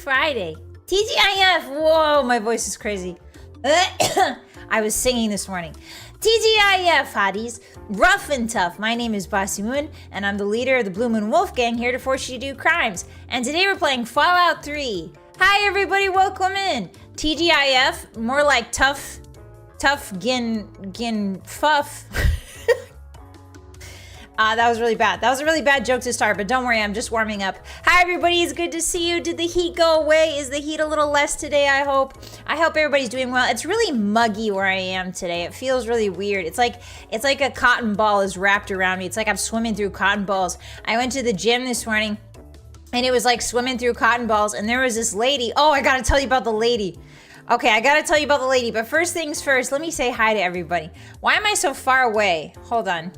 Friday. TGIF. Whoa, my voice is crazy. I was singing this morning. TGIF, hotties. Ruff and tough. My name is Bossymoon, and I'm the leader of the Blue Moon Wolf Gang, here to force you to do crimes. And today we're playing Fallout 3. Hi, everybody. Welcome in. TGIF. More like tough gin fuff. That was really bad. That was a really bad joke to start, but don't worry, I'm just warming up. Hi, everybody. It's good to see you. Did the heat go away? Is the heat a little less today, I hope? I hope everybody's doing well. It's really muggy where I am today. It feels really weird. It's like a cotton ball is wrapped around me. It's like I'm swimming through cotton balls. I went to the gym this morning, and it was like swimming through cotton balls, and there was this lady. Oh, I got to tell you about the lady. Okay, I got to tell you about the lady, but first things first, let me say hi to everybody. Why am I so far away? Hold on.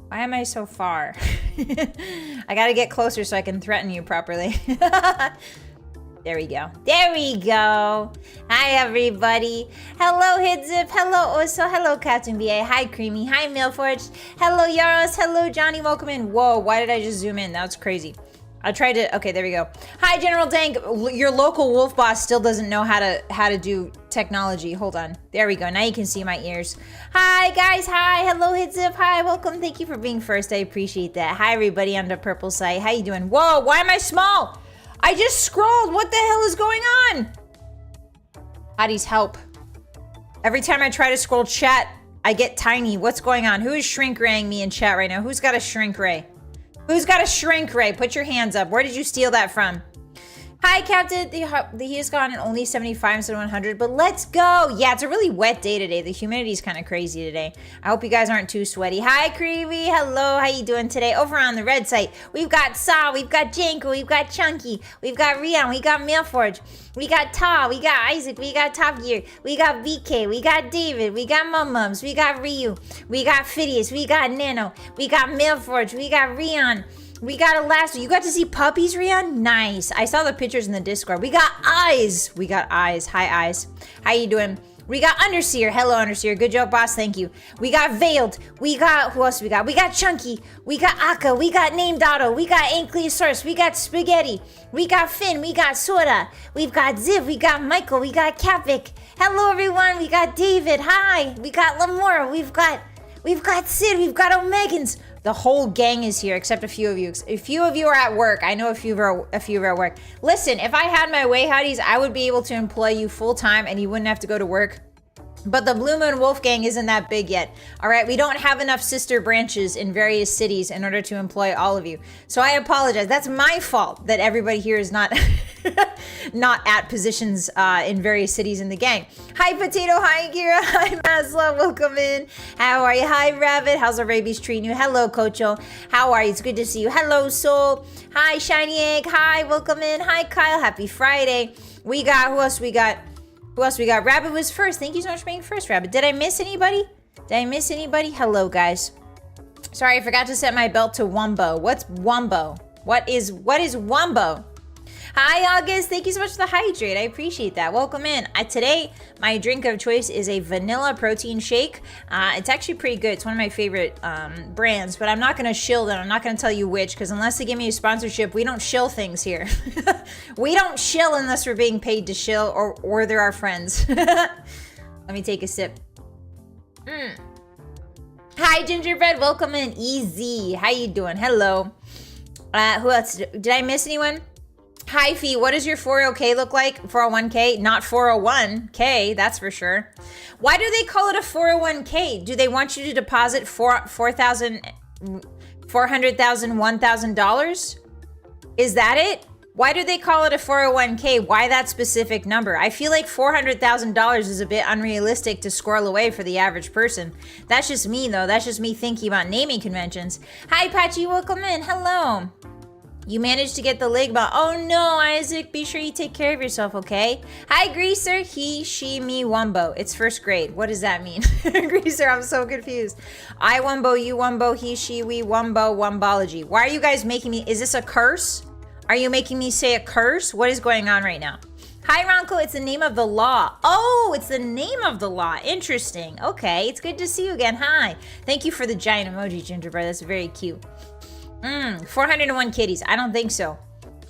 Why am I so far? I gotta get closer so I can threaten you properly. There we go. There we go. Hi, everybody. Hello, Hidzip. Hello, Oso. Hello, Captain BA. Hi, Creamy. Hi, Milforged. Hello, Yaros. Hello, Johnny. Welcome in. Whoa, why did I just zoom in? That was crazy. I tried to, okay, there we go. Hi, General Dank. Your local wolf boss still doesn't know how to do technology. Hold on. There we go. Now you can see my ears. Hi, guys. Hi. Hello, Hitzip. Hi, welcome. Thank you for being first. I appreciate that. Hi, everybody on the purple side. How you doing? Whoa, why am I small? I just scrolled. What the hell is going on? Hotties, help. Every time I try to scroll chat, I get tiny. What's going on? Who is shrink raying me in chat right now? Who's got a shrink ray? Who's got a shrink ray? Put your hands up. Where did you steal that from? Hi, Captain. The heat has gone at only 75 instead of 100, but let's go. Yeah, it's a really wet day today. The humidity's kind of crazy today. I hope you guys aren't too sweaty. Hi, Creevy. Hello. How you doing today? Over on the red site, we've got Saw, we've got Janko, we've got Chunky, we've got Rion, we got Mailforge, we got Ta, we got Isaac, we got Top Gear, we got VK, we got David, we got Mums, we got Ryu, we got Phidias, we got Nano, we got Mailforge, we got Rion. We got Elastic. You got to see puppies, Rian? Nice. I saw the pictures in the Discord. We got Eyes. We got Eyes. Hi, Eyes. How you doing? We got Underseer. Hello, Underseer. Good job, boss. Thank you. We got Veiled. We got, who else we got? We got Chunky. We got Akka. We got Named Otto. We got Ankylosaurus. We got Spaghetti. We got Finn. We got Soda. We've got Ziv. We got Michael. We got Kapvik. Hello, everyone. We got David. Hi. We got Lamora. We've got Sid. We've got Omegans. The whole gang is here, except a few of you. A few of you are at work. I know a few are at work. Listen, if I had my way, hotties, I would be able to employ you full time and you wouldn't have to go to work. But the Blue Moon Wolf Gang isn't that big yet. All right, we don't have enough sister branches in various cities in order to employ all of you. So I apologize. That's my fault that everybody here is not not at positions in various cities in the gang. Hi, Potato. Hi, Kira. Hi, Masla. Welcome in. How are you? Hi, Rabbit. How's our rabies treating you? Hello, Kocho. How are you? It's good to see you. Hello, Soul. Hi, Shiny Egg. Hi, welcome in. Hi, Kyle. Happy Friday. We got, who else we got? Rabbit was first. Thank you so much for being first, Rabbit. Did I miss anybody? Hello, guys. Sorry, I forgot to set my belt to Wumbo. What's Wumbo? What is Wumbo? Hi, August. Thank you so much for the hydrate. I appreciate that. Welcome in. Today, my drink of choice is a vanilla protein shake. It's actually pretty good. It's one of my favorite brands, but I'm not going to shill them. I'm not going to tell you which, because unless they give me a sponsorship, we don't shill things here. We don't shill unless we're being paid to shill, or they're our friends. Let me take a sip. Hi, Gingerbread. Welcome in. Easy. How you doing? Hello. Who else? Did I miss anyone? Hi, Fee. What does your 401k look like? 401k? Not 401k, that's for sure. Why do they call it a 401k? Do they want you to deposit $400,000, $1,000? Is that it? Why do they call it a 401k? Why that specific number? I feel like $400,000 is a bit unrealistic to squirrel away for the average person. That's just me, though. That's just me thinking about naming conventions. Hi, Patchy. Welcome in. Hello. You managed to get the leg ball. Oh no, Isaac, be sure you take care of yourself, okay? Hi, Greaser. He, she, me, Wumbo. It's first grade. What does that mean? Greaser, I'm so confused. I Wumbo, you Wumbo, he, she, we, Wumbo, Wumbology. Why are you guys making me, is this a curse? Are you making me say a curse? What is going on right now? Hi, Ronco. It's the name of the law. Oh, it's the name of the law. Interesting. Okay, it's good to see you again. Hi. Thank you for the giant emoji, Gingerbread. That's very cute. 401 kitties. I don't think so.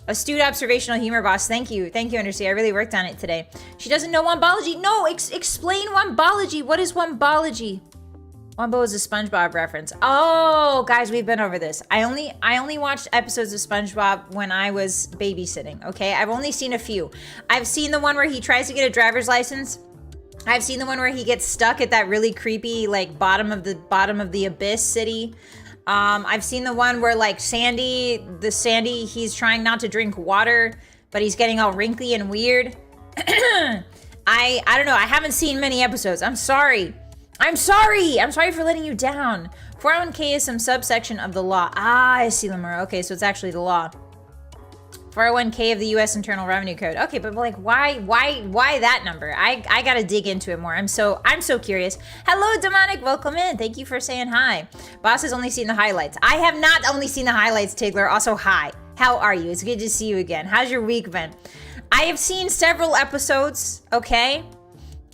Astute observational humor, boss. Thank you, Undersea. I really worked on it today. She doesn't know wombology. No, explain wombology. What is wombology? Wombo is a SpongeBob reference. Oh, guys, we've been over this. I only watched episodes of SpongeBob when I was babysitting. Okay, I've only seen a few. I've seen the one where he tries to get a driver's license. I've seen the one where he gets stuck at that really creepy like bottom of the abyss city. I've seen the one where like Sandy, he's trying not to drink water, but he's getting all wrinkly and weird. I don't know. I haven't seen many episodes. I'm sorry. I'm sorry for letting you down. 401k is some subsection of the law. Ah, I see, Lemur. Okay, so it's actually the law. 401k of the U.S. Internal Revenue Code. Okay, but like, why that number? I gotta dig into it more. I'm so curious. Hello, Demonic. Welcome in. Thank you for saying hi. Boss has only seen the highlights. I have not only seen the highlights, Tigler. Also, hi. How are you? It's good to see you again. How's your week been? I have seen several episodes. Okay.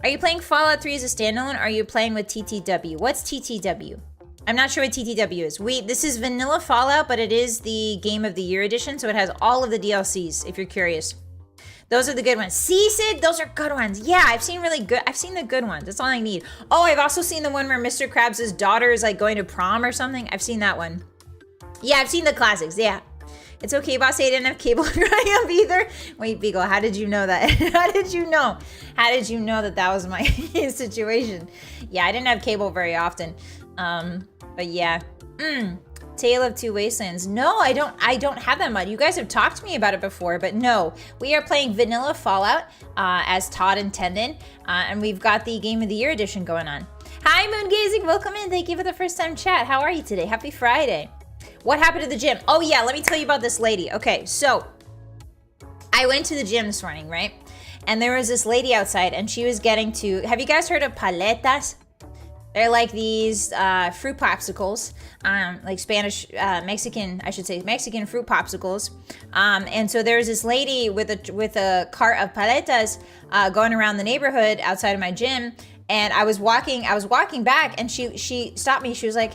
Are you playing Fallout 3 as a standalone? Or are you playing with TTW? What's TTW? I'm not sure what TTW is. This is vanilla Fallout, but it is the Game of the Year edition, so it has all of the DLCs, if you're curious. Those are the good ones. See, Sid? Those are good ones. Yeah, I've seen the good ones. That's all I need. Oh, I've also seen the one where Mr. Krabs' daughter is like going to prom or something. I've seen that one. Yeah, I've seen the classics. Yeah. It's okay, boss. I didn't have cable growing up either. Wait, Beagle, how did you know that? How did you know that was my situation? Yeah, I didn't have cable very often. But yeah. Tale of Two Wastelands. No, I don't have that mod. You guys have talked to me about it before, but no. We are playing vanilla Fallout, as Todd intended, and we've got the Game of the Year edition going on. Hi, Moongazing. Welcome in. Thank you for the first time chat. How are you today? Happy Friday. What happened to the gym? Oh yeah, let me tell you about this lady. Okay, so I went to the gym this morning, right? And there was this lady outside, and she was getting to, have you guys heard of paletas? They're like these fruit popsicles, like Spanish, Mexican fruit popsicles. And so there's this lady with a cart of paletas going around the neighborhood outside of my gym. And I was walking back, and she stopped me. She was like,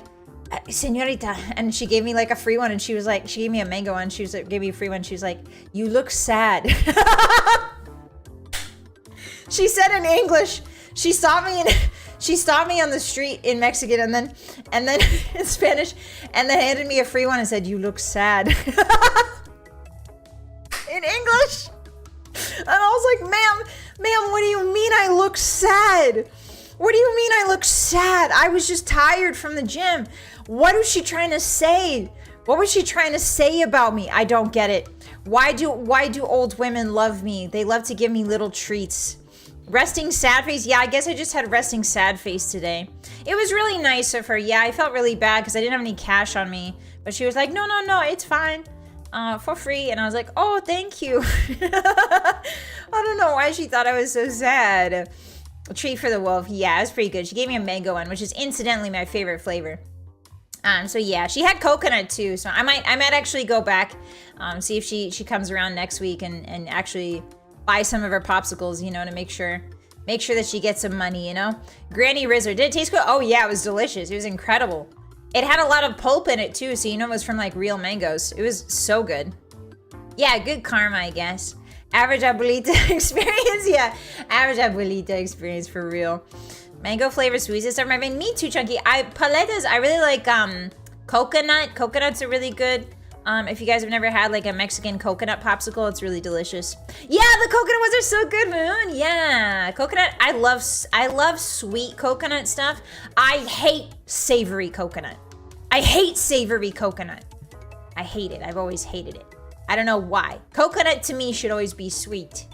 "Señorita," and she gave me like a free one. And she was like, she gave me a mango one. She was like, gave me a free one. She was like, "You look sad." She said in English. She stopped me on the street in Mexican, and then in Spanish, and then handed me a free one and said, "You look sad." In English. And I was like, ma'am, what do you mean I look sad? What do you mean I look sad? I was just tired from the gym. What was she trying to say? What was she trying to say about me? I don't get it. Why do old women love me? They love to give me little treats. Resting sad face? Yeah, I guess I just had resting sad face today. It was really nice of her. Yeah, I felt really bad because I didn't have any cash on me. But she was like, no, it's fine. For free. And I was like, oh, thank you. I don't know why she thought I was so sad. A treat for the wolf. Yeah, it was pretty good. She gave me a mango one, which is incidentally my favorite flavor. So yeah, she had coconut too. So I might actually go back, see if she comes around next week and actually buy some of her popsicles, you know, to make sure that she gets some money, you know. Granny Rizzer, did it taste good? Oh yeah, it was delicious. It was incredible. It had a lot of pulp in it too, so you know it was from like real mangoes. It was so good. Yeah, good karma, I guess. Average abuelita experience, yeah. Average abuelita experience for real. Mango flavor sweets and stuff. I mean, me too, Chunky. Paletas, I really like coconut. Coconuts are really good. If you guys have never had like a Mexican coconut popsicle, it's really delicious. Yeah, the coconut ones are so good, Moon. Yeah, coconut. I love sweet coconut stuff. I hate savory coconut. I hate savory coconut. I hate it. I've always hated it. I don't know why. Coconut to me should always be sweet.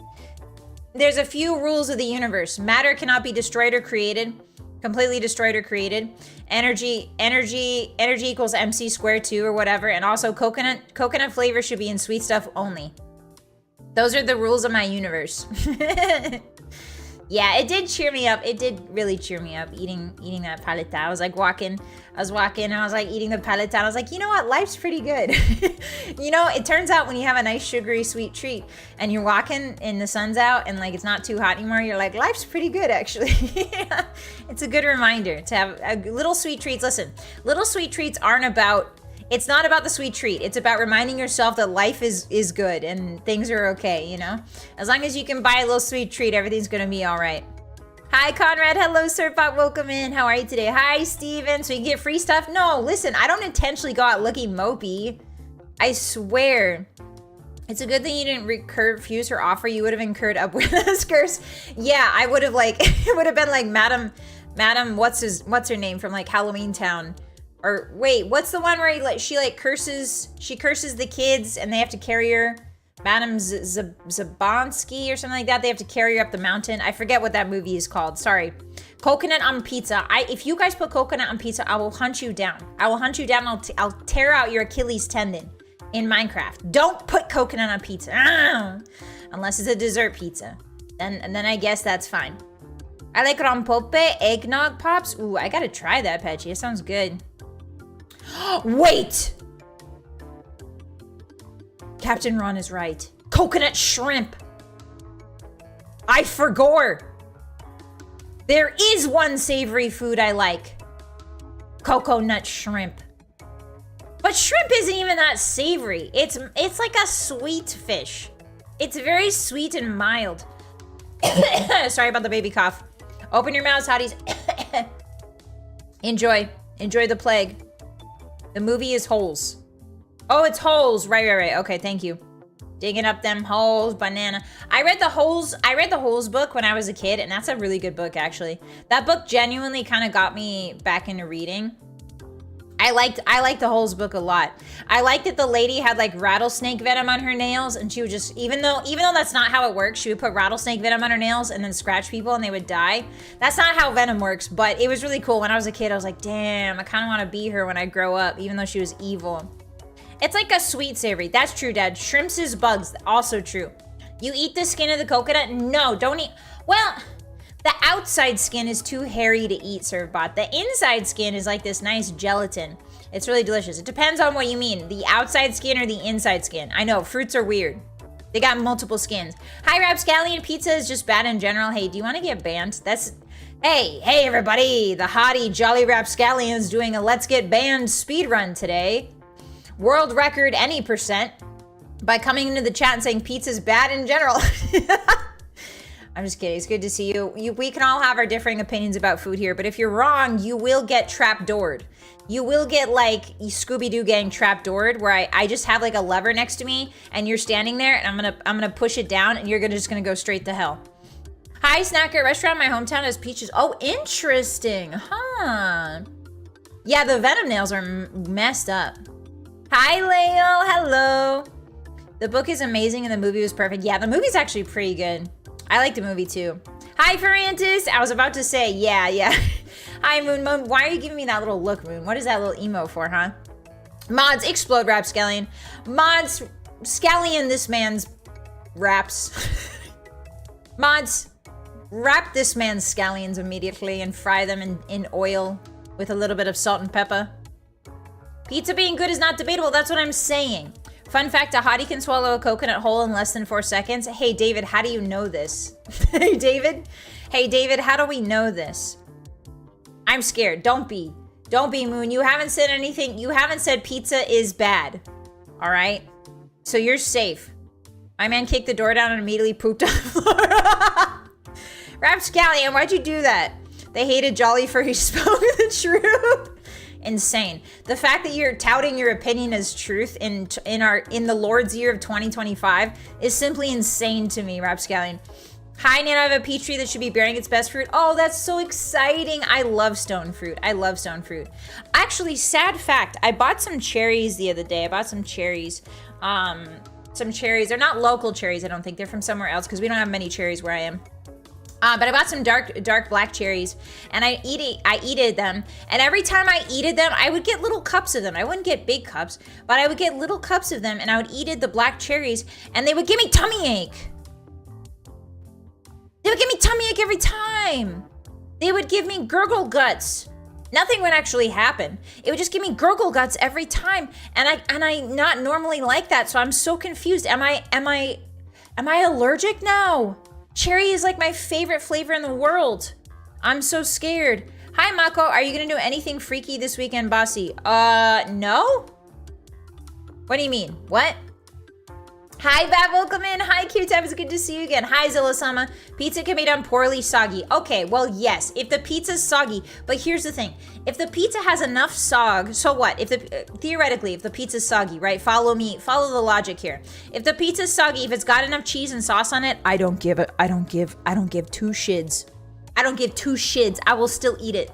There's a few rules of the universe. Matter cannot be destroyed or created. Completely destroyed or created. Energy equals MC squared 2 or whatever. And also coconut flavor should be in sweet stuff only. Those are the rules of my universe. Yeah, it did cheer me up. It did really cheer me up eating that paleta. I was walking, and I was like eating the paleta. And I was like, you know what? Life's pretty good. You know, it turns out when you have a nice sugary sweet treat and you're walking and the sun's out and like it's not too hot anymore, you're like, life's pretty good actually. It's a good reminder to have little sweet treats. Listen, little sweet treats aren't about It's not about the sweet treat. It's about reminding yourself that life is good and things are okay, you know? As long as you can buy a little sweet treat, everything's gonna be all right. Hi, Conrad. Hello, Surfbot. Welcome in. How are you today? Hi, Steven. So you can get free stuff? No, listen, I don't intentionally go out looking mopey. I swear. It's a good thing you didn't refuse her offer. You would have incurred upward curse. Yeah, I would have like, it would have been like Madam, what's her name from like Halloween Town? Or wait, what's the one where she curses the kids and they have to carry her? Madam Zabonsky or something like that. They have to carry her up the mountain. I forget what that movie is called. Sorry. Coconut on pizza. If you guys put coconut on pizza, I will hunt you down. I will hunt you down. I'll tear out your Achilles tendon in Minecraft. Don't put coconut on pizza. Unless it's a dessert pizza. And then I guess that's fine. I like rompope, eggnog pops. Ooh, I gotta try that, Petchy. It sounds good. Wait! Captain Ron is right. Coconut shrimp. I forgot. There is one savory food I like. Coconut shrimp. But shrimp isn't even that savory. It's like a sweet fish. It's very sweet and mild. Sorry about the baby cough. Open your mouths, hotties. Enjoy the plague. The movie is Holes. Oh, it's Holes. Right. Okay, thank you. Digging up them holes, banana. I read the Holes book when I was a kid, and that's a really good book, actually. That book genuinely kind of got me back into reading. I liked the Holes book a lot. I liked that the lady had like rattlesnake venom on her nails, and she would just, even though that's not how it works, she would put rattlesnake venom on her nails and then scratch people and they would die. That's not how venom works, but it was really cool. When I was a kid, I was like, damn, I kind of want to be her when I grow up, even though she was evil. It's like a sweet savory. That's true, Dad. Shrimps is bugs. Also true. You eat the skin of the coconut? No, don't eat. Well, the outside skin is too hairy to eat, Servbot. The inside skin is like this nice gelatin. It's really delicious. It depends on what you mean. The outside skin or the inside skin. I know, fruits are weird. They got multiple skins. Hi, Rapscallion. Pizza is just bad in general. Hey, do you want to get banned? Hey, everybody. The hottie Jolly Rapscallion is doing a Let's Get Banned speedrun today. World record any percent by coming into the chat and saying pizza's bad in general. I'm just kidding. It's good to see you. We can all have our differing opinions about food here, but if you're wrong, you will get trapdoored. You will get like Scooby-Doo gang trapdoored, where I just have like a lever next to me and you're standing there and I'm gonna push it down and you're just gonna go straight to hell. Hi, Snacker. Restaurant in my hometown has peaches. Oh, interesting. Huh. Yeah, the venom nails are messed up. Hi, Leo. Hello. The book is amazing and the movie was perfect. Yeah, the movie's actually pretty good. I like the movie too. Hi, Ferrantis. I was about to say, yeah. Hi, Moon. Why are you giving me that little look, Moon? What is that little emo for, huh? Mods, explode Rapscallion. Mods, scallion this man's raps. Mods, wrap this man's scallions immediately and fry them in oil with a little bit of salt and pepper. Pizza being good is not debatable. That's what I'm saying. Fun fact, a hottie can swallow a coconut whole in less than 4 seconds. Hey, David, how do you know this? Hey, David, how do we know this? I'm scared. Don't be, Moon. You haven't said anything. You haven't said pizza is bad. All right? So you're safe. My man kicked the door down and immediately pooped on the floor. Rapscallion, why'd you do that? They hated Jolly for he spoke the truth. Insane. The fact that you're touting your opinion as truth in the Lord's year of 2025 is simply insane to me, Rapscallion. Hi, Nana. I have a peach tree that should be bearing its best fruit. Oh, that's so exciting. I love stone fruit. Actually, sad fact, I bought some cherries the other day. Some cherries. They're not local cherries, I don't think. They're from somewhere else because we don't have many cherries where I am. But I bought some dark black cherries, and I eated them. And every time I eated them, I would get little cups of them. I wouldn't get big cups, but I would get little cups of them, and I would eat the black cherries, and they would give me tummy ache. They would give me tummy ache every time. They would give me gurgle guts. Nothing would actually happen. It would just give me gurgle guts every time, and I not normally like that, so I'm so confused. Am I allergic now? Cherry is like my favorite flavor in the world. I'm so scared. Hi, Mako. Are you gonna do anything freaky this weekend, Bossy? No? What do you mean? What? Hi, Bab, welcome in. Hi, Q-Tab, it's good to see you again. Hi, Zilla-sama. Pizza can be done poorly soggy. Okay, well, yes, if the pizza's soggy, but here's the thing. If the pizza has enough sog, so what? If theoretically, if the pizza's soggy, right? Follow me, follow the logic here. If the pizza's soggy, if it's got enough cheese and sauce on it, I don't give two shids. I don't give two shids. I will still eat it.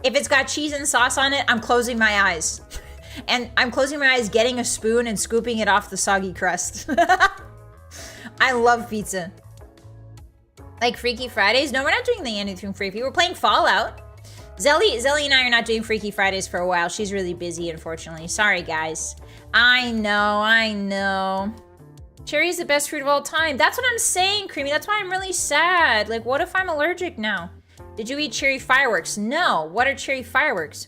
If it's got cheese and sauce on it, I'm closing my eyes. And I'm closing my eyes, getting a spoon and scooping it off the soggy crust. I love pizza. Like Freaky Fridays? No, we're not doing anything freaky. We're playing Fallout. Zelly and I are not doing Freaky Fridays for a while. She's really busy, unfortunately. Sorry, guys. I know. Cherry's the best fruit of all time. That's what I'm saying, Creamy. That's why I'm really sad. Like, what if I'm allergic now? Did you eat cherry fireworks? No. What are cherry fireworks?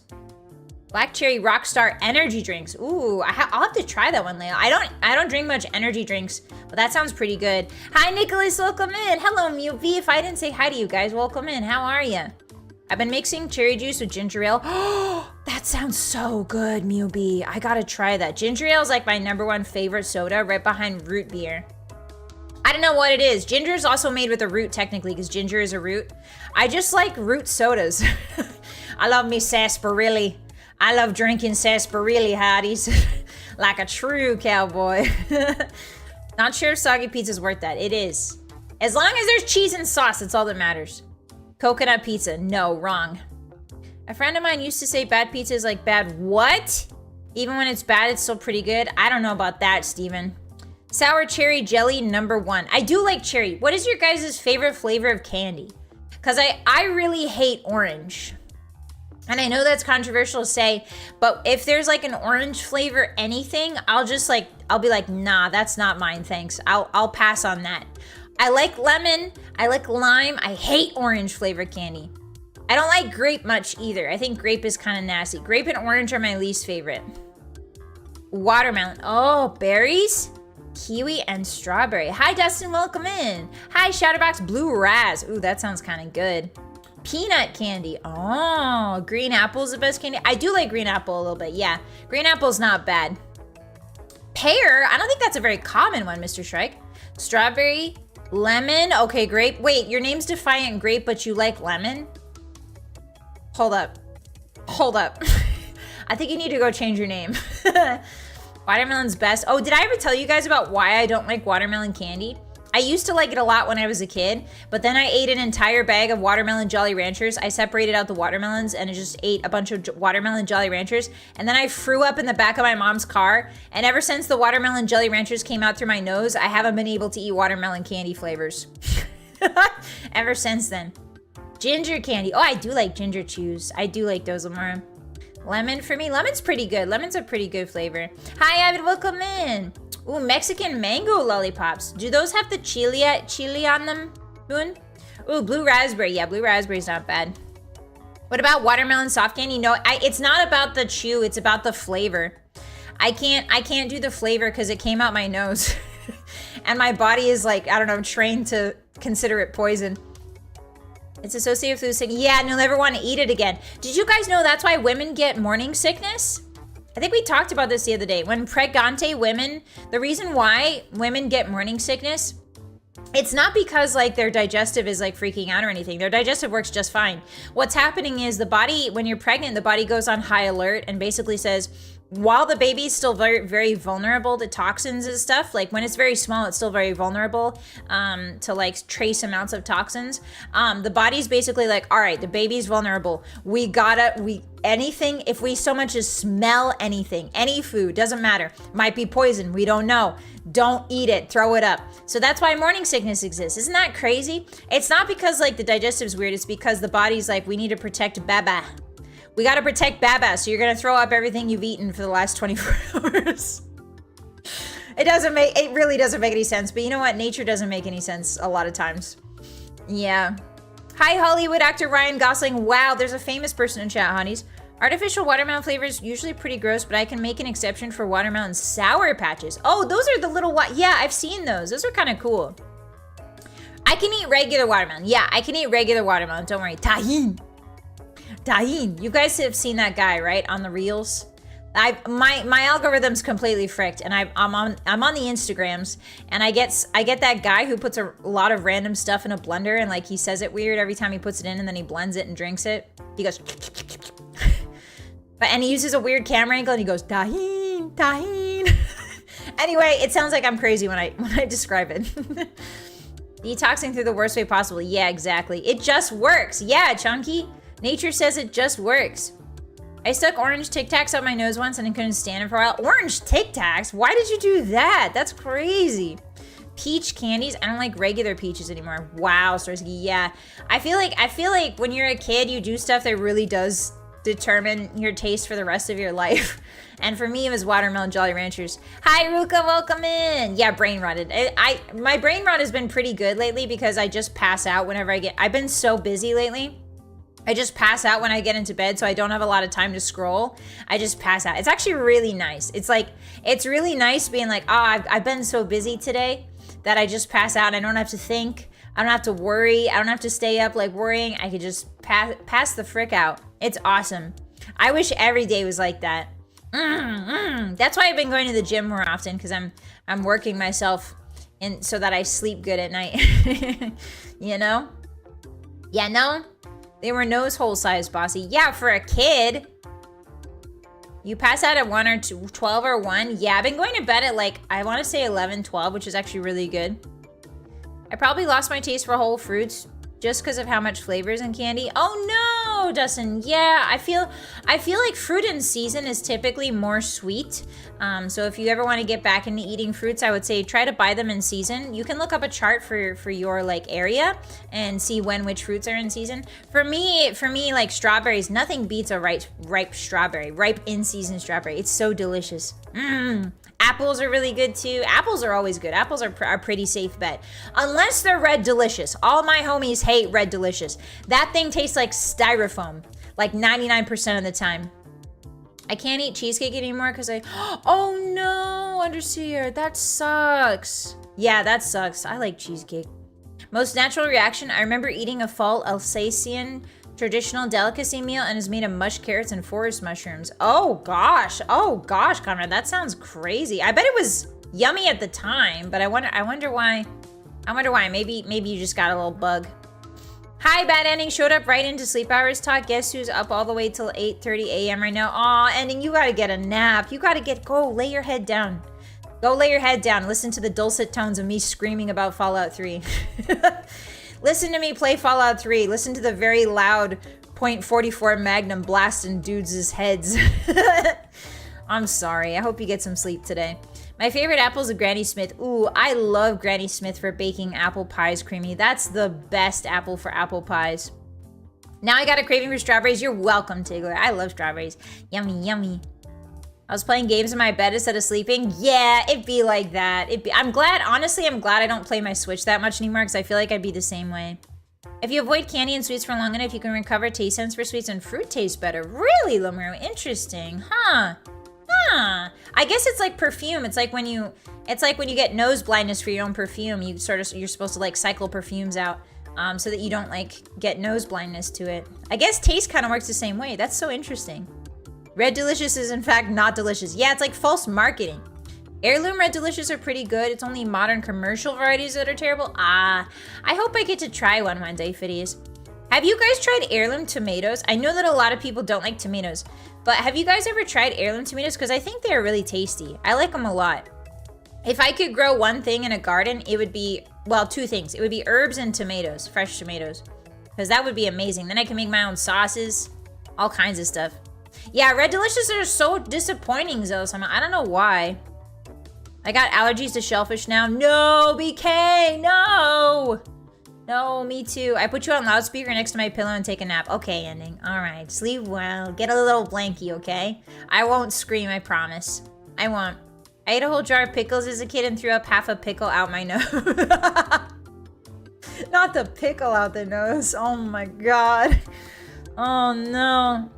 Black cherry rockstar energy drinks. Ooh, I'll have to try that one, Leia. I don't drink much energy drinks, but that sounds pretty good. Hi, Nicholas, welcome in. Hello, Mew V. If I didn't say hi to you guys, welcome in. How are you? I've been mixing cherry juice with ginger ale. Oh, that sounds so good, Mew B. I gotta try that. Ginger ale is like my #1 favorite soda, right behind root beer. I don't know what it is. Ginger is also made with a root, technically, because ginger is a root. I just like root sodas. I love me sarsaparilla. I love drinking sarsaparilla, hotties. Like a true cowboy. Not sure if soggy pizza's worth that. It is. As long as there's cheese and sauce, that's all that matters. Coconut pizza. No, wrong. A friend of mine used to say bad pizza is like bad what? Even when it's bad, it's still pretty good. I don't know about that, Steven. Sour cherry jelly #1. I do like cherry. What is your guys' favorite flavor of candy? Because I really hate orange. And I know that's controversial to say, but if there's like an orange flavor anything, I'll be like, nah, that's not mine, thanks. I'll pass on that. I like lemon, I like lime, I hate orange flavored candy. I don't like grape much either. I think grape is kind of nasty. Grape and orange are my least favorite. Watermelon, oh, berries? Kiwi and strawberry. Hi, Dustin, welcome in. Hi, Shadowbox Blue Raz. Ooh, that sounds kind of good. Peanut candy. Oh, green apple is the best candy. I do like green apple a little bit. Yeah, green apple's not bad. Pear. I don't think that's a very common one, Mr. Shrike. Strawberry, lemon. Okay, grape. Wait, your name's Defiant Grape, but you like lemon? Hold up. I think you need to go change your name. Watermelon's best. Oh, did I ever tell you guys about why I don't like watermelon candy? I used to like it a lot when I was a kid, but then I ate an entire bag of watermelon Jolly Ranchers. I separated out the watermelons and I just ate a bunch of watermelon Jolly Ranchers. And then I threw up in the back of my mom's car. And ever since the watermelon Jolly Ranchers came out through my nose, I haven't been able to eat watermelon candy flavors. Ever since then. Ginger candy. Oh, I do like ginger chews. I do like those more. Lemon for me. Lemon's pretty good. Lemon's a pretty good flavor. Hi, Avid. Welcome in. Ooh, Mexican mango lollipops. Do those have the chili on them, Moon? Ooh, blue raspberry. Yeah, blue raspberry's not bad. What about watermelon soft candy? No, it's not about the chew. It's about the flavor. I can't do the flavor because it came out my nose. And my body is like, I don't know, trained to consider it poison. It's associated with losing. Yeah, and you'll never want to eat it again. Did you guys know that's why women get morning sickness? I think we talked about this the other day. When pregante women, the reason why women get morning sickness, it's not because like their digestive is like freaking out or anything. Their digestive works just fine. What's happening is the body, when you're pregnant, the body goes on high alert and basically says, while the baby's still very, very vulnerable to toxins and stuff, like when it's very small, it's still very vulnerable to like trace amounts of toxins. The body's basically like, all right, the baby's vulnerable. Anything, if we so much as smell anything, any food, doesn't matter, might be poison, we don't know. Don't eat it, throw it up. So that's why morning sickness exists. Isn't that crazy? It's not because like the digestive's weird, it's because the body's like, we need to protect Baba. We gotta protect Baba, so you're gonna throw up everything you've eaten for the last 24 hours. It really doesn't make any sense, but you know what? Nature doesn't make any sense a lot of times. Yeah. Hi, Hollywood actor Ryan Gosling. Wow, there's a famous person in chat, Hotties. Artificial watermelon flavor is usually pretty gross, but I can make an exception for watermelon sour patches. Oh, those are the little, yeah, I've seen those. Those are kind of cool. I can eat regular watermelon. Yeah, I can eat regular watermelon. Don't worry. Tahini. You guys have seen that guy, right? On the reels. My algorithm's completely fricked, and I'm on the Instagrams, and I get that guy who puts a lot of random stuff in a blender, and like he says it weird every time he puts it in, and then he blends it and drinks it. He goes, and he uses a weird camera angle, and he goes tahine, tahine. Anyway, it sounds like I'm crazy when I describe it. Detoxing through the worst way possible. Yeah, exactly. It just works. Yeah, Chunky. Nature says it just works. I stuck orange Tic Tacs up my nose once and I couldn't stand it for a while. Orange Tic Tacs? Why did you do that? That's crazy. Peach candies? I don't like regular peaches anymore. Wow, Starsky. Yeah. I feel like when you're a kid, you do stuff that really does determine your taste for the rest of your life. And for me, it was watermelon Jolly Ranchers. Hi, Ruka, welcome in. Yeah, brain rotted. My brain rot has been pretty good lately because I just pass out whenever I've been so busy lately. I just pass out when I get into bed, so I don't have a lot of time to scroll. I just pass out. It's actually really nice. It's really nice being like, oh, I've been so busy today that I just pass out and I don't have to think. I don't have to worry. I don't have to stay up like worrying. I could just pass the frick out. It's awesome. I wish every day was like that. That's why I've been going to the gym more often, because I'm working myself in so that I sleep good at night. You know? Yeah, no? They were nose hole size, Bossy. Yeah, for a kid. You pass out at 1 or 2, 12 or 1. Yeah, I've been going to bed at like, I want to say 11, 12, which is actually really good. I probably lost my taste for whole fruits just because of how much flavor is in candy. Oh no, Dustin. Yeah, I feel like fruit in season is typically more sweet. So if you ever want to get back into eating fruits, I would say try to buy them in season. You can look up a chart for your like area and see which fruits are in season. For me, like strawberries, nothing beats a ripe strawberry, ripe in season strawberry. It's so delicious. Apples are really good too. Apples are always good. Apples are a pretty safe bet. Unless they're Red Delicious. All my homies hate Red Delicious. That thing tastes like styrofoam, like 99% of the time. I can't eat cheesecake anymore because oh no, Underseer, that sucks. Yeah, that sucks. I like cheesecake. Most natural reaction, I remember eating a fall Alsatian traditional delicacy meal and is made of mushed carrots and forest mushrooms. Oh gosh, Conrad, that sounds crazy. I bet it was yummy at the time, but I wonder why. Maybe you just got a little bug. Hi, Bad Ending showed up right into sleep hours talk. Guess who's up all the way till 8:30 a.m. right now? Aw, Ending, you gotta get a nap. You gotta go lay your head down. Go lay your head down. Listen to the dulcet tones of me screaming about Fallout 3. Listen to me play Fallout 3. Listen to the very loud .44 Magnum blasting dudes' heads. I'm sorry. I hope you get some sleep today. My favorite apple is Granny Smith. Ooh, I love Granny Smith for baking apple pies creamy. That's the best apple for apple pies. Now I got a craving for strawberries. You're welcome, Tigler. I love strawberries. Yummy, yummy. I was playing games in my bed instead of sleeping. Yeah, it'd be like that. Honestly, I'm glad I don't play my Switch that much anymore because I feel like I'd be the same way. If you avoid candy and sweets for long enough, you can recover taste sense for sweets and fruit taste better. Really, Lemuro? Interesting. Huh. I guess it's like perfume. It's like when you get nose blindness for your own perfume, you're supposed to like cycle perfumes out so that you don't like get nose blindness to it. I guess taste kind of works the same way. That's so interesting. Red Delicious is in fact not delicious. Yeah, it's like false marketing. Heirloom Red Delicious are pretty good. It's only modern commercial varieties that are terrible. I hope I get to try one day, Fiddies. Have you guys tried heirloom tomatoes? I know that a lot of people don't like tomatoes, but have you guys ever tried heirloom tomatoes? Because I think they're really tasty. I like them a lot. If I could grow one thing in a garden, it would be, well, two things. It would be herbs and tomatoes, fresh tomatoes, because that would be amazing. Then I can make my own sauces, all kinds of stuff. Yeah, Red Delicious are so disappointing, though. I don't know why. I got allergies to shellfish now. No, BK, no. No, me too. I put you on loudspeaker next to my pillow and take a nap. Okay, Ending. All right, sleep well. Get a little blankie, okay? I won't scream, I promise. I won't. I ate a whole jar of pickles as a kid and threw up half a pickle out my nose. Not the pickle out the nose. Oh my god. Oh no.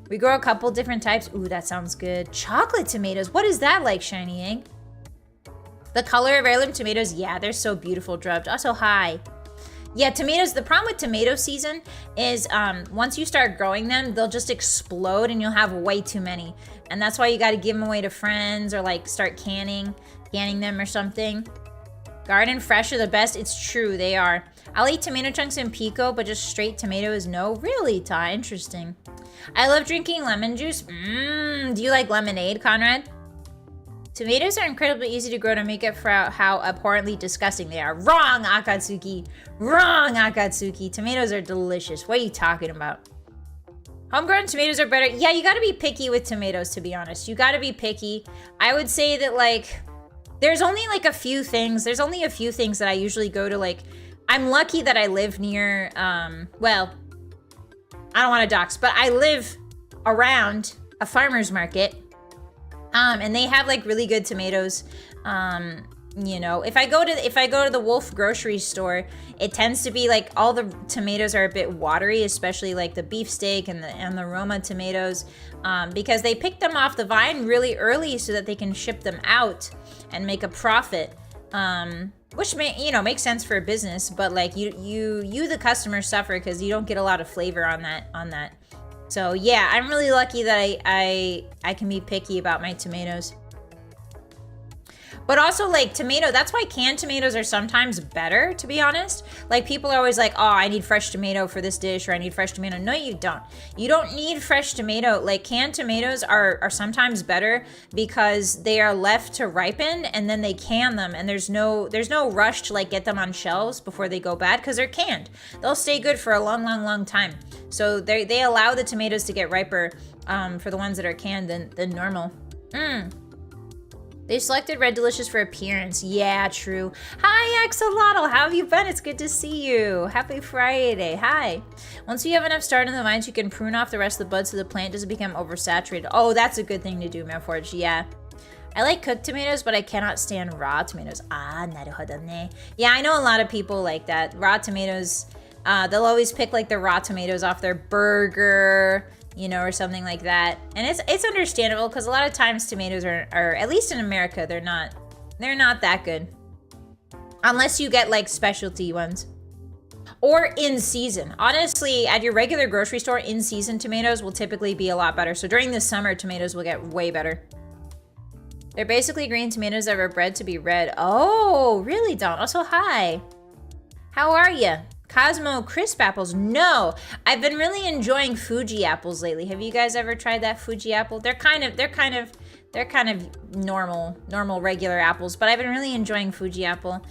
We grow a couple different types. Ooh, that sounds good. Chocolate tomatoes. What is that like, Shiny Egg? The color of heirloom tomatoes. Yeah, they're so beautiful, Drubbed. Also, hi. Yeah, tomatoes, the problem with tomato season is once you start growing them, they'll just explode and you'll have way too many. And that's why you got to give them away to friends or like start canning them or something. Garden fresh are the best. It's true, they are. I'll eat tomato chunks in pico, but just straight tomato is no. Really, Ty? Interesting. I love drinking lemon juice. Do you like lemonade, Conrad? Tomatoes are incredibly easy to grow to make up for how abhorrently disgusting they are. Wrong, Akatsuki. Wrong, Akatsuki. Tomatoes are delicious. What are you talking about? Homegrown tomatoes are better. Yeah, you gotta be picky with tomatoes, to be honest. You gotta be picky. I would say that, like, there's only, like, a few things. There's only a few things that I usually go to, like, I'm lucky that I live near, well, I don't want to dox, but I live around a farmer's market. And they have like really good tomatoes. You know, if I go to the Wolf grocery store, it tends to be like all the tomatoes are a bit watery, especially like the beefsteak and the Roma tomatoes, because they pick them off the vine really early so that they can ship them out and make a profit. Which makes sense for a business, but like you the customer suffer because you don't get a lot of flavor on that. So yeah, I'm really lucky that I can be picky about my tomatoes. But also, like, that's why canned tomatoes are sometimes better, to be honest. Like, people are always like, oh, I need fresh tomato for this dish, or I need fresh tomato. No, you don't. You don't need fresh tomato. Like, canned tomatoes are sometimes better because they are left to ripen, and then they can them, and there's no rush to, like, get them on shelves before they go bad, because they're canned. They'll stay good for a long, long, long time. So they allow the tomatoes to get riper for the ones that are canned than normal. They selected Red Delicious for appearance. Yeah, true. Hi, Axolotl. How have you been? It's good to see you. Happy Friday. Hi. Once you have enough start in the vines, you can prune off the rest of the buds so the plant doesn't become oversaturated. Oh, that's a good thing to do, Malforge. Yeah. I like cooked tomatoes, but I cannot stand raw tomatoes. Ah, naruhodo ne. Yeah, I know a lot of people like that. Raw tomatoes, they'll always pick like the raw tomatoes off their burger, you know, or something like that. And it's understandable because a lot of times tomatoes are, at least in America, they're not that good. Unless you get like specialty ones. Or in season. Honestly, at your regular grocery store, in season tomatoes will typically be a lot better. So during the summer, tomatoes will get way better. They're basically green tomatoes that were bred to be red. Oh, really, Don? Also, hi. How are you? Cosmo crisp apples. No, I've been really enjoying Fuji apples lately. Have you guys ever tried that Fuji apple? They're kind of normal regular apples, but I've been really enjoying Fuji apple.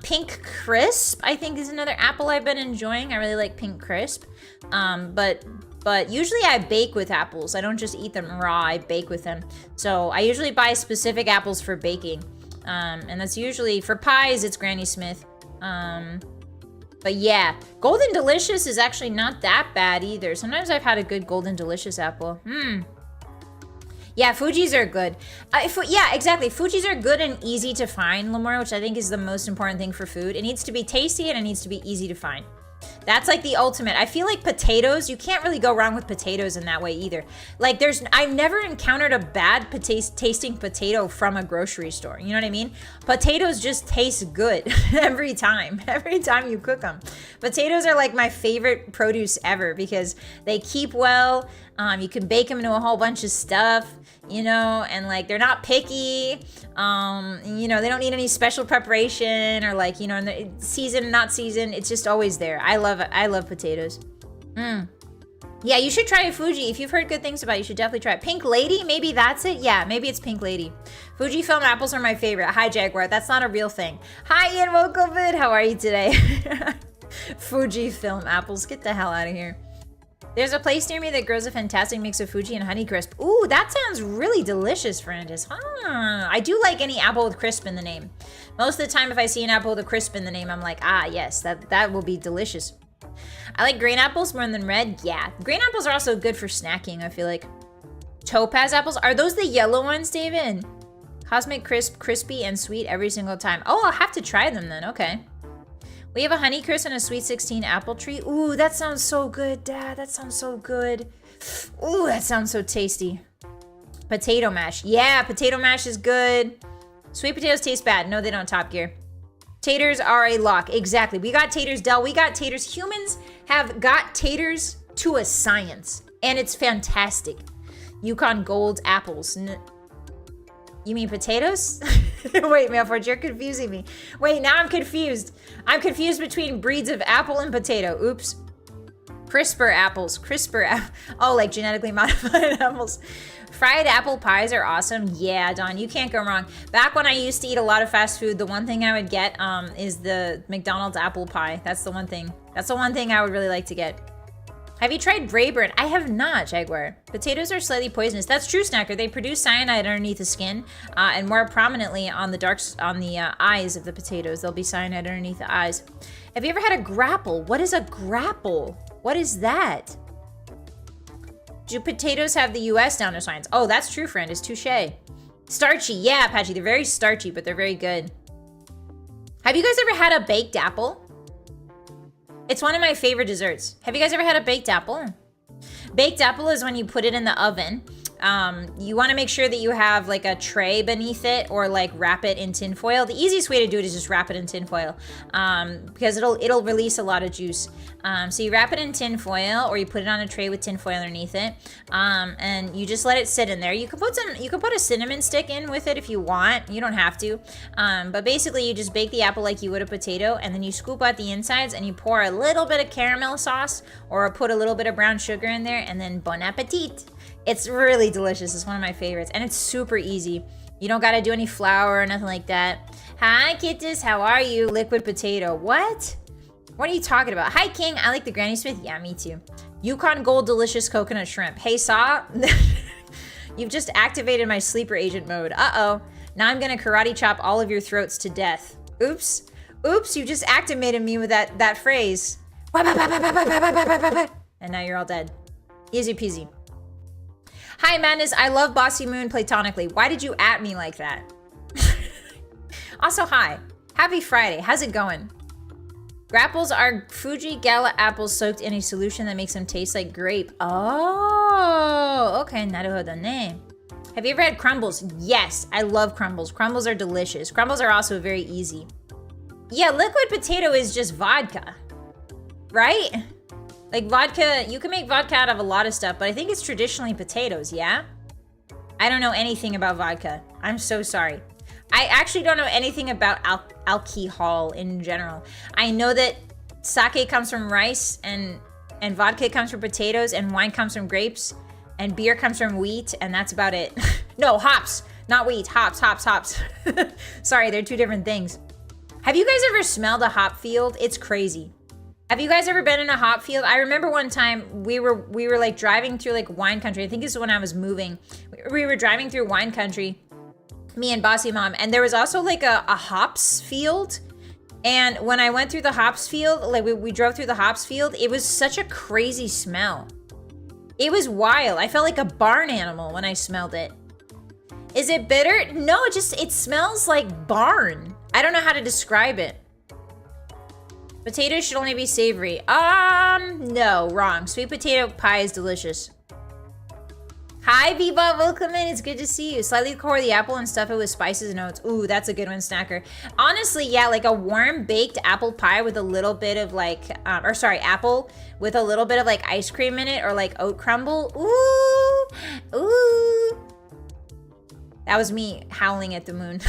Pink crisp, I think, is another apple I've been enjoying. I really like pink crisp. But usually I bake with apples. I don't just eat them raw, I bake with them. So I usually buy specific apples for baking. And that's usually, for pies, it's Granny Smith. But yeah, Golden Delicious is actually not that bad either. Sometimes I've had a good Golden Delicious apple. Yeah, Fujis are good. Yeah, exactly. Fujis are good and easy to find, Lamore, which I think is the most important thing for food. It needs to be tasty and it needs to be easy to find. That's like the ultimate. I feel like potatoes, you can't really go wrong with potatoes in that way either. Like I've never encountered a bad tasting potato from a grocery store. You know what I mean? Potatoes just taste good every time you cook them. Potatoes are like my favorite produce ever because they keep well. You can bake them into a whole bunch of stuff, you know, and like they're not picky. You know, they don't need any special preparation or like, you know, season, not season. It's just always there. I love potatoes. Yeah, you should try a Fuji. If you've heard good things about it, you should definitely try it. Pink Lady, maybe that's it? Yeah, maybe it's Pink Lady. Fujifilm apples are my favorite. Hi, Jaguar. That's not a real thing. Hi, Ian Wokovid. How are you today? Fujifilm apples. Get the hell out of here. There's a place near me that grows a fantastic mix of Fuji and Honeycrisp. Ooh, that sounds really delicious, Fernandez. I do like any apple with crisp in the name. Most of the time, if I see an apple with a crisp in the name, I'm like, ah, yes, that will be delicious. I like green apples more than red. Yeah, green apples are also good for snacking, I feel like. Topaz apples, are those the yellow ones, David? Cosmic crisp, crispy and sweet every single time. Oh, I'll have to try them then, okay. We have a Honeycrisp and a Sweet 16 apple tree. Ooh, that sounds so good, Dad. That sounds so good. Ooh, that sounds so tasty. Potato mash. Yeah, potato mash is good. Sweet potatoes taste bad. No, they don't, Top Gear. Taters are a lock. Exactly. We got taters, Del. We got taters. Humans have got taters to a science. And it's fantastic. Yukon Gold apples. You mean potatoes? Wait, Malford, you're confusing me. Wait, now I'm confused. I'm confused between breeds of apple and potato. Oops. CRISPR apples. Oh, like genetically modified apples. Fried apple pies are awesome. Yeah, Dawn, you can't go wrong. Back when I used to eat a lot of fast food, the one thing I would get is the McDonald's apple pie. That's the one thing. That's the one thing I would really like to get. Have you tried Brayburn? I have not, Jaguar. Potatoes are slightly poisonous. That's true, Snacker. They produce cyanide underneath the skin, and more prominently on the eyes of the potatoes. There'll be cyanide underneath the eyes. Have you ever had a grapple? What is a grapple? What is that? Do potatoes have the US down to science? Oh, that's true, friend. It's touche. Starchy. Yeah, Patchy. They're very starchy, but they're very good. Have you guys ever had a baked apple? It's one of my favorite desserts. Have you guys ever had a baked apple? Baked apple is when you put it in the oven. You want to make sure that you have like a tray beneath it or like wrap it in tin foil. The easiest way to do it is just wrap it in tin foil because it'll release a lot of juice. So you wrap it in tin foil or you put it on a tray with tin foil underneath it, and you just let it sit in there. You can put a cinnamon stick in with it if you want. You don't have to, but basically you just bake the apple like you would a potato, and then you scoop out the insides and you pour a little bit of caramel sauce or put a little bit of brown sugar in there, and then bon appetit. It's really delicious. It's one of my favorites, and it's super easy. You don't got to do any flour or nothing like that. Hi, Kittis. How are you? Liquid potato. What? What are you talking about? Hi, King. I like the Granny Smith. Yeah, me too. Yukon Gold delicious coconut shrimp. Hey, Saw. You've just activated my sleeper agent mode. Uh-oh. Now I'm going to karate chop all of your throats to death. Oops. Oops, you just activated me with that phrase. And now you're all dead. Easy peasy. Hi, Madness. I love Bossymoon platonically. Why did you at me like that? Also, hi. Happy Friday. How's it going? Grapples are Fuji Gala apples soaked in a solution that makes them taste like grape. Oh, okay. Naruhodo ne. Have you ever had crumbles? Yes, I love crumbles. Crumbles are delicious. Crumbles are also very easy. Yeah, liquid potato is just vodka, right? Like vodka, you can make vodka out of a lot of stuff, but I think it's traditionally potatoes, yeah? I don't know anything about vodka. I'm so sorry. I actually don't know anything about alcohol in general. I know that sake comes from rice, and vodka comes from potatoes, and wine comes from grapes, and beer comes from wheat, and that's about it. No, hops, not wheat. Hops. Sorry, they're two different things. Have you guys ever smelled a hop field? It's crazy. Have you guys ever been in a hop field? I remember one time we were like driving through like wine country. I think this is when I was moving. We were driving through wine country, me and Bossy Mom, and there was also like a hops field. And when I went through the hops field, like we drove through the hops field, it was such a crazy smell. It was wild. I felt like a barn animal when I smelled it. Is it bitter? No, it smells like barn. I don't know how to describe it. Potatoes should only be savory. No, wrong. Sweet potato pie is delicious. Hi, Bebop, welcome in. It's good to see you. Slightly core the apple and stuff it with spices and oats. Ooh, that's a good one, Snacker. Honestly, yeah, like a warm baked apple pie with a little bit of like, apple with a little bit of like ice cream in it or like oat crumble. Ooh, ooh. That was me howling at the moon.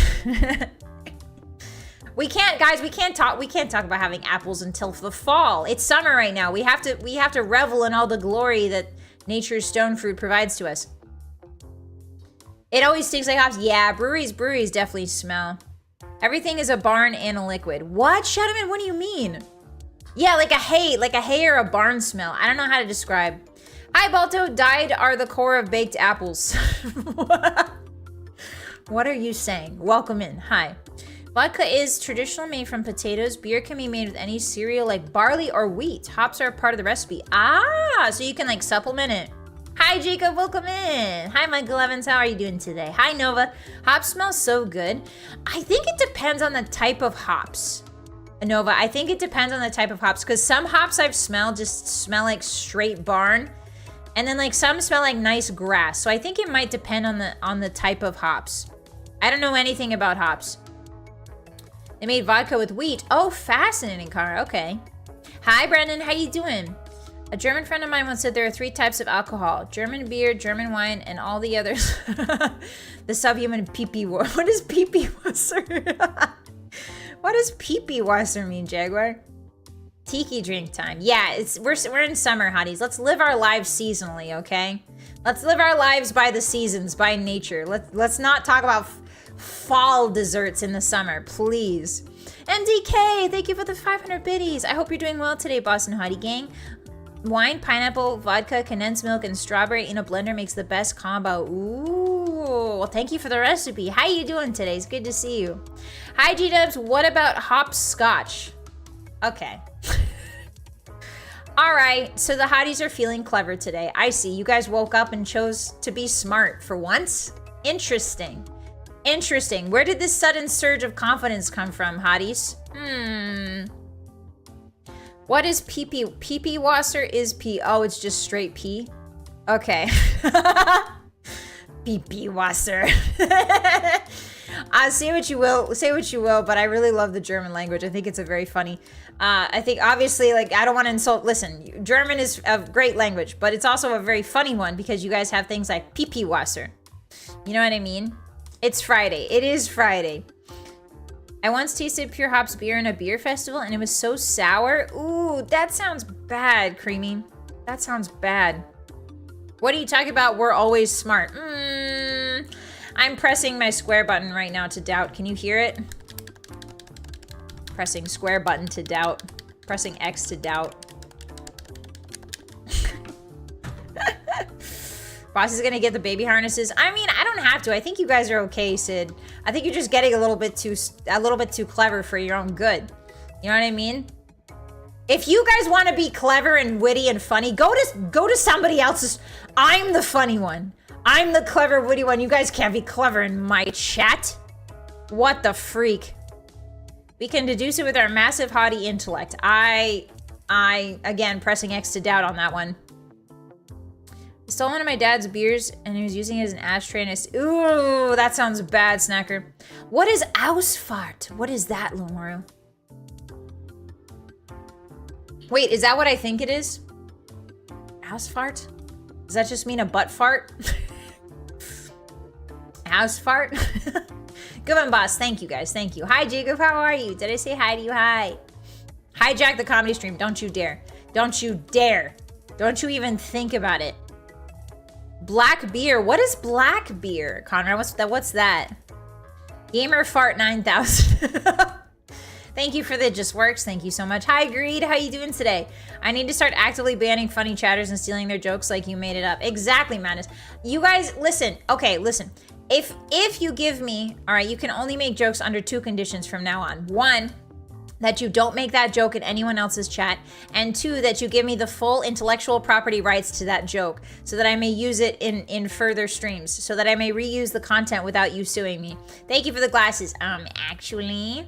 We can't talk about having apples until the fall. It's summer right now. We have to revel in all the glory that nature's stone fruit provides to us. It always stinks like hops. Yeah, breweries definitely smell. Everything is a barn and a liquid. What? Shadowman, what do you mean? Yeah, like a hay or a barn smell. I don't know how to describe. Hi, Balto. Dyed are the core of baked apples. What are you saying? Welcome in. Hi. Vodka is traditional made from potatoes. Beer can be made with any cereal like barley or wheat. Hops are a part of the recipe. So you can like supplement it. Hi, Jacob. Welcome in. Hi, Michael Evans. How are you doing today? Hi, Nova. Hops smell so good. I think it depends on the type of hops. Nova, I think it depends on the type of hops because some hops I've smelled just smell like straight barn. And then like some smell like nice grass. So I think it might depend on the type of hops. I don't know anything about hops. They made vodka with wheat. Oh, fascinating, Cara. Okay. Hi, Brendan. How you doing? A German friend of mine once said there are 3 types of alcohol. German beer, German wine, and all the others. The subhuman pee-pee. What is pee-pee wasser? What does pee-pee wasser mean, Jaguar? Tiki drink time. Yeah, we're in summer, hotties. Let's live our lives seasonally, okay? Let's live our lives by the seasons, by nature. Let's not talk about fall desserts in the summer, please. MDK, thank you for the 500 biddies. I hope you're doing well today, Boston Hottie Gang. Wine, pineapple, vodka, condensed milk, and strawberry in a blender makes the best combo. Ooh, well, thank you for the recipe. How you doing today? It's good to see you. Hi, G-dubs. What about hopscotch? Okay. All right, so the hotties are feeling clever today. I see. You guys woke up and chose to be smart for once. Interesting. Interesting. Where did this sudden surge of confidence come from, hotties? What is pee-pee? Pee-pee wasser is pee. Oh, it's just straight pee? Okay. Pee-pee wasser. Say what you will, but I really love the German language. I think it's a very funny. I think obviously, like, I don't want to insult. Listen, German is a great language, but it's also a very funny one because you guys have things like pee-pee wasser. You know what I mean? It's Friday. It is Friday. I once tasted pure hops beer in a beer festival and it was so sour. Ooh, that sounds bad, Creamy. That sounds bad. What are you talking about? We're always smart. I'm pressing my square button right now to doubt. Can you hear it? Pressing square button to doubt. Pressing X to doubt. Boss is gonna get the baby harnesses. I mean, I don't have to. I think you guys are okay, Sid. I think you're just getting a little bit too clever for your own good. You know what I mean? If you guys want to be clever and witty and funny, go to somebody else's. I'm the funny one. I'm the clever, witty one. You guys can't be clever in my chat. What the freak? We can deduce it with our massive hottie intellect. I again pressing X to doubt on that one. He stole one of my dad's beers and he was using it as an ashtray and ooh, that sounds bad, Snacker. What is Ausfahrt? What is that, Lomaru? Wait, is that what I think it is? Ausfahrt? Does that just mean a butt fart? Ausfahrt? Good one, boss. Thank you, guys. Thank you. Hi, Jacob. How are you? Did I say hi to you? Hi. Hijack the comedy stream. Don't you dare. Don't you dare. Don't you even think about it. Black beer. What is black beer? Conrad, what's that? Gamer Fart 9000. Thank you for the just works. Thank you so much. Hi, Greed. How you doing today? I need to start actively banning funny chatters and stealing their jokes like you made it up. Exactly, Madness. You guys, listen. Okay, listen. If you give me, all right, you can only make jokes under 2 conditions from now on. 1, that you don't make that joke in anyone else's chat, and 2, that you give me the full intellectual property rights to that joke so that I may use it in further streams, so that I may reuse the content without you suing me. Thank you for the glasses. Actually,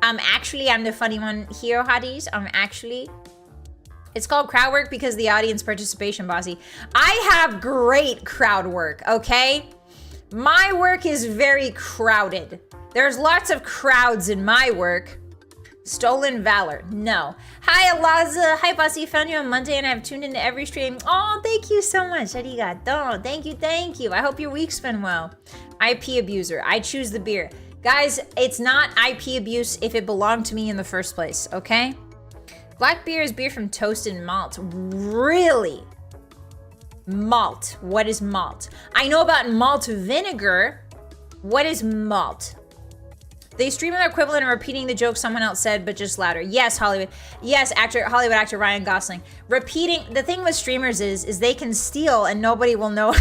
I'm the funny one here, hotties. It's called crowd work because the audience participation, Bossy. I have great crowd work, okay? My work is very crowded. There's lots of crowds in my work. Stolen valor. No. Hi, Alaza. Hi, Bossy. Found you on Monday and I've tuned into every stream. Oh, thank you so much. Arigato. Thank you. I hope your week's been well. IP abuser. I choose the beer. Guys, it's not IP abuse if it belonged to me in the first place, okay? Black beer is beer from toasted malt. Really? Malt. What is malt? I know about malt vinegar. What is malt? They stream their equivalent of repeating the joke someone else said, but just louder. Yes, Hollywood. Yes, Hollywood actor Ryan Gosling. Repeating. The thing with streamers is they can steal and nobody will know.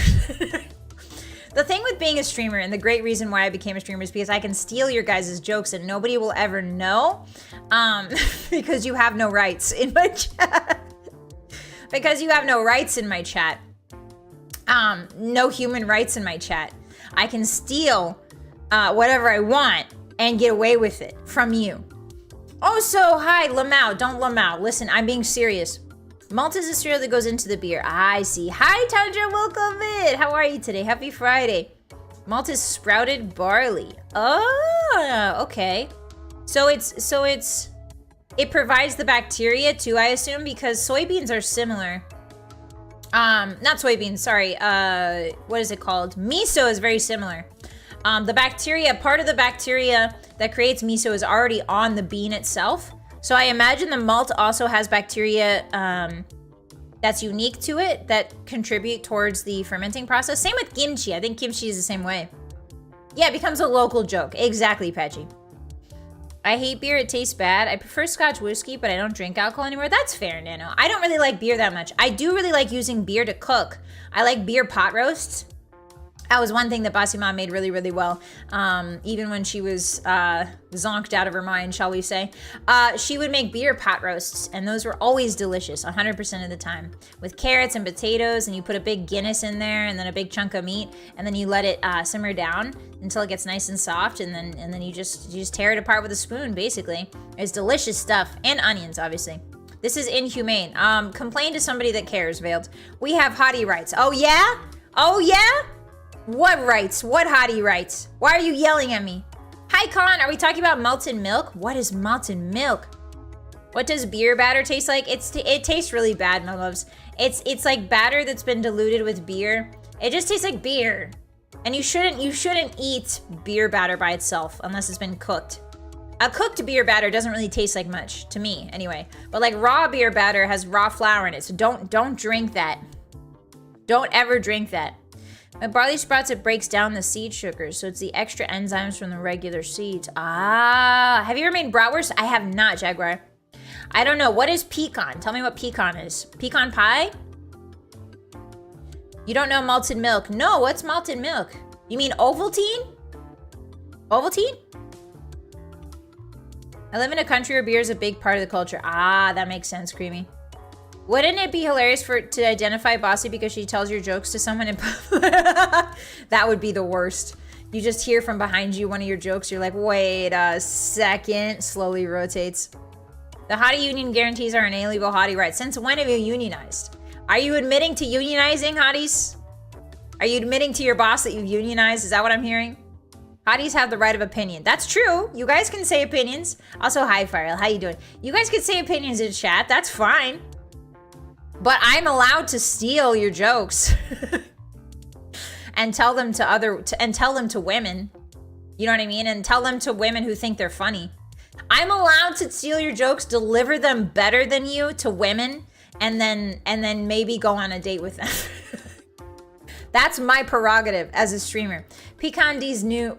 The thing with being a streamer, and the great reason why I became a streamer, is because I can steal your guys' jokes and nobody will ever know, because you have no rights in my chat. Because you have no rights in my chat. No human rights in my chat. I can steal whatever I want and get away with it from you. Also, hi, Lamau. Don't Lamau. Listen, I'm being serious. Malt is a cereal that goes into the beer. I see. Hi, Tundra. Welcome in. How are you today? Happy Friday. Malt is sprouted barley. Oh, okay. It provides the bacteria too, I assume, because soybeans are similar. Not soybeans, sorry. What is it called? Miso is very similar. The bacteria, part of the bacteria that creates miso is already on the bean itself. So I imagine the malt also has bacteria that's unique to it that contribute towards the fermenting process. Same with kimchi. I think kimchi is the same way. Yeah, it becomes a local joke. Exactly, Pedgy. I hate beer. It tastes bad. I prefer Scotch whiskey, but I don't drink alcohol anymore. That's fair, Nano. I don't really like beer that much. I do really like using beer to cook. I like beer pot roasts. That was one thing that Bossymoon made really, really well. Even when she was zonked out of her mind, shall we say. She would make beer pot roasts, and those were always delicious, 100% of the time. With carrots and potatoes, and you put a big Guinness in there, and then a big chunk of meat, and then you let it simmer down until it gets nice and soft, and then you just tear it apart with a spoon, basically. It's delicious stuff, and onions, obviously. This is inhumane. Complain to somebody that cares, Veiled. We have hottie rights. Oh, yeah? Oh, yeah? What rights? What hottie rights? Why are you yelling at me? Hi, Con. Are we talking about malted milk? What is malted milk? What does beer batter taste like? It tastes really bad, my loves. It's like batter that's been diluted with beer. It just tastes like beer. And you shouldn't eat beer batter by itself unless it's been cooked. A cooked beer batter doesn't really taste like much to me, anyway. But like raw beer batter has raw flour in it, so don't drink that. Don't ever drink that. With barley sprouts, it breaks down the seed sugars, so it's the extra enzymes from the regular seeds. Ah, have you ever made bratwurst? I have not, Jaguar. I don't know. What is pecan? Tell me what pecan is. Pecan pie? You don't know malted milk. No, what's malted milk? You mean Ovaltine? Ovaltine? I live in a country where beer is a big part of the culture. Ah, that makes sense, Creamy. Wouldn't it be hilarious to identify Bossy because she tells your jokes to someone in public? That would be the worst. You just hear from behind you one of your jokes. You're like, wait a second. Slowly rotates. The hottie union guarantees are inalienable hottie rights. Since when have you unionized? Are you admitting to unionizing, hotties? Are you admitting to your boss that you've unionized? Is that what I'm hearing? Hotties have the right of opinion. That's true. You guys can say opinions. Also, hi, Farrell. How you doing? You guys can say opinions in chat. That's fine. But I'm allowed to steal your jokes and tell them to women. You know what I mean? And tell them to women who think they're funny. I'm allowed to steal your jokes, deliver them better than you to women, and then maybe go on a date with them. That's my prerogative as a streamer. Pecan D's new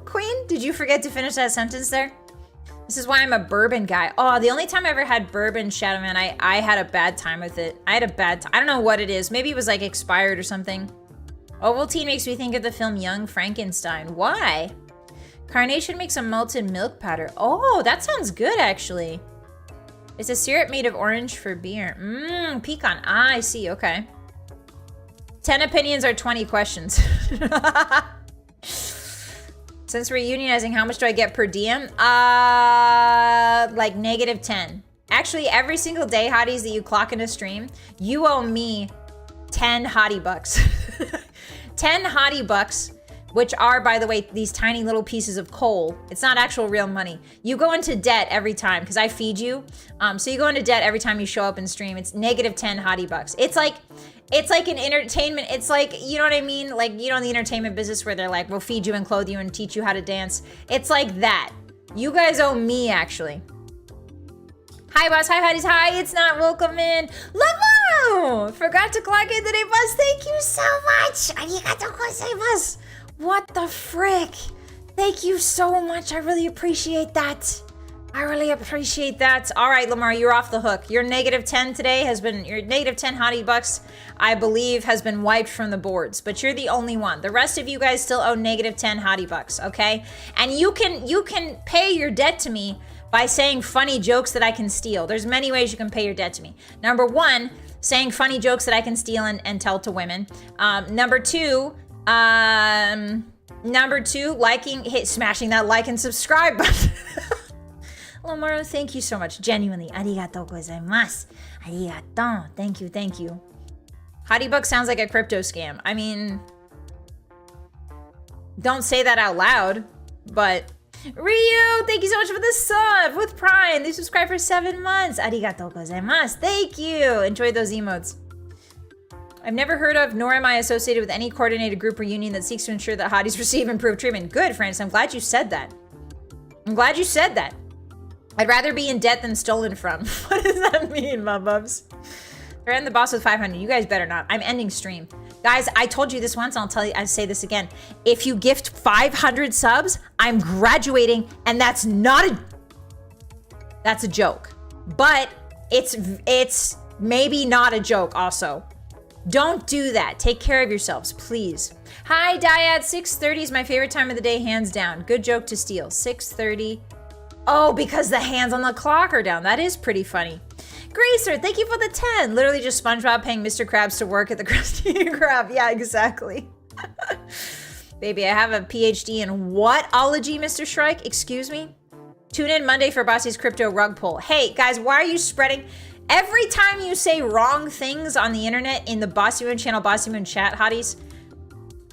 queen? Did you forget to finish that sentence there? This is why I'm a bourbon guy. Oh, the only time I ever had bourbon, Shadow Man, I had a bad time with it. I had a bad time. I don't know what it is. Maybe it was like expired or something. Ovaltine makes me think of the film Young Frankenstein. Why? Carnation makes a malted milk powder. Oh, that sounds good, actually. It's a syrup made of orange for beer. Mmm, pecan. Ah, I see. Okay. 10 opinions are 20 questions. Since we're unionizing, how much do I get per diem? Like -10. Actually, every single day, hotties, that you clock in a stream, you owe me 10 hottie bucks. 10 hottie bucks, which are, by the way, these tiny little pieces of coal. It's not actual real money. You go into debt every time, because I feed you. So you go into debt every time you show up and stream. It's -10 hottie bucks. It's like an entertainment. It's like, you know what I mean? Like, you know, in the entertainment business where they're like, we'll feed you and clothe you and teach you how to dance. It's like that. You guys owe me, actually. Hi, boss. Hi, hotties. Hi, it's not. Welcome in. Lamo! Forgot to clock in today, boss. Thank you so much. Arigatou gozaimasu. What the frick? Thank you so much. I really appreciate that. I really appreciate that. All right, Lamar, you're off the hook. Your -10 today has been, your -10 hottie bucks, I believe, has been wiped from the boards, but you're the only one. The rest of you guys still owe -10 hottie bucks, okay? And you can pay your debt to me by saying funny jokes that I can steal. There's many ways you can pay your debt to me. Number one, saying funny jokes that I can steal and tell to women. Number two, smashing that like and subscribe button. Lamaro, thank you so much. Genuinely. Arigatou gozaimasu. Arigatou. Thank you, thank you. Hottie Buck sounds like a crypto scam. I mean, don't say that out loud, but Ryu, thank you so much for the sub with Prime. They subscribed for 7 months. Arigatou gozaimasu. Thank you. Enjoy those emotes. I've never heard of, nor am I associated with any coordinated group or union that seeks to ensure that hotties receive improved treatment. Good, Francis. I'm glad you said that. I'm glad you said that. I'd rather be in debt than stolen from. What does that mean, my bubs? Threaten the boss with 500. You guys better not. I'm ending stream. Guys, I told you this once, and I say this again. If you gift 500 subs, I'm graduating, and that's a joke. But it's maybe not a joke also. Don't do that. Take care of yourselves, please. Hi, Dyad. 6:30 is my favorite time of the day, hands down. Good joke to steal. 6:30. Oh, because the hands on the clock are down. That is pretty funny. Gracer, thank you for the 10. Literally just SpongeBob paying Mr. Krabs to work at the Krusty Krab. Yeah, exactly. Baby, I have a PhD in what-ology, Mr. Shrike? Excuse me? Tune in Monday for Bossy's crypto rug pull. Hey, guys, why are you spreading... Every time you say wrong things on the internet in the Bossymoon channel, Bossymoon chat, hotties,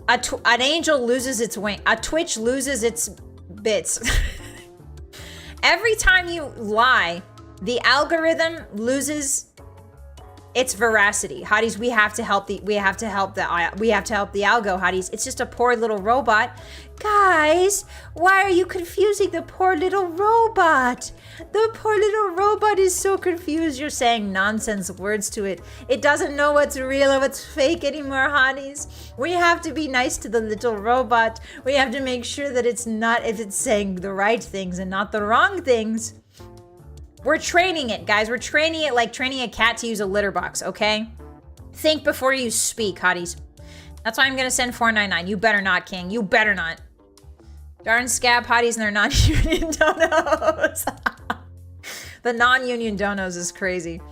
an angel loses its wing. A Twitch loses its bits. Every time you lie, the algorithm loses its veracity. Hotties, we have to help the algo, hotties. It's just a poor little robot. Guys, why are you confusing the poor little robot? The poor little robot is so confused. You're saying nonsense words to it. It doesn't know what's real or what's fake anymore, hotties. We have to be nice to the little robot. We have to make sure that it's saying the right things and not the wrong things. We're training it, guys. We're training it like training a cat to use a litter box, okay? Think before you speak, hotties. That's why I'm gonna send 499. You better not, King. You better not. Darn scab hotties and their non-union donos. The non-union donos is crazy.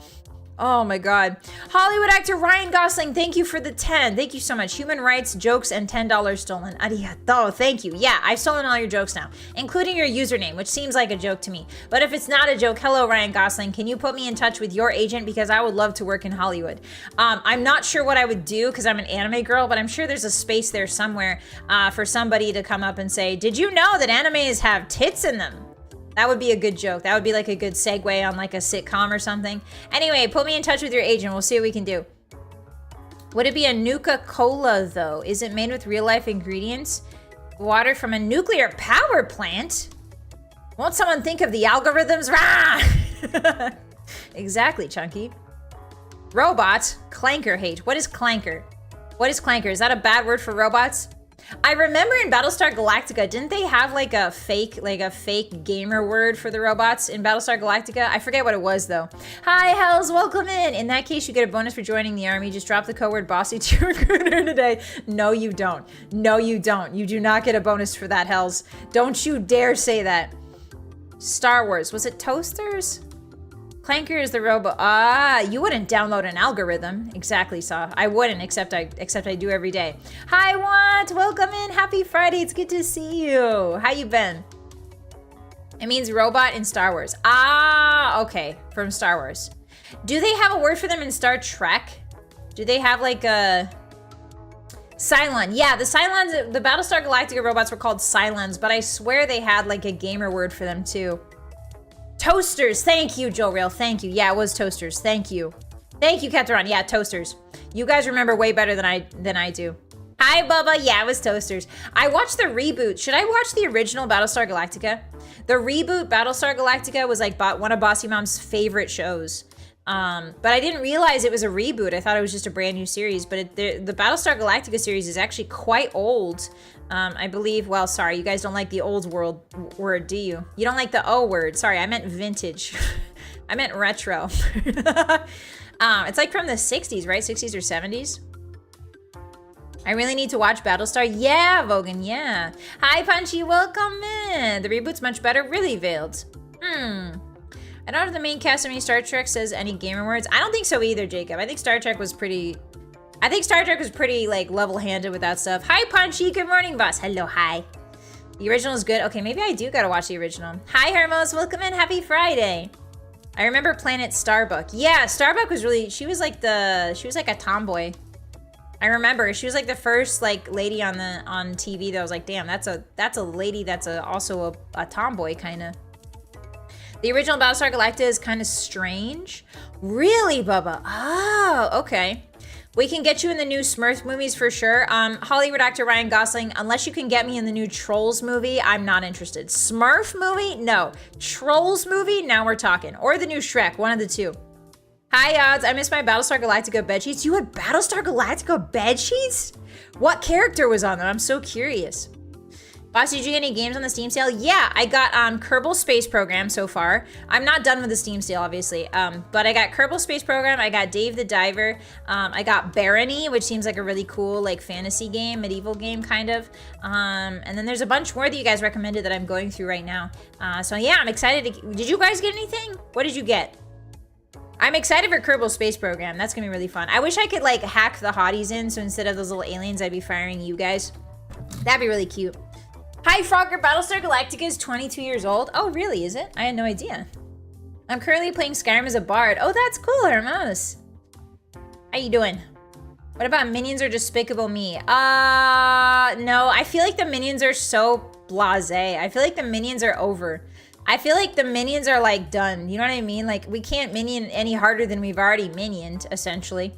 Oh my God. Hollywood actor Ryan Gosling, thank you for the 10. Thank you so much. Human rights, jokes, and $10 stolen. Arigato, thank you. Yeah, I've stolen all your jokes now, including your username, which seems like a joke to me. But if it's not a joke, hello, Ryan Gosling. Can you put me in touch with your agent? Because I would love to work in Hollywood. I'm not sure what I would do because I'm an anime girl, but I'm sure there's a space there somewhere for somebody to come up and say, did you know that animes have tits in them? That would be a good joke. That would be like a good segue on like a sitcom or something. Anyway, put me in touch with your agent. We'll see what we can do. Would it be a Nuka-Cola though? Is it made with real life ingredients? Water from a nuclear power plant? Won't someone think of the algorithms? Rah! Exactly, Chunky. Robot, clanker hate. What is clanker? What is clanker? Is that a bad word for robots? I remember in Battlestar Galactica, didn't they have like a fake gamer word for the robots in Battlestar Galactica? I forget what it was though. Hi, Hells, welcome in. In that case, you get a bonus for joining the army. Just drop the code word bossy to your recruiter today. No, you don't. No, you don't. You do not get a bonus for that, Hells. Don't you dare say that. Star Wars, was it toasters? Clanker is the robot. Ah, you wouldn't download an algorithm. Exactly, Saw. I wouldn't, except I do every day. Hi, Want. Welcome in. Happy Friday. It's good to see you. How you been? It means robot in Star Wars. Ah, okay. From Star Wars. Do they have a word for them in Star Trek? Do they have like a... Cylon. Yeah, the Cylons, the Battlestar Galactica robots were called Cylons, but I swear they had like a gamer word for them too. Toasters. Thank you, Joe Real. Thank you. Yeah, it was toasters. Thank you. Thank you, Captain. Yeah, toasters. You guys remember way better than I do. Hi, Bubba. Yeah, it was toasters. I watched the reboot. Should I watch the original Battlestar Galactica? The reboot Battlestar Galactica was like one of Bossy Mom's favorite shows. But I didn't realize it was a reboot. I thought it was just a brand new series. But the Battlestar Galactica series is actually quite old. I believe, well, sorry, you guys don't like the old world word, do you? You don't like the O word. Sorry, I meant vintage. I meant retro. It's like from the 60s, right? 60s or 70s? I really need to watch Battlestar. Yeah, Vogan, yeah. Hi, Punchy, welcome in. The reboot's much better. Really veiled. I don't know if the main cast of any Star Trek says any gamer words. I don't think so either, Jacob. I think Star Trek was pretty like level-handed with that stuff. Hi, Punchy. Good morning, boss. Hello, hi. The original is good. Okay, maybe I do gotta watch the original. Hi, Hermos. Welcome in. Happy Friday. I remember Planet Starbuck. Yeah, Starbuck was really, she was like a tomboy. I remember she was like the first like lady on TV that was like, damn, that's a lady that's also a tomboy kind of. The original Battlestar Galactica is kind of strange. Really, Bubba? Oh, okay. We can get you in the new Smurf movies for sure. Hollywood actor Ryan Gosling, unless you can get me in the new Trolls movie, I'm not interested. Smurf movie? No. Trolls movie? Now we're talking. Or the new Shrek, one of the two. Hi, Odds. I missed my Battlestar Galactica bedsheets. You had Battlestar Galactica bedsheets? What character was on them? I'm so curious. Boss, did you get any games on the Steam sale? Yeah, I got Kerbal Space Program so far. I'm not done with the Steam sale, obviously. But I got Kerbal Space Program. I got Dave the Diver. I got Barony, which seems like a really cool like fantasy game, medieval game kind of. And then there's a bunch more that you guys recommended that I'm going through right now. So yeah, I'm excited. Did you guys get anything? What did you get? I'm excited for Kerbal Space Program. That's gonna be really fun. I wish I could like hack the hotties in, so instead of those little aliens, I'd be firing you guys. That'd be really cute. Hi, Frogger. Battlestar Galactica is 22 years old. Oh, really? Is it? I had no idea. I'm currently playing Skyrim as a bard. Oh, that's cool, Hermos. How you doing? What about Minions or Despicable Me? No, I feel like the Minions are so blasé. I feel like the Minions are over. I feel like the Minions are like done. You know what I mean? Like we can't minion any harder than we've already minioned, essentially.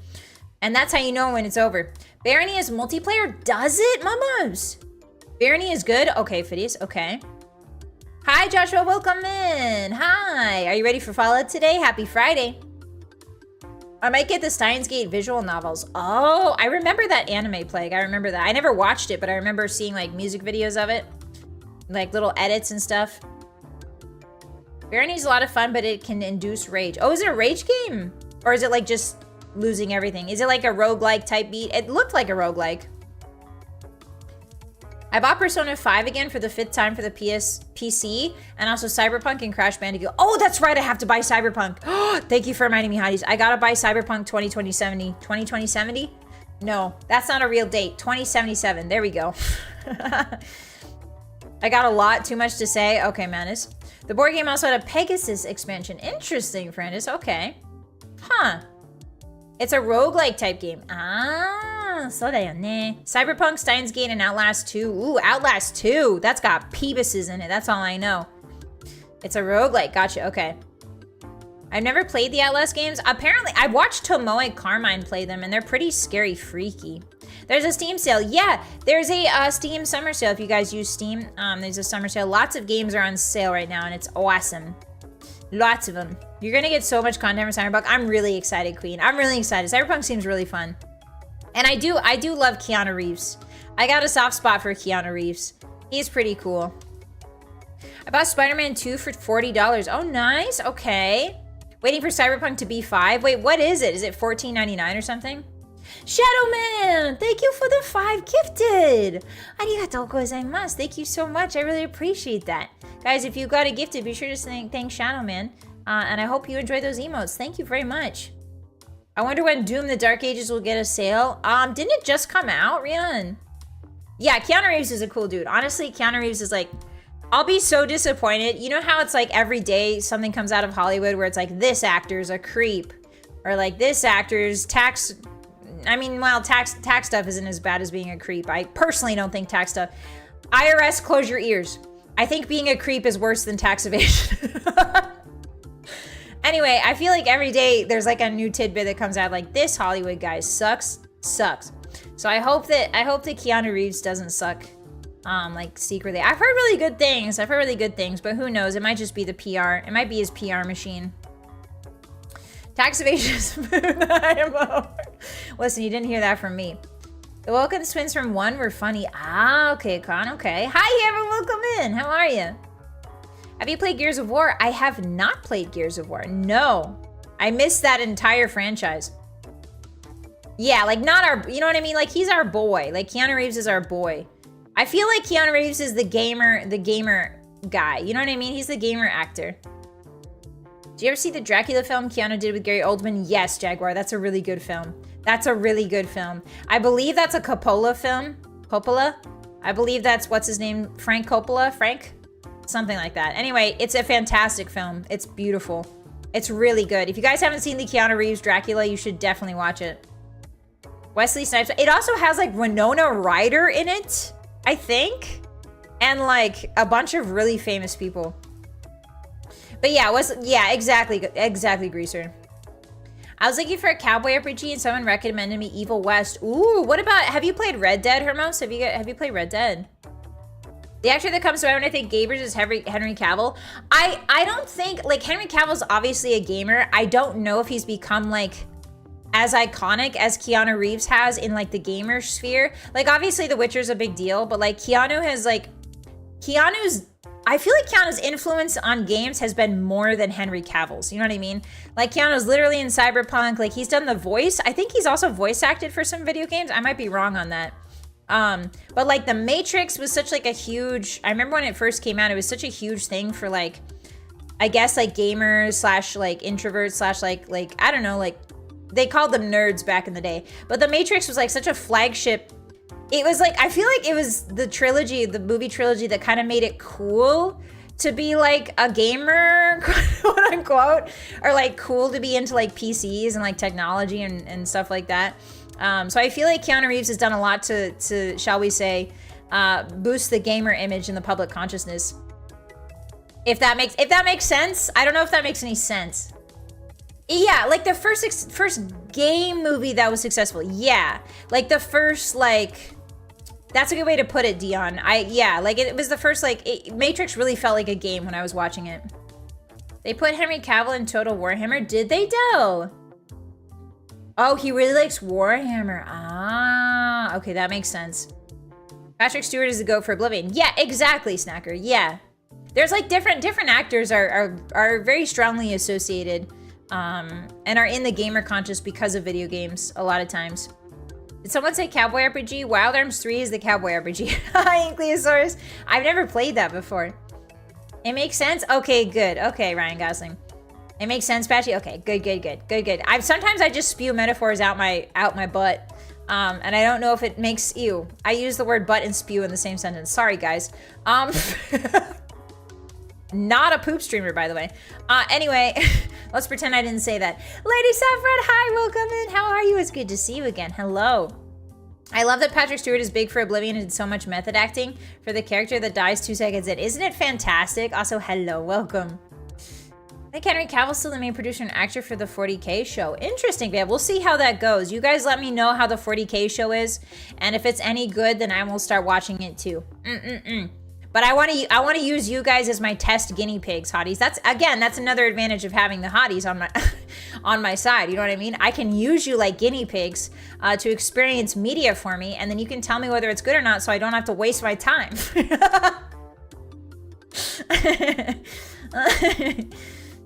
And that's how you know when it's over. Barony is multiplayer? Does it, mamas? Barony is good? Okay, Phidias, okay. Hi, Joshua, welcome in. Hi, are you ready for Fallout today? Happy Friday. I might get the Steins Gate visual novels. Oh, I remember that anime Plague. I remember that. I never watched it, but I remember seeing like music videos of it. Like little edits and stuff. Barony's a lot of fun, but it can induce rage. Oh, is it a rage game? Or is it like just losing everything? Is it like a roguelike type beat? It looked like a roguelike. I bought Persona 5 again for the 5th time for the PC, and also Cyberpunk and Crash Bandicoot. Oh, that's right, I have to buy Cyberpunk. Thank you for reminding me, Hotties. I gotta buy Cyberpunk 2070. 2070? No, that's not a real date. 2077, there we go. I got a lot, too much to say. Okay, Manus. The board game also had a Pegasus expansion. Interesting, Francis. Okay. Huh. It's a roguelike type game. Ah, so da yo ne. Cyberpunk, Steins Gate, and Outlast 2. Ooh, Outlast 2. That's got Peebuses in it. That's all I know. It's a roguelike. Gotcha. Okay. I've never played the Outlast games. Apparently, I watched Tomoe Carmine play them, and they're pretty scary freaky. There's a Steam sale. Yeah, there's a Steam summer sale if you guys use Steam. There's a summer sale. Lots of games are on sale right now, and it's awesome. Lots of them. You're going to get so much content from Cyberpunk. I'm really excited, Queen. I'm really excited. Cyberpunk seems really fun. And I do love Keanu Reeves. I got a soft spot for Keanu Reeves. He's pretty cool. I bought Spider-Man 2 for $40. Oh, nice. Okay. Waiting for Cyberpunk to be 5. Wait, what is it? Is it $14.99 or something? Shadow Man, thank you for the 5 gifted. Arigatou gozaimasu. Thank you so much. I really appreciate that. Guys, if you got a gifted, be sure to thank Shadow Man. And I hope you enjoy those emotes. Thank you very much. I wonder when Doom the Dark Ages will get a sale. Didn't it just come out, Rian? Yeah, Keanu Reeves is a cool dude. Honestly, Keanu Reeves is like, I'll be so disappointed. You know how it's like every day something comes out of Hollywood where it's like, this actor's a creep. Or like, this actor's tax... I mean, well, tax stuff isn't as bad as being a creep. I personally don't think tax stuff... IRS, close your ears. I think being a creep is worse than tax evasion. Anyway, I feel like every day there's like a new tidbit that comes out like, this Hollywood guy sucks. So I hope that Keanu Reeves doesn't suck, like secretly. I've heard really good things. But who knows? It might just be the PR. It might be his PR machine. Tax evasion is IMO. Listen, you didn't hear that from me. The Wilkins twins from 1 were funny. Ah, okay, Con, okay. Hi, everyone, welcome in. How are you? Have you played Gears of War? I have not played Gears of War. No. I missed that entire franchise. Yeah, like not our, you know what I mean? Like he's our boy. Like Keanu Reeves is our boy. I feel like Keanu Reeves is the gamer guy. You know what I mean? He's the gamer actor. Do you ever see the Dracula film Keanu did with Gary Oldman? Yes, Jaguar. That's a really good film. I believe that's a Coppola film. Coppola? I believe that's, what's his name? Frank Coppola? Frank? Something like that. Anyway, it's a fantastic film. It's beautiful. It's really good. If you guys haven't seen the Keanu Reeves Dracula, you should definitely watch it. Wesley Snipes. It also has like Winona Ryder in it, I think. And like a bunch of really famous people. But yeah, exactly, Greaser. I was looking for a cowboy RPG and someone recommended me Evil West. Ooh, what about, have you played Red Dead, Hermos? Have you played Red Dead? The actor that comes to mind when I think gamers is Henry Cavill. I don't think, like, Henry Cavill's obviously a gamer. I don't know if he's become like as iconic as Keanu Reeves has in like the gamer sphere. Like obviously The Witcher's a big deal, but like I feel like Keanu's influence on games has been more than Henry Cavill's. You know what I mean? Like Keanu's literally in Cyberpunk. Like he's done the voice. I think he's also voice acted for some video games. I might be wrong on that. But like The Matrix was such like a huge, I remember when it first came out, it was such a huge thing for like, I guess like gamers slash like introverts slash like, I don't know, like they called them nerds back in the day. But The Matrix was like such a flagship. It was like, I feel like it was the trilogy, the movie trilogy that kind of made it cool to be like a gamer, quote unquote, or like cool to be into like PCs and like technology and stuff like that. So I feel like Keanu Reeves has done a lot to shall we say, boost the gamer image in the public consciousness. If that makes sense. I don't know if that makes any sense. Yeah, like the first game movie that was successful. Yeah, like the first like, that's a good way to put it, Dion. Like it was the first like, Matrix really felt like a game when I was watching it. They put Henry Cavill in Total Warhammer. Did they though? Oh, he really likes Warhammer. Ah, okay, that makes sense. Patrick Stewart is the GOAT for Oblivion. Yeah, exactly, Snacker. Yeah, there's like different actors are very strongly associated. And are in the gamer conscious because of video games a lot of times. Did someone say Cowboy RPG? Wild Arms 3 is the Cowboy RPG. Hi, Incleosaurus. I've never played that before. It makes sense? Okay, good. Okay, Ryan Gosling. It makes sense, Patchy? Okay, good. Sometimes I just spew metaphors out my butt. And I don't know if it makes ew. I use the word butt and spew in the same sentence. Sorry, guys. Not a poop streamer, by the way. Anyway, let's pretend I didn't say that. Lady Saffron, hi, welcome in. How are you? It's good to see you again. Hello. I love that Patrick Stewart is big for Oblivion and did so much method acting for the character that dies 2 seconds in. Isn't it fantastic? Also, hello, welcome. I think Henry Cavill's still the main producer and actor for the 40K show. Interesting, babe. We'll see how that goes. You guys let me know how the 40K show is, and if it's any good, then I will start watching it too. But I want to use you guys as my test guinea pigs, hotties. That's another advantage of having the hotties on my on my side. You know what I mean? I can use you like guinea pigs to experience media for me, and then you can tell me whether it's good or not, so I don't have to waste my time.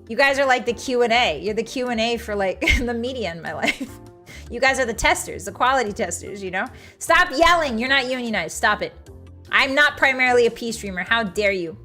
You guys are like the Q&A. You're the Q&A for like the media in my life. You guys are the testers, the quality testers, you know? Stop yelling. You're not unionized. Stop it. I'm not primarily a P streamer. How dare you?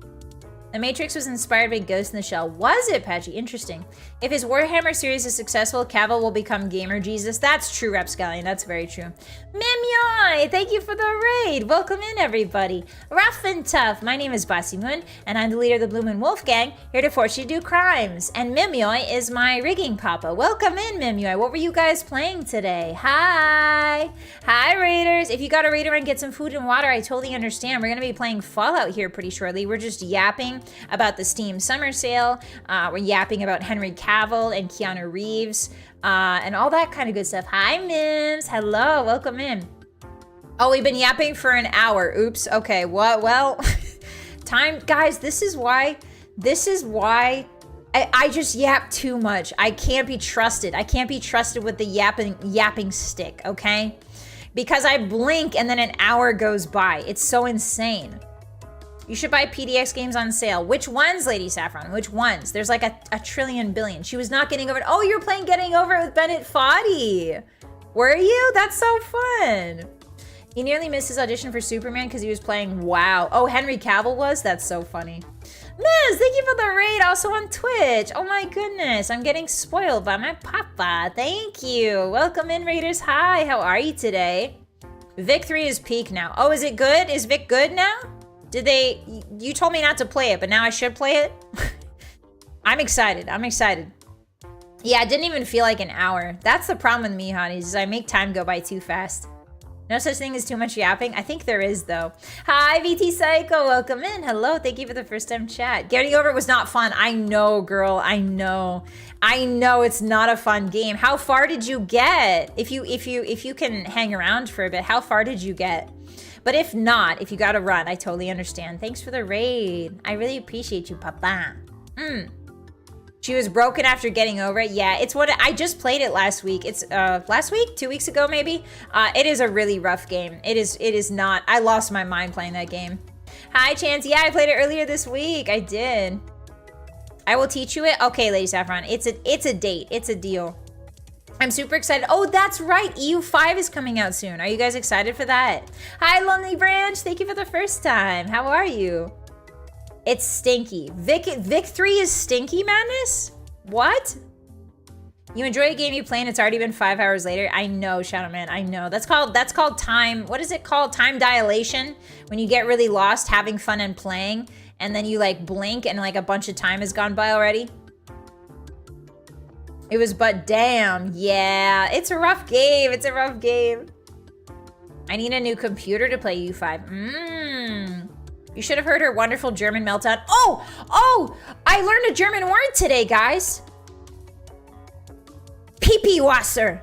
The Matrix was inspired by Ghost in the Shell. Was it, Patchy? Interesting. If his Warhammer series is successful, Cavill will become Gamer Jesus. That's true, Rapscallion. That's very true. Mimyoy, thank you for the raid. Welcome in, everybody. Ruff and Tuff. My name is Bossymoon, and I'm the leader of the Blue Moon Wolf Gang, here to force you to do crimes. And Mimyoy is my rigging papa. Welcome in, Mimyoy. What were you guys playing today? Hi. Hi, raiders. If you got a raider and get some food and water, I totally understand. We're going to be playing Fallout here pretty shortly. We're just yapping about the Steam summer sale. We're yapping about Henry Cavill and Keanu Reeves and all that kind of good stuff. Hi, Mims. Hello. Welcome in. Oh, we've been yapping for an hour. Oops. Okay. What? Well, time. Guys, this is why I just yap too much. I can't be trusted. I can't be trusted with the yapping stick, okay? Because I blink and then an hour goes by. It's so insane. You should buy PDX games on sale. Which ones, Lady Saffron? Which ones? There's like a trillion billion. She was not getting over it. Oh, you're playing Getting Over It with Bennett Foddy. Were you? That's so fun. He nearly missed his audition for Superman because he was playing WoW. Oh, Henry Cavill was? That's so funny. Miss, thank you for the raid. Also on Twitch. Oh my goodness. I'm getting spoiled by my papa. Thank you. Welcome in, Raiders. Hi, how are you today? Vic 3 is peak now. Oh, is it good? Is Vic good now? You told me not to play it, but now I should play it? I'm excited. Yeah, it didn't even feel like an hour. That's the problem with me, Hotties, is I make time go by too fast. No such thing as too much yapping. I think there is, though. Hi, VT Psycho. Welcome in. Hello. Thank you for the first time chat. Getting over it was not fun. I know, girl. I know. I know it's not a fun game. How far did you get? If you can hang around for a bit, how far did you get? But if not, if you gotta run, I totally understand. Thanks for the raid. I really appreciate you, Papa. She was broken after getting over it. Yeah, it's what I just played it last week. It's last week, 2 weeks ago maybe. It is a really rough game. It is not. I lost my mind playing that game. Hi, Chance. Yeah, I played it earlier this week. I did. I will teach you it. Okay, Lady Saffron. It's a date. It's a deal. I'm super excited. Oh, that's right. EU5 is coming out soon. Are you guys excited for that? Hi, Lonely Branch. Thank you for the first time. How are you? It's stinky. Vic 3 is stinky madness? What? You enjoy a game you play and it's already been 5 hours later? I know, Shadow Man, I know. That's called time, what is it called? Time dilation. When you get really lost having fun and playing and then you like blink and like a bunch of time has gone by already. It was but damn, yeah. It's a rough game, it's a rough game. I need a new computer to play U5. You should have heard her wonderful German meltdown. Oh, I learned a German word today, guys. Pipi-Wasser.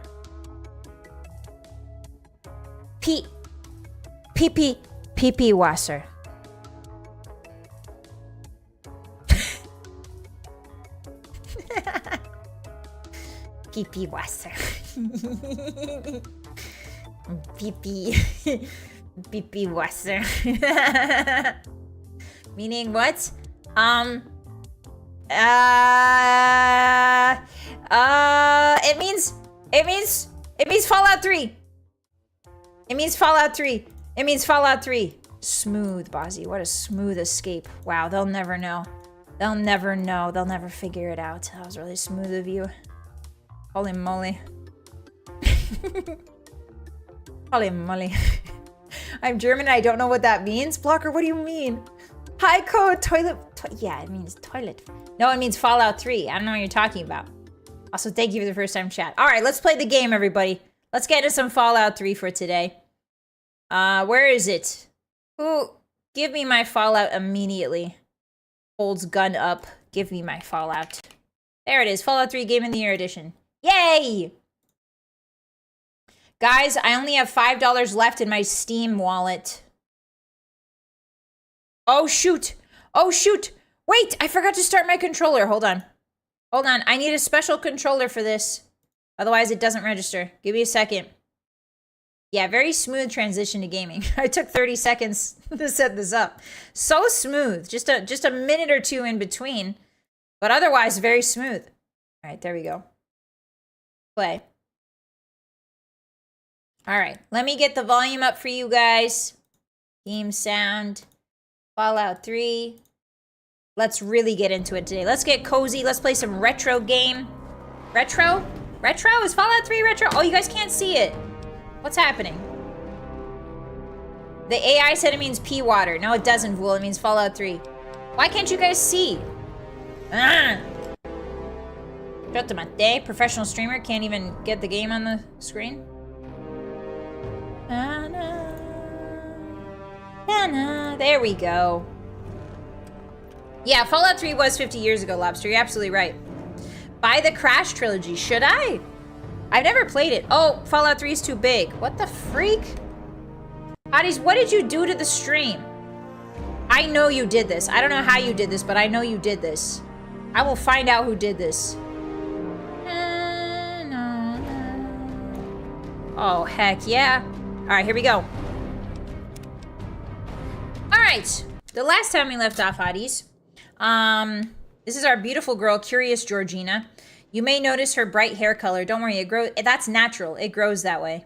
Pipi-Wasser. Pipi-Wasser. Pipi-Wasser. Meaning what? It means Fallout 3. It means Fallout 3. It means Fallout 3. Smooth, Bossy. What a smooth escape. Wow, they'll never know. They'll never know. They'll never figure it out. That was really smooth of you. Holy moly. Holy moly. I'm German and I don't know what that means. Blocker, what do you mean? High code toilet. Yeah, it means toilet. No, it means Fallout 3. I don't know what you're talking about. Also, thank you for the first time chat. All right, let's play the game, everybody. Let's get into some Fallout 3 for today. Where is it? Ooh, give me my Fallout immediately. Holds gun up. Give me my Fallout. There it is. Fallout 3 Game of the Year edition. Yay! Guys, I only have $5 left in my Steam wallet. Oh, shoot. Oh, shoot. Wait, I forgot to start my controller. Hold on. Hold on. I need a special controller for this. Otherwise, it doesn't register. Give me a second. Yeah, very smooth transition to gaming. I took 30 seconds to set this up. So smooth. Just a minute or two in between. But otherwise, very smooth. All right, there we go. Play. All right, let me get the volume up for you guys. Game sound. Fallout 3. Let's really get into it today. Let's get cozy. Let's play some retro game. Retro? Retro? Is Fallout 3 retro? Oh, you guys can't see it. What's happening? The AI said it means pea water. No, it doesn't, Fool. It means Fallout 3. Why can't you guys see? Mate. Professional streamer can't even get the game on the screen. There we go. Yeah, Fallout 3 was 50 years ago, Lobster. You're absolutely right. Buy the Crash trilogy. Should I? I've never played it. Oh, Fallout 3 is too big. What the freak? Hotties, what did you do to the stream? I know you did this. I don't know how you did this, but I know you did this. I will find out who did this. Oh, heck yeah. All right, here we go. All right. The last time we left off, Hotties, this is our beautiful girl, Curious Georgina. You may notice her bright hair color. Don't worry, that's natural. It grows that way.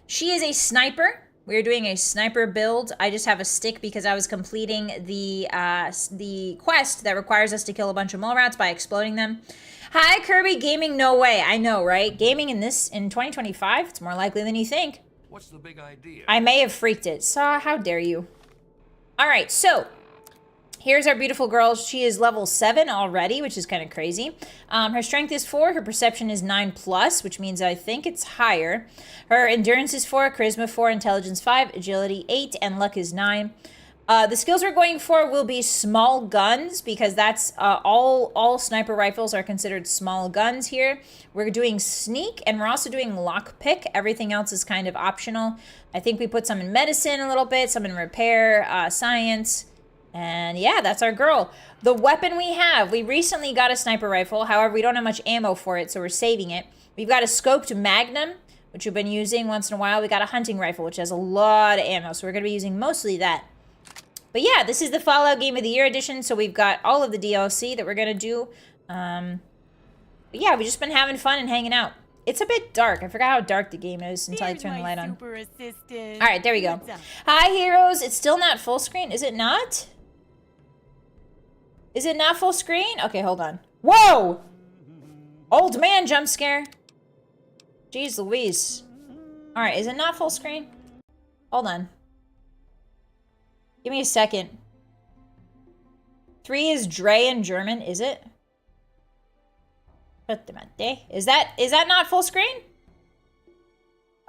She is a sniper. We're doing a sniper build. I just have a stick because I was completing the quest that requires us to kill a bunch of mole rats by exploding them. Hi, Kirby Gaming. No way. I know, right? Gaming in 2025, it's more likely than you think. What's the big idea? I may have freaked it. So how dare you? All right, so Here's our beautiful girl. She is level 7 already, which is kind of crazy. Her strength is 4. Her perception is 9+, which means I think it's higher. Her endurance is 4, charisma 4, intelligence 5, agility 8, and luck is 9. The skills we're going for will be small guns, because that's all sniper rifles are considered small guns here. We're doing sneak, and we're also doing lockpick. Everything else is kind of optional. I think we put some in medicine a little bit, some in repair, science. And yeah, that's our girl. The weapon we have, we recently got a sniper rifle. However, we don't have much ammo for it, so we're saving it. We've got a scoped magnum, which we've been using once in a while. We got a hunting rifle, which has a lot of ammo, so we're going to be using mostly that. But yeah, this is the Fallout Game of the Year edition, so we've got all of the DLC that we're going to do. But yeah, we've just been having fun and hanging out. It's a bit dark. I forgot how dark the game is until I turn the light on. All right, there we go. Hi, heroes. It's still not full screen. Is it not? Is it not full screen? Okay, hold on. Whoa! Old man jump scare. Jeez Louise. All right, is it not full screen? Hold on. Give me a second. 3 is Dre in German, is it? Is that not full screen?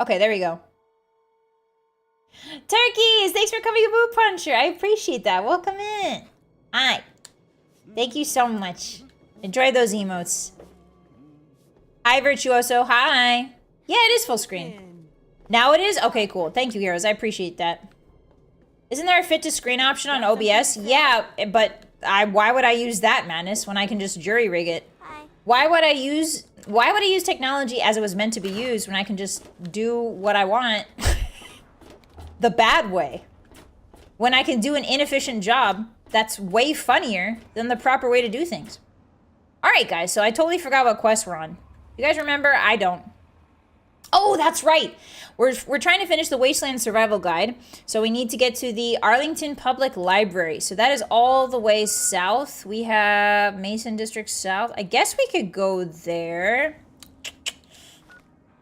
Okay, there we go. Turkeys, thanks for coming, Boo Puncher. I appreciate that. Welcome in. Hi. Thank you so much. Enjoy those emotes. Hi, Virtuoso. Hi. Yeah, it is full screen. Now it is? Okay, cool. Thank you, heroes. I appreciate that. Isn't there a fit to screen option on OBS? Yeah, but why would I use that madness when I can just jury rig it? Hi. Why would I use technology as it was meant to be used when I can just do what I want the bad way? When I can do an inefficient job that's way funnier than the proper way to do things. All right, guys, so I totally forgot what quest we're on. You guys remember? I don't. Oh, that's right. We're trying to finish the Wasteland Survival Guide, so we need to get to the Arlington Public Library. So that is all the way south. We have Mason District South. I guess we could go there.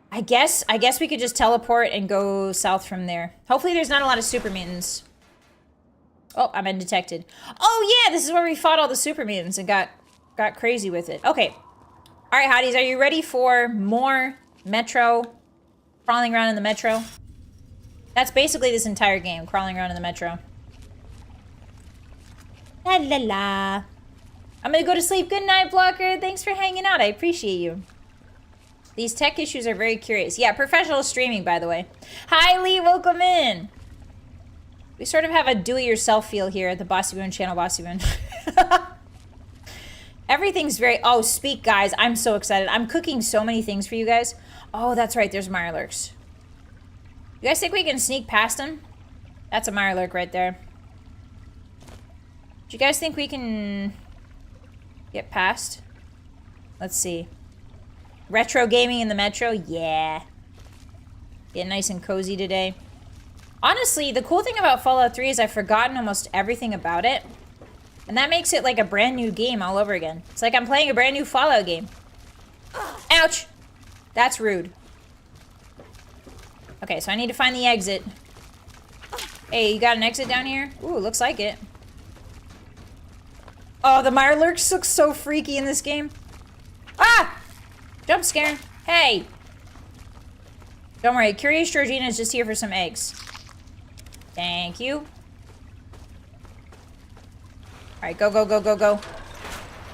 I guess we could just teleport and go south from there. Hopefully there's not a lot of super mutants. Oh, I'm undetected. Oh yeah, this is where we fought all the super mutants and got crazy with it. Okay. All right, hotties, are you ready for more Metro? Crawling around in the Metro? That's basically this entire game, crawling around in the Metro. La la la. I'm gonna go to sleep. Good night, Blocker. Thanks for hanging out. I appreciate you. These tech issues are very curious. Yeah, professional streaming, by the way. Hi, Lee. Welcome in. We sort of have a do-it-yourself feel here at the Bossymoon channel, Bossymoon. Everything's very... Oh, speak, guys. I'm so excited. I'm cooking so many things for you guys. Oh, that's right. There's Mirelurks. You guys think we can sneak past him? That's a Mirelurk right there. Do you guys think we can get past? Let's see. Retro gaming in the Metro? Yeah. Get nice and cozy today. Honestly, the cool thing about Fallout 3 is I've forgotten almost everything about it. And that makes it like a brand new game all over again. It's like I'm playing a brand new Fallout game. Ouch! That's rude. Okay, so I need to find the exit. Hey, you got an exit down here? Ooh, looks like it. Oh, the Mirelurks look so freaky in this game. Ah! Jump scare. Hey! Don't worry, Curious Georgina is just here for some eggs. Thank you. Alright, go, go, go, go, go.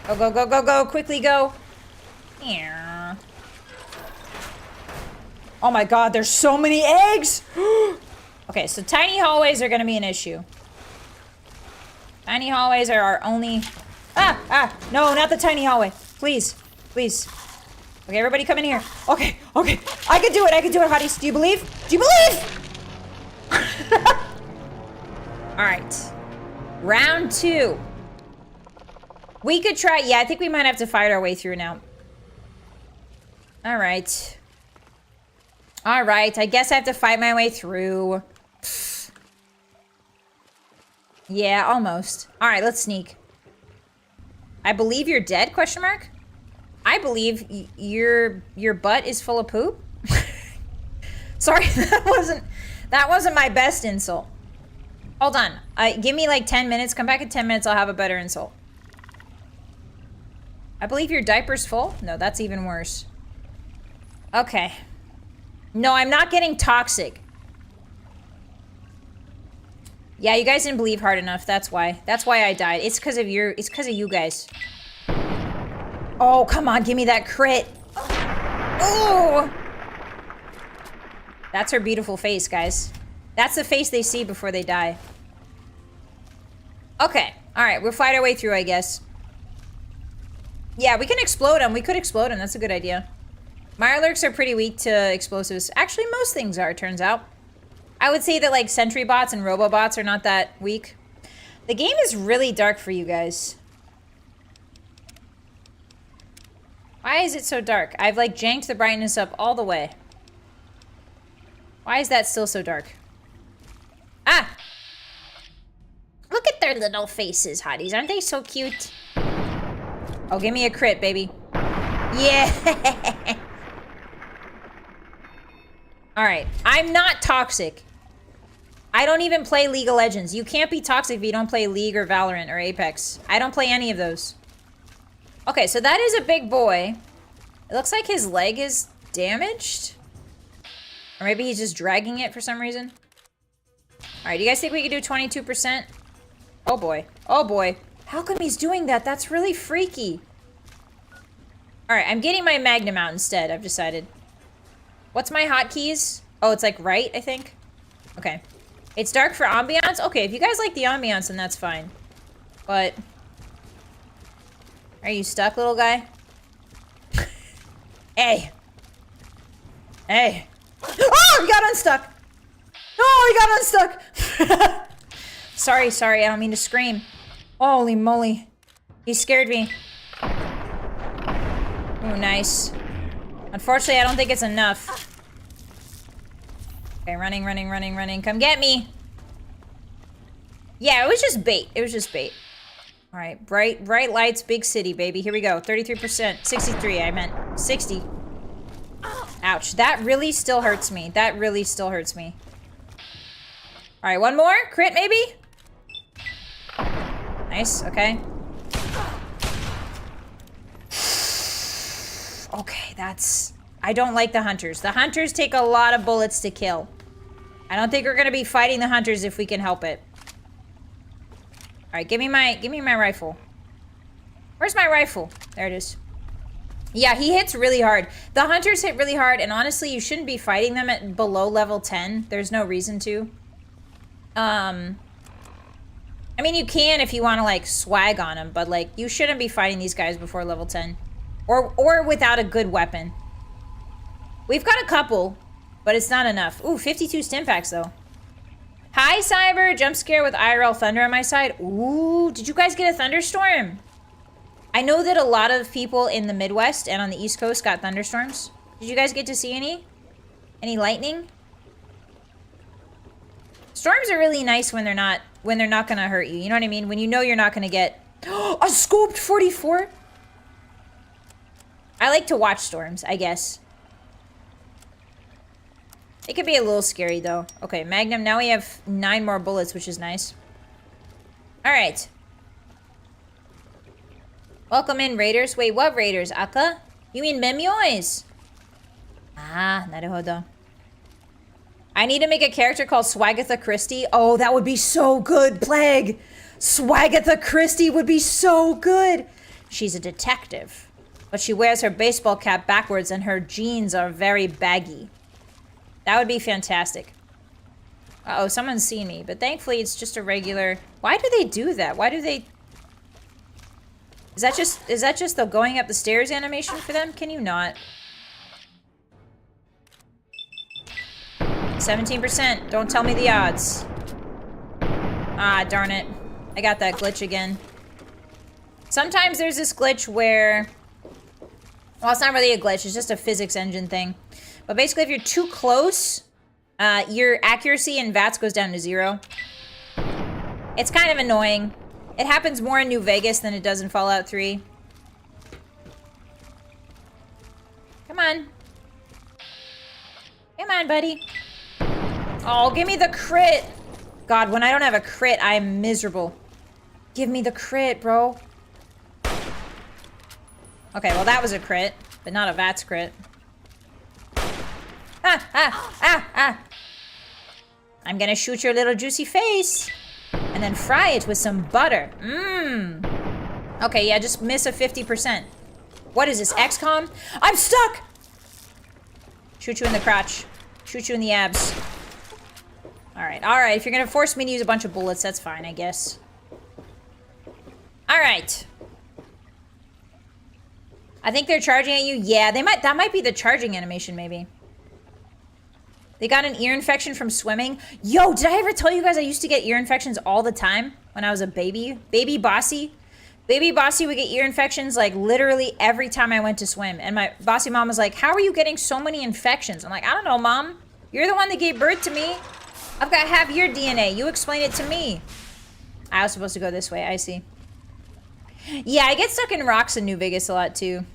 Go, go, go, go, go. Quickly go. Yeah. Oh my god, there's so many eggs! Okay, so tiny hallways are gonna be an issue. Tiny hallways are our only... Ah! Ah! No, not the tiny hallway. Please. Please. Okay, everybody come in here. Okay, okay. I can do it, Hotties. Do you believe? Do you believe? Alright. Round 2. We could try... Yeah, I think we might have to fight our way through now. Alright. Alright, I guess I have to fight my way through. Pfft. Yeah, almost. Alright, let's sneak. I believe you're dead, question mark? I believe your butt is full of poop? Sorry, that wasn't my best insult. Hold on. Give me like 10 minutes. Come back in 10 minutes. I'll have a better insult. I believe your diaper's full? No, that's even worse. Okay. No, I'm not getting toxic. Yeah, you guys didn't believe hard enough. That's why. That's why I died. It's because of you guys. Oh, come on. Give me that crit. Oh! That's her beautiful face, guys. That's the face they see before they die. Okay. All right. We'll fight our way through, I guess. Yeah, we can explode them. We could explode them. That's a good idea. Mirelurks are pretty weak to explosives. Actually, most things are, turns out. I would say that, like, sentry bots and robobots are not that weak. The game is really dark for you guys. Why is it so dark? I've, like, janked the brightness up all the way. Why is that still so dark? Ah! Look at their little faces, hotties. Aren't they so cute? Oh, give me a crit, baby. Yeah! Alright. I'm not toxic. I don't even play League of Legends. You can't be toxic if you don't play League or Valorant or Apex. I don't play any of those. Okay, so that is a big boy. It looks like his leg is damaged. Or maybe he's just dragging it for some reason. Alright, do you guys think we could do 22%? Oh boy. Oh boy. How come he's doing that? That's really freaky. Alright, I'm getting my Magnum out instead, I've decided. What's my hotkeys? Oh, it's like right, I think. Okay. It's dark for ambiance? Okay, if you guys like the ambiance, then that's fine. But... Are you stuck, little guy? Hey. Hey. Oh, he got unstuck. Oh, he got unstuck. Sorry, sorry. I don't mean to scream. Holy moly. He scared me. Oh, nice. Unfortunately, I don't think it's enough. Okay, running, running, running, running. Come get me. Yeah, it was just bait. It was just bait. All right, bright lights, big city, baby. Here we go. 33%. 63, I meant 60. Ouch. That really still hurts me. That really still hurts me. All right, one more. Crit, maybe? Nice, okay. Okay, that's... I don't like the hunters. The hunters take a lot of bullets to kill. I don't think we're gonna be fighting the hunters if we can help it. All right, give me my rifle. Where's my rifle? There it is. Yeah, he hits really hard. The hunters hit really hard, and honestly, you shouldn't be fighting them at below level 10. There's no reason to. I mean, you can if you want to, like, swag on them, but, like, you shouldn't be fighting these guys before level 10. Or without a good weapon. We've got a couple, but it's not enough. Ooh, 52 stim packs, though. Hi, Cyber! Jump scare with IRL thunder on my side. Ooh, did you guys get a thunderstorm? I know that a lot of people in the Midwest and on the East Coast got thunderstorms. Did you guys get to see any? Any lightning? Storms are really nice when they're not gonna hurt you. You know what I mean? When you know you're not gonna get a scoped 44. I like to watch storms, I guess. It could be a little scary though. Okay, Magnum. Now we have 9 more bullets, which is nice. All right. Welcome in, Raiders. Wait, what Raiders? Aka? You mean Memyois? Ah, naruhodo. I need to make a character called Swagatha Christie. Oh, that would be so good, Plague. Swagatha Christie would be so good. She's a detective, but she wears her baseball cap backwards and her jeans are very baggy. That would be fantastic. Uh-oh, someone's seen me, but thankfully it's just a regular... Why do they do that? Why do they... Is that just the going up the stairs animation for them? Can you not? 17%. Don't tell me the odds. Ah, darn it. I got that glitch again. Sometimes there's this glitch where... Well, it's not really a glitch. It's just a physics engine thing. But basically, if you're too close, your accuracy in VATS goes down to 0. It's kind of annoying. It happens more in New Vegas than it does in Fallout 3. Come on. Come on, buddy. Oh, give me the crit. God, when I don't have a crit, I'm miserable. Give me the crit, bro. Okay, well that was a crit, but not a VATS crit. I'm gonna shoot your little juicy face. And then fry it with some butter. Mmm. Okay, yeah, just miss a 50%. What is this, XCOM? I'm stuck! Shoot you in the crotch. Shoot you in the abs. Alright, if you're gonna force me to use a bunch of bullets, that's fine, I guess. Alright. I think they're charging at you. Yeah, that might be the charging animation, maybe. They got an ear infection from swimming. Yo, did I ever tell you guys I used to get ear infections all the time when I was a baby? Baby Bossy. Baby Bossy would get ear infections like literally every time I went to swim. And my Bossy mom was like, how are you getting so many infections? I'm like, I don't know, Mom. You're the one that gave birth to me. I've got half your DNA. You explain it to me. I was supposed to go this way. I see. Yeah, I get stuck in rocks in New Vegas a lot too.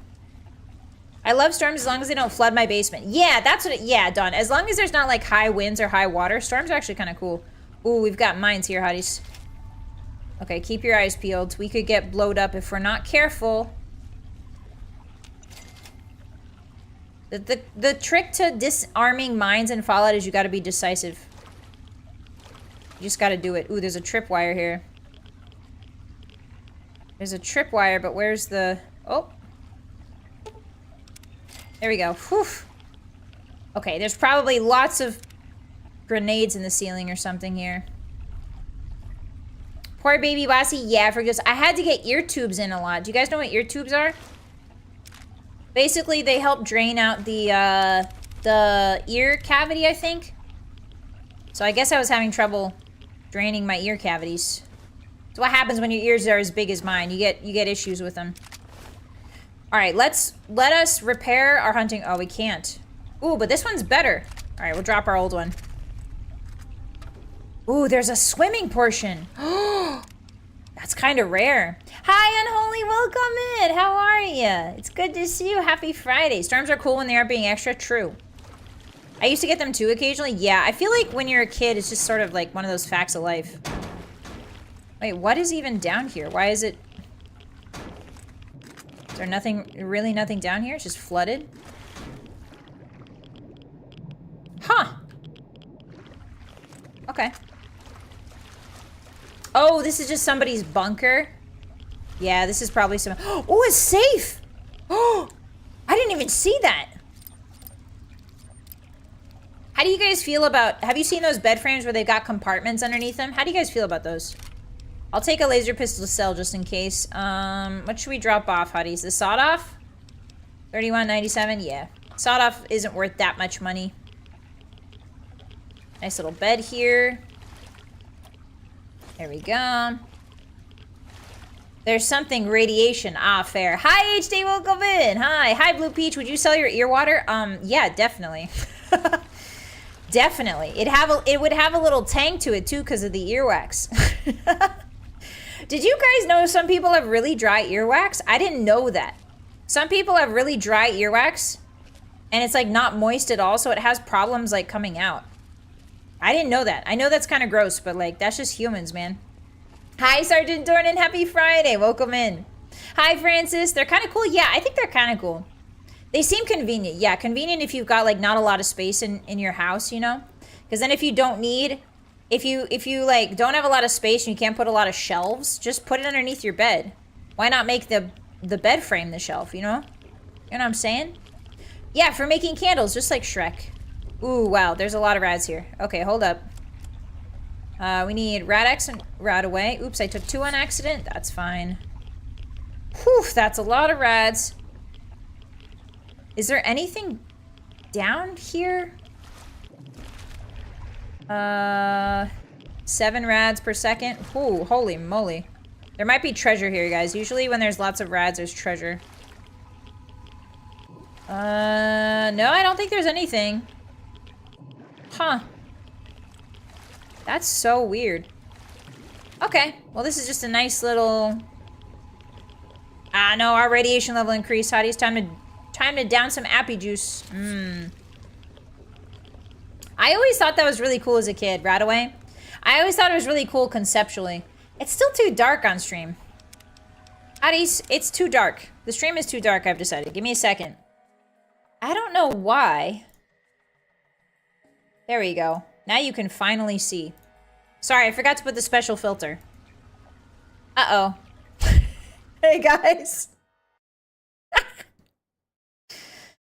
I love storms as long as they don't flood my basement. Yeah, that's what yeah, Dawn. As long as there's not like high winds or high water, storms are actually kind of cool. Ooh, we've got mines here, hotties. Okay, keep your eyes peeled. We could get blowed up if we're not careful. The trick to disarming mines in Fallout is you gotta be decisive. You just gotta do it. Ooh, there's a tripwire here. There's a tripwire, but where's the... Oh. There we go. Whew. Okay, there's probably lots of grenades in the ceiling or something here. Poor baby Bossy. Yeah, I had to get ear tubes in a lot. Do you guys know what ear tubes are? Basically, they help drain out the ear cavity, I think. So I guess I was having trouble draining my ear cavities. That's what happens when your ears are as big as mine. You get issues with them. All right, let us repair our hunting. Oh, we can't. Ooh, but this one's better. All right, we'll drop our old one. Ooh, there's a swimming portion. That's kind of rare. Hi, Unholy, welcome in. How are you? It's good to see you. Happy Friday. Storms are cool when they aren't being extra true. I used to get them too occasionally. Yeah, I feel like when you're a kid, it's just sort of like one of those facts of life. Wait, what is even down here? Why is it... Is there nothing, really nothing down here? It's just flooded? Huh. Okay. Oh, this is just somebody's bunker? Yeah, this is probably some... Oh, it's safe! Oh, I didn't even see that. How do you guys feel about... Have you seen those bed frames where they've got compartments underneath them? How do you guys feel about those? I'll take a laser pistol to sell just in case. What should we drop off, hotties? The sawed-off? $31.97? Yeah. Sawed-off isn't worth that much money. Nice little bed here. There we go. There's something radiation. Ah, fair. Hi, HD, welcome in. Hi. Hi, Blue Peach. Would you sell your ear water? Yeah, definitely. Definitely. It would have a little tang to it, too, because of the earwax. Did you guys know some people have really dry earwax? I didn't know that. Some people have really dry earwax, and it's, like, not moist at all, so it has problems, like, coming out. I didn't know that. I know that's kind of gross, but, like, that's just humans, man. Hi, Sergeant Dornan. Happy Friday. Welcome in. Hi, Francis. They're kind of cool. Yeah, I think they're kind of cool. They seem convenient. Yeah, convenient if you've got, like, not a lot of space in your house, you know? Because then if you don't need... If you like, don't have a lot of space and you can't put a lot of shelves, just put it underneath your bed. Why not make the bed frame the shelf, you know? You know what I'm saying? Yeah, for making candles, just like Shrek. Ooh, wow, there's a lot of rads here. Okay, hold up. We need rad X and rad away. Oops, I took 2 on accident. That's fine. Whew, that's a lot of rads. Is there anything down here? 7 rads per second. Ooh, holy moly. There might be treasure here, guys. Usually when there's lots of rads, there's treasure. No, I don't think there's anything. Huh. That's so weird. Okay, well this is just a nice little... Ah, no, our radiation level increased. Hotties, time to down some appy juice. I always thought that was really cool as a kid, Radaway. I always thought it was really cool conceptually. It's still too dark on stream. Hotties, it's too dark. The stream is too dark, I've decided. Give me a second. I don't know why. There we go. Now you can finally see. Sorry, I forgot to put the special filter. Uh-oh. Hey, guys.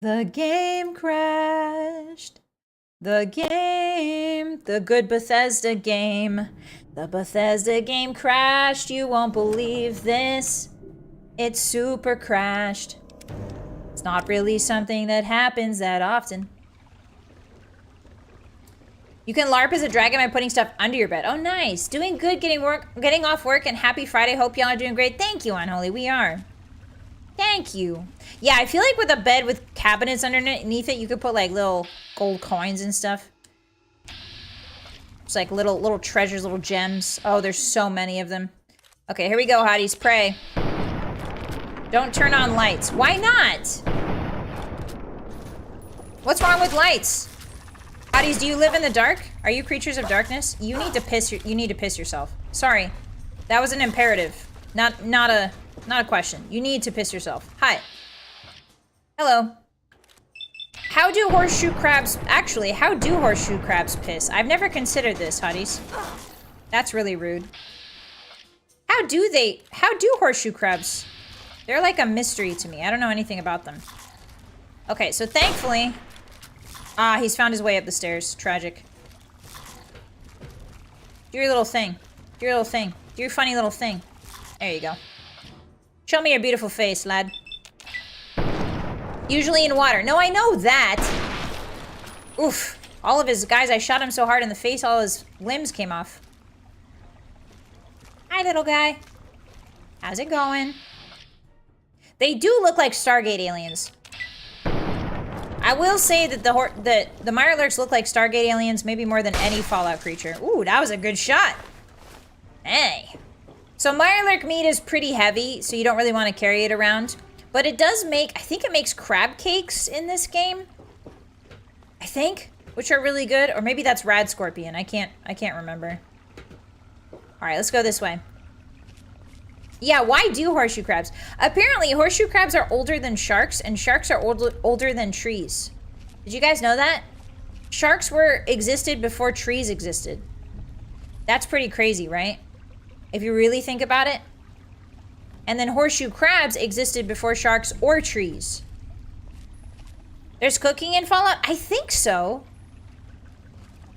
The game crashed. The good Bethesda game. The Bethesda game crashed. You won't believe this. It super crashed. It's not really something that happens that often. You can LARP as a dragon by putting stuff under your bed. Oh, nice. Doing good, getting off work, and happy Friday. Hope y'all are doing great. Thank you, Unholy. We are. Thank you. Yeah, I feel like with a bed with cabinets underneath it, you could put like little gold coins and stuff. It's like little treasures, little gems. Oh, there's so many of them. Okay, here we go, hotties. Pray. Don't turn on lights. Why not? What's wrong with lights? Hotties, do you live in the dark? Are you creatures of darkness? You need to piss yourself. Sorry. That was an imperative. Not a question. You need to piss yourself. Hi. Hello. How do horseshoe crabs piss? I've never considered this, hotties. That's really rude. How do horseshoe crabs? They're like a mystery to me. I don't know anything about them. Okay, so thankfully... Ah, he's found his way up the stairs. Tragic. Do your little thing. Do your little thing. Do your funny little thing. There you go. Show me your beautiful face, lad. Usually in water. No, I know that. Oof. All of his guys, I shot him so hard in the face, all his limbs came off. Hi, little guy. How's it going? They do look like Stargate aliens. I will say that the Mirelurks look like Stargate aliens, maybe more than any Fallout creature. Ooh, that was a good shot. Hey. So Mirelurk meat is pretty heavy, so you don't really want to carry it around. But it does make, I think it makes crab cakes in this game. I think, which are really good. Or maybe that's Rad Scorpion. I can't remember. All right, let's go this way. Yeah, why do horseshoe crabs? Apparently, horseshoe crabs are older than sharks, and sharks are older than trees. Did you guys know that? Sharks existed before trees existed. That's pretty crazy, right? If you really think about it. And then horseshoe crabs existed before sharks or trees. There's cooking in Fallout? I think so.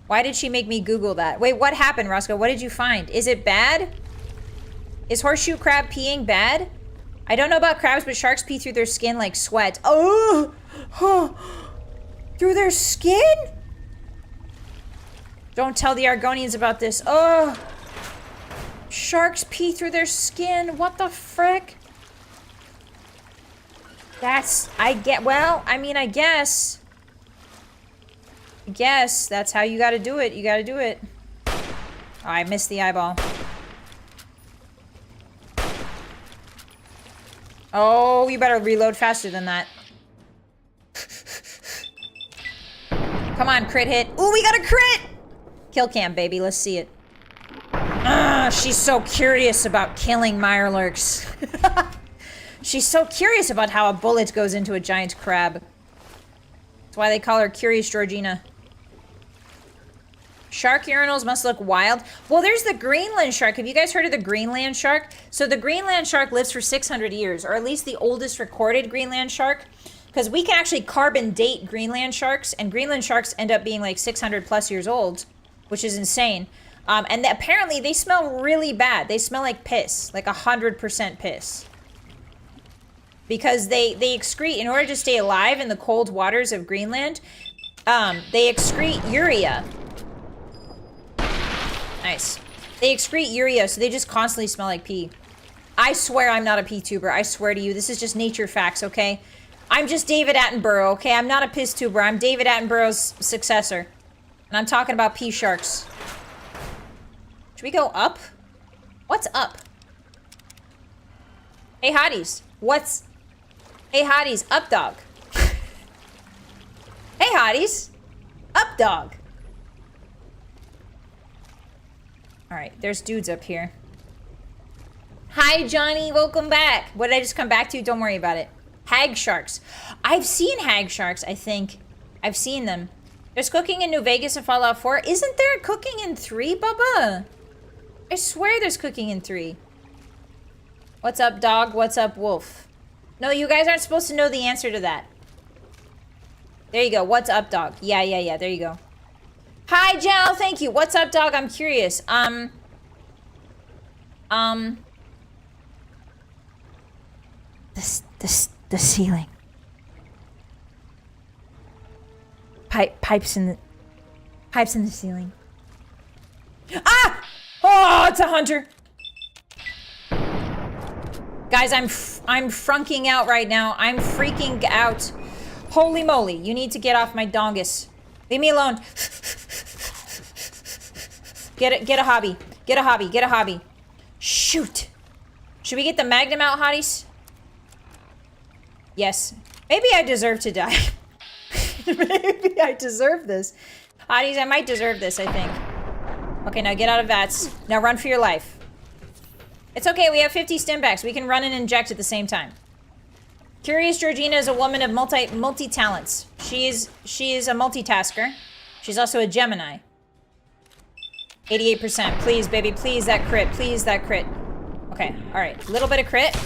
Why did she make me Google that? Wait, what happened, Roscoe? What did you find? Is it bad? Is horseshoe crab peeing bad? I don't know about crabs, but sharks pee through their skin like sweat. Oh! Through their skin? Don't tell the Argonians about this. Oh! Sharks pee through their skin. What the frick? Well, I mean, I guess that's how you gotta do it. You gotta do it. Oh, I missed the eyeball. Oh, you better reload faster than that. Come on, crit hit. Ooh, we got a crit! Kill cam, baby. Let's see it. She's so curious about killing Mirelurks. She's so curious about how a bullet goes into a giant crab. That's why they call her Curious Georgina. Shark urinals must look wild. Well, there's the Greenland shark. Have you guys heard of the Greenland shark? So the Greenland shark lives for 600 years, or at least the oldest recorded Greenland shark. Because we can actually carbon date Greenland sharks, and Greenland sharks end up being like 600 plus years old, which is insane. And apparently they smell really bad. They smell like piss, like 100% piss. Because they excrete, in order to stay alive in the cold waters of Greenland, they excrete urea. Nice. They excrete urea, so they just constantly smell like pee. I swear I'm not a VTuber. I swear to you, this is just nature facts, okay? I'm just David Attenborough, okay? I'm not a piss tuber. I'm David Attenborough's successor. And I'm talking about pee sharks. Should we go up? What's up? Hey, hotties. Hey, hotties. Up, dog. Hey, hotties. Up, dog. All right, there's dudes up here. Hi, Johnny. Welcome back. What did I just come back to? Don't worry about it. Hag sharks. I've seen hag sharks, I think. I've seen them. There's cooking in New Vegas and Fallout 4. Isn't there cooking in 3, Bubba? I swear there's cooking in 3. What's up, dog? What's up, wolf? No, you guys aren't supposed to know the answer to that. There you go. What's up, dog? Yeah. There you go. Hi, Jal. Thank you. What's up, dog? I'm curious. The ceiling. Pipes in the ceiling. Ah! Oh, it's a hunter. Guys, I'm frunking out right now. I'm freaking out. Holy moly, you need to get off my dongus. Leave me alone. Get a hobby. Get a hobby. Shoot. Should we get the magnum out, hotties? Yes. Maybe I deserve to die. Maybe I deserve this. Hotties, I might deserve this, I think. Okay, now get out of vats. Now run for your life. It's okay, we have 50 stim packs. We can run and inject at the same time. Curious Georgina is a woman of multi-talents. She is a multitasker. She's also a Gemini. 88%. Please, baby, please that crit. Please that crit. Okay, alright. Little bit of crit.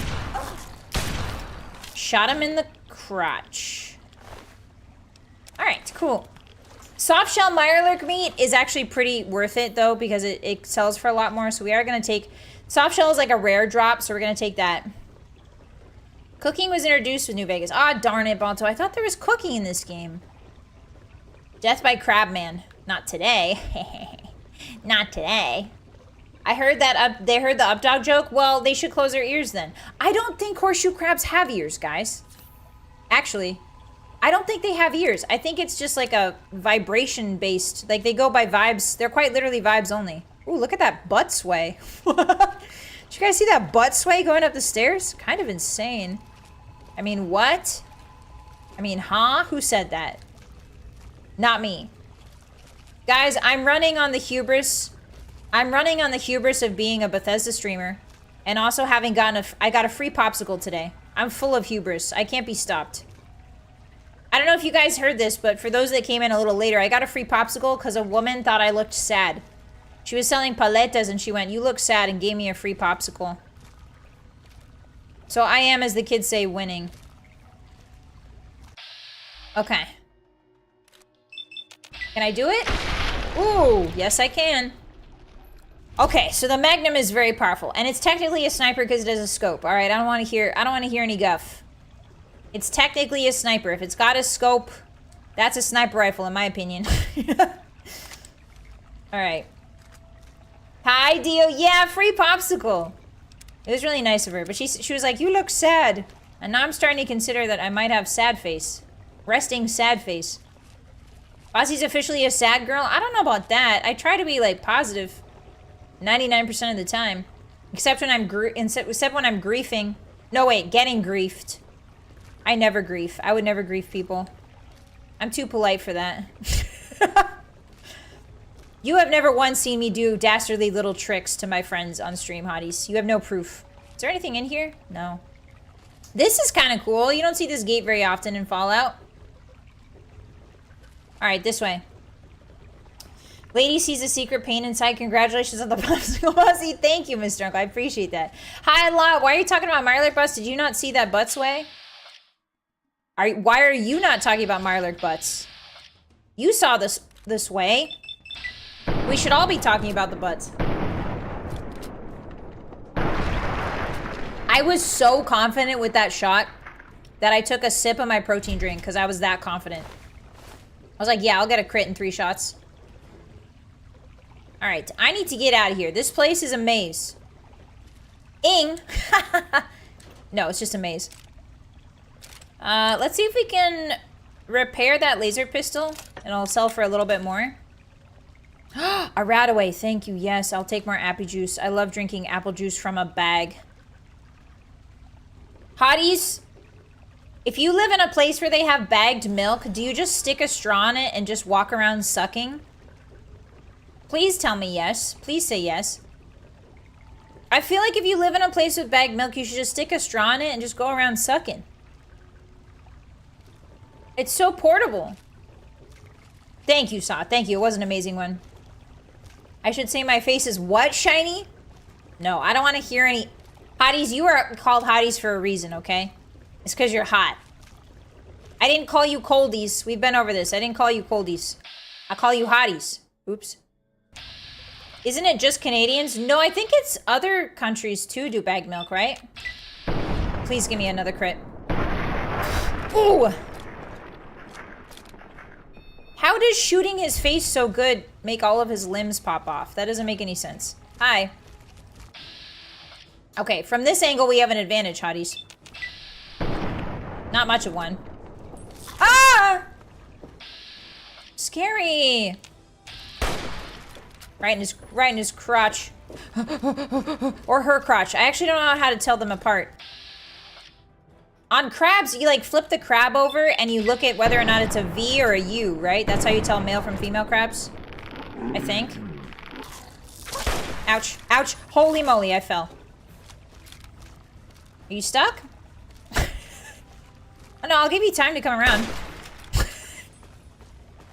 Shot him in the crotch. Alright, cool. Soft shell Mirelurk meat is actually pretty worth it, though, because it sells for a lot more. So we are going to take... Soft shell is like a rare drop, so we're going to take that. Cooking was introduced with New Vegas. Ah, darn it, Balto. I thought there was cooking in this game. Death by Crabman. Not today. Not today. I heard that they heard the updog joke. Well, they should close their ears then. I don't think horseshoe crabs have ears, guys. Actually, I don't think they have ears. I think it's just like a vibration based. Like they go by vibes. They're quite literally vibes only. Ooh, look at that butt sway. Did you guys see that butt sway going up the stairs? Kind of insane. I mean, what? I mean, huh? Who said that? Not me. Guys, I'm running on the hubris. I'm running on the hubris of being a Bethesda streamer. And also having gotten I got a free popsicle today. I'm full of hubris. I can't be stopped. I don't know if you guys heard this, but for those that came in a little later, I got a free popsicle because a woman thought I looked sad. She was selling paletas and she went, "You look sad," and gave me a free popsicle. So I am, as the kids say, winning. Okay. Can I do it? Ooh, yes I can. Okay, so the Magnum is very powerful, and it's technically a sniper because it has a scope. All right, I don't want to hear any guff. It's technically a sniper. If it's got a scope, that's a sniper rifle, in my opinion. All right. Hi, Dio. Yeah, free popsicle. It was really nice of her, but she was like, "You look sad," and now I'm starting to consider that I might have sad face, resting sad face. Bossy's officially a sad girl. I don't know about that. I try to be like positive. 99% of the time, except when I'm griefing. No, wait, getting griefed. I never grief. I would never grief people. I'm too polite for that. You have never once seen me do dastardly little tricks to my friends on stream, hotties. You have no proof. Is there anything in here? No. This is kind of cool. You don't see this gate very often in Fallout. All right, this way. Lady sees a secret pain inside. Congratulations on the popsicle, Bossy. Thank you, Mr. Uncle. I appreciate that. Hi, Lot. Why are you talking about Mirelurk butts? Did you not see that butt sway? Why are you not talking about Mirelurk butts? You saw this way. We should all be talking about the butts. I was so confident with that shot that I took a sip of my protein drink because I was that confident. I was like, yeah, I'll get a crit in 3 shots. All right, I need to get out of here. This place is a maze. Ing. No, it's just a maze. Let's see if we can repair that laser pistol, and it'll sell for a little bit more. A Radaway, thank you. Yes, I'll take more apple juice. I love drinking apple juice from a bag. Hotties, if you live in a place where they have bagged milk, do you just stick a straw in it and just walk around sucking? Please tell me yes. Please say yes. I feel like if you live in a place with bagged milk, you should just stick a straw in it and just go around sucking. It's so portable. Thank you, Saw. Thank you. It was an amazing one. I should say my face is what, shiny? No, I don't want to hear any... Hotties, you are called hotties for a reason, okay? It's because you're hot. I didn't call you coldies. We've been over this. I didn't call you coldies. I call you hotties. Oops. Isn't it just Canadians? No, I think it's other countries too do bagged milk, right? Please give me another crit. Ooh! How does shooting his face so good make all of his limbs pop off? That doesn't make any sense. Hi. Okay, from this angle we have an advantage, hotties. Not much of one. Ah! Scary. Right in his crotch. Or her crotch. I actually don't know how to tell them apart. On crabs, you like flip the crab over and you look at whether or not it's a V or a U, right? That's how you tell male from female crabs. I think. Ouch. Ouch. Holy moly, I fell. Are you stuck? Oh no, I'll give you time to come around.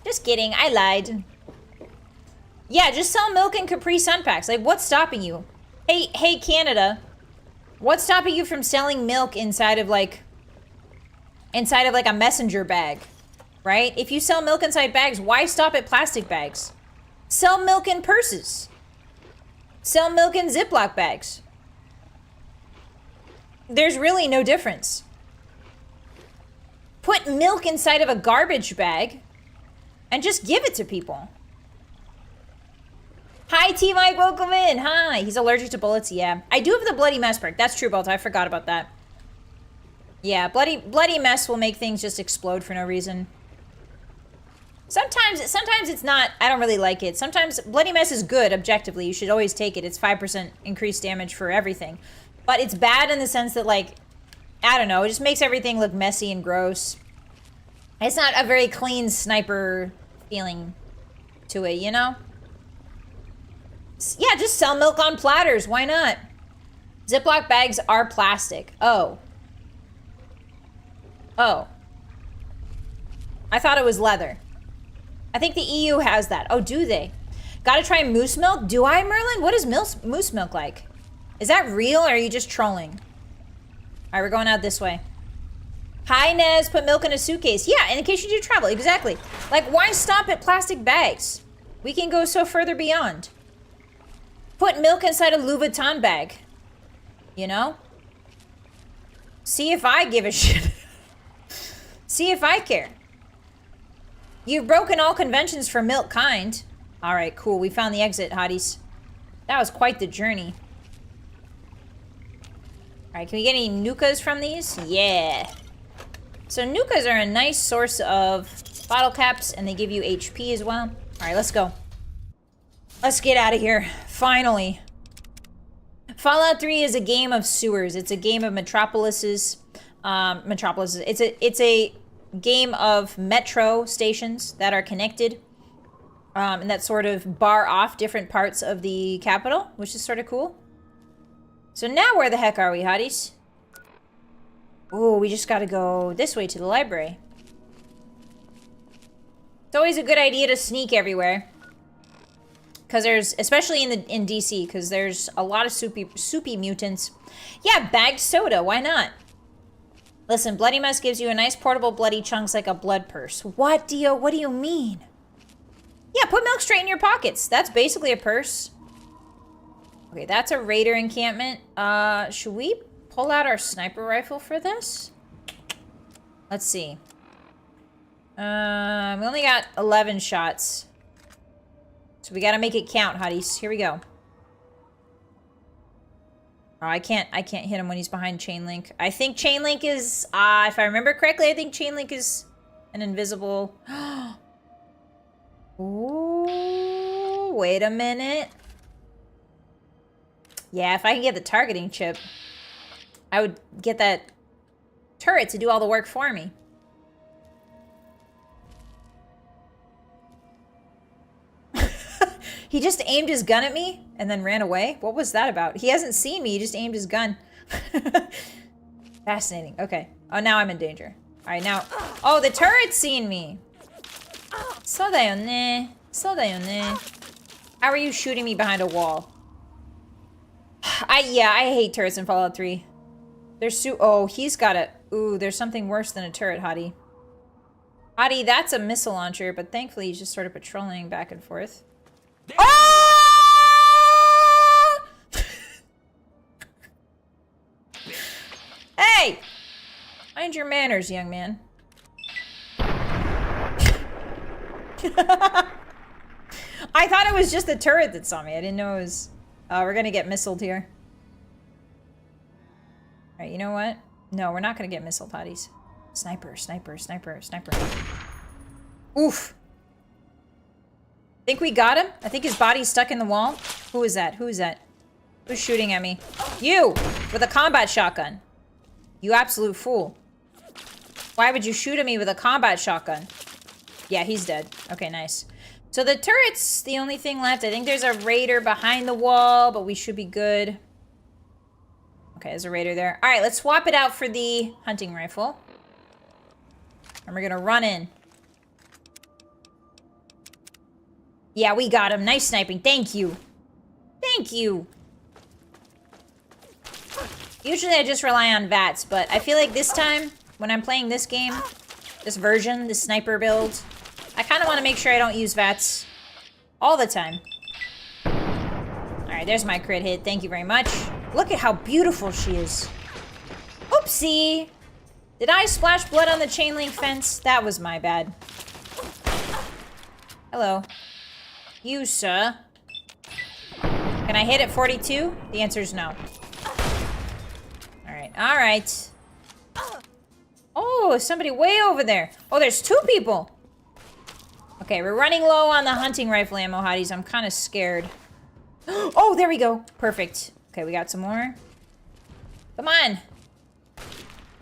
Just kidding, I lied. Yeah, just sell milk and Capri Sun packs. Like, what's stopping you? Hey, Canada. What's stopping you from selling milk inside of like a messenger bag, right? If you sell milk inside bags, why stop at plastic bags? Sell milk in purses. Sell milk in Ziploc bags. There's really no difference. Put milk inside of a garbage bag and just give it to people. Hi, T-Mike, welcome in. Hi. He's allergic to bullets, yeah. I do have the bloody mess perk. That's true, Bolt. I forgot about that. Yeah, bloody mess will make things just explode for no reason. Sometimes it's not. I don't really like it. Sometimes bloody mess is good, objectively. You should always take it. It's 5% increased damage for everything. But it's bad in the sense that, like, I don't know. It just makes everything look messy and gross. It's not a very clean sniper feeling to it, you know? Yeah, just sell milk on platters. Why not? Ziploc bags are plastic. Oh. Oh. I thought it was leather. I think the EU has that. Oh, do they? Gotta try moose milk? Do I, Merlin? What is moose milk like? Is that real or are you just trolling? All right, we're going out this way. Hi, Nez. Put milk in a suitcase. Yeah, in case you do travel. Exactly. Like, why stop at plastic bags? We can go so further beyond. Put milk inside a Louis Vuitton bag. You know? See if I give a shit. See if I care. You've broken all conventions for milk kind. All right, cool. We found the exit, hotties. That was quite the journey. All right, can we get any nukas from these? Yeah. So nukas are a nice source of bottle caps, and they give you HP as well. All right, let's go. Let's get out of here. Finally. Fallout 3 is a game of sewers. It's a game of metropolises. It's a game of metro stations that are connected. And that sort of bar off different parts of the capital, which is sort of cool. So now where the heck are we, hotties? Ooh, we just gotta go this way to the library. It's always a good idea to sneak everywhere. Because there's, especially in DC, because there's a lot of soupy mutants. Yeah, bagged soda, why not? Listen, Bloody Mess gives you a nice portable bloody chunks like a blood purse. What, Dio? What do you mean? Yeah, put milk straight in your pockets. That's basically a purse. Okay, that's a raider encampment. Should we pull out our sniper rifle for this? Let's see. We only got 11 shots. So we gotta make it count, hotties. Here we go. Oh, I can't hit him when he's behind chain link. I think chain link is, if I remember correctly, I think chain link is an invisible. Ooh, wait a minute. Yeah, if I can get the targeting chip, I would get that turret to do all the work for me. He just aimed his gun at me and then ran away. What was that about? He hasn't seen me. He just aimed his gun. Fascinating. Okay. Oh, now I'm in danger. All right, now. Oh, the turret's seen me. Sodayone. Sodayone. How are you shooting me behind a wall? Yeah, I hate turrets in Fallout 3. There's oh, he's got a... Ooh, there's something worse than a turret, Hottie. Hottie, that's a missile launcher, but thankfully he's just sort of patrolling back and forth. Oh! Hey! Mind your manners, young man. I thought it was just the turret that saw me. I didn't know it was... we're gonna get missiled here. Alright, you know what? No, we're not gonna get missiled, Hotties. Sniper, sniper, sniper, sniper. Oof. Think we got him? I think his body's stuck in the wall. Who is that? Who is that? Who's shooting at me? You! With a combat shotgun. You absolute fool. Why would you shoot at me with a combat shotgun? Yeah, he's dead. Okay, nice. So the turret's the only thing left. I think there's a raider behind the wall, but we should be good. Okay, there's a raider there. All right, let's swap it out for the hunting rifle. And we're gonna run in. Yeah, we got him. Nice sniping. Thank you. Thank you. Usually I just rely on VATs, but I feel like this time, when I'm playing this game, this version, this sniper build, I kind of want to make sure I don't use VATs all the time. Alright, there's my crit hit. Thank you very much. Look at how beautiful she is. Oopsie! Did I splash blood on the chain link fence? That was my bad. Hello. You, sir. Can I hit at 42? The answer is no. Alright, alright. Oh, somebody way over there. Oh, there's two people. Okay, we're running low on the hunting rifle ammo, Hotties. I'm kind of scared. Oh, there we go. Perfect. Okay, we got some more. Come on.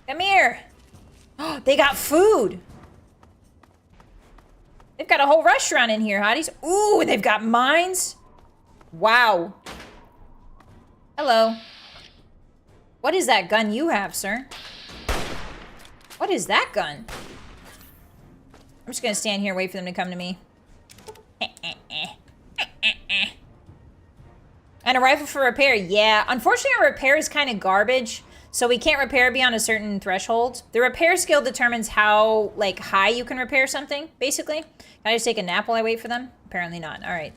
Come here. Oh, they got food. They've got a whole restaurant in here, Hotties. Ooh, and they've got mines. Wow. Hello. What is that gun you have, sir? What is that gun? I'm just gonna stand here and wait for them to come to me. And a rifle for repair. Yeah, unfortunately our repair is kind of garbage. So we can't repair beyond a certain threshold. The repair skill determines how, like, high you can repair something, basically. Can I just take a nap while I wait for them? Apparently not. All right.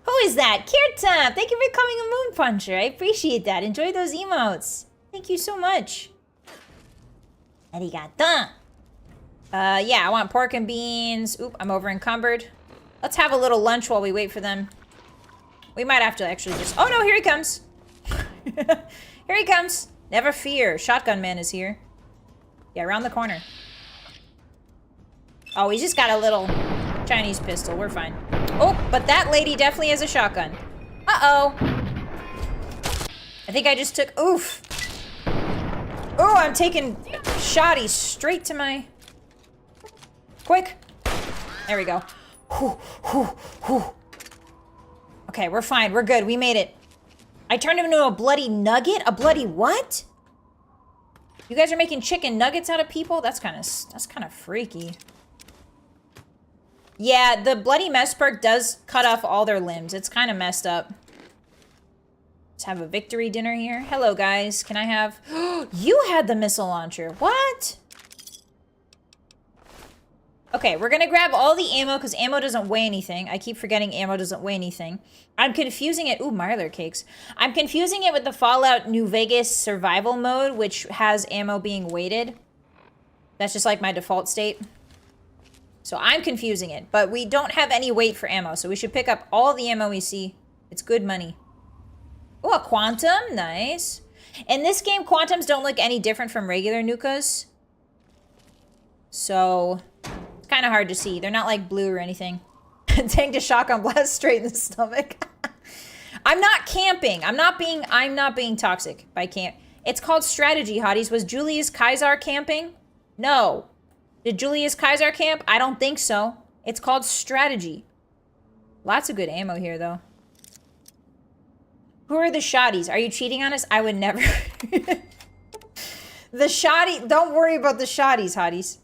Who is that? Kirtan! Thank you for becoming a moon puncher. I appreciate that. Enjoy those emotes. Thank you so much. Arigato. Yeah, I want pork and beans. Oop, I'm over encumbered. Let's have a little lunch while we wait for them. We might have to actually just... Oh, no, here he comes. Here he comes. Never fear. Shotgun man is here. Yeah, around the corner. Oh, he's just got a little Chinese pistol. We're fine. Oh, but that lady definitely has a shotgun. Uh-oh. I think I just took... Oof. Oh, I'm taking shotties straight to my... Quick. There we go. Whew, whew, whew. Okay, we're fine. We're good. We made it. I turned him into a bloody nugget? A bloody what? You guys are making chicken nuggets out of people? That's kind of freaky. Yeah, the bloody mess perk does cut off all their limbs. It's kind of messed up. Let's have a victory dinner here. Hello, guys. Can I have... You had the missile launcher. What? Okay, we're gonna grab all the ammo because ammo doesn't weigh anything. I keep forgetting ammo doesn't weigh anything. I'm confusing it. Ooh, Myler cakes. I'm confusing it with the Fallout New Vegas survival mode, which has ammo being weighted. That's just like my default state. So I'm confusing it, but we don't have any weight for ammo, so we should pick up all the ammo we see. It's good money. Oh, a quantum. Nice. In this game, quantums don't look any different from regular nukas. So... kind of hard to see. They're not like blue or anything. Tanked a shotgun blast straight in the stomach. I'm not camping. I'm not being toxic by camp. It's called strategy, Hotties. Was Julius Caesar camping? No. Did Julius Caesar camp? I don't think so. It's called strategy. Lots of good ammo here, though. Who are the shotties? Are you cheating on us? I would never. The shotty. Don't worry about the shotties, hotties.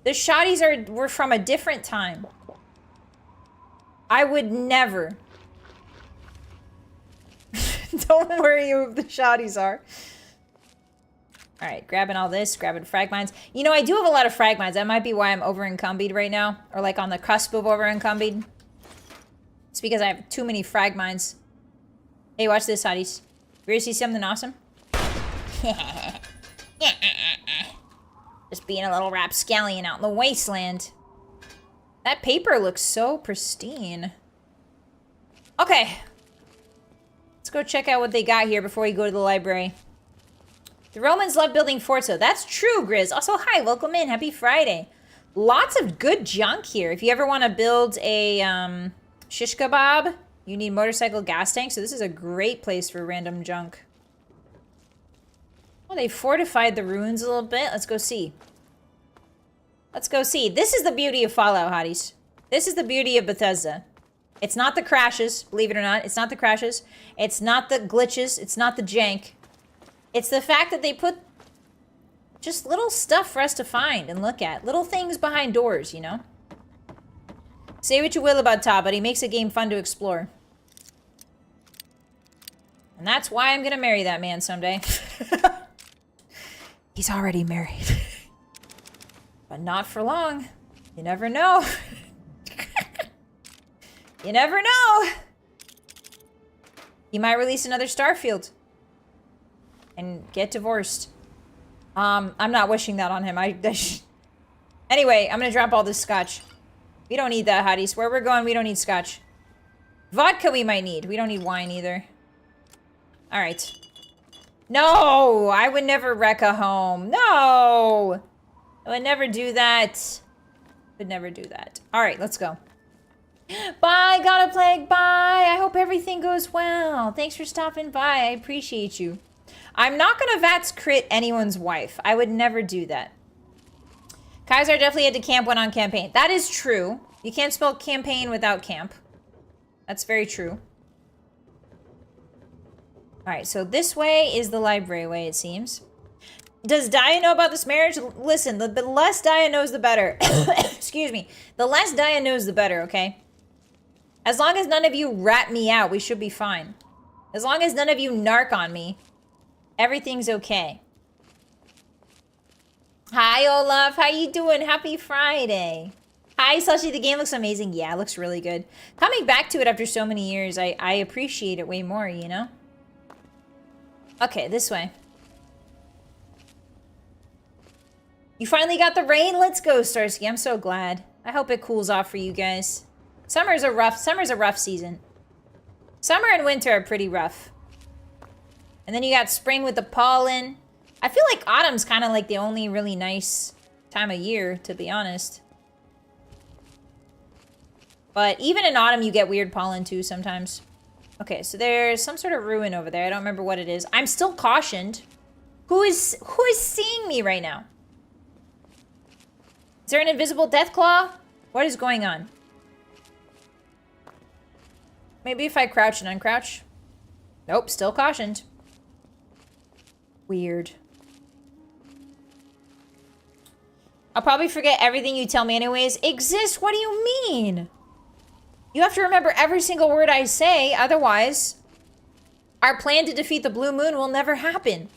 The shotties were from a different time. I would never. Don't worry who the shotties are. Alright, grabbing all this, grabbing frag mines. You know, I do have a lot of frag mines. That might be why I'm over-encumbered right now. Or like on the cusp of over-encumbered. It's because I have too many frag mines. Hey, watch this, hotties. You ready to see something awesome? Just being a little rapscallion out in the wasteland. That paper looks so pristine. Okay. Let's go check out what they got here before we go to the library. The Romans love building forts, though. That's true, Grizz. Also, hi, welcome in. Happy Friday. Lots of good junk here. If you ever want to build a shish kebab, you need motorcycle gas tanks. So this is a great place for random junk. Well, they fortified the ruins a little bit. Let's go see. Let's go see. This is the beauty of Fallout, hotties. This is the beauty of Bethesda. It's not the crashes, believe it or not. It's not the crashes. It's not the glitches. It's not the jank. It's the fact that they put just little stuff for us to find and look at. Little things behind doors, you know? Say what you will about Todd, but he makes a game fun to explore. And that's why I'm gonna marry that man someday. He's already married. But not for long. You never know. You never know. He might release another Starfield. And get divorced. I'm not wishing that on him. Anyway, I'm gonna drop all this scotch. We don't need that, hotties. Where we're going, we don't need scotch. Vodka we might need. We don't need wine either. Alright. No! I would never wreck a home. No! I would never do that. Would never do that. Alright, let's go. Bye, Gotta Plague. Bye. I hope everything goes well. Thanks for stopping by. I appreciate you. I'm not gonna VATS crit anyone's wife. I would never do that. Kaiser definitely had to camp when on campaign. That is true. You can't spell campaign without camp. That's very true. Alright, so this way is the library way, it seems. Does Daya know about this marriage? Listen, the less Daya knows, the better. Excuse me. The less Daya knows, the better, okay? As long as none of you rat me out, we should be fine. As long as none of you narc on me, everything's okay. Hi, Olaf. How you doing? Happy Friday. Hi, Slushy. The game looks amazing. Yeah, it looks really good. Coming back to it after so many years, I appreciate it way more, you know? Okay, this way. You finally got the rain? Let's go, Starsky. I'm so glad. I hope it cools off for you guys. Summer's a rough season. Summer and winter are pretty rough. And then you got spring with the pollen. I feel like autumn's kind of like the only really nice time of year, to be honest. But even in autumn, you get weird pollen too sometimes. Okay, so there's some sort of ruin over there. I don't remember what it is. I'm still cautioned. Who is seeing me right now? Is there an invisible death claw? What is going on? Maybe if I crouch and uncrouch. Nope, still cautioned. Weird. I'll probably forget everything you tell me anyways. Exist? What do you mean? You have to remember every single word I say, otherwise our plan to defeat the blue moon will never happen.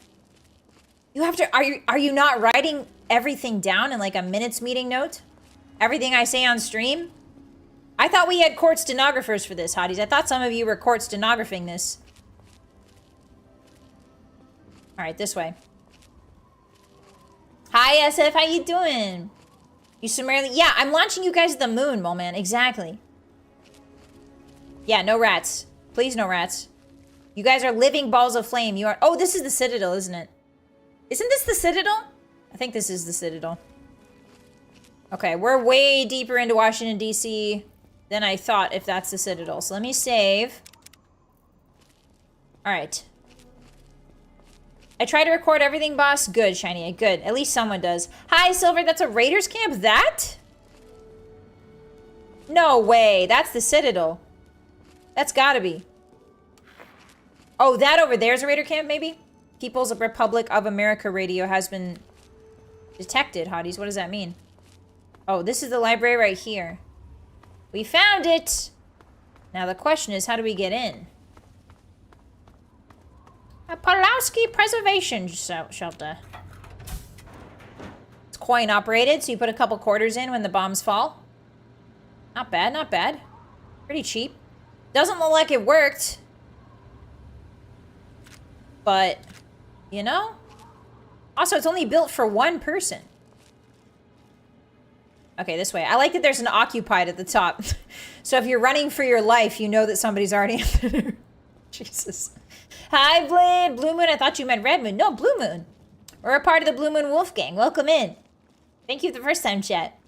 You have to, are you not writing everything down in like a minutes meeting note? Everything I say on stream? I thought we had court stenographers for this, hotties. I thought some of you were court stenographing this. All right, this way. Hi, SF. How you doing? You summarily... Yeah, I'm launching you guys at the moon, Mole Man. Exactly. Yeah, no rats. Please, no rats. You guys are living balls of flame. You are... Oh, this is the Citadel, isn't it? Isn't this the Citadel? I think this is the Citadel. Okay, we're way deeper into Washington, D.C. than I thought, if that's the Citadel. So let me save. All right. I try to record everything, boss. Good, Shiny. Good. At least someone does. Hi, Silver. That's a Raiders camp? That? No way. That's the Citadel. That's gotta be. Oh, that over there is a raider camp, maybe? People's Republic of America radio has been detected, hotties. What does that mean? Oh, this is the library right here. We found it! Now the question is, how do we get in? A Pulowski Preservation Shelter. It's coin operated, so you put a couple quarters in when the bombs fall. Not bad, not bad. Pretty cheap. Doesn't look like it worked. But, you know? Also, it's only built for one person. Okay, this way. I like that there's an occupied at the top. So if you're running for your life, you know that somebody's already in there. Jesus. Hi, Blade. Blue Moon. I thought you meant Red Moon. No, Blue Moon. We're a part of the Blue Moon Wolf Gang. Welcome in. Thank you the first time, chat.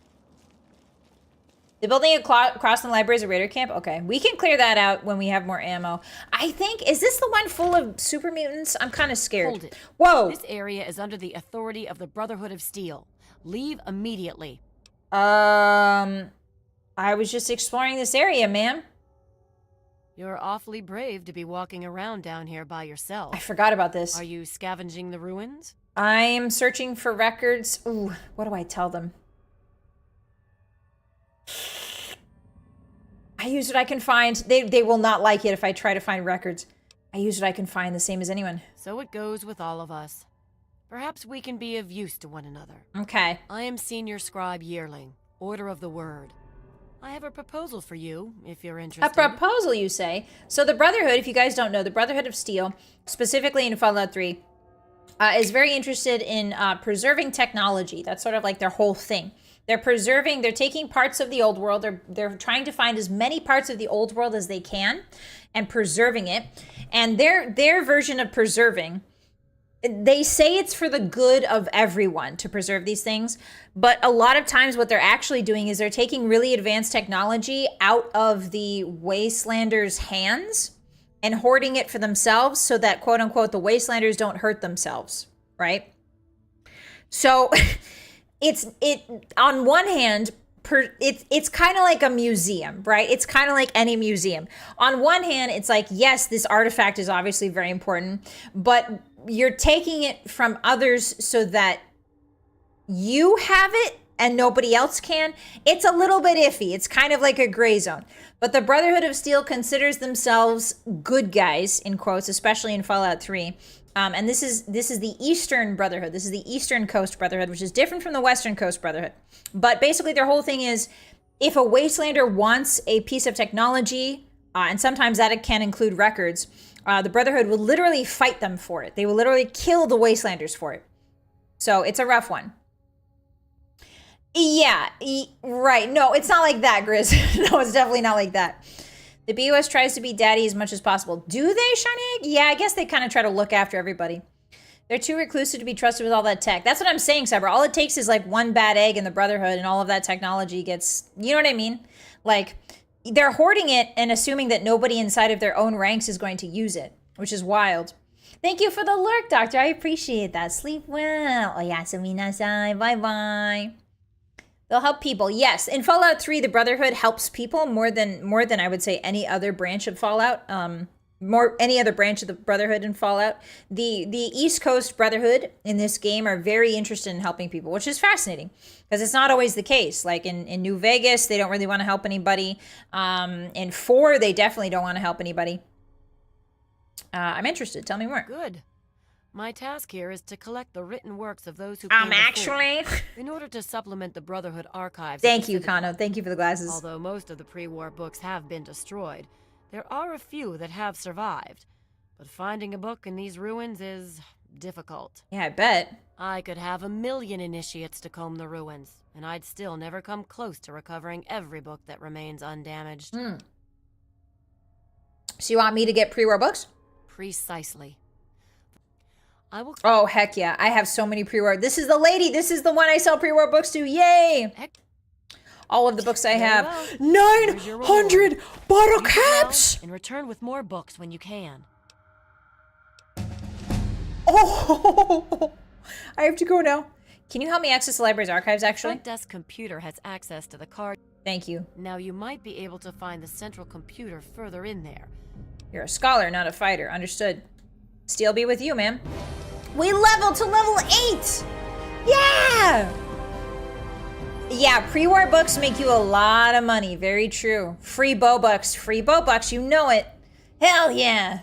The building across the library is a raider camp? Okay. We can clear that out when we have more ammo. I think... Is this the one full of super mutants? I'm kind of scared. Hold it. Whoa! This area is under the authority of the Brotherhood of Steel. Leave immediately. I was just exploring this area, ma'am. You're awfully brave to be walking around down here by yourself. I forgot about this. Are you scavenging the ruins? I'm searching for records. Ooh, what do I tell them? I use what I can find. They will not like it if I try to find records. I use what I can find, the same as anyone. So it goes with all of us. Perhaps we can be of use to one another. Okay. I am Senior Scribe Yearling, Order of the Word. I have a proposal for you, if you're interested. A proposal, you say? So the Brotherhood, if you guys don't know, the Brotherhood of Steel, specifically in Fallout 3, is very interested in preserving technology. That's sort of like their whole thing. They're taking parts of the old world. They're trying to find as many parts of the old world as they can and preserving it. And their version of preserving, they say it's for the good of everyone to preserve these things, but a lot of times what they're actually doing is they're taking really advanced technology out of the wastelanders' hands and hoarding it for themselves so that, quote unquote, the wastelanders don't hurt themselves, right? So it's on one hand, it's kind of like a museum, right? It's kind of like any museum. On one hand, it's like, yes, this artifact is obviously very important, but you're taking it from others so that you have it and nobody else can. It's a little bit iffy. It's kind of like a gray zone. But the Brotherhood of Steel considers themselves good guys, in quotes, especially in Fallout 3. And this is the Eastern Brotherhood. This is the Eastern Coast Brotherhood, which is different from the Western Coast Brotherhood. But basically their whole thing is, if a Wastelander wants a piece of technology, and sometimes that can include records, the Brotherhood will literally fight them for it. They will literally kill the Wastelanders for it. So it's a rough one. Yeah, right. No, it's not like that, Grizz. No, it's definitely not like that. The BOS tries to be daddy as much as possible. Do they, Shiny? Yeah, I guess they kind of try to look after everybody. They're too reclusive to be trusted with all that tech. That's what I'm saying, Cyber. All it takes is like one bad egg in the Brotherhood and all of that technology gets, you know what I mean? Like, they're hoarding it and assuming that nobody inside of their own ranks is going to use it, which is wild. Thank you for the lurk, Doctor. I appreciate that. Sleep well. Oyasu bye-bye. They'll help people. Yes, in Fallout 3, the Brotherhood helps people more than I would say any other branch of Fallout. Any other branch of the Brotherhood in Fallout. The East Coast Brotherhood in this game are very interested in helping people, which is fascinating because it's not always the case. Like in New Vegas, they don't really want to help anybody. In 4, they definitely don't want to help anybody. I'm interested. Tell me more. Good. My task here is to collect the written works of those who actually in order to supplement the Brotherhood archives. Thank you, Kano. Thank you for the glasses. Although most of the pre-war books have been destroyed, there are a few that have survived. But finding a book in these ruins is difficult. Yeah, I bet. I could have 1,000,000 initiates to comb the ruins, and I'd still never come close to recovering every book that remains undamaged. So you want me to get pre-war books? Precisely. I will. Oh, heck yeah. I have so many pre-war. This is the lady. This is the one I sell pre-war books to. Yay. All of the books I have. Well. 900 bottle caps. And return with more books when you can. Oh, I have to go now. Can you help me access the library's archives, actually? Front desk computer has access to the card. Thank you. Now you might be able to find the central computer further in there. You're a scholar, not a fighter. Understood. Steel be with you, man. We leveled to level 8! Yeah! Yeah, pre-war books make you a lot of money. Very true. Free bow bucks. Free bow bucks. You know it. Hell yeah.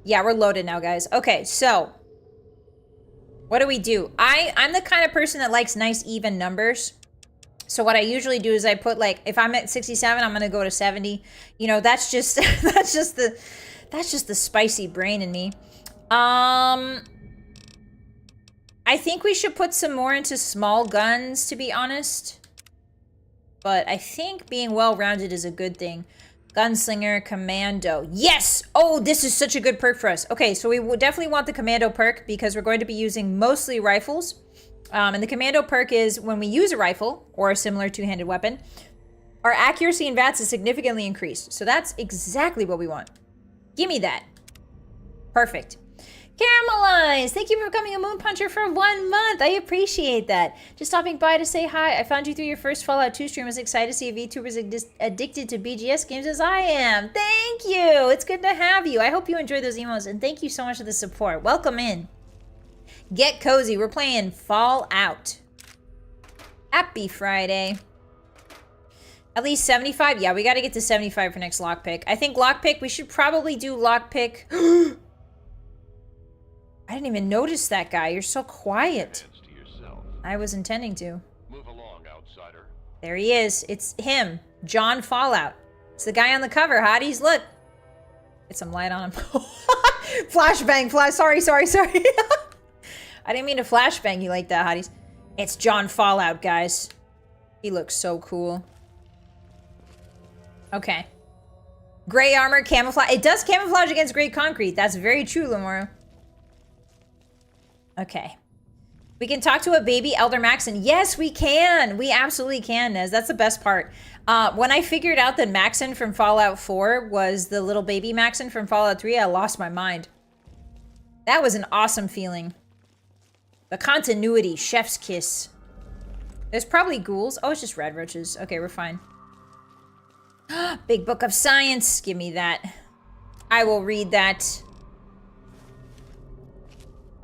Yeah, we're loaded now, guys. Okay, so what do we do? I'm the kind of person that likes nice even numbers. So what I usually do is I put, like, if I'm at 67, I'm gonna go to 70. You know, that's just that's just the spicy brain in me. I think we should put some more into small guns, to be honest. But I think being well-rounded is a good thing. Gunslinger, commando. Yes! Oh, this is such a good perk for us. Okay, so we will definitely want the commando perk because we're going to be using mostly rifles. And the commando perk is when we use a rifle or a similar two-handed weapon, our accuracy and VATS is significantly increased. So that's exactly what we want. Give me that. Perfect. Caramelize! Thank you for becoming a Moon Puncher for 1 month. I appreciate that. Just stopping by to say hi. I found you through your first Fallout 2 stream. I was excited to see VTubers addicted to BGS games as I am. Thank you! It's good to have you. I hope you enjoyed those emails, and thank you so much for the support. Welcome in. Get cozy. We're playing Fallout. Happy Friday. At least 75? Yeah, we gotta get to 75 for next lockpick. I think lockpick, we should probably do lockpick. I didn't even notice that guy. You're so quiet. I was intending to. Move along, outsider. There he is. It's him. John Fallout. It's the guy on the cover. Hotties, look. Get some light on him. Flashbang. Sorry. I didn't mean to flashbang you like that, Hotties. It's John Fallout, guys. He looks so cool. Okay. Gray armor, camouflage. It does camouflage against gray concrete. That's very true, Lamora. Okay. We can talk to a baby Elder Maxon. Yes, we can. We absolutely can, Nez. That's the best part. When I figured out that Maxon from Fallout 4 was the little baby Maxon from Fallout 3, I lost my mind. That was an awesome feeling. The continuity, chef's kiss. There's probably ghouls. Oh, it's just red roaches. Okay, we're fine. Big Book of Science. Give me that. I will read that.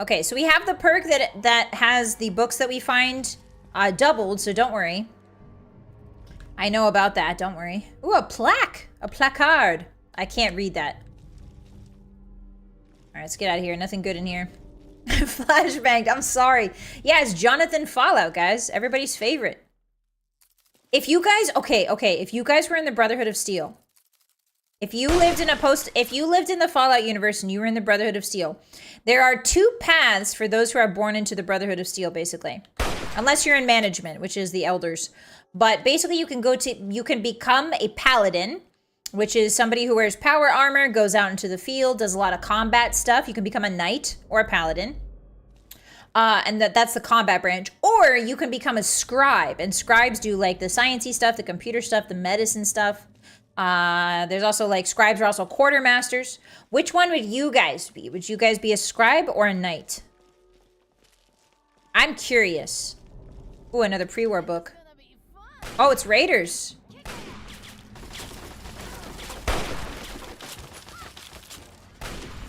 Okay, so we have the perk that has the books that we find doubled, so don't worry. I know about that, don't worry. Ooh, a plaque! A placard. I can't read that. Alright, let's get out of here. Nothing good in here. Flashbanged, I'm sorry. Yeah, it's Jonathan Fallout, guys. Everybody's favorite. If you guys, okay, if you guys were in the Brotherhood of Steel, if you lived in the Fallout universe and you were in the Brotherhood of Steel, there are 2 paths for those who are born into the Brotherhood of Steel, basically. Unless you're in management, which is the elders. But basically you can become a paladin, which is somebody who wears power armor, goes out into the field, does a lot of combat stuff. You can become a knight or a paladin. And that's the combat branch. Or you can become a scribe. And scribes do like the sciencey stuff, the computer stuff, the medicine stuff. There's also like scribes are also quartermasters. Which one would you guys be? Would you guys be a scribe or a knight? I'm curious. Ooh, another pre-war book. Oh, it's Raiders.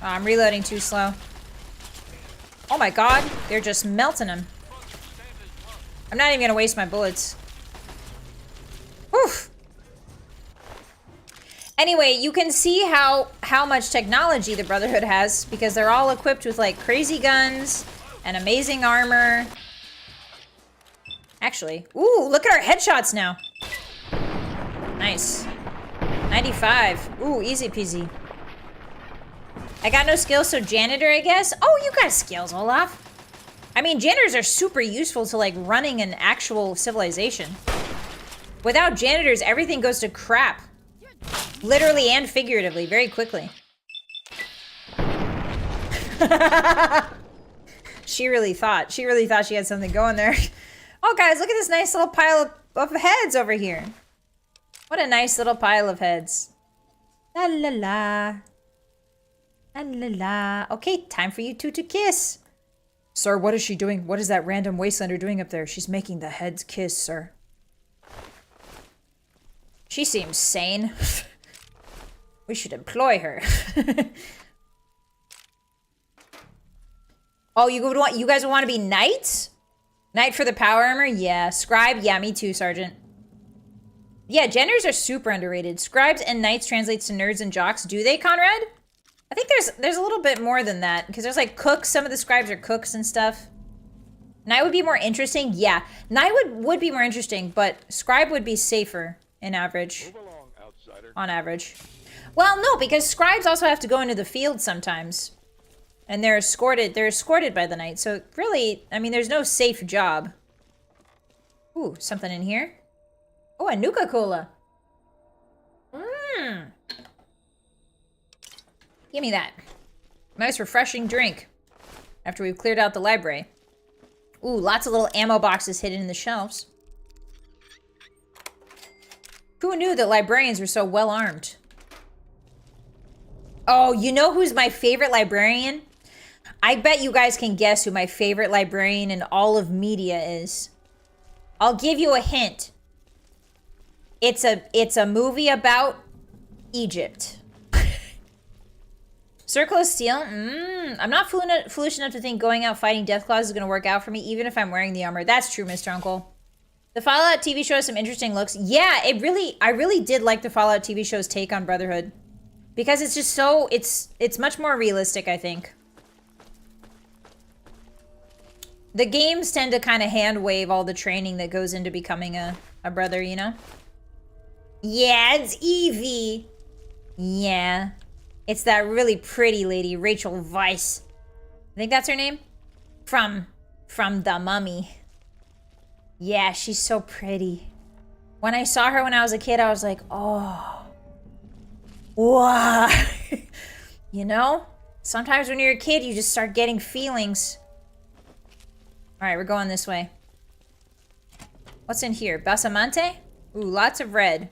Oh, I'm reloading too slow. Oh my god, they're just melting them. I'm not even gonna waste my bullets. Oof. Anyway, you can see how much technology the Brotherhood has because they're all equipped with like crazy guns and amazing armor. Actually, ooh, look at our headshots now. Nice. 95. Ooh, easy peasy. I got no skills, so janitor, I guess. Oh, you got skills, Olaf. I mean, janitors are super useful to like running an actual civilization. Without janitors, everything goes to crap. Literally and figuratively, very quickly. She really thought she had something going there. Oh, guys, look at this nice little pile of heads over here. What a nice little pile of heads. La la la. La la la. Okay, time for you two to kiss. Sir, what is she doing? What is that random wastelander doing up there? She's making the heads kiss, sir. She seems sane. We should employ her. Oh, you guys would want to be knights? Knight for the power armor? Yeah. Scribe? Yeah, me too, Sergeant. Yeah, genders are super underrated. Scribes and knights translates to nerds and jocks. Do they, Conrad? I think there's a little bit more than that. Because there's like cooks. Some of the scribes are cooks and stuff. Knight would be more interesting? Yeah. Knight would be more interesting, but scribe would be safer in average. Move along, outsider. On average. Well, no, because scribes also have to go into the field sometimes. And they're escorted by the knight. So really, I mean, there's no safe job. Ooh, something in here. Oh, a Nuka-Cola. Mmm. Give me that. Nice refreshing drink. After we've cleared out the library. Ooh, lots of little ammo boxes hidden in the shelves. Who knew that librarians were so well armed? Oh, you know who's my favorite librarian? I bet you guys can guess who my favorite librarian in all of media is. I'll give you a hint. It's a movie about Egypt. Circle of Steel? I'm not foolish enough to think going out fighting Deathclaws is going to work out for me, even if I'm wearing the armor. That's true, Mr. Uncle. The Fallout TV show has some interesting looks. Yeah, I really did like the Fallout TV show's take on Brotherhood. Because it's just so, it's much more realistic, I think. The games tend to kind of hand wave all the training that goes into becoming a brother, you know? Yeah, it's Evie. Yeah. It's that really pretty lady, Rachel Weisz. I think that's her name? From The Mummy. Yeah, she's so pretty. When I saw her when I was a kid, I was like, oh. Wow. You know? Sometimes when you're a kid, you just start getting feelings. Alright, we're going this way. What's in here? Basamante? Ooh, lots of red.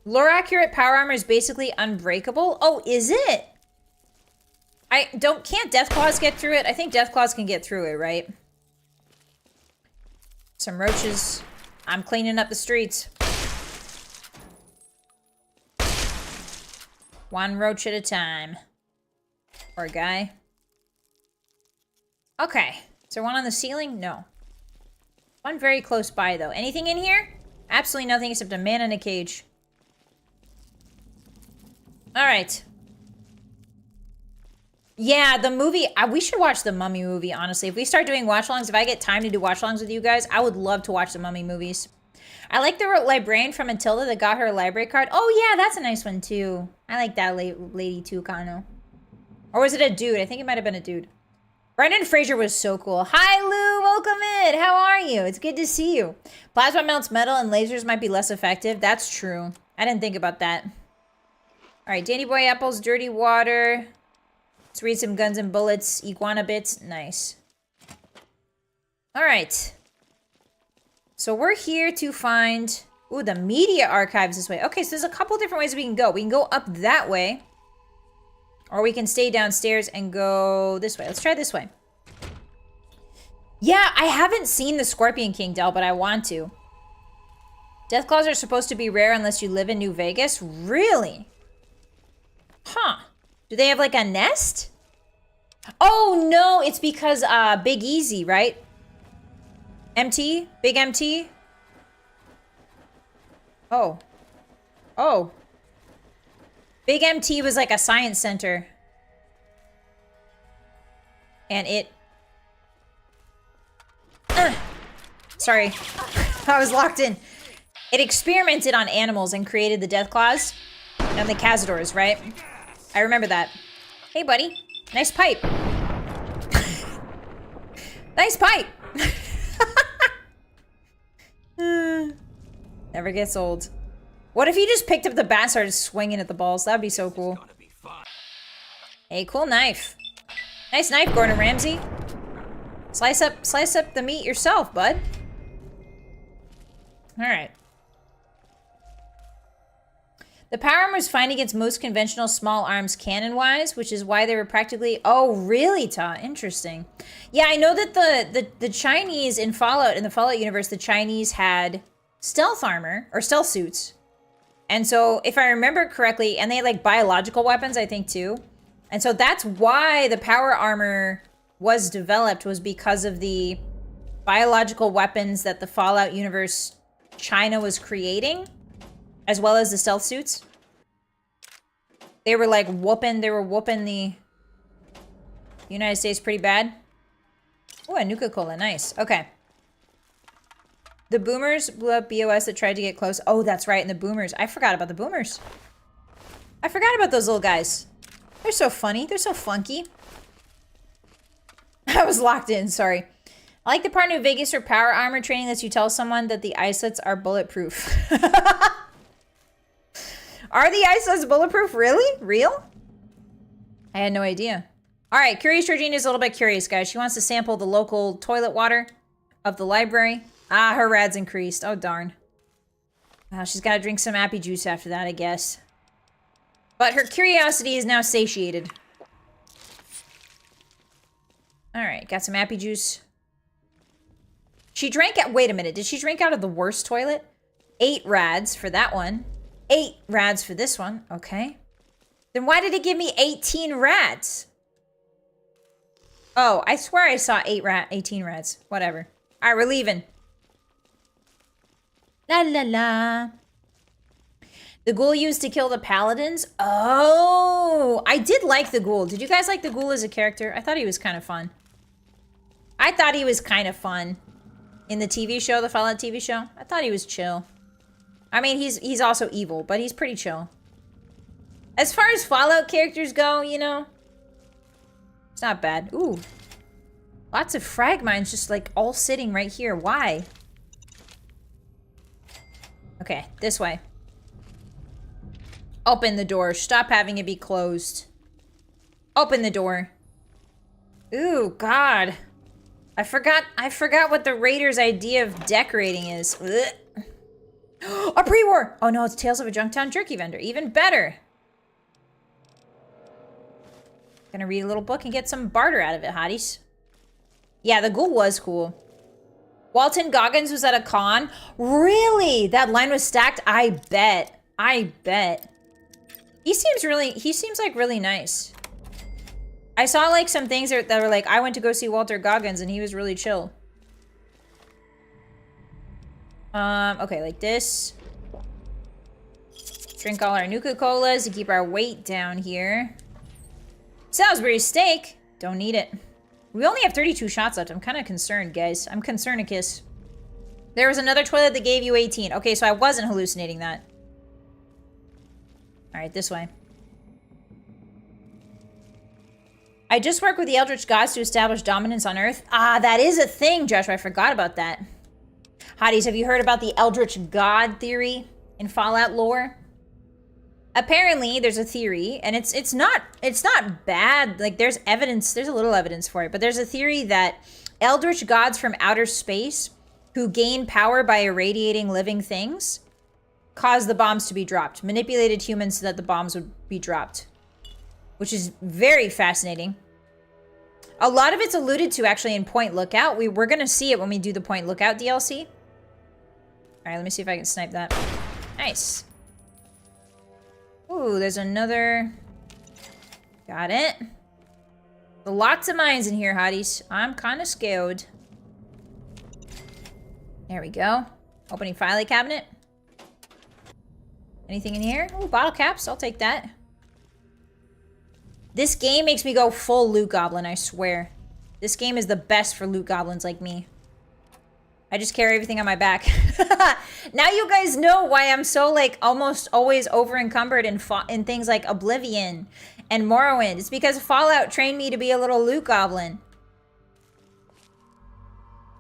Lore accurate power armor is basically unbreakable. Oh, is it? Can't Deathclaws get through it? I think Deathclaws can get through it, right? Some roaches. I'm cleaning up the streets. One roach at a time. Poor guy. Okay. Is there one on the ceiling? No. One very close by, though. Anything in here? Absolutely nothing except a man in a cage. Alright. Yeah, the movie... we should watch the Mummy movie, honestly. If we start doing watch-alongs, if I get time to do watch-alongs with you guys, I would love to watch the Mummy movies. I like the librarian from Matilda that got her a library card. Oh, yeah, that's a nice one, too. I like that lady, too, Kano. Or was it a dude? I think it might have been a dude. Brendan Fraser was so cool. Hi, Lou. Welcome in. How are you? It's good to see you. Plasma melts metal and lasers might be less effective. That's true. I didn't think about that. All right, Danny Boy Apples, Dirty Water. Let's read some Guns and Bullets. Iguana Bits. Nice. All right. So we're here to find... Ooh, the media archives this way. Okay, so there's a couple different ways we can go. We can go up that way. Or we can stay downstairs and go this way. Let's try this way. Yeah, I haven't seen the Scorpion King, Del, but I want to. Deathclaws are supposed to be rare unless you live in New Vegas? Really? Huh. Do they have like a nest? Oh, no, it's because Big Easy, right? MT? Big MT? Oh. Oh. Big MT was like a science center. And it... Sorry. I was locked in. It experimented on animals and created the Deathclaws and the Cazadors, right? I remember that. Hey, buddy. Nice pipe. Nice pipe. Never gets old. What if you just picked up the bat and started swinging at the balls? That'd be so cool. Hey, cool knife. Nice knife, Gordon Ramsay. Slice up the meat yourself, bud. All right. The power armor is fine against most conventional small arms cannon-wise, which is why they were practically... Oh, really, Ta? Interesting. Yeah, I know that the Chinese in Fallout, in the Fallout universe, the Chinese had stealth armor, or stealth suits. And so, if I remember correctly, and they had, like, biological weapons, I think, too. And so that's why the power armor was developed, was because of the biological weapons that the Fallout universe China was creating, as well as the stealth suits. They were like whooping the United States pretty bad. Oh, a Nuka-Cola, nice. Okay. The boomers blew up BOS that tried to get close. Oh, that's right, and the boomers. I forgot about the boomers. I forgot about those little guys. They're so funny. They're so funky. I was locked in, sorry. I like the part in New Vegas for power armor training that you tell someone that the islets are bulletproof. Are the islets bulletproof? Really? Real? I had no idea. All right, Curious Georgina is a little bit curious, guys. She wants to sample the local toilet water of the library. Ah, her rad's increased. Oh, darn. Well, she's got to drink some appy juice after that, I guess. But her curiosity is now satiated. All right, got some appy juice. She drank at... Wait a minute. Did she drink out of the worst toilet? 8 rads for that one. 8 rads for this one. Okay. Then why did it give me 18 rads? Oh, I swear I saw 18 rads. Whatever. All right, we're leaving. La la la. The ghoul used to kill the paladins? Oh, I did like the ghoul. Did you guys like the ghoul as a character? I thought he was kind of fun. I thought he was kind of fun. In the TV show, the Fallout TV show, I thought he was chill. I mean, he's also evil, but he's pretty chill. As far as Fallout characters go, you know, it's not bad. Ooh. Lots of frag mines just like all sitting right here. Why? Okay, this way. Open the door. Stop having it be closed. Open the door. Ooh, God. I forgot what the raiders' idea of decorating is. Ugh. A pre-war! Oh no, it's Tales of a Junktown Jerky Vendor. Even better. Gonna read a little book and get some barter out of it, hotties. Yeah, the ghoul was cool. Walton Goggins was at a con? Really? That line was stacked? I bet. I bet. He seems like really nice. I saw like some things that were like, I went to go see Walter Goggins and he was really chill. Okay, like this. Drink all our Nuka-Colas to keep our weight down here. Salisbury steak. Don't need it. We only have 32 shots left. I'm kind of concerned, guys. I'm concernicus. There was another toilet that gave you 18. Okay, so I wasn't hallucinating that. All right, this way. I just work with the Eldritch Gods to establish dominance on Earth. Ah, that is a thing, Joshua. I forgot about that. Hotties, have you heard about the Eldritch God theory in Fallout lore? Apparently, there's a theory, and it's not bad. Like, there's evidence, there's a little evidence for it, but there's a theory that Eldritch Gods from outer space who gain power by irradiating living things caused the bombs to be dropped, manipulated humans so that the bombs would be dropped, which is very fascinating. A lot of it's alluded to actually in Point Lookout. We're gonna see it when we do the Point Lookout DLC. All right, let me see if I can snipe that. Nice. Ooh, there's another. Got it. Lots of mines in here, hotties. I'm kind of scared. There we go. Opening filing cabinet. Anything in here? Ooh, bottle caps. I'll take that. This game makes me go full loot goblin, I swear. This game is the best for loot goblins like me. I just carry everything on my back. Now you guys know why I'm so, like, almost always over-encumbered in things like Oblivion and Morrowind. It's because Fallout trained me to be a little loot goblin.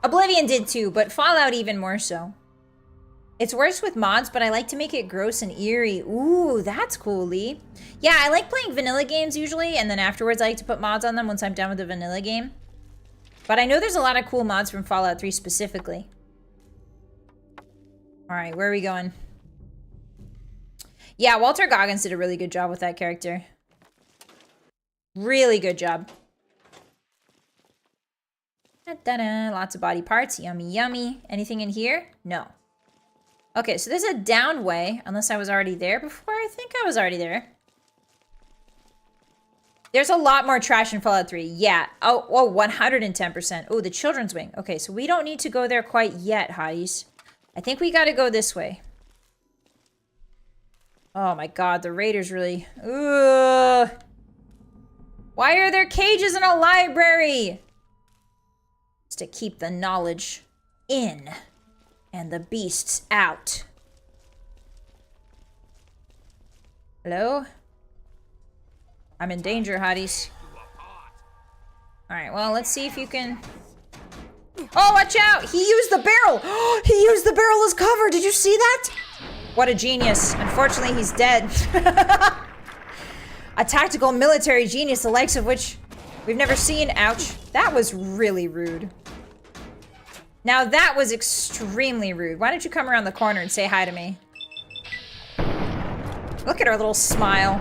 Oblivion did too, but Fallout even more so. It's worse with mods, but I like to make it gross and eerie. Ooh, that's cool, Lee. Yeah, I like playing vanilla games usually, and then afterwards I like to put mods on them once I'm done with the vanilla game. But I know there's a lot of cool mods from Fallout 3 specifically. All right, where are we going? Yeah, Walter Goggins did a really good job with that character. Really good job. Da-da-da. Lots of body parts. Yummy, yummy. Anything in here? No. Okay, so there's a down way, unless I was already there before. I think I was already there. There's a lot more trash in Fallout 3. Yeah. Oh, 110%. Oh, the children's wing. Okay, so we don't need to go there quite yet, hotties. I think we got to go this way. Oh my god, the raiders really... Ugh. Why are there cages in a library? It's to keep the knowledge in and the beasts out. Hello? I'm in danger, hotties. Alright, well, let's see if you can... Oh, watch out! He used the barrel! He used the barrel as cover! Did you see that? What a genius. Unfortunately, he's dead. A tactical military genius, the likes of which we've never seen. Ouch. That was really rude. Now, that was extremely rude. Why don't you come around the corner and say hi to me? Look at her little smile.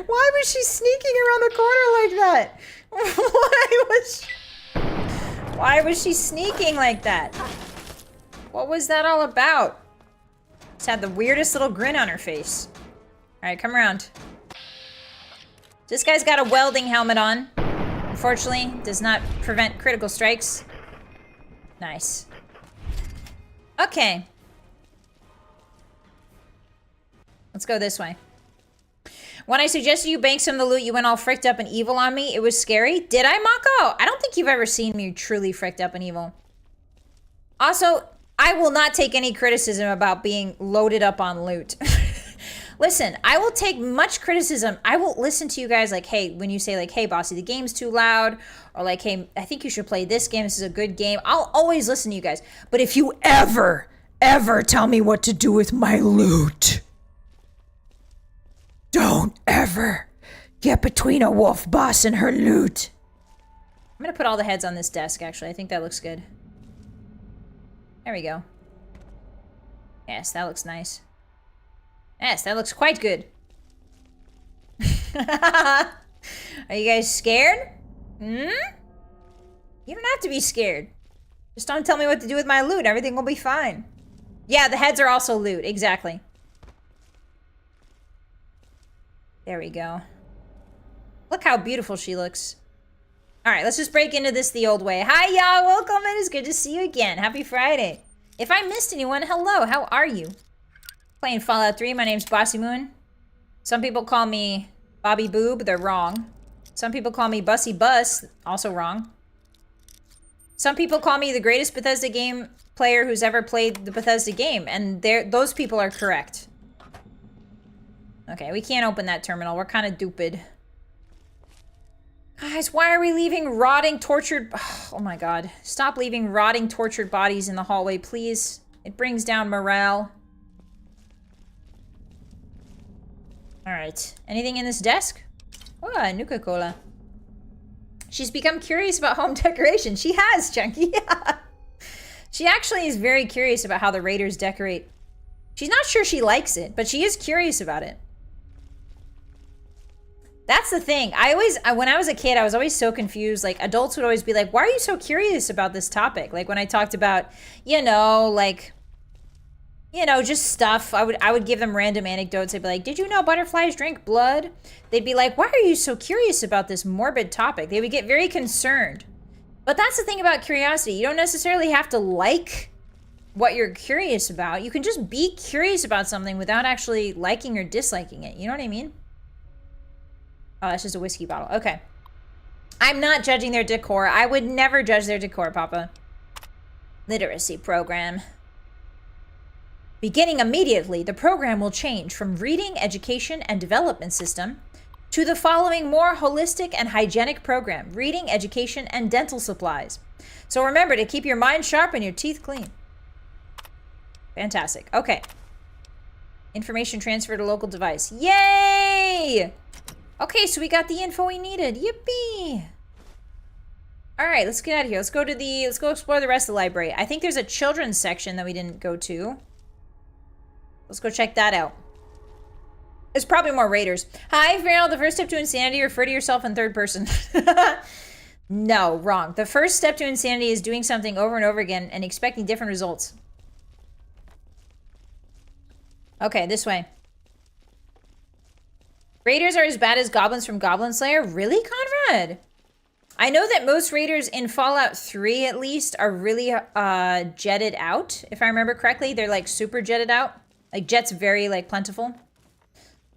Why was she sneaking around the corner like that? Why was she sneaking like that? What was that all about? Just had the weirdest little grin on her face. Alright, come around. This guy's got a welding helmet on. Unfortunately, does not prevent critical strikes. Nice. Okay. Let's go this way. When I suggested you bank some of the loot, you went all fricked up and evil on me. It was scary. Did I, Mako? I don't think you've ever seen me truly fricked up and evil. Also, I will not take any criticism about being loaded up on loot. Listen, I will take much criticism. I will listen to you guys like, hey, when you say like, hey, Bossy, the game's too loud. Or like, hey, I think you should play this game. This is a good game. I'll always listen to you guys. But if you ever tell me what to do with my loot... Don't ever get between a wolf boss and her loot. I'm gonna put all the heads on this desk, actually. I think that looks good. There we go. Yes, that looks nice. Yes, that looks quite good. Are you guys scared? Hmm? You don't have to be scared. Just don't tell me what to do with my loot. Everything will be fine. Yeah, the heads are also loot. Exactly. There we go. Look how beautiful she looks. All right, let's just break into this the old way. Hi, y'all. Welcome. It is good to see you again. Happy Friday. If I missed anyone, hello. How are you? Playing Fallout 3. My name's Bossymoon. Some people call me Bobby Boob. They're wrong. Some people call me Bussy Bus. Also wrong. Some people call me the greatest Bethesda game player who's ever played the Bethesda game. And those people are correct. Okay, we can't open that terminal. We're kind of stupid. Guys, why are we leaving rotting, tortured... Oh my god. Stop leaving rotting, tortured bodies in the hallway, please. It brings down morale. Alright. Anything in this desk? Oh, a Nuka-Cola. She's become curious about home decoration. She has, Chunky. She actually is very curious about how the raiders decorate. She's not sure she likes it, but she is curious about it. That's the thing. When I was a kid, I was always so confused. Like, adults would always be like, why are you so curious about this topic? Like, when I talked about, just stuff, I would give them random anecdotes. I'd be like, did you know butterflies drink blood? They'd be like, why are you so curious about this morbid topic? They would get very concerned. But that's the thing about curiosity. You don't necessarily have to like what you're curious about. You can just be curious about something without actually liking or disliking it. You know what I mean? Oh, that's just a whiskey bottle. Okay. I'm not judging their decor. I would never judge their decor, Papa. Literacy program. Beginning immediately, the program will change from reading, education, and development system to the following more holistic and hygienic program: reading, education, and dental supplies. So remember to keep your mind sharp and your teeth clean. Fantastic. Okay. Information transfer to local device. Yay! Okay, so we got the info we needed. Yippee! All right, let's get out of here. Let's go explore the rest of the library. I think there's a children's section that we didn't go to. Let's go check that out. There's probably more raiders. Hi, Farrell. The first step to insanity, refer to yourself in third person. No, wrong. The first step to insanity is doing something over and over again and expecting different results. Okay, this way. Raiders are as bad as goblins from Goblin Slayer? Really, Conrad? I know that most raiders in Fallout 3, at least, are really jetted out. If I remember correctly, they're like super jetted out. Like jet's very like plentiful.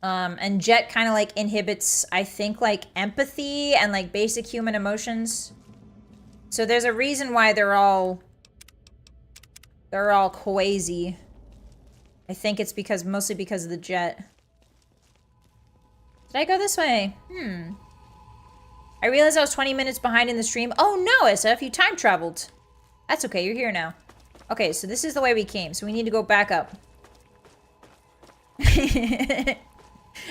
And jet kind of like inhibits, I think, like empathy and like basic human emotions. So there's a reason why they're all quasi. I think it's mostly because of the jet. Did I go this way? I realized I was 20 minutes behind in the stream. Oh no, SF, you time traveled. That's okay, you're here now. Okay, so this is the way we came, so we need to go back up.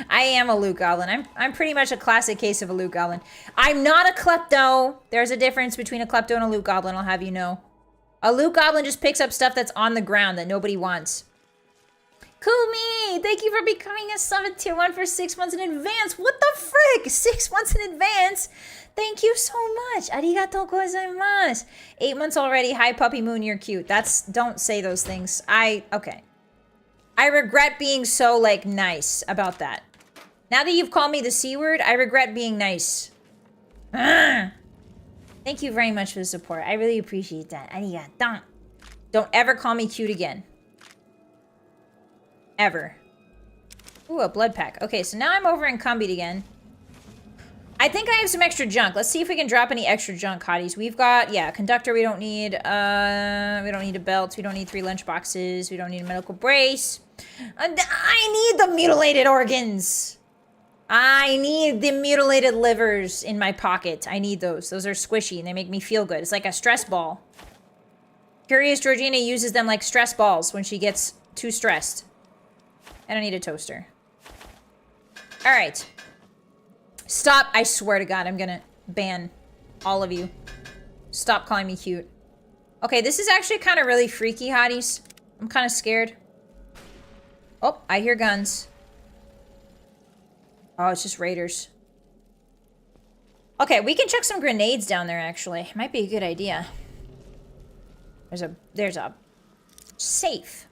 I am a loot goblin. I'm pretty much a classic case of a loot goblin. I'm not a klepto. There's a difference between a klepto and a loot goblin, I'll have you know. A loot goblin just picks up stuff that's on the ground that nobody wants. Kumi, thank you for becoming a Summit Tier 1 for 6 months in advance. What the frick? 6 months in advance? Thank you so much. Arigatou gozaimasu. 8 months already. Hi, Puppy Moon, you're cute. Don't say those things. Okay. I regret being so, like, nice about that. Now that you've called me the C word, I regret being nice. Thank you very much for the support. I really appreciate that. Arigatou. Don't ever call me cute again. Ever. Ooh, a blood pack. Okay, so now I'm over in Cumbit again. I think I have some extra junk. Let's see if we can drop any extra junk, hotties. We've got, yeah, conductor we don't need. We don't need a belt. We don't need 3 lunch boxes. We don't need a medical brace. I need the mutilated organs. I need the mutilated livers in my pocket. I need those. Those are squishy and they make me feel good. It's like a stress ball. Curious Georgina uses them like stress balls when she gets too stressed. I don't need a toaster. All right. Stop. I swear to God, I'm gonna ban all of you. Stop calling me cute. Okay, this is actually kind of really freaky, hotties. I'm kind of scared. Oh, I hear guns. Oh, it's just raiders. Okay, we can chuck some grenades down there, actually. Might be a good idea. There's a safe.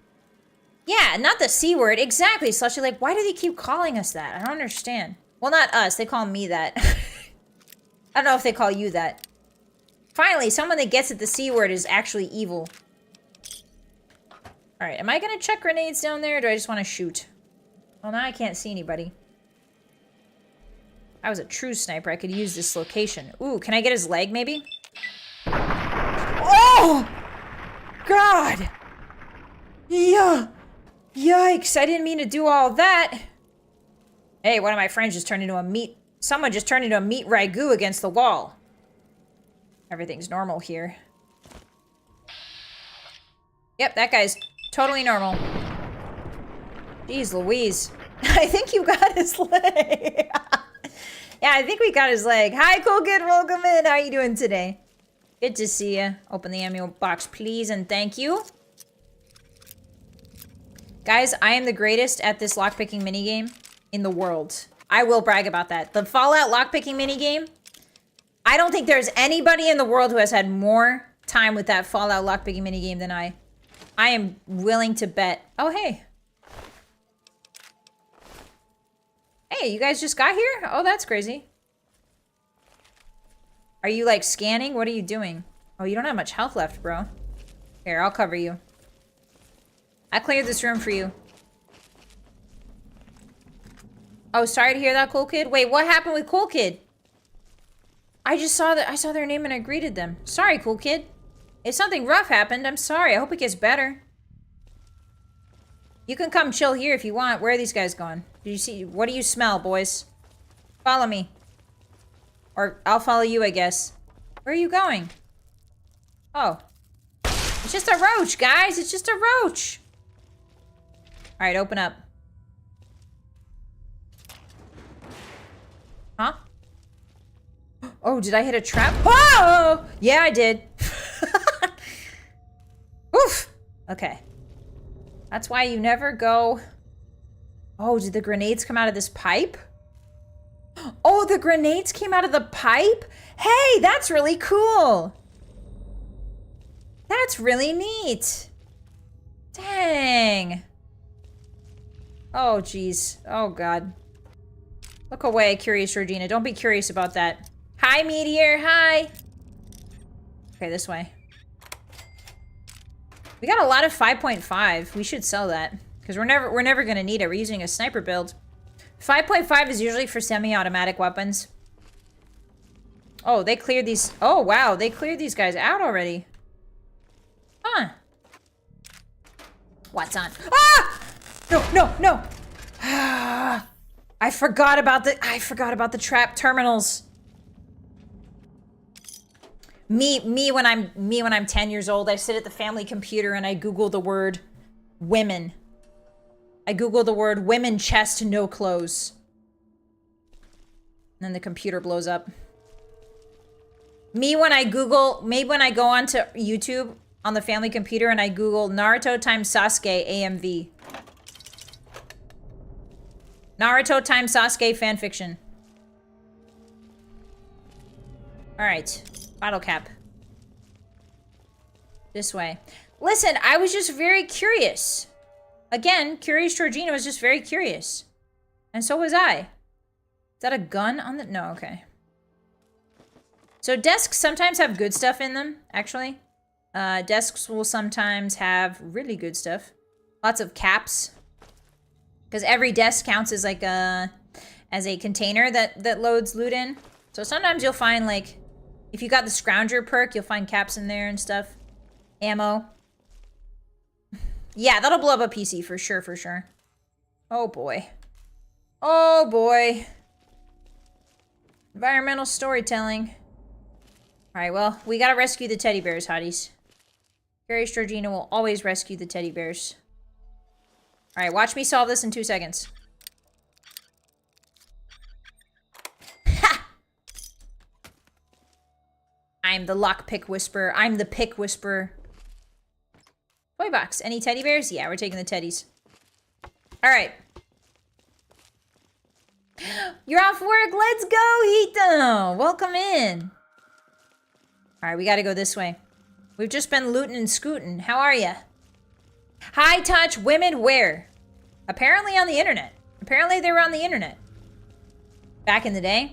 Yeah, not the C word. Exactly. Slushy, like, why do they keep calling us that? I don't understand. Well, not us. They call me that. I don't know if they call you that. Finally, someone that gets at the C word is actually evil. Alright, am I gonna chuck grenades down there, or do I just want to shoot? Well, now I can't see anybody. I was a true sniper. I could use this location. Ooh, can I get his leg, maybe? Oh! God! Yeah! Yikes, I didn't mean to do all that. Hey, one of my friends just turned into a meat... Someone just turned into a meat ragu against the wall. Everything's normal here. Yep, that guy's totally normal. Jeez Louise. I think you got his leg. Yeah, I think we got his leg. Hi, cool kid. Welcome in. How you doing today? Good to see you. Open the ammo box, please, and thank you. Guys, I am the greatest at this lockpicking minigame in the world. I will brag about that. The Fallout lockpicking minigame, I don't think there's anybody in the world who has had more time with that Fallout lockpicking minigame than I. I am willing to bet. Oh, hey. Hey, you guys just got here? Oh, that's crazy. Are you, like, scanning? What are you doing? Oh, you don't have much health left, bro. Here, I'll cover you. I cleared this room for you. Oh, sorry to hear that, Cool Kid. Wait, what happened with Cool Kid? I just saw that. I saw their name and I greeted them. Sorry, Cool Kid. If something rough happened, I'm sorry. I hope it gets better. You can come chill here if you want. Where are these guys going? Do you see? What do you smell, boys? Follow me. Or I'll follow you, I guess. Where are you going? Oh. It's just a roach, guys. It's just a roach. All right, open up. Huh? Oh, did I hit a trap? Oh! Yeah, I did. Oof. Okay. That's why you never go... Oh, did the grenades come out of this pipe? Oh, the grenades came out of the pipe? Hey, that's really cool. That's really neat. Dang. Oh, geez. Oh, God. Look away, Curious Georgina. Don't be curious about that. Hi, Meteor. Hi. Okay, this way. We got a lot of 5.5. We should sell that. Because we're never gonna need it. We're using a sniper build. 5.5 is usually for semi-automatic weapons. Oh, they cleared these. Oh, wow. They cleared these guys out already. Huh. What's on? Ah! No, no, no. I forgot about the trap terminals. Me when I'm 10 years old, I sit at the family computer and I Google the word women. I Google the word women chest no clothes. And then the computer blows up. Me when I go onto YouTube on the family computer and I Google Naruto times Sasuke AMV. Naruto times Sasuke fanfiction. Alright. Bottle cap. This way. Listen, I was just very curious. Again, Curious Georgina was just very curious. And so was I. Is that a gun on the... No, okay. So desks sometimes have good stuff in them, actually. Desks will sometimes have really good stuff. Lots of caps. Because every desk counts as like a container that loads loot in. So sometimes you'll find like, if you got the Scrounger perk, you'll find caps in there and stuff. Ammo. Yeah, that'll blow up a PC for sure, for sure. Oh boy. Oh boy. Environmental storytelling. Alright, well, we gotta rescue the teddy bears, hotties. Curious Georgina will always rescue the teddy bears. Alright, watch me solve this in 2 seconds. Ha! I'm the lockpick whisperer. I'm the pick whisperer. Toy box. Any teddy bears? Yeah, we're taking the teddies. Alright. You're off work. Let's go, Hito. Welcome in. Alright, we gotta go this way. We've just been looting and scooting. How are ya? High touch women where? Apparently on the internet. Apparently they were on the internet. Back in the day.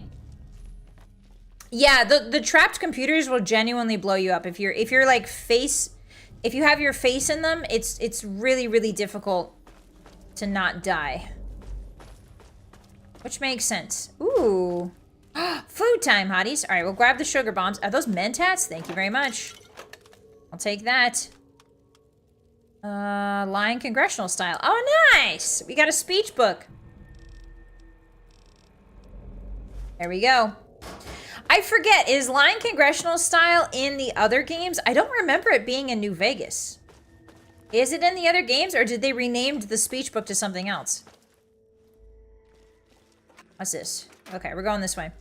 Yeah, the trapped computers will genuinely blow you up. If you're like if you have your face in them, it's really, really difficult to not die. Which makes sense. Ooh. Food time, hotties. All right, we'll grab the sugar bombs. Are those mentats? Thank you very much. I'll take that. Lying congressional style. Oh, nice! We got a speech book. There we go. I forget, is lying congressional style in the other games? I don't remember it being in New Vegas. Is it in the other games, or did they rename the speech book to something else? What's this? Okay, we're going this way.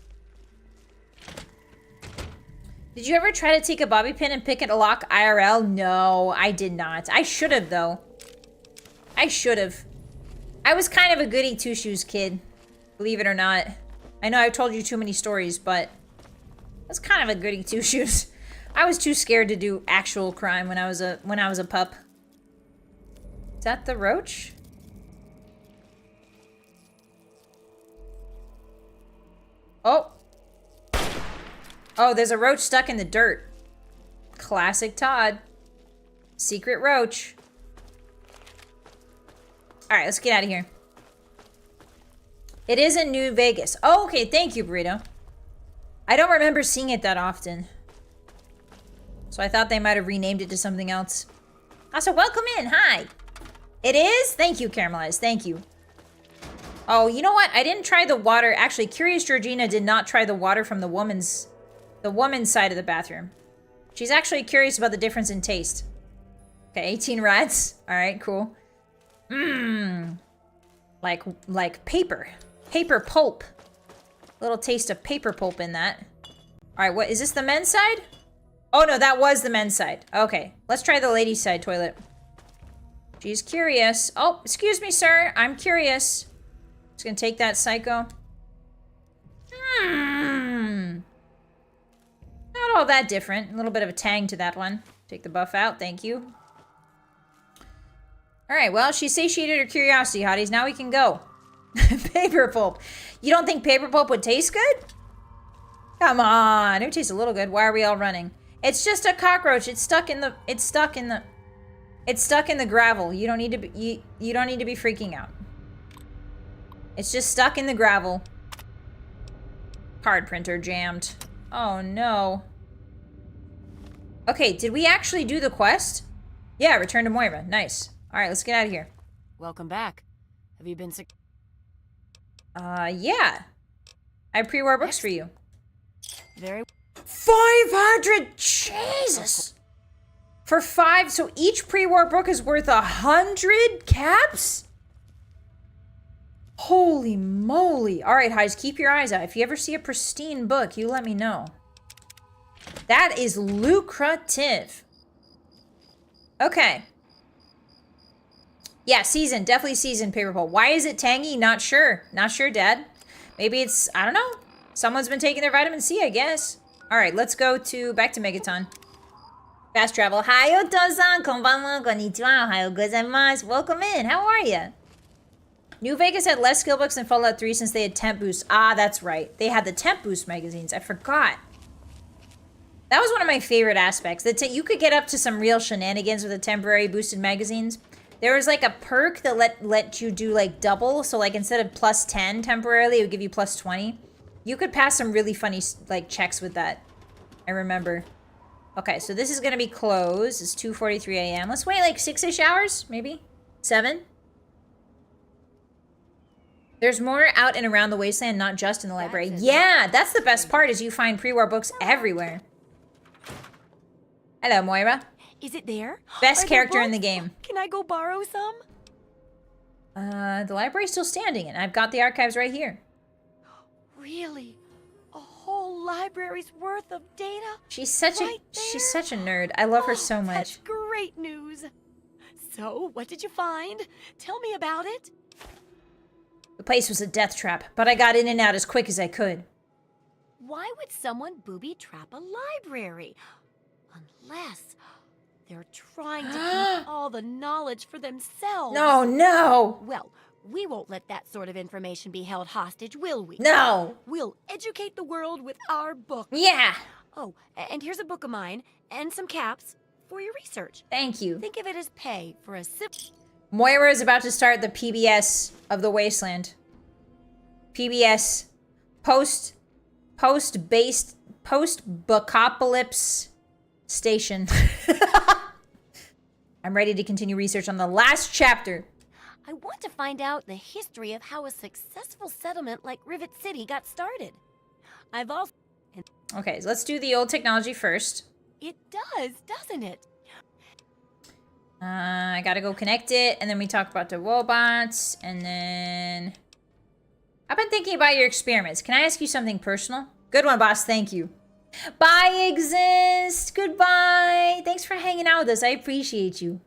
Did you ever try to take a bobby pin and pick it a lock IRL? No, I did not. I should have, though. I should have. I was kind of a goody two-shoes kid, believe it or not. I know I've told you too many stories, but I was kind of a goody two-shoes. I was too scared to do actual crime when I was a pup. Is that the roach? Oh. Oh, there's a roach stuck in the dirt. Classic Todd. Secret roach. Alright, let's get out of here. It is in New Vegas. Oh, okay, thank you, Burrito. I don't remember seeing it that often. So I thought they might have renamed it to something else. Also, welcome in, hi. It is? Thank you, Caramelized, thank you. Oh, you know what? I didn't try the water. Actually, Curious Georgina did not try the water from the woman's side of the bathroom. She's actually curious about the difference in taste. Okay, 18 rats. All right, cool. Mmm. Like paper. Paper pulp. A little taste of paper pulp in that. All right, what is this, the men's side? Oh no, that was the men's side. Okay, let's try the ladies' side toilet. She's curious. Oh, excuse me, sir. I'm curious. Just gonna take that psycho. Not all that different. A little bit of a tang to that one. Take the buff out. Thank you. All right, well, she satiated her curiosity, hotties. Now we can go. Paper pulp. You don't think paper pulp would taste good? Come on. It would taste a little good. Why are we all running? It's just a cockroach. It's stuck in the gravel. You don't need to be you don't need to be freaking out. It's just stuck in the gravel. Card printer jammed. Oh no. Okay, did we actually do the quest? Yeah, return to Moira. Nice. All right, let's get out of here. Welcome back. Have you been sick? Yeah. I have pre-war books for you. Very 500! Jesus! For 5, so each pre-war book is worth 100 caps? Holy moly. All right, Hotties, keep your eyes out. If you ever see a pristine book, you let me know. That is lucrative. Okay. Yeah, seasoned. Definitely seasoned paper pulp. Why is it tangy? Not sure. Not sure, Dad. Maybe it's, I don't know. Someone's been taking their vitamin C, I guess. All right, let's go back to Megaton. Fast travel. Hayoto-san, konbanwa, konnichiwa, ohayou gozaimasu. Welcome in. How are you? New Vegas had less skill books than Fallout 3 since they had temp boost. Ah, that's right. They had the temp boost magazines. I forgot. That was one of my favorite aspects. You could get up to some real shenanigans with the temporary boosted magazines. There was like a perk that let you do like double. So like instead of plus 10 temporarily, it would give you plus 20. You could pass some really funny like checks with that. I remember. Okay, so this is going to be closed. It's 2:43 a.m. Let's wait like 6-ish hours, maybe 7. There's more out and around the wasteland, not just in the library. Yeah, that's the best part is you find pre-war books everywhere. Hello, Moira. Is it there? Best character in the game. Can I go borrow some? The library's still standing, and I've got the archives right here. Really? A whole library's worth of data? She's such a nerd. I love her so much. That's great news. So, what did you find? Tell me about it. The place was a death trap, but I got in and out as quick as I could. Why would someone booby trap a library? Unless they're trying to keep all the knowledge for themselves. No. Well, we won't let that sort of information be held hostage, will we? No. We'll educate the world with our book. Yeah. Oh, and here's a book of mine and some caps for your research. Thank you. Think of it as pay for a sip. Moira is about to start the PBS of the Wasteland. PBS. Post-Bocapolypse Station. I'm ready to continue research on the last chapter. I want to find out the history of how a successful settlement like Rivet City got started. I've also... Okay, so let's do the old technology first. It does, doesn't it? I gotta go connect it, and then we talk about the robots, and then... I've been thinking about your experiments. Can I ask you something personal? Good one, boss. Thank you. Bye, Exist. Goodbye. Thanks for hanging out with us. I appreciate you.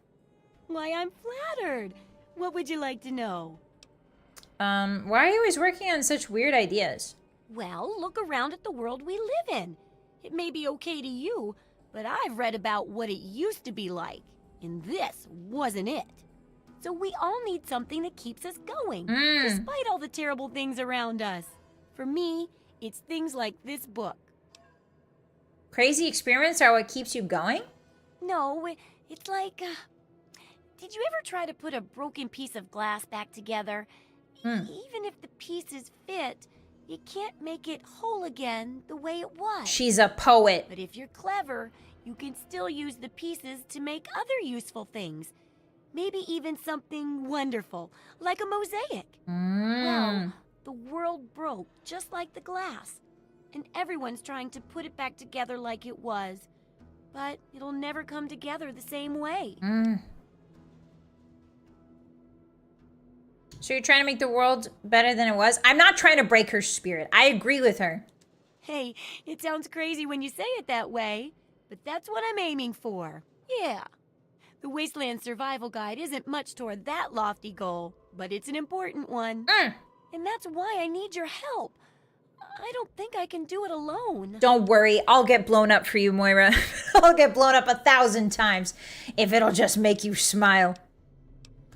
Why, I'm flattered. What would you like to know? Why are you always working on such weird ideas? Well, look around at the world we live in. It may be okay to you, but I've read about what it used to be like, and this wasn't it. So we all need something that keeps us going, despite all the terrible things around us. For me, it's things like this book. Crazy experiments are what keeps you going? No, it's like... did you ever try to put a broken piece of glass back together? Even if the pieces fit, you can't make it whole again the way it was. She's a poet. But if you're clever, you can still use the pieces to make other useful things. Maybe even something wonderful, like a mosaic. Well, the world broke just like the glass. And everyone's trying to put it back together like it was. But it'll never come together the same way. So you're trying to make the world better than it was? I'm not trying to break her spirit. I agree with her. Hey, it sounds crazy when you say it that way, but that's what I'm aiming for. Yeah. The Wasteland Survival Guide isn't much toward that lofty goal, but it's an important one. And that's why I need your help. I don't think I can do it alone. Don't worry, I'll get blown up for you, Moira. I'll get blown up 1,000 times if it'll just make you smile.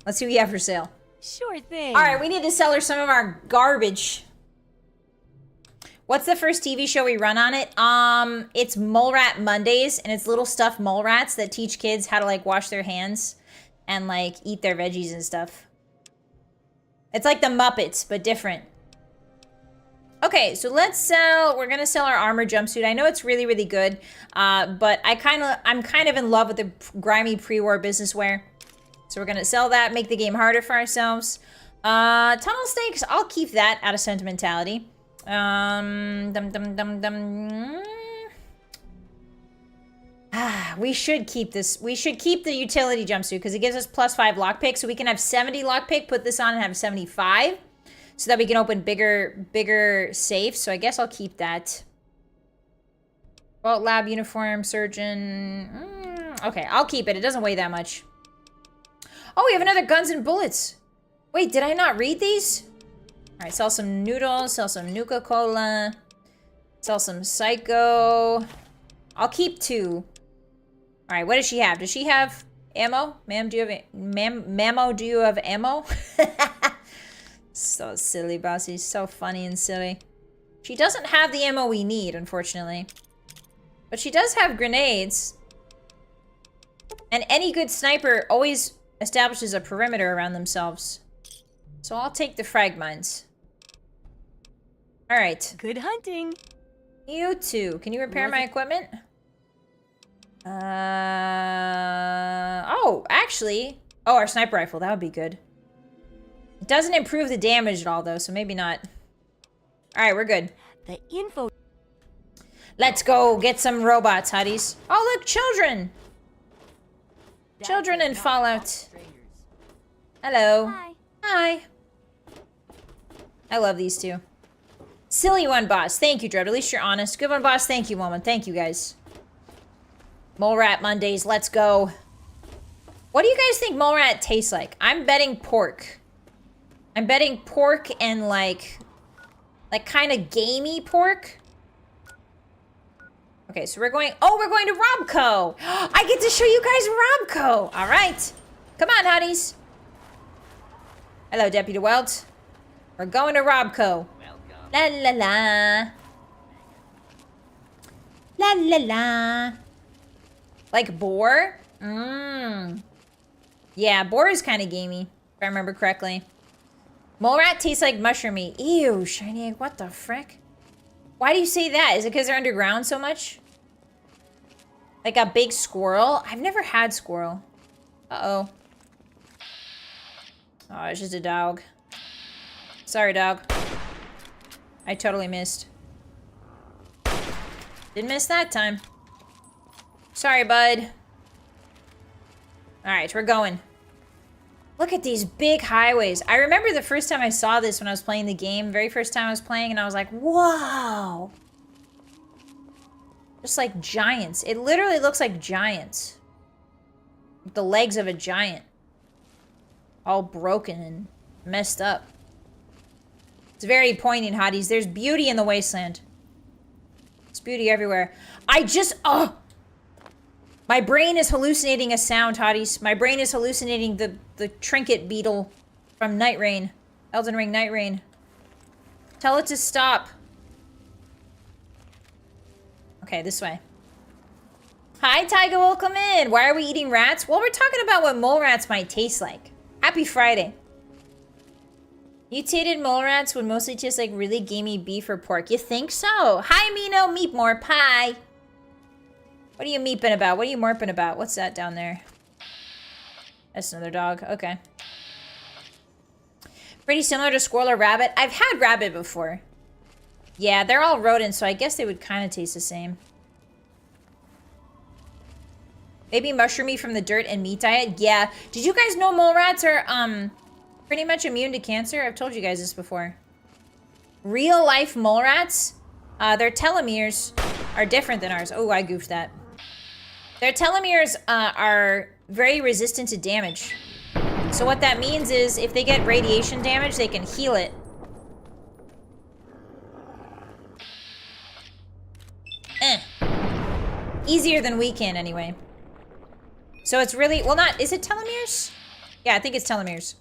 Let's see what you have for sale. Sure thing. All right, we need to sell her some of our garbage. What's the first TV show we run on it? It's Mole Rat Mondays, and it's little stuffed mole rats that teach kids how to, like, wash their hands and, like, eat their veggies and stuff. It's like the Muppets, but different. Okay, so let's sell, we're gonna sell our armor jumpsuit. I know it's really, really good, but I'm kind of in love with the grimy pre-war business wear. So we're gonna sell that, make the game harder for ourselves. Tunnel stakes, I'll keep that out of sentimentality. We should keep this. We should keep the utility jumpsuit because it gives us +5 lockpick, so we can have 70 lockpick, put this on and have 75. So that we can open bigger safes. So I guess I'll keep that. Vault lab uniform, surgeon. Okay, I'll keep it. It doesn't weigh that much. Oh, we have another guns and bullets. Wait, did I not read these? All right, sell some noodles, sell some Nuka-Cola, sell some Psycho. I'll keep 2. All right, what does she have? Does she have ammo? Ma'am, do you have Mammo, do you have ammo? So silly, Bossy. So funny and silly. She doesn't have the ammo we need, unfortunately. But she does have grenades. And any good sniper always establishes a perimeter around themselves. So I'll take the frag mines. Alright. Good hunting. You too. Can you repair my equipment? Oh, actually. Oh, our sniper rifle. That would be good. It doesn't improve the damage at all, though, so maybe not. Alright, we're good. The info. Let's go get some robots, Hotties. Oh, look, children! Children in Fallout. Hello. Hi. Hi. I love these two. Silly one, boss. Thank you, Dread. At least you're honest. Good one, boss. Thank you, woman. Thank you, guys. Mole Rat Mondays. Let's go. What do you guys think mole rat tastes like? I'm betting pork. I'm betting pork and like kind of gamey pork. Okay, so we're going, oh, we're going to Robco. I get to show you guys Robco. All right. Come on, Hotties. Hello, Deputy Welt. We're going to Robco. La la la. La la la. Like boar? Yeah, boar is kind of gamey, if I remember correctly. Mole rat tastes like mushroom meat. Ew, shiny egg, what the frick? Why do you say that? Is it because they're underground so much? Like a big squirrel? I've never had squirrel. Uh-oh. Oh, it's just a dog. Sorry, dog. I totally missed. Didn't miss that time. Sorry, bud. Alright, we're going. Look at these big highways. I remember the first time I saw this when I was playing the game. Very first time I was playing, and I was like, whoa! Just like giants. It literally looks like giants. Like the legs of a giant. All broken and messed up. It's very poignant, Hotties. There's beauty in the wasteland. There's beauty everywhere. Oh! My brain is hallucinating a sound, Hotties. My brain is hallucinating the trinket beetle from Night Rain. Elden Ring Night Rain. Tell it to stop. Okay, this way. Hi, Tyga, welcome in. Why are we eating rats? Well, we're talking about what mole rats might taste like. Happy Friday. Mutated mole rats would mostly taste like really gamey beef or pork. You think so? Hi, Mino. Meep more pie. What are you meeping about? What are you morping about? What's that down there? That's another dog. Okay. Pretty similar to squirrel or rabbit. I've had rabbit before. Yeah, they're all rodents, so I guess they would kind of taste the same. Maybe mushroomy from the dirt and meat diet? Yeah. Did you guys know mole rats are pretty much immune to cancer? I've told you guys this before. Real life mole rats, their telomeres are different than ours. Oh, I goofed that. Their telomeres are very resistant to damage. So what that means is if they get radiation damage, they can heal it. Easier than we can, anyway. So it's really... Well, not... Is it telomeres? Yeah, I think it's telomeres.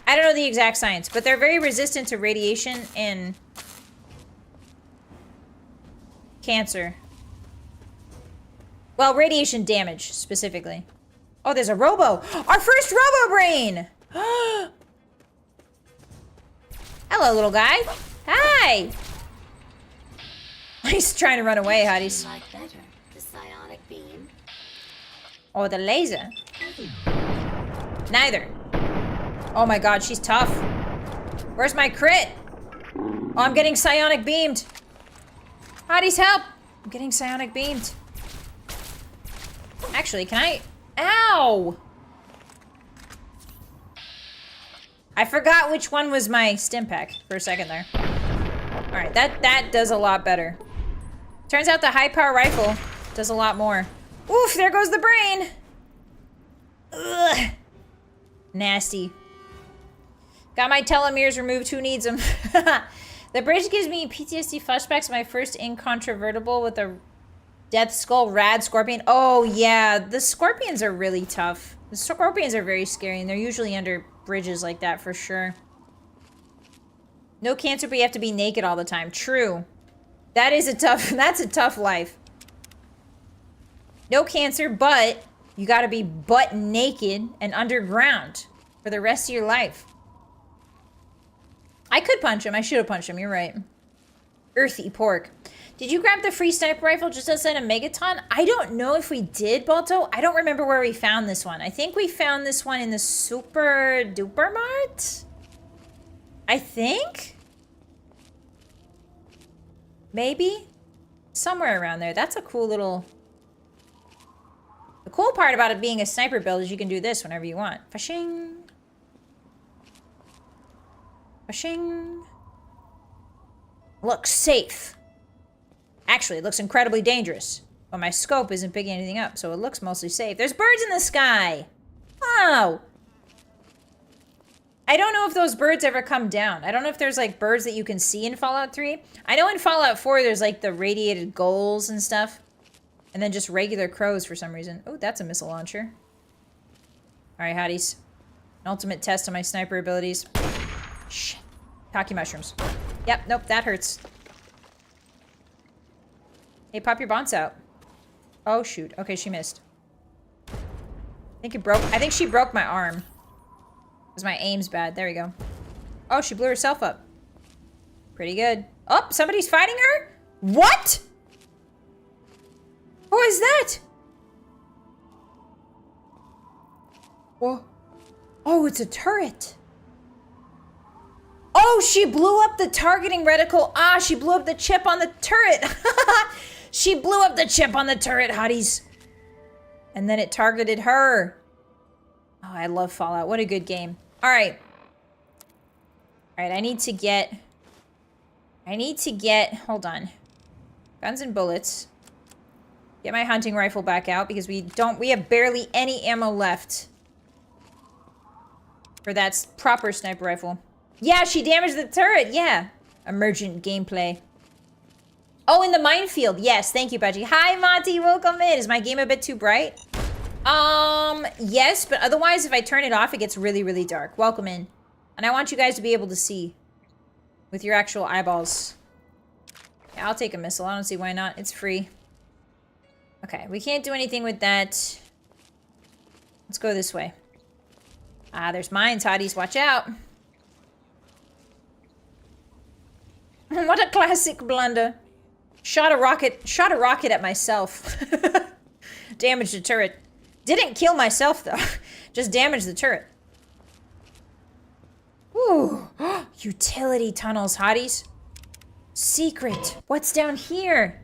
I don't know the exact science, but they're very resistant to radiation and... cancer. Well, radiation damage, specifically. Oh, there's a robo! Our first robo brain! Hello, little guy. Hi! He's trying to run away, Hotties. Like better, the psionic beam. Or the laser. Neither. Oh my god, she's tough. Where's my crit? Oh, I'm getting psionic beamed. Hotties, help! I'm getting psionic beamed. Actually, can I... Ow! I forgot which one was my stim pack for a second there. Alright, that does a lot better. Turns out the high power rifle does a lot more. Oof, there goes the brain! Ugh. Nasty. Got my telomeres removed, who needs them? The bridge gives me PTSD flashbacks of my first incontrovertible with a death skull rad scorpion. Oh yeah, the scorpions are really tough. The scorpions are very scary and they're usually under bridges like that for sure. No cancer, but you have to be naked all the time. True. That is a tough, that's a tough life. No cancer, but you gotta be butt naked and underground for the rest of your life. I could punch him. I should have punched him. You're right. Earthy pork. Did you grab the free sniper rifle just outside of Megaton? I don't know if we did, Balto. I don't remember where we found this one. I think we found this one in the Super Duper Mart? I think? Maybe? Somewhere around there. That's a cool little... The cool part about it being a sniper build is you can do this whenever you want. Fashing. Fashing. Looks safe. Actually, it looks incredibly dangerous. But my scope isn't picking anything up, so it looks mostly safe. There's birds in the sky! Oh! I don't know if those birds ever come down. I don't know if there's, like, birds that you can see in Fallout 3. I know in Fallout 4 there's, like, the radiated gulls and stuff. And then just regular crows for some reason. Oh, that's a missile launcher. Alright, hotties. An ultimate test of my sniper abilities. Shit. Cocky mushrooms. Yep, nope, that hurts. Hey, pop your bounce out. Oh, shoot. Okay, she missed. I think she broke my arm. Because my aim's bad. There we go. Oh, she blew herself up. Pretty good. Oh, somebody's fighting her? What? Who is that? Whoa. Oh, it's a turret. Oh, she blew up the targeting reticle. Ah, she blew up the chip on the turret. She blew up the chip on the turret, hotties. And then it targeted her. Oh, I love Fallout. What a good game. All right. All right, I need to get, hold on. Guns and bullets. Get my hunting rifle back out because we have barely any ammo left for that proper sniper rifle. Yeah, she damaged the turret. Yeah. Emergent gameplay. Oh, in the minefield. Yes, thank you, Budgie. Hi, Monty. Welcome in. Is my game a bit too bright? Yes, but otherwise, if I turn it off, it gets really, really dark. Welcome in. And I want you guys to be able to see with your actual eyeballs. Yeah, I'll take a missile. I don't see why not. It's free. Okay, we can't do anything with that. Let's go this way. Ah, there's mines, hotties. Watch out. What a classic blunder. Shot a rocket at myself. Damaged the turret. Didn't kill myself, though. Just damaged the turret. Ooh. Utility tunnels, hotties. Secret. What's down here?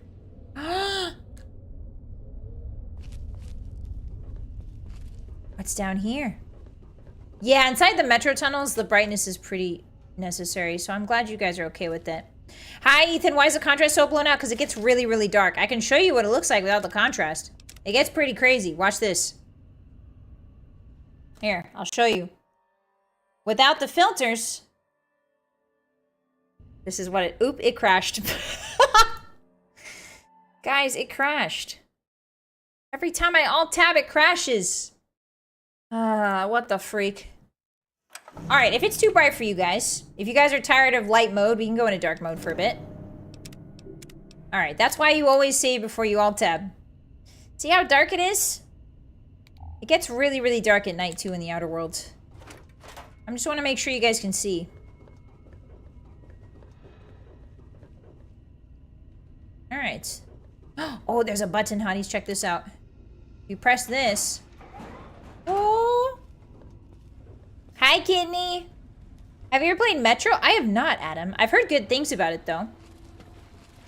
What's down here? Yeah, inside the metro tunnels, the brightness is pretty necessary, so I'm glad you guys are okay with that. Hi, Ethan. Why is the contrast so blown out? Because it gets really, really dark. I can show you what it looks like without the contrast. It gets pretty crazy. Watch this. I'll show you. Without the filters, this is what it... Oop, it crashed. Guys, it crashed. Every time I alt-tab, it crashes. What the freak. Alright, if it's too bright for you guys, if you guys are tired of light mode, we can go into dark mode for a bit. Alright, that's why you always save before you alt-tab. See how dark it is? It gets really, really dark at night, too, in the outer world. I just want to make sure you guys can see. Alright. Oh, there's a button, hotties. Check this out. You press this. Oh. Hi, Kidney. Have you ever played Metro? I have not, Adam. I've heard good things about it, though.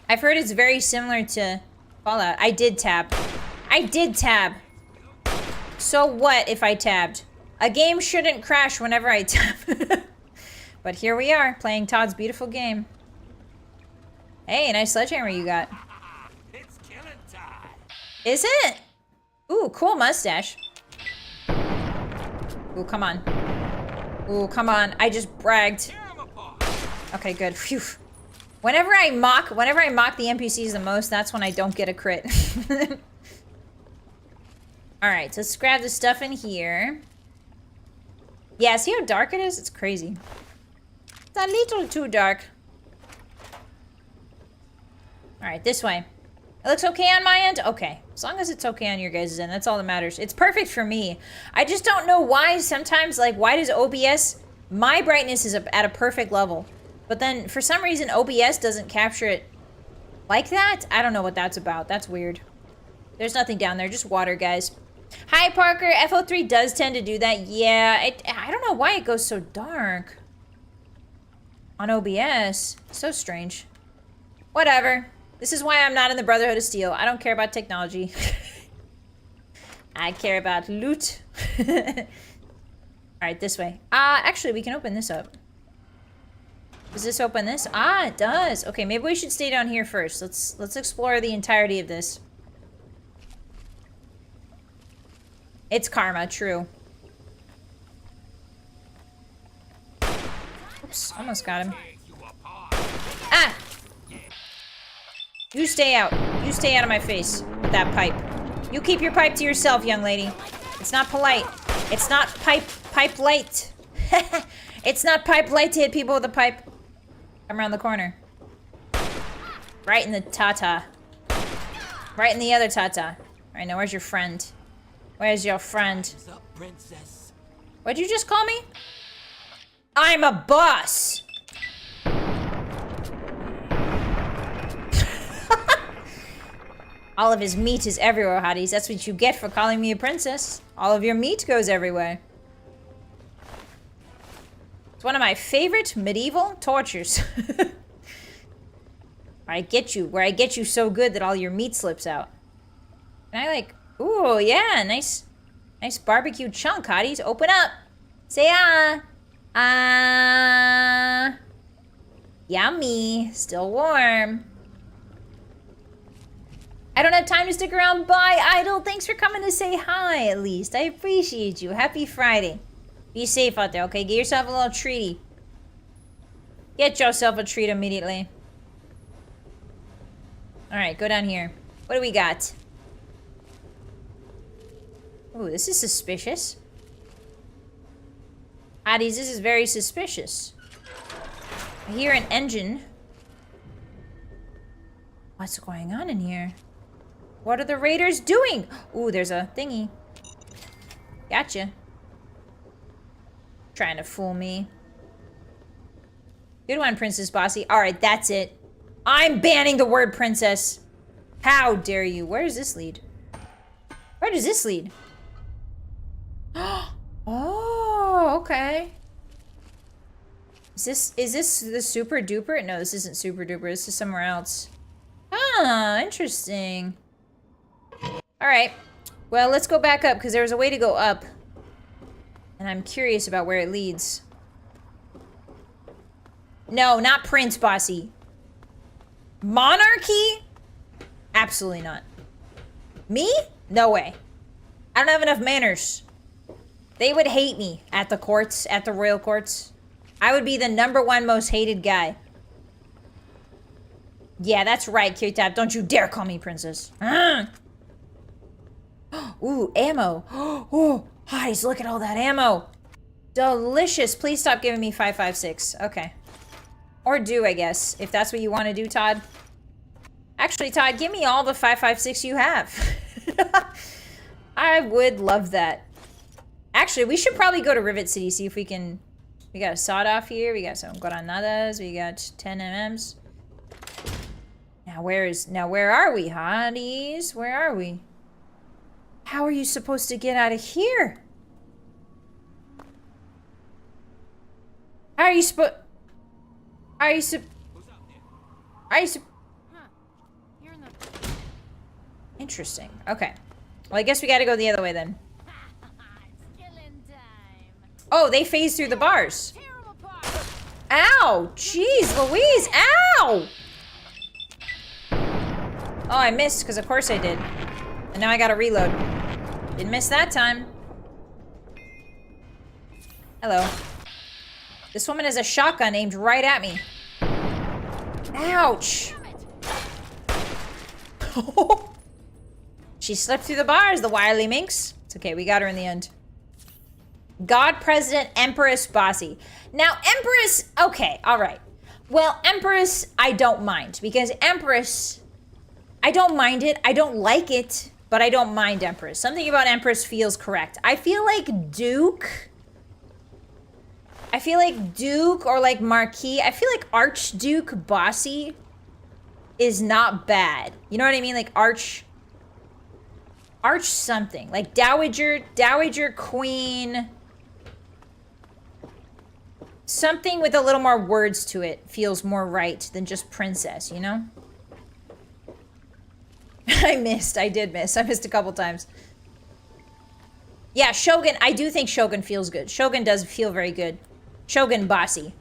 I've heard it's very similar to Fallout. I did tab. I did tab. So what if I tabbed? A game shouldn't crash whenever I tab. But here we are, playing Todd's beautiful game. Hey, nice sledgehammer you got. It's killing time. Is it? Ooh, cool mustache. Ooh, come on. Ooh, come on. I just bragged. Okay, good. Phew. Whenever I mock the NPCs the most, that's when I don't get a crit. Alright, so let's grab the stuff in here. Yeah, see how dark it is? It's crazy. It's a little too dark. Alright, this way. It looks okay on my end? Okay. As long as it's okay on your guys' end, that's all that matters. It's perfect for me. I just don't know why sometimes, like, why does OBS... My brightness is at a perfect level. But then, for some reason, OBS doesn't capture it like that? I don't know what that's about. That's weird. There's nothing down there. Just water, guys. Hi, Parker. FO3 does tend to do that. Yeah, I don't know why it goes so dark on OBS. So strange. Whatever. This is why I'm not in the Brotherhood of Steel. I don't care about technology. I care about loot. Alright, this way. Actually, we can open this up. Does this open this? Ah, it does. Okay, maybe we should stay down here first. Let's explore the entirety of this. It's karma, true. Oops, almost got him. Ah! You stay out. You stay out of my face with that pipe. You keep your pipe to yourself, young lady. It's not polite. It's not pipe light. It's not pipe light to hit people with a pipe. Come around the corner. Right in the tata. Right in the other tata. Alright, now where's your friend? Where's your friend? What's up, princess? What'd you just call me? I'm a boss! All of his meat is everywhere, hotties. That's what you get for calling me a princess. All of your meat goes everywhere. It's one of my favorite medieval tortures. Where I get you so good that all your meat slips out. Can I like... Ooh, yeah, nice barbecue chunk, hotties. Open up. Say ah. Ah. Yummy. Still warm. I don't have time to stick around. Bye, Idol. Thanks for coming to say hi, at least. I appreciate you. Happy Friday. Be safe out there, okay? Get yourself a little treaty. Get yourself a treat immediately. Alright, go down here. What do we got? Ooh, this is suspicious. Hotties, this is very suspicious. I hear an engine. What's going on in here? What are the raiders doing? Ooh, there's a thingy. Gotcha. Trying to fool me. Good one, Princess Bossy. Alright, that's it. I'm banning the word princess. How dare you? Where does this lead? Where does this lead? Oh, okay. Is this the super duper? No, this isn't super duper. This is somewhere else. Ah, interesting. Alright. Well, let's go back up, because there was a way to go up. And I'm curious about where it leads. No, not Prince, Bossy. Monarchy? Absolutely not. Me? No way. I don't have enough manners. They would hate me at the courts, at the royal courts. I would be the #1 most hated guy. Yeah, that's right, Q-Tap. Don't you dare call me princess. Ooh, ammo. Oh, Hotties, look at all that ammo. Delicious. Please stop giving me 5.56. Okay. Or do, I guess, if that's what you want to do, Todd. Actually, Todd, give me all the 5.56 you have. I would love that. Actually, we should probably go to Rivet City, see if we can... We got a sawed off here. We got some granadas. We got 10 MMs. Now, where are we, Hotties? Where are we? How are you supposed to get out of here? How are you supposed... Are you Interesting. Okay. Well, I guess we gotta go the other way then. Oh, they phase through the bars. Ow! Jeez Louise! Ow! Oh, I missed, because of course I did. And now I gotta reload. Didn't miss that time. Hello. This woman has a shotgun aimed right at me. Ouch! She slipped through the bars, the wily minx. It's okay, we got her in the end. God, President, Empress, Bossy. Now, Empress, okay, all right. Well, Empress, I don't mind, because Empress, I don't mind it. I don't like it, but I don't mind Empress. Something about Empress feels correct. I feel like Duke or like Marquis. I feel like Archduke Bossy is not bad. You know what I mean? Like Arch something. Like Dowager Queen. Something with a little more words to it feels more right than just princess, you know? I did miss. I missed a couple times. Yeah, Shogun. I do think Shogun feels good. Shogun does feel very good. Shogun Bossy.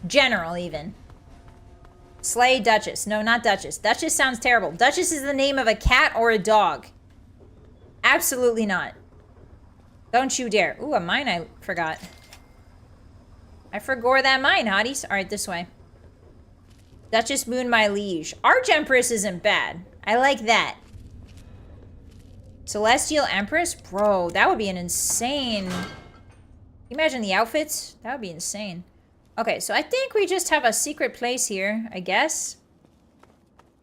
General, even. Slay Duchess. No, not Duchess. Duchess sounds terrible. Duchess is the name of a cat or a dog. Absolutely not. Don't you dare. Ooh, a mine I forgot. I forgot that mine, Hotties. Alright, this way. Duchess Moon, my liege. Arch-Empress isn't bad. I like that. Celestial Empress? Bro, that would be an insane... Can you imagine the outfits? That would be insane. Okay, so I think we just have a secret place here, I guess.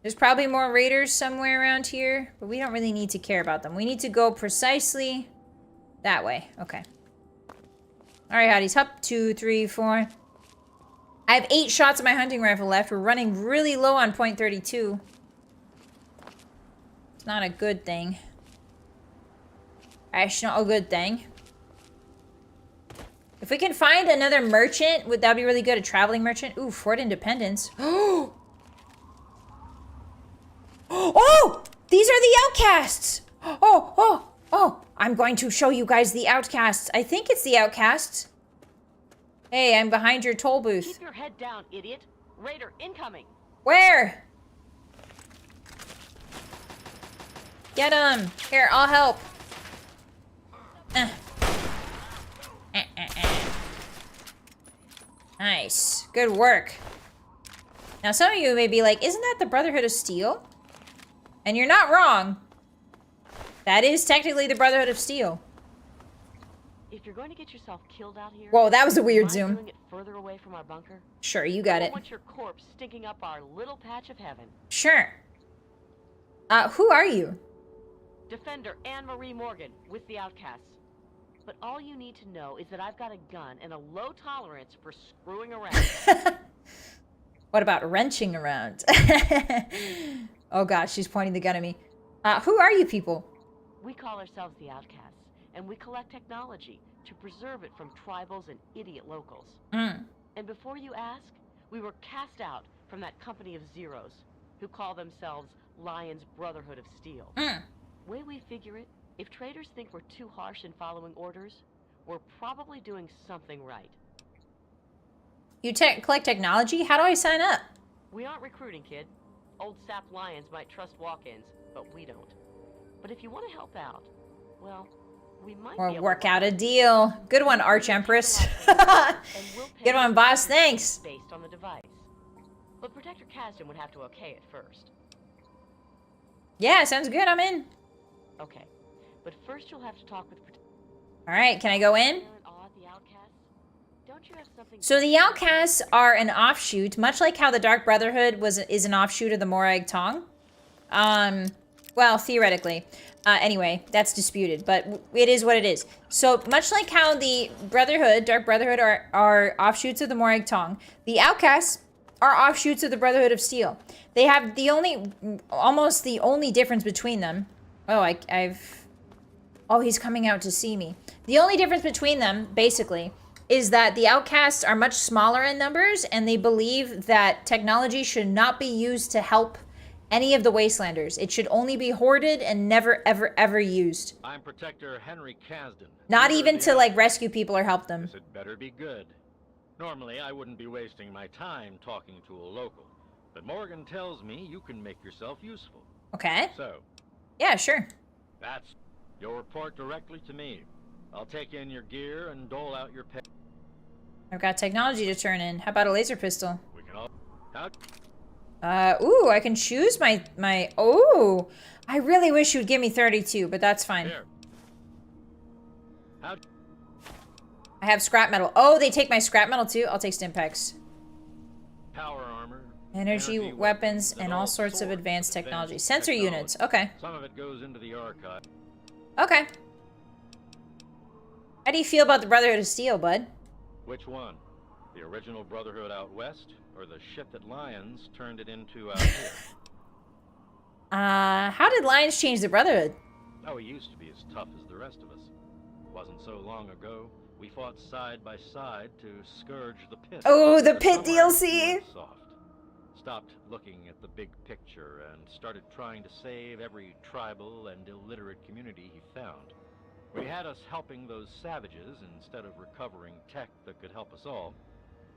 There's probably more raiders somewhere around here, but we don't really need to care about them. We need to go precisely that way. Okay. Alright, Hotties. Up, 2, 3, 4. I have 8 shots of my hunting rifle left. We're running really low on .32. It's not a good thing. It's not a good thing. If we can find another merchant, would that be really good? A traveling merchant? Ooh, Fort Independence. Oh! Oh! These are the outcasts! Oh! I'm going to show you guys the outcasts. I think it's the outcasts. Hey, I'm behind your toll booth. Keep your head down, idiot. Raider incoming. Where? Get him. Here, I'll help. Nice. Good work. Now, some of you may be like, isn't that the Brotherhood of Steel? And you're not wrong. That is technically the Brotherhood of Steel. If you're going to get yourself killed out here, whoa, that was a weird mind zoom. doing it further away from our bunker? Sure, you got I it. don't want your corpse stinking up our little patch of heaven. Sure. Who are you? Defender Anne-Marie Morgan with the Outcasts. But all you need to know is that I've got a gun and a low tolerance for screwing around. What about wrenching around? Oh gosh, she's pointing the gun at me. Who are you people? We call ourselves the Outcasts, and we collect technology to preserve it from tribals and idiot locals. Mm. And before you ask, we were cast out from that company of zeros, who call themselves Lion's Brotherhood of Steel. Mm. Way we figure it, if traders think we're too harsh in following orders, we're probably doing something right. You collect technology? How do I sign up? We aren't recruiting, kid. Old sap lions might trust walk-ins, but we don't. But if you want to help out, well, we might Or be able work to out a deal. Good one, Arch Empress. and we'll pay Good one, boss. Thanks. based on the device. But Protector Kasdan would have to okay it first. Yeah, sounds good. I'm in. Okay. But first you'll have to talk with All right, can I go in? Silent Awe, the Outcasts. Don't you have something? So the Outcasts are an offshoot, much like how the Dark Brotherhood is an offshoot of the Morag Tong. Well, theoretically. Anyway, that's disputed, but it is what it is. So much like how the Brotherhood, Dark Brotherhood, are offshoots of the Morag Tong, the Outcasts are offshoots of the Brotherhood of Steel. They have almost the only difference between them. Oh, oh, he's coming out to see me. The only difference between them, basically, is that the Outcasts are much smaller in numbers, and they believe that technology should not be used to help any of the Wastelanders. It should only be hoarded and never, ever, ever used. I'm Protector Henry Kasdan. Not leader even of to, the like, rescue people or help them. This had better be good. Normally, I wouldn't be wasting my time talking to a local. But Morgan tells me you can make yourself useful. Okay. So, Yeah, sure. that's... You'll report directly to me. I'll take in your gear and dole out your pay. I've got technology to turn in. How about a laser pistol? We can all... Out. Ooh, I can choose my... Oh, I really wish you would give me 32, but that's fine. Here. Out. I have scrap metal. Oh, they take my scrap metal too? I'll take Stimpaks. Power armor. Energy weapons and all sorts of advanced technology. Sensor units. Okay. Some of it goes into the archive. Okay. How do you feel about the Brotherhood of Steel, bud? Which one? The original Brotherhood out west, or the shit that Lions turned it into out here? How did Lions change the Brotherhood? Oh, he used to be as tough as the rest of us. Wasn't so long ago, we fought side by side to scourge the pit. Oh, the But pit somewhere DLC! we went soft. Stopped looking at the big picture and started trying to save every tribal and illiterate community he found. We had us helping those savages instead of recovering tech that could help us all.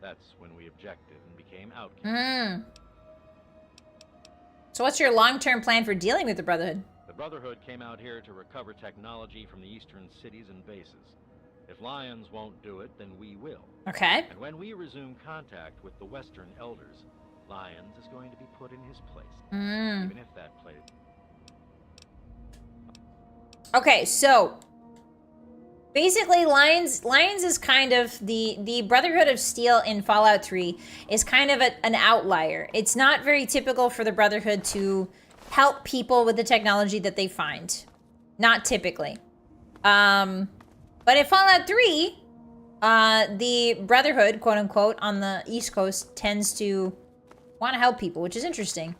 That's when we objected and became outcasts. So what's your long-term plan for dealing with the Brotherhood? The Brotherhood came out here to recover technology from the eastern cities and bases. If Lions won't do it, then we will. Okay. And when we resume contact with the Western Elders, Lions is going to be put in his place. Even if that place... Okay, so... Basically, Lions is kind of the Brotherhood of Steel in Fallout 3 is kind of an outlier. It's not very typical for the Brotherhood to help people with the technology that they find. Not typically. But in Fallout 3, the Brotherhood, quote unquote, on the East Coast tends to want to help people, which is interesting.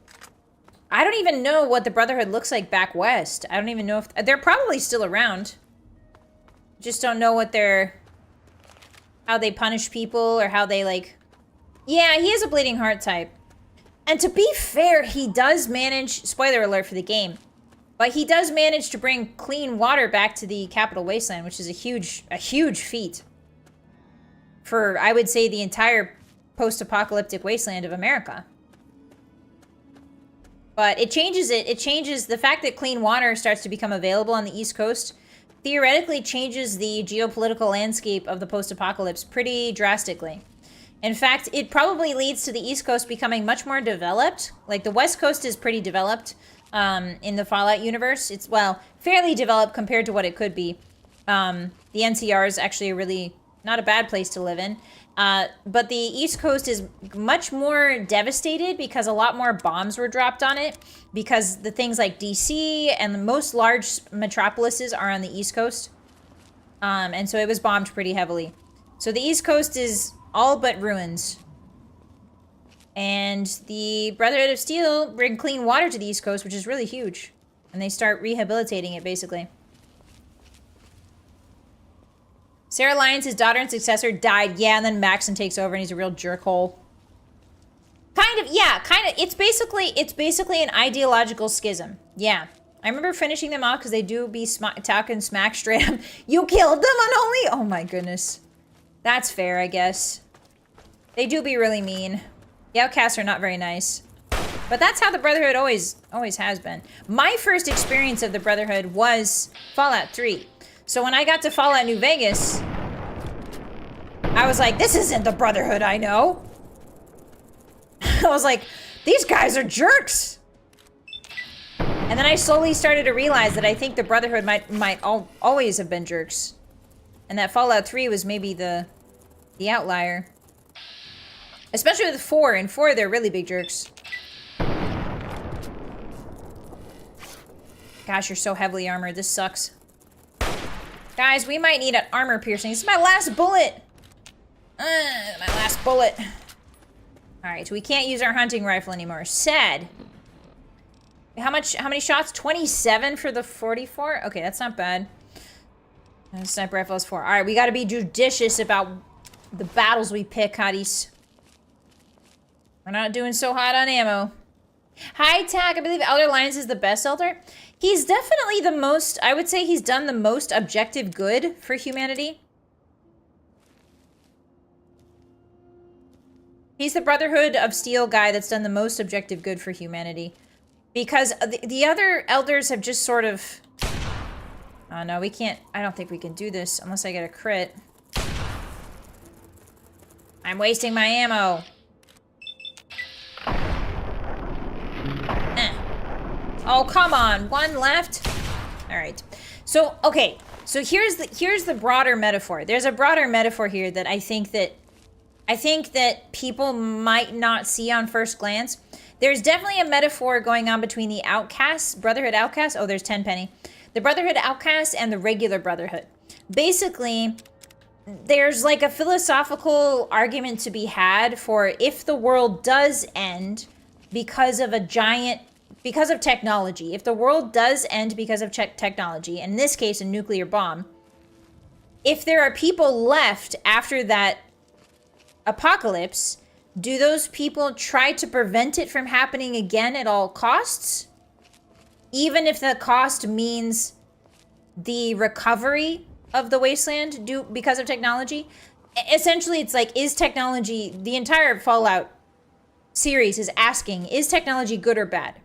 I don't even know what the Brotherhood looks like back west. I don't even know if they're probably still around. Just don't know what how they punish people or how they like... Yeah, he is a bleeding heart type. And to be fair, he does manage, spoiler alert for the game, but he does manage to bring clean water back to the capital wasteland, which is a huge feat for, I would say, the entire post-apocalyptic wasteland of America. But it changes the fact that clean water starts to become available on the East Coast theoretically changes the geopolitical landscape of the post-apocalypse pretty drastically. In fact, it probably leads to the East Coast becoming much more developed. Like, the West Coast is pretty developed in the Fallout universe. It's, well, fairly developed compared to what it could be. The NCR is actually a really not a bad place to live in. But the East Coast is much more devastated because a lot more bombs were dropped on it, because the things like DC and the most large metropolises are on the East Coast. And so it was bombed pretty heavily. So the East Coast is all but ruins. And the Brotherhood of Steel bring clean water to the East Coast, which is really huge. And they start rehabilitating it, basically. Sarah Lyons, his daughter and successor, died. Yeah, and then Maxon takes over and he's a real jerkhole. Kind of, yeah, kind of. It's basically an ideological schism. Yeah. I remember finishing them off because they do be talking smack straight up. You killed them, Unholy? Oh my goodness. That's fair, I guess. They do be really mean. The Outcasts are not very nice. But that's how the Brotherhood always has been. My first experience of the Brotherhood was Fallout 3. So when I got to Fallout New Vegas, I was like, this isn't the Brotherhood I know. I was like, these guys are jerks. And then I slowly started to realize that I think the Brotherhood might always have been jerks. And that Fallout 3 was maybe the outlier. Especially with 4. In 4, they're really big jerks. Gosh, you're so heavily armored. This sucks. Guys, we might need an armor piercing. This is my last bullet. My last bullet. Alright, we can't use our hunting rifle anymore. Sad. How many shots? 27 for the 44? Okay, that's not bad. And sniper rifle is 4. Alright, we gotta be judicious about the battles we pick, hotties. We're not doing so hot on ammo. Hi, Tag. I believe Elder Lions is the best Elder. He's definitely the most, I would say he's done the most objective good for humanity. He's the Brotherhood of Steel guy that's done the most objective good for humanity. Because the other elders have just sort of... Oh, no, we can't... I don't think we can do this unless I get a crit. I'm wasting my ammo. Oh, come on. One left? All right. So, okay. So here's the broader metaphor. There's a broader metaphor here that I think that people might not see on first glance. There's definitely a metaphor going on between the outcasts, Brotherhood outcasts. Oh, there's 10 penny. The Brotherhood outcasts and the regular Brotherhood. Basically, there's like a philosophical argument to be had for if the world does end because of technology. If the world does end because of technology, in this case, a nuclear bomb, if there are people left after that apocalypse, do those people try to prevent it from happening again at all costs? Even if the cost means the recovery of the wasteland because of technology? Essentially, it's like, is technology, the entire Fallout series is asking, is technology good or bad?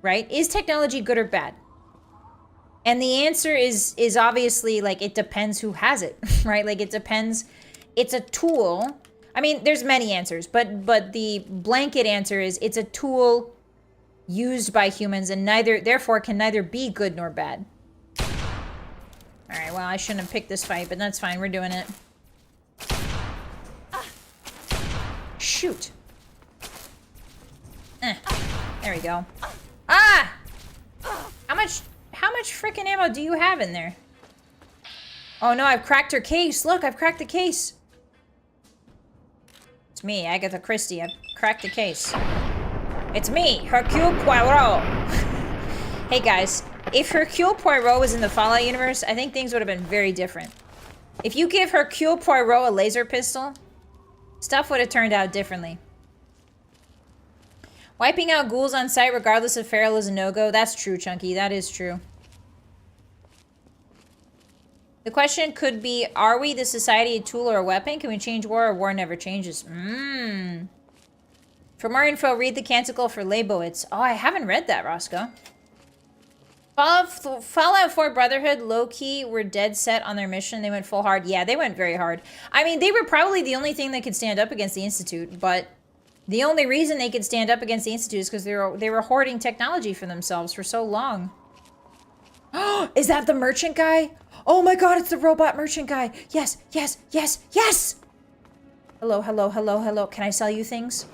Right? Is technology good or bad? And the answer is obviously, like, it depends who has it, right? Like, it depends. It's a tool. I mean, there's many answers, but the blanket answer is it's a tool used by humans and therefore can neither be good nor bad. All right, well, I shouldn't have picked this fight, but that's fine. We're doing it. Shoot. There we go. Ah! How much freaking ammo do you have in there? Oh no, I've cracked her case. Look, I've cracked the case. It's me, Agatha Christie. I've cracked the case. It's me, Hercule Poirot. Hey guys, if Hercule Poirot was in the Fallout universe, I think things would have been very different. If you give Hercule Poirot a laser pistol, stuff would have turned out differently. Wiping out ghouls on sight regardless of feral is a no-go. That's true, Chunky. That is true. The question could be, are we the society a tool or a weapon? Can we change war or war never changes? For more info, read the Canticle for Leibowitz. Oh, I haven't read that, Roscoe. Fallout 4 Brotherhood, low-key, were dead set on their mission. They went full hard. Yeah, they went very hard. I mean, they were probably the only thing that could stand up against the Institute, but the only reason they could stand up against the Institute is because they were hoarding technology for themselves for so long. Is that the merchant guy? Oh my god, it's the robot merchant guy. Yes, yes, yes, yes! Hello, hello, hello, hello. Can I sell you things?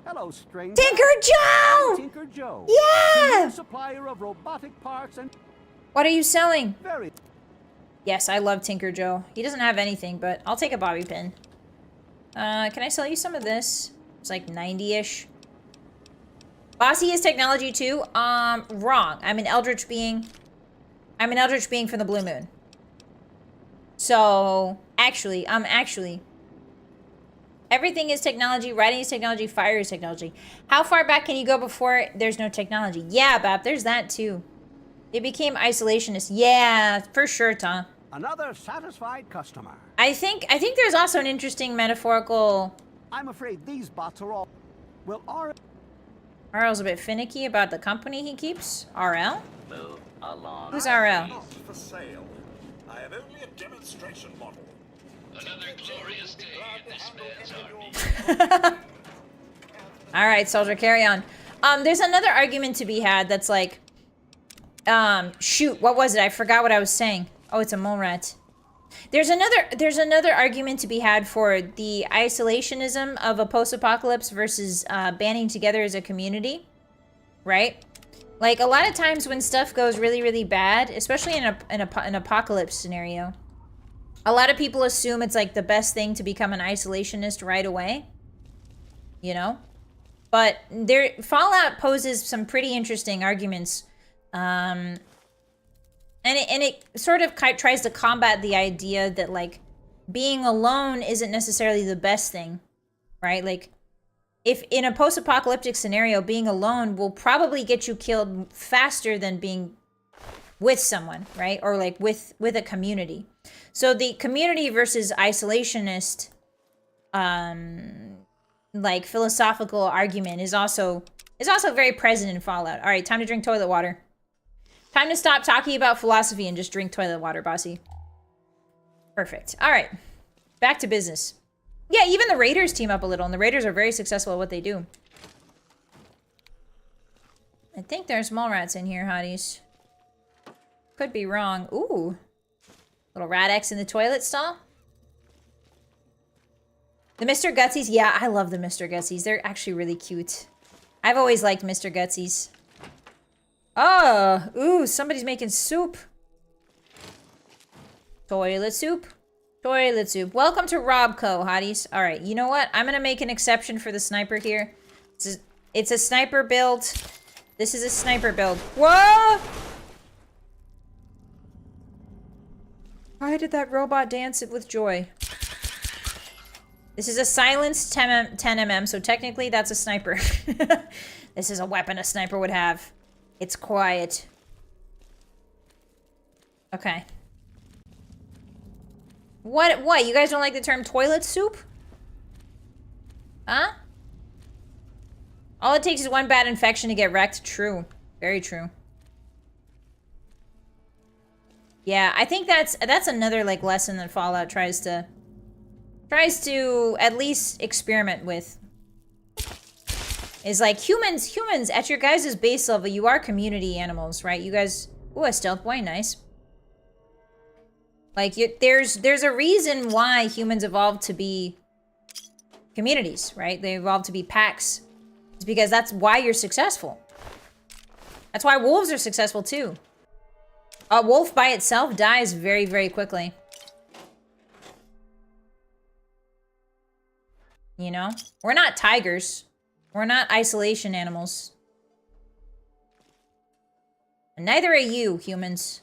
Hello, stranger. Tinker Joe! I'm Tinker Joe. Yeah! Supplier of robotic parts and What are you selling? very... Yes, I love Tinker Joe. He doesn't have anything, but I'll take a bobby pin. Can I sell you some of this? It's like 90-ish. Bossy is technology too? Wrong. I'm an eldritch being. I'm an eldritch being from the Blue Moon. So, actually, everything is technology, writing is technology, fire is technology. How far back can you go before there's no technology? Yeah, Bap, there's that too. They became isolationist. Yeah, for sure, Tom. Another satisfied customer. I think there's also an interesting metaphorical... I'm afraid these bots are all... Well, RL's a bit finicky about the company he keeps. RL? Move along. Who's RL? Not for sale. I have only a demonstration model. Another glorious day in this man's army. All right, soldier, carry on. There's another argument to be had that's like, shoot, what was it? I forgot what I was saying. Oh, it's a mole rat. There's another argument to be had for the isolationism of a post-apocalypse versus banding together as a community, right? Like a lot of times when stuff goes really, really bad, especially in an apocalypse scenario, a lot of people assume it's like the best thing to become an isolationist right away, you know? But Fallout poses some pretty interesting arguments, and it sort of tries to combat the idea that like being alone isn't necessarily the best thing, right? Like if in a post-apocalyptic scenario, being alone will probably get you killed faster than being with someone, right? Or like with a community. So the community versus isolationist, like philosophical argument is also very present in Fallout. All right, time to drink toilet water. Time to stop talking about philosophy and just drink toilet water, Bossy. Perfect. All right, back to business. Yeah, even the Raiders team up a little, and the Raiders are very successful at what they do. I think there's mole rats in here, hotties. Could be wrong. Ooh. Little rat X in the toilet stall. The Mr. Gutsies. Yeah, I love the Mr. Gutsies. They're actually really cute. I've always liked Mr. Gutsies. Oh, ooh, somebody's making soup. Toilet soup. Toilet soup. Welcome to Robco, hotties. All right, you know what? I'm going to make an exception for the sniper here. It's a sniper build. This is a sniper build. Whoa! Why did that robot dance it with joy? This is a silenced 10mm, so technically that's a sniper. This is a weapon a sniper would have. It's quiet. Okay. What? You guys don't like the term toilet soup? Huh? All it takes is one bad infection to get wrecked. True. Very true. Yeah, I think that's another like lesson that Fallout tries to at least experiment with. Is like humans at your guys' base level, you are community animals, right? You guys, ooh, a stealth boy, nice. Like there's a reason why humans evolved to be communities, right? They evolved to be packs. It's because that's why you're successful. That's why wolves are successful too. A wolf by itself dies very, very quickly. You know? We're not tigers. We're not isolation animals. And neither are you, humans.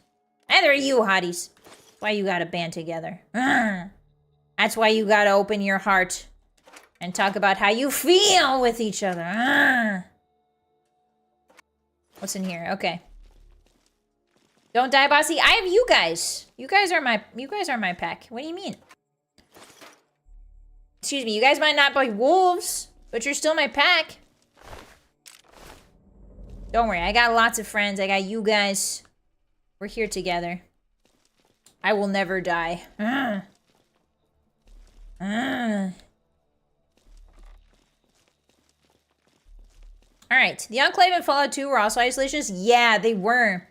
Neither are you, hotties. That's why you gotta band together. That's why you gotta open your heart and talk about how you feel with each other. What's in here? Okay. Don't die, Bossy. I have you guys. You guys are my pack. What do you mean? Excuse me, you guys might not be wolves, but you're still my pack. Don't worry, I got lots of friends. I got you guys. We're here together. I will never die. Alright, the Enclave and Fallout 2 were also isolationists? Yeah, they were.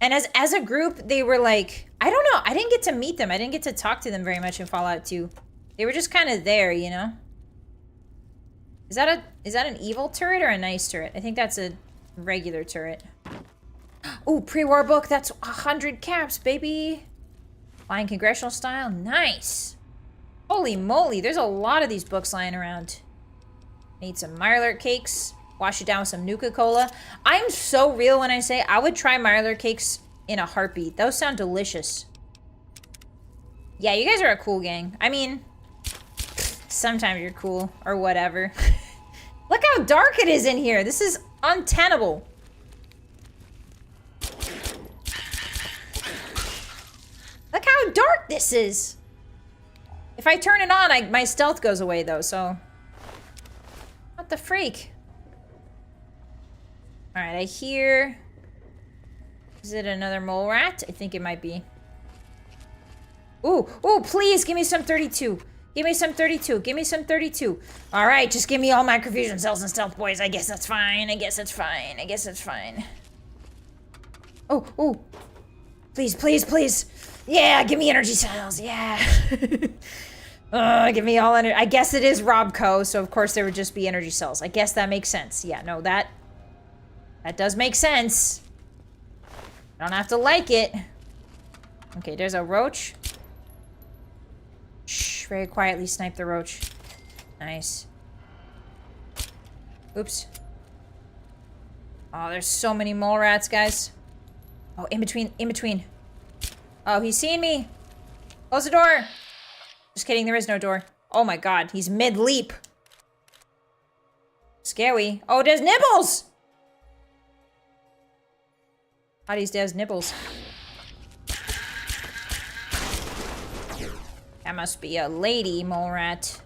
And as a group, they were like, I don't know, I didn't get to meet them. I didn't get to talk to them very much in Fallout 2. They were just kind of there, you know? Is that an evil turret or a nice turret? I think that's a regular turret. Ooh, pre-war book. That's 100 caps, baby. Flying congressional style. Nice. Holy moly. There's a lot of these books lying around. Need some Mirelurk cakes. Wash it down with some Nuka-Cola. I'm so real when I say I would try Mirelurk cakes in a heartbeat. Those sound delicious. Yeah, you guys are a cool gang. I mean, sometimes you're cool or whatever. Look how dark it is in here. This is untenable. Look how dark this is. If I turn it on, my stealth goes away though, so. What the freak? Alright, I hear... Is it another mole rat? I think it might be. Ooh, ooh, please give me some 32. Give me some 32. Give me some 32. Alright, just give me all microfusion cells and stealth boys. I guess that's fine. I guess that's fine. I guess that's fine. Oh, oh. Please, please, please. Yeah, give me energy cells. Yeah. Give me all energy. I guess it is Robco, so of course there would just be energy cells. I guess that makes sense. Yeah, no, that does make sense. I don't have to like it. Okay, there's a roach. Shh, very quietly snipe the roach. Nice. Oops. Oh, there's so many mole rats, guys. Oh, in between, in between. Oh, he's seeing me. Close the door. Just kidding, there is no door. Oh my god, he's mid-leap. Scary. Oh, there's nibbles! Hotties, there's nibbles. That must be a lady mole rat.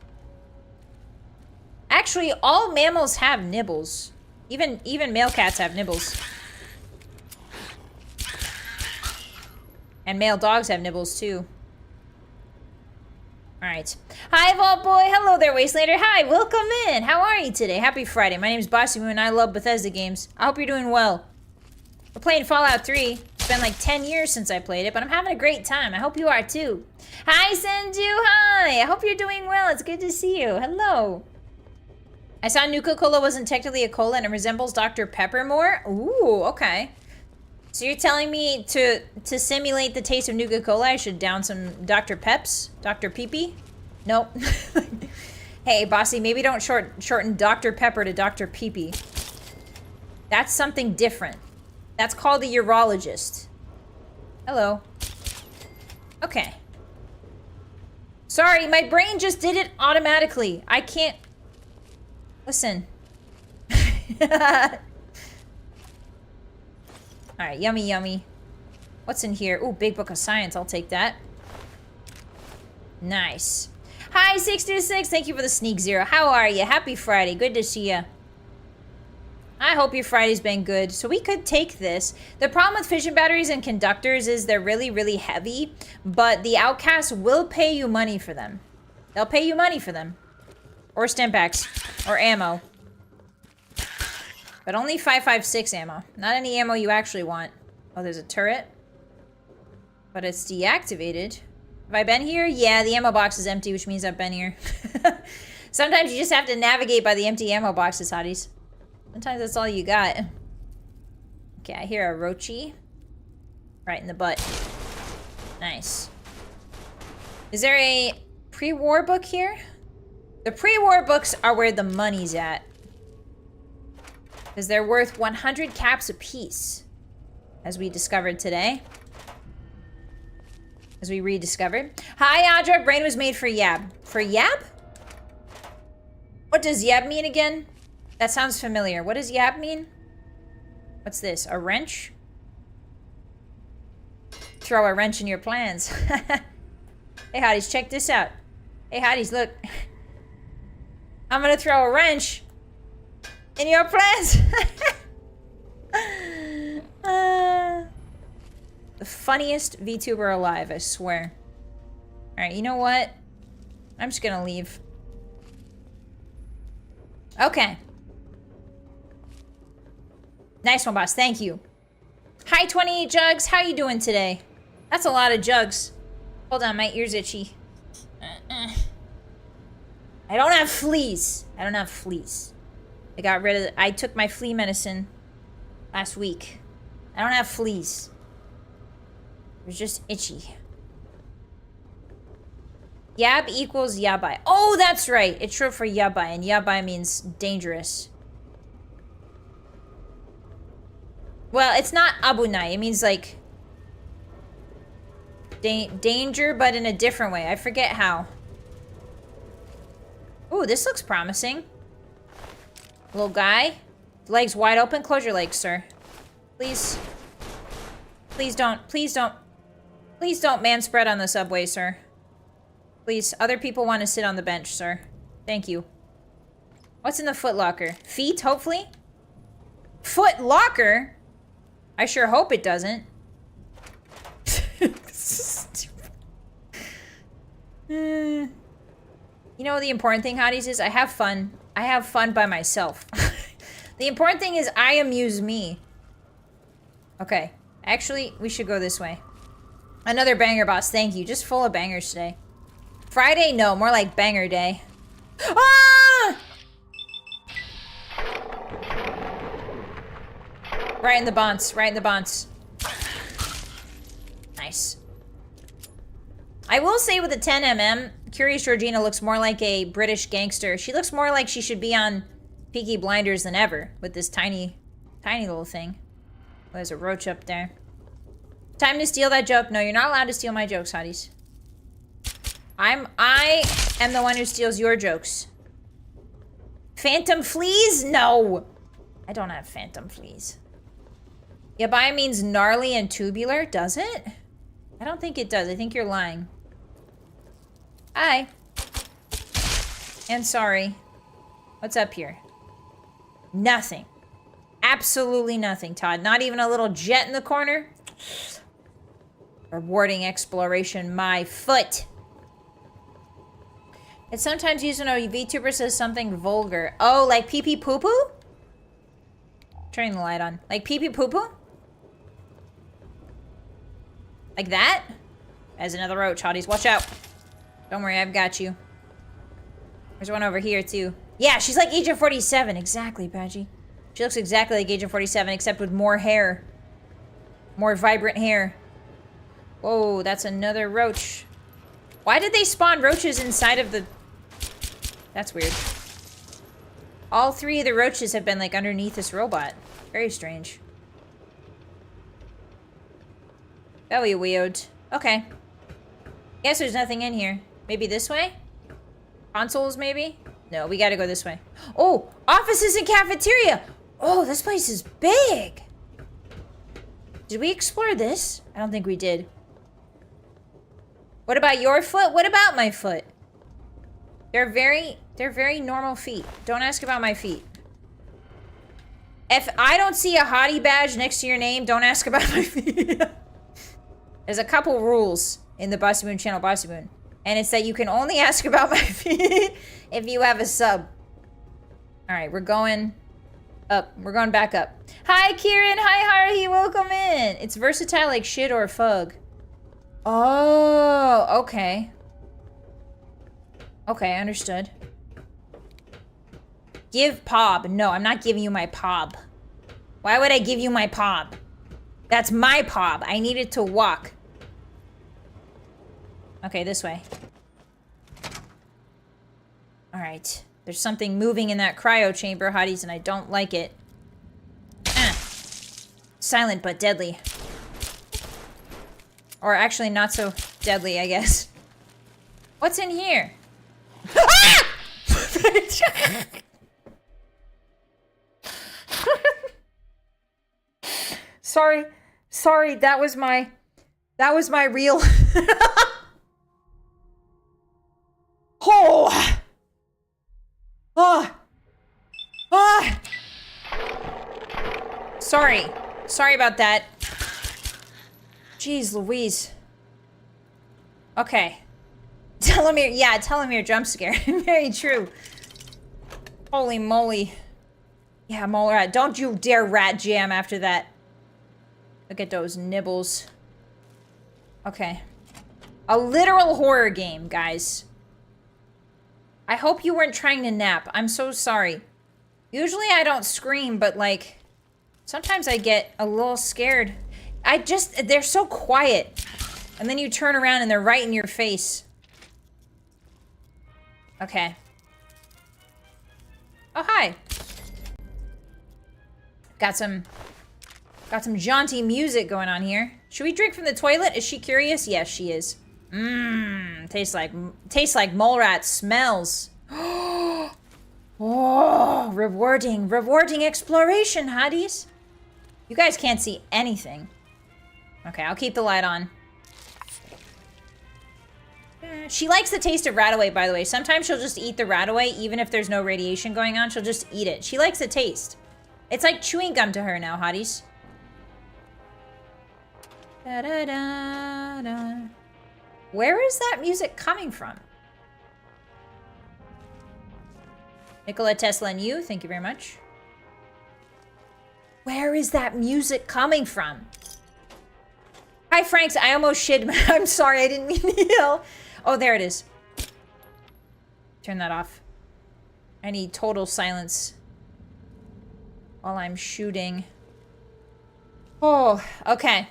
Actually, all mammals have nibbles. Even male cats have nibbles. And male dogs have nibbles too. Alright. Hi, Vault Boy. Hello there, Wastelander. Hi, welcome in. How are you today? Happy Friday. My name is Bossymoon and I love Bethesda games. I hope you're doing well. We're playing Fallout 3. It's been like 10 years since I played it, but I'm having a great time. I hope you are too. Hi, Senju. Hi. I hope you're doing well. It's good to see you. Hello. I saw Nuka-Cola wasn't technically a cola and it resembles Dr. Pepper more. Ooh, okay. So you're telling me to simulate the taste of Nuka-Cola, I should down some Dr. Peps? Dr. Pee-Pee? Nope. Hey, Bossy, maybe don't shorten Dr. Pepper to Dr. Pee-Pee. That's something different. That's called a urologist. Hello. Okay. Sorry, my brain just did it automatically. I can't... Listen. Alright, yummy, yummy. What's in here? Ooh, big book of science. I'll take that. Nice. Hi, 626. Thank you for the sneak zero. How are you? Happy Friday. Good to see you. I hope your Friday's been good. So we could take this. The problem with fission batteries and conductors is they're really, really heavy, but the outcasts will pay you money for them. They'll pay you money for them. Or stim packs. Or ammo. But only 5.56 ammo. Not any ammo you actually want. Oh, there's a turret. But it's deactivated. Have I been here? Yeah, the ammo box is empty, which means I've been here. Sometimes you just have to navigate by the empty ammo boxes, hotties. Sometimes that's all you got. Okay, I hear a roachy. Right in the butt. Nice. Is there a pre-war book here? The pre-war books are where the money's at. Because they're worth 100 caps apiece. As we discovered today. As we rediscovered. Hi, Audra. Brain was made for Yab. For Yab? What does Yab mean again? That sounds familiar. What does Yab mean? What's this? A wrench? Throw a wrench in your plans. Hey, hotties, check this out. Hey, hotties, look. I'm gonna throw a wrench in your plans. The funniest VTuber alive, I swear. Alright, you know what? I'm just gonna leave. Okay. Nice one, boss. Thank you. Hi, 28 jugs. How you doing today? That's a lot of jugs. Hold on, my ear's itchy. I don't have fleas. I don't have fleas. I took my flea medicine last week. I don't have fleas. It was just itchy. Yab equals yabai. Oh, that's right. It's short for yabai, and yabai means dangerous. Well, it's not abunai. It means like danger, but in a different way. I forget how. Ooh, this looks promising. Little guy. Legs wide open. Close your legs, sir. Please. Please don't. Please don't. Please don't man spread on the subway, sir. Please. Other people want to sit on the bench, sir. Thank you. What's in the footlocker? Feet, hopefully? Foot locker? I sure hope it doesn't. You know, the important thing, hotties, is I have fun. I have fun by myself. The important thing is I amuse me. Okay. Actually, we should go this way. Another banger boss. Thank you. Just full of bangers today. Friday? No. More like banger day. Ah! Right in the bonce. Right in the bonce. Nice. I will say with the 10mm, Curious Georgina looks more like a British gangster. She looks more like she should be on Peaky Blinders than ever with this tiny little thing. Oh, there's a roach up there. Time to steal that joke. No, you're not allowed to steal my jokes, hotties. I am the one who steals your jokes. Phantom fleas? No. I don't have phantom fleas. Yabai means gnarly and tubular, does it? I don't think it does. I think you're lying. Hi. And sorry. What's up here? Nothing. Absolutely nothing, Todd. Not even a little jet in the corner? Rewarding exploration, my foot. It's sometimes used when a VTuber says something vulgar. Oh, like pee-pee poo-poo? Turning the light on. Like pee-pee poo-poo? Like that? There's another roach, hotties. Watch out. Don't worry, I've got you. There's one over here, too. Yeah, she's like Agent 47. Exactly, Badgie. She looks exactly like Agent 47, except with more hair. More vibrant hair. Whoa, that's another roach. Why did they spawn roaches inside of the... That's weird. All three of the roaches have been, like, underneath this robot. Very strange. Very weird. Okay. Guess there's nothing in here. Maybe this way? Consoles, maybe? No, we gotta go this way. Oh, offices and cafeteria! Oh, this place is big! Did we explore this? I don't think we did. What about your foot? What about my foot? They're very normal feet. Don't ask about my feet. If I don't see a hottie badge next to your name, don't ask about my feet. There's a couple rules in the Bossymoon channel, Bossymoon. And it's that you can only ask about my feet if you have a sub. Alright, we're going up. We're going back up. Hi, Kieran. Hi, Haruhi. Welcome in. It's versatile like shit or fug. Oh, okay. Okay, understood. Give pob. No, I'm not giving you my pob. Why would I give you my pob? That's my pob. I need it to walk. Okay, this way. Alright. There's something moving in that cryo chamber, hotties, and I don't like it. Silent but deadly. Or actually not so deadly, I guess. What's in here? Ah! Sorry, that was my real... Oh! Oh! Oh! Sorry about that. Jeez Louise. Okay. Telomere jump scare. Very true. Holy moly. Yeah, mole rat. Don't you dare rat jam after that. Look at those nibbles. Okay. A literal horror game, guys. I hope you weren't trying to nap. I'm so sorry. Usually I don't scream, but like, sometimes I get a little scared. They're so quiet. And then you turn around and they're right in your face. Okay. Oh, hi. Got some jaunty music going on here. Should we drink from the toilet? Is she curious? Yes, she is. Mmm, tastes like mole rat smells. Oh, rewarding exploration, hotties. You guys can't see anything. Okay, I'll keep the light on. She likes the taste of rat away, by the way. Sometimes she'll just eat the rat away, even if there's no radiation going on. She'll just eat it. She likes the taste. It's like chewing gum to her now, hotties. Da, da, da, da. Where is that music coming from? Nikola Tesla and you, thank you very much. Where is that music coming from? Hi, Franks. I almost shit. I'm sorry. I didn't mean to yell. Oh, there it is. Turn that off. I need total silence while I'm shooting. Oh, okay.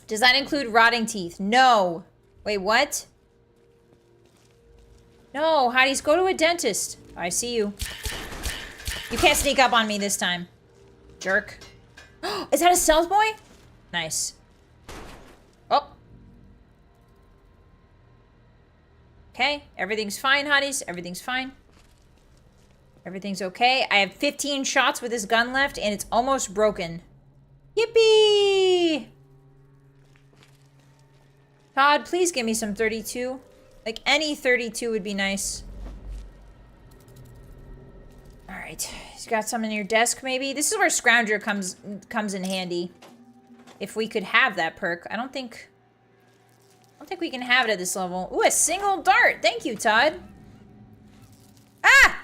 Does that include rotting teeth? No. Wait, what? No, Hotties, go to a dentist. I see you. You can't sneak up on me this time. Jerk. Is that a stealth boy? Nice. Oh. Okay, everything's fine, Hotties. Everything's fine. Everything's okay. I have 15 shots with this gun left, and it's almost broken. Yippee! Todd, please give me some 32. Like, any 32 would be nice. Alright. You got some in your desk, maybe? This is where Scrounger comes in handy. If we could have that perk. I don't think we can have it at this level. Ooh, a single dart! Thank you, Todd. Ah!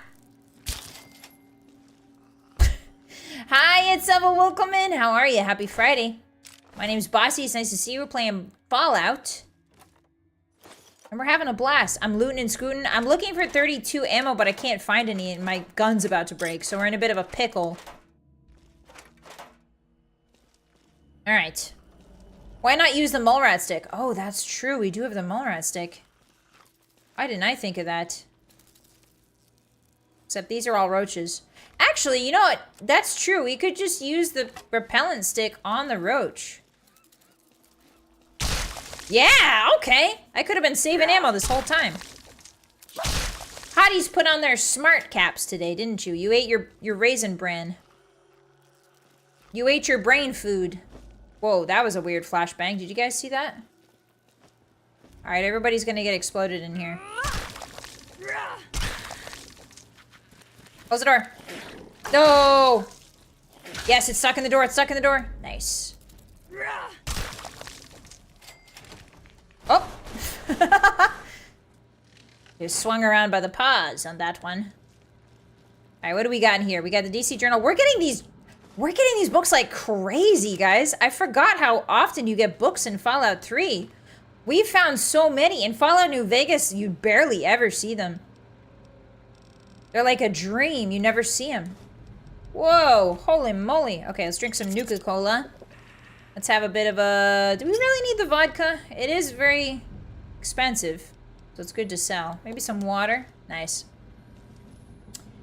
Hi, it's Eva Wilkelman. How are you? Happy Friday. My name's Bossy. It's nice to see you. We're playing Fallout. And we're having a blast. I'm looting and scooting. I'm looking for 32 ammo, but I can't find any, and my gun's about to break, so we're in a bit of a pickle. Alright. Why not use the mole rat stick? Oh, that's true. We do have the mole rat stick. Why didn't I think of that? Except these are all roaches. Actually, you know what? That's true. We could just use the repellent stick on the roach. Yeah, okay. I could have been saving ammo this whole time. Hotties put on their smart caps today, didn't you? You ate your raisin bran. You ate your brain food. Whoa, that was a weird flashbang. Did you guys see that? Alright, everybody's gonna get exploded in here. Close the door. No! Yes, it's stuck in the door. It's stuck in the door. Nice. Oh! Just swung around by the paws on that one. Alright, what do we got in here? We got the DC Journal. We're getting these books like crazy, guys. I forgot how often you get books in Fallout 3. We've found so many. In Fallout New Vegas, you barely ever see them. They're like a dream. You never see them. Whoa, holy moly. Okay, let's drink some Nuka-Cola. Let's have a bit of a... Do we really need the vodka? It is very expensive, so it's good to sell. Maybe some water. Nice.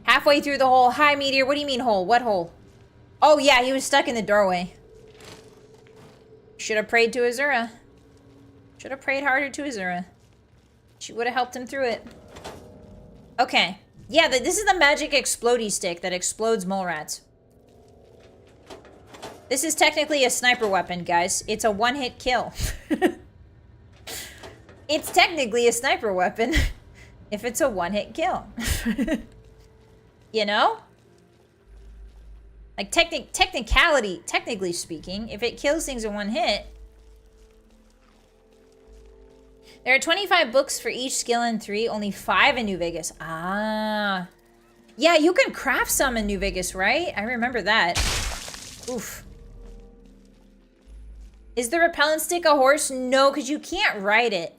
Halfway through the hole. Hi, Meteor. What do you mean hole? What hole? Oh, yeah, he was stuck in the doorway. Should have prayed to Azura. Should have prayed harder to Azura. She would have helped him through it. Okay. Yeah, this is the magic explodey stick that explodes mole rats. This is technically a sniper weapon, guys. It's a one-hit kill. It's technically a sniper weapon if it's a one-hit kill. You know? Like, technically speaking, if it kills things in one hit. There are 25 books for each skill in 3, only 5 in New Vegas. Ah. Yeah, you can craft some in New Vegas, right? I remember that. Oof. Is the repellent stick a horse? No, because you can't ride it.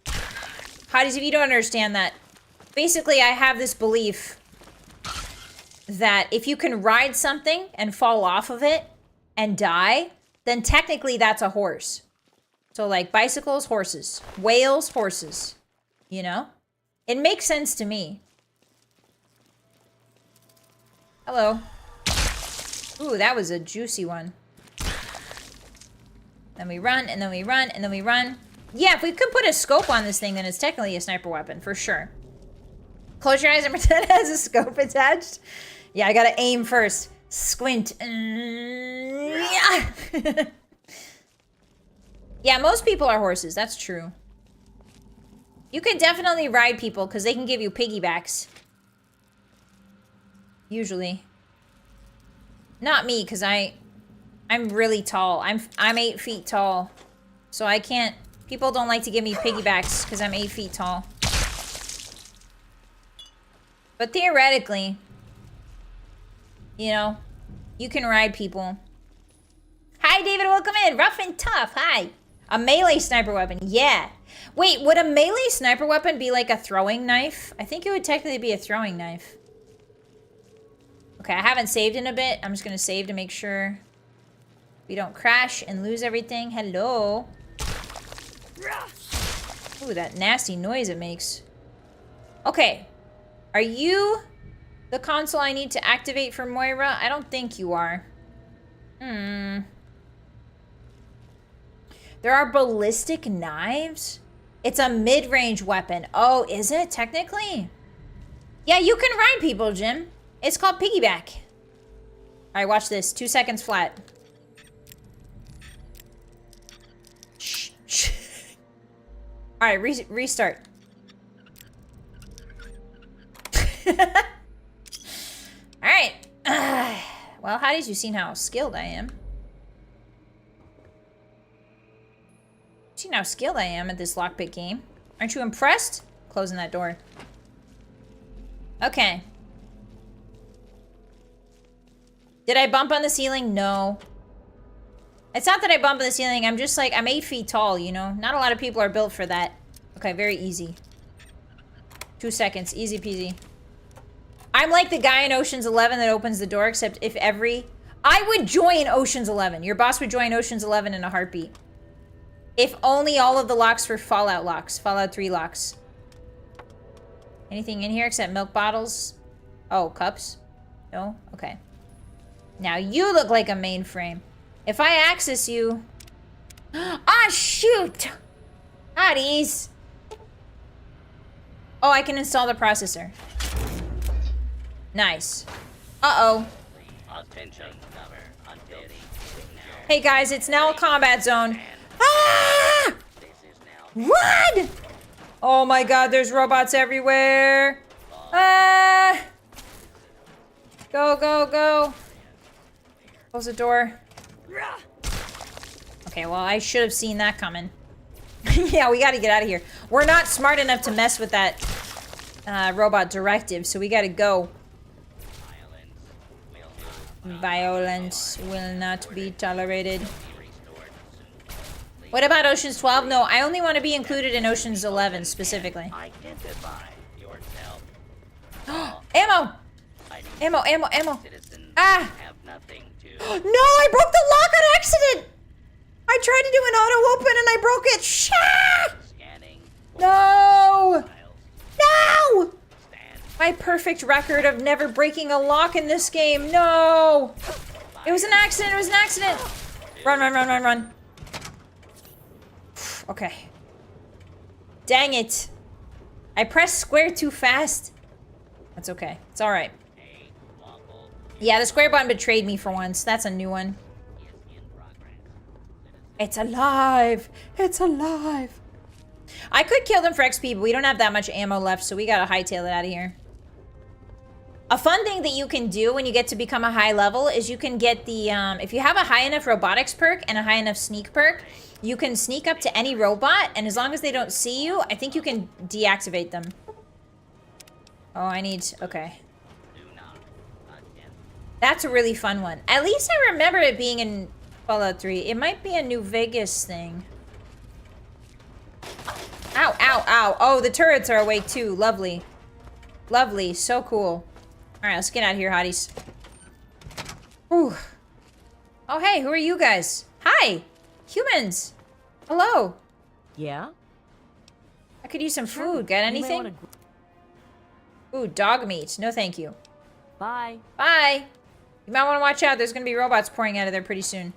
Hotties, if you don't understand that, basically I have this belief that if you can ride something and fall off of it and die, then technically that's a horse. So like bicycles, horses. Whales, horses. You know? It makes sense to me. Hello. Ooh, that was a juicy one. Then we run, and then we run, and then we run. Yeah, if we could put a scope on this thing, then it's technically a sniper weapon, for sure. Close your eyes and pretend it has a scope attached. Yeah, I gotta aim first. Squint. Yeah. Yeah, most people are horses. That's true. You can definitely ride people because they can give you piggybacks. Usually. Not me, because I'm really tall. I'm 8 feet tall. So I can't... People don't like to give me piggybacks because I'm 8 feet tall. But theoretically, you know, you can ride people. Hi, David. Welcome in. Ruff and Tuff. Hi. A melee sniper weapon. Yeah. Wait, would a melee sniper weapon be like a throwing knife? I think it would technically be a throwing knife. Okay, I haven't saved in a bit. I'm just going to save to make sure we don't crash and lose everything. Hello. Ooh, that nasty noise it makes. Okay. Are you the console I need to activate for Moira? I don't think you are. There are ballistic knives? It's a mid-range weapon. Oh, is it? Technically? Yeah, you can ride people, Jim. It's called piggyback. Alright, watch this. 2 seconds flat. Shh, shh. Alright, restart. Alright. Well, Hotties, you've seen how skilled I am. You've seen how skilled I am at this lockpick game. Aren't you impressed? Closing that door. Okay. Did I bump on the ceiling? No. It's not that I bump on the ceiling. I'm just like, I'm 8 feet tall, you know? Not a lot of people are built for that. Okay, very easy. 2 seconds. Easy peasy. I'm like the guy in Ocean's 11 that opens the door, except if every... I would join Ocean's 11. Your boss would join Ocean's 11 in a heartbeat. If only all of the locks were Fallout locks. Fallout 3 locks. Anything in here except milk bottles? Oh, cups? No? Okay. Now you look like a mainframe. If I access you... Ah, shoot! Hotties! Oh, I can install the processor. Nice. Uh-oh. Hey guys, it's now a combat zone. Ah! Run! Oh my god, there's robots everywhere. Ah! Go, go, go. Close the door. Okay, well, I should have seen that coming. Yeah, we gotta get out of here. We're not smart enough to mess with that robot directive, so we gotta go. Violence will not be tolerated. What about Ocean's 12? No, I only want to be included in Ocean's 11 specifically. Ammo! Ammo, ammo, ammo. Ah! No, I broke the lock on accident! I tried to do an auto open and I broke it. Shit! No! No! My perfect record of never breaking a lock in this game. No! It was an accident. It was an accident. Run, run, run, run, run. Okay. Dang it. I pressed square too fast. That's okay. It's alright. Yeah, the square button betrayed me for once. That's a new one. It's alive. It's alive. I could kill them for XP, but we don't have that much ammo left, so we gotta hightail it out of here. A fun thing that you can do when you get to become a high level is you can get the, if you have a high enough robotics perk and a high enough sneak perk, you can sneak up to any robot, and as long as they don't see you, I think you can deactivate them. Oh, I need, okay. That's a really fun one. At least I remember it being in Fallout 3. It might be a New Vegas thing. Ow, ow, ow. Oh, the turrets are awake too. Lovely. Lovely. So cool. Alright, let's get out of here, hotties. Whew. Oh, hey, who are you guys? Hi! Humans! Hello! Yeah? I could use some food. Got anything? Ooh, dog meat. No, thank you. Bye. Bye! You might want to watch out. There's going to be robots pouring out of there pretty soon.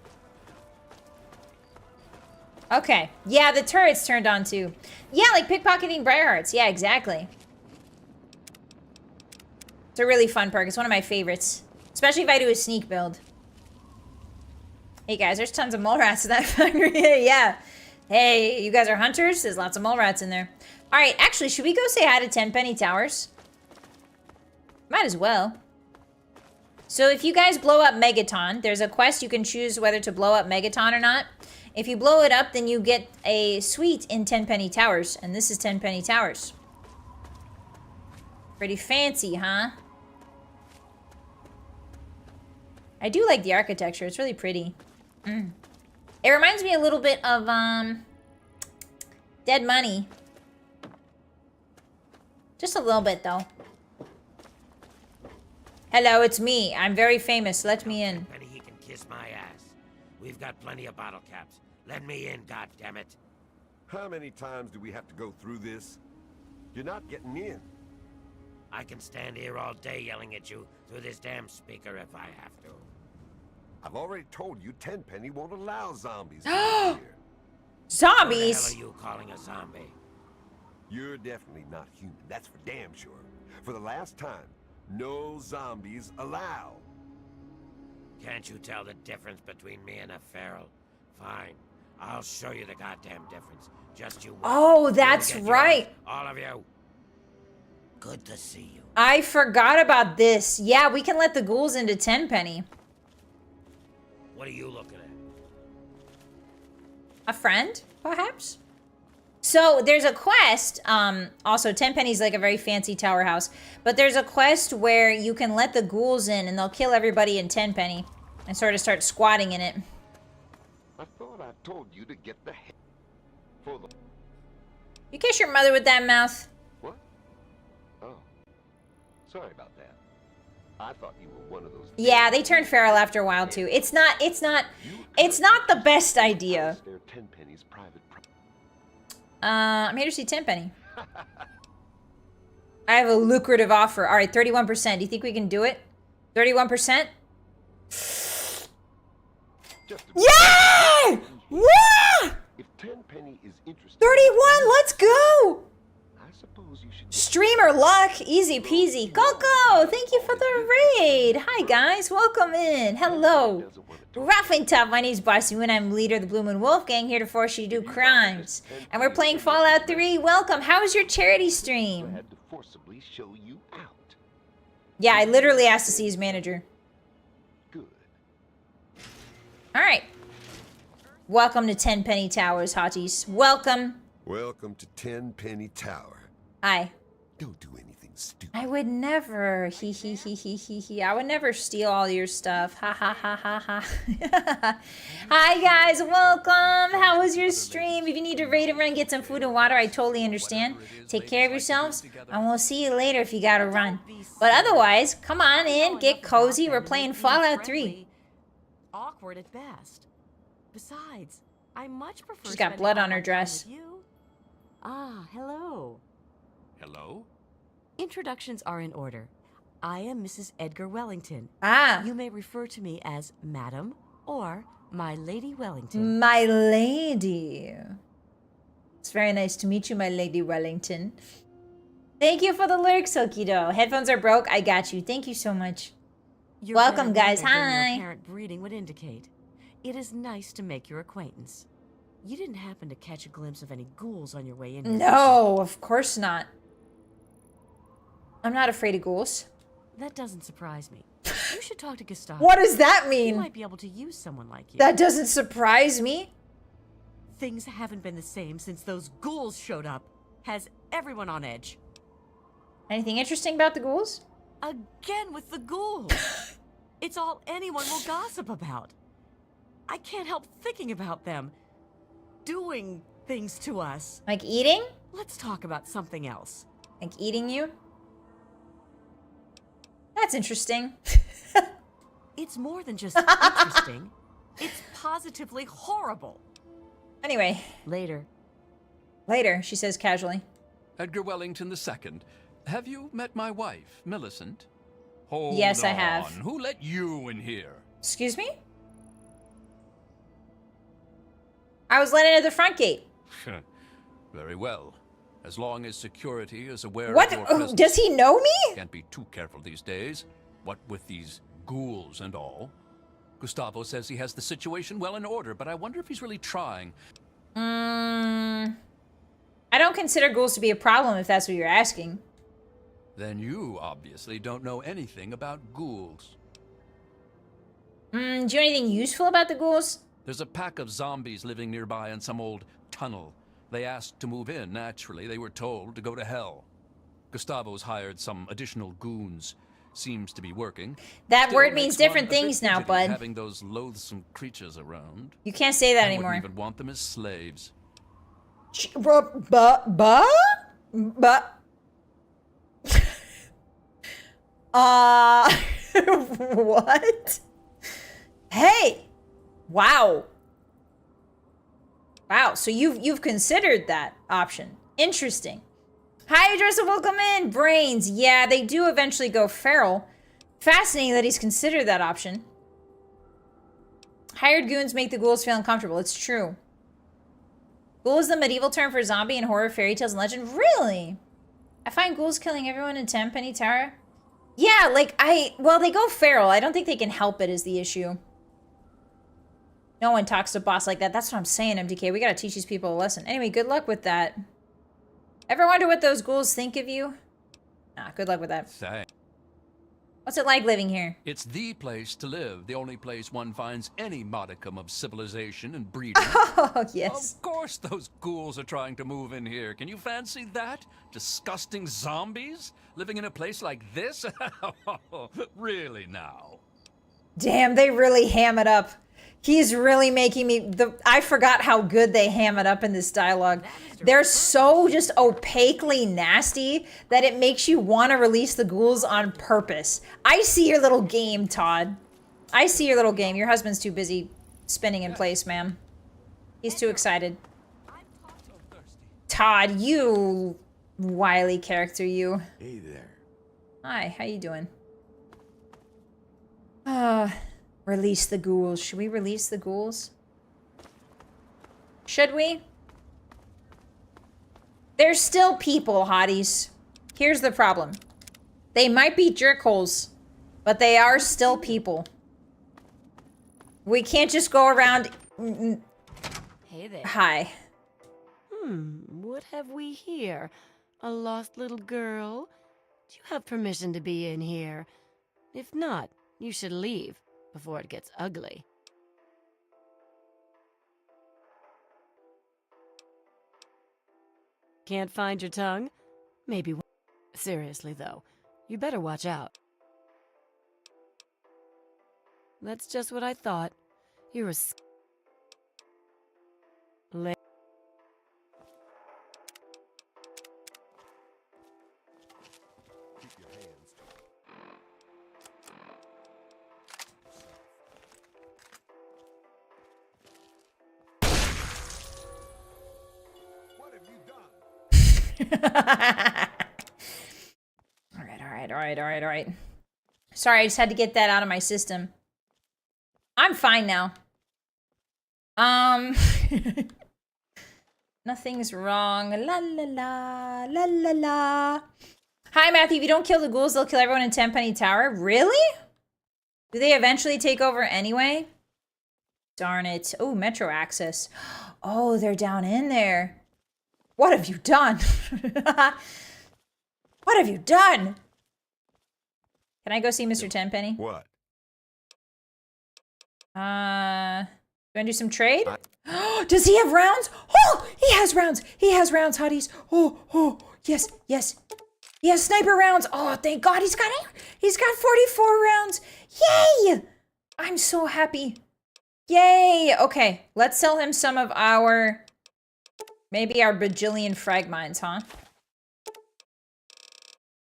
Okay. Yeah, the turret's turned on too. Yeah, like pickpocketing Briarhearts. Yeah, exactly. It's a really fun perk. It's one of my favorites. Especially if I do a sneak build. Hey guys, there's tons of mole rats in that factory. Yeah. Hey, you guys are hunters? There's lots of mole rats in there. Alright, actually, should we go say hi to Tenpenny Towers? Might as well. So if you guys blow up Megaton, there's a quest you can choose whether to blow up Megaton or not. If you blow it up, then you get a suite in 10 Penny Towers, and this is 10 Penny Towers. Pretty fancy, huh? I do like the architecture. It's really pretty. It reminds me a little bit of Dead Money. Just a little bit, though. Hello, it's me. I'm very famous. Let me in. Penny, he can kiss my ass. We've got plenty of bottle caps. Let me in, goddammit. How many times do we have to go through this? You're not getting in. I can stand here all day yelling at you through this damn speaker if I have to. I've already told you Tenpenny won't allow zombies here. Zombies? What the hell are you calling a zombie? You're definitely not human, that's for damn sure. For the last time, no zombies allowed. Can't you tell the difference between me and a feral? Fine, I'll show you the goddamn difference. Just you wait. Oh, that's You'll get right. yours, all of you. Good to see you. I forgot about this. Yeah, we can let the ghouls into 10 Penny. What are you looking at? A friend, perhaps? So there's a quest. Also, 10 Penny's like a very fancy tower house. But there's a quest where you can let the ghouls in and they'll kill everybody in 10 Penny and sort of start squatting in it. I thought I told you to get the heck for the... You kiss your mother with that mouth. What? Oh. Sorry about that. I thought you were one of those... Yeah, they turn feral after a while too. It's not the best idea. They're Tenpenny's private I'm here to see 10 Penny. I have a lucrative offer. All right, 31%. Do you think we can do it? 31%? Yeah! Yeah! If Tenpenny is interested... 31, let's go! I suppose you should... Streamer luck, easy peasy. Coco, thank you for the raid. Hi guys, welcome in. Hello. Ruff and Tuff, my name's Bossymoon. I'm leader of the Blue Moon Wolf Gang, here to force you to do crimes. And we're playing Fallout 3. Welcome. How was your charity stream? had to forcibly show you out. Yeah, I literally asked to see his manager. Good. All right. Welcome to 10 Penny Towers, Hotties. Welcome. Welcome to Tenpenny Tower. Hi. Don't do anything stupid. I would never. He. I would never steal all your stuff. Ha ha ha ha ha. Hi guys, welcome. How was your stream? If you need to raid and run, get some food and water, I totally understand. Take care of yourselves, and we'll see you later if you gotta run. But otherwise, come on in, get cozy. We're playing Fallout 3. Awkward at best. Besides, I much prefer. She's got blood on her dress. Ah, hello. Hello? Introductions are in order. I am Mrs. Edgar Wellington. Ah. You may refer to me as Madam or my Lady Wellington. My lady. It's very nice to meet you, my Lady Wellington. Thank you for the lurks, Okido. Headphones are broke. I got you. Thank you so much. You're Welcome, better guys. weather than Hi. Your apparent breeding would indicate. It is nice to make your acquaintance. You didn't happen to catch a glimpse of any ghouls on your way in here? No, of course not. I'm not afraid of ghouls. That doesn't surprise me. You should talk to Gustavo. What does that He mean? might be able to use someone like you. That doesn't surprise me. Things haven't been the same since those ghouls showed up. Has everyone on edge. Anything interesting about the ghouls? Again with the ghouls. It's all anyone will gossip about. I can't help thinking about them. Doing things to us. Like eating? Let's talk about something else. Like eating you? That's interesting. It's more than just interesting. It's positively horrible. Anyway. Later. Later, she says casually. Edgar Wellington II. Have you met my wife, Millicent? Hold Yes, I on. have. Who let you in here? Excuse me? I was let in at the front gate. Very well. As long as security is aware What? of your Oh, presence. does he know me? Can't be too careful these days. What with these ghouls and all. Gustavo says he has the situation well in order, but I wonder if he's really trying. I don't consider ghouls to be a problem if that's what you're asking. Then you obviously don't know anything about ghouls. Do you know anything useful about the ghouls? There's a pack of zombies living nearby in some old tunnel. They asked to move in. Naturally, they were told to go to hell. Gustavo's hired some additional goons. Seems to be working. That Still word means makes one different a bit things now, fidgety bud. Having those loathsome creatures around. You can't say that I anymore. wouldn't even want them as slaves. What? Hey! Wow. Wow, so you've considered that option. Interesting. Hi, Joseph, welcome in. Brains. Yeah, they do eventually go feral. Fascinating that he's considered that option. Hired goons make the ghouls feel uncomfortable. It's true. Ghoul is the medieval term for zombie in horror, fairy tales, and legend. Really? I find ghouls killing everyone in Tenpenny Tower. Yeah, like well, they go feral. I don't think they can help it is the issue. No one talks to boss like that. That's what I'm saying, MDK. We gotta teach these people a lesson. Anyway, good luck with that. Ever wonder what those ghouls think of you? Nah, good luck with that. Say. What's it like living here? It's the place to live. The only place one finds any modicum of civilization and breeding. Oh, yes. Of course those ghouls are trying to move in here. Can you fancy that? Disgusting zombies living in a place like this? Really now? Damn, they really ham it up. He's really making me... I forgot how good they ham it up in this dialogue. They're so just opaquely nasty that it makes you want to release the ghouls on purpose. I see your little game, Todd. I see your little game. Your husband's too busy spinning in place, ma'am. He's too excited. Todd, you wily character, you. Hey there. Hi, how you doing? Release the ghouls. Should we release the ghouls? Should we? They're still people, hotties. Here's the problem. They might be jerkholes, but they are still people. We can't just go around... Hey there. Hi. What have we here? A lost little girl? Do you have permission to be in here? If not, you should leave before it gets ugly. Can't find your tongue? Maybe. Seriously, though, you better watch out. That's just what I thought. You're a Keep your hands. What have you done? All right. Sorry, I just had to get that out of my system. I'm fine now. Nothing's wrong. La la la, la la la. Hi, Matthew. If you don't kill the ghouls, they'll kill everyone in Tenpenny Tower. Really? Do they eventually take over anyway? Darn it. Oh, Metro access. Oh, they're down in there. What have you done? What have you done? Can I go see Mr. Tenpenny? What? Do you want to do some trade? Does he have rounds? Oh, he has rounds. He has rounds, hotties. Oh, yes. He has sniper rounds. Oh, thank God. He's got 44 rounds. Yay! I'm so happy. Yay! Okay, let's sell him some of our... Maybe our bajillion frag mines, huh?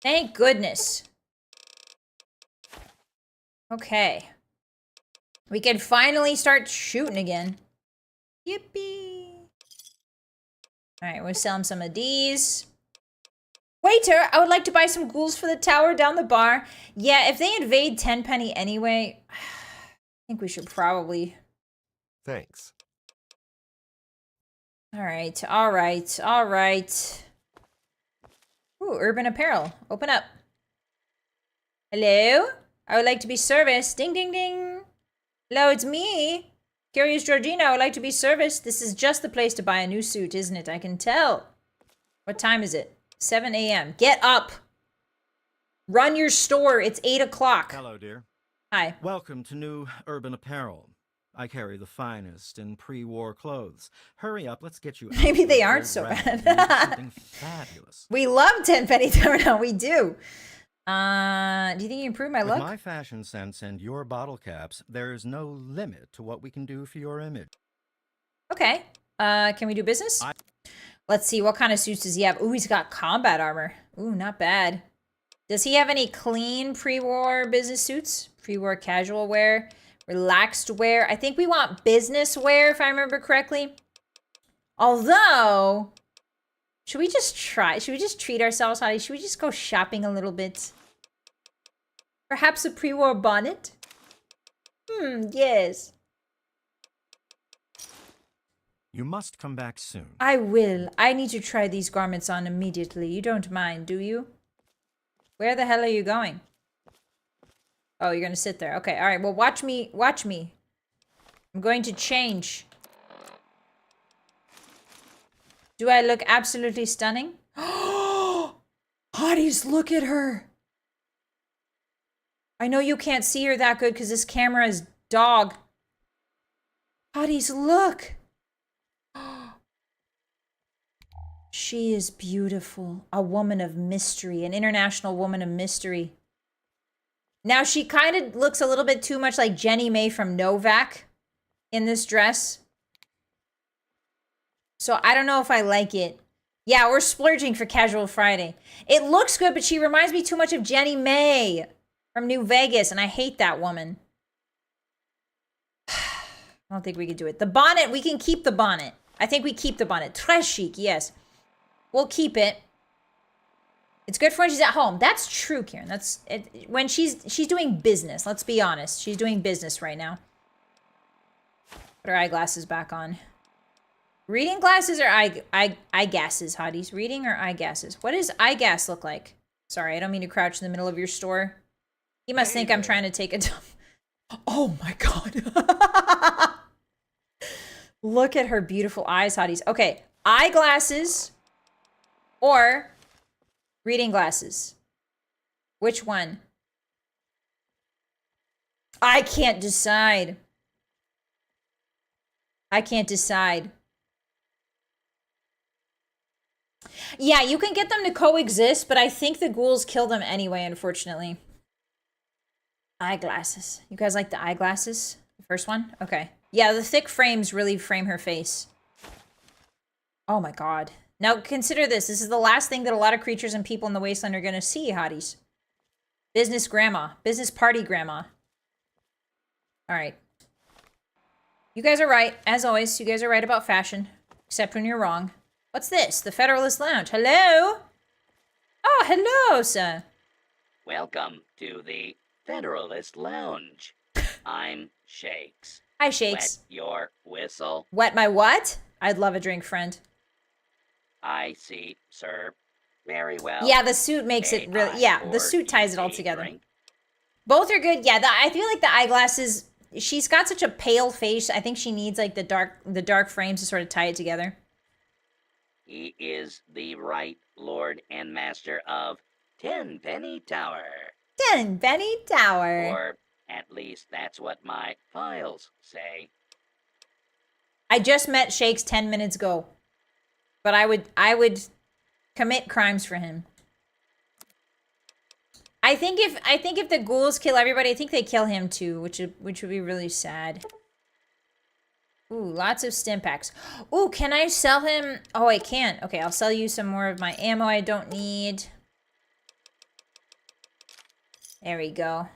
Thank goodness. Okay. We can finally start shooting again. Yippee! Alright, we'll sell him some of these. Waiter, I would like to buy some ghouls for the tower down the bar. Yeah, if they invade Tenpenny anyway, I think we should probably... Thanks. Alright. Ooh, urban apparel. Open up. Hello? I would like to be serviced. Ding, ding, ding. Hello, it's me. Curious Georgina, I would like to be serviced. This is just the place to buy a new suit, isn't it? I can tell. What time is it? 7 a.m. Get up. Run your store. It's 8 o'clock. Hello, dear. Hi. Welcome to New Urban Apparel. I carry the finest in pre-war clothes. Hurry up, let's get you out. Maybe they of aren't old so rags bad. and into something fabulous. We love 10 penny turnout. We do. Do you think you improve my With look? my fashion sense and your bottle caps, there's no limit to what we can do for your image. Okay. Can we do business? Let's see. What kind of suits does he have? Ooh, he's got combat armor. Ooh, not bad. Does he have any clean pre-war business suits? Pre-war casual wear? Relaxed wear? I think we want business wear, if I remember correctly. Although, should we just treat ourselves, Hottie? Should we just go shopping a little bit? Perhaps a pre-war bonnet? Yes. You must come back soon. I will. I need to try these garments on immediately. You don't mind, do you? Where the hell are you going? Oh, you're gonna sit there. Okay, all right. Well, watch me. Watch me. I'm going to change. Do I look absolutely stunning? Hotties, look at her. I know you can't see her that good because this camera is dog. Hotties, look. She is beautiful. A woman of mystery. An international woman of mystery. Now, she kind of looks a little bit too much like Jenny May from Novak in this dress. So, I don't know if I like it. Yeah, we're splurging for Casual Friday. It looks good, but she reminds me too much of Jenny May from New Vegas, and I hate that woman. I don't think we could do it. The bonnet, we can keep the bonnet. I think we keep the bonnet. Très chic, yes. We'll keep it. It's good for when she's at home. That's true, Karen. That's it. When she's doing business. Let's be honest. She's doing business right now. Put her eyeglasses back on. Reading glasses or eye gases, Hotties? Reading or eye gases? What does eye gas look like? Sorry, I don't mean to crouch in the middle of your store. You must think I'm trying to take a dump. Oh my god. Look at her beautiful eyes, Hotties. Okay, eyeglasses or reading glasses. Which one? I can't decide. I can't decide. Yeah, you can get them to coexist, but I think the ghouls kill them anyway, unfortunately. Eyeglasses. You guys like the eyeglasses? The first one? Okay. Yeah, the thick frames really frame her face. Oh my god. Now, consider this. This is the last thing that a lot of creatures and people in the wasteland are going to see, Hotties. Business grandma. Business party grandma. Alright. You guys are right. As always, you guys are right about fashion. Except when you're wrong. What's this? The Federalist Lounge. Hello? Oh, hello, sir. Welcome to the Federalist Lounge. I'm Shakes. Hi, Shakes. Wet your whistle. Wet my what? I'd love a drink, friend. I see, sir. Very well. Yeah, the suit makes it really... Yeah, the suit ties it all together. Both are good. Yeah, I feel like the eyeglasses... She's got such a pale face. I think she needs like the dark frames to sort of tie it together. He is the right Lord and Master of Tenpenny Tower. Tenpenny Tower. Or at least that's what my files say. I just met Shakes 10 minutes ago. But I would commit crimes for him. I think if the ghouls kill everybody, I think they kill him too, which would be really sad. Ooh, lots of stim packs. Ooh, can I sell him? Oh, I can't. Okay, I'll sell you some more of my ammo I don't need. There we go.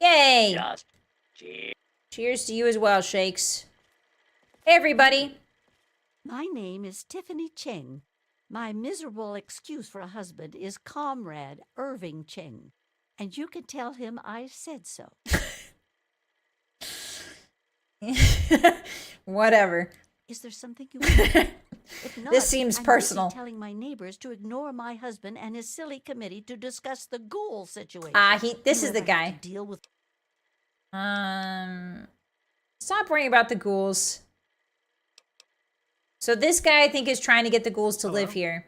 Yay! Just cheers. Cheers to you as well, Shakes. Hey, everybody. My name is Tiffany Cheng. My miserable excuse for a husband is Comrade Irving Cheng. And you can tell him I said so. Whatever. Is there something you want? If not, This seems I'm personal. busy telling my neighbors to ignore my husband and his silly committee to discuss the ghoul situation. This is the Whoever has guy. to deal with... Stop worrying about the ghouls. So this guy, I think, is trying to get the ghouls to live here.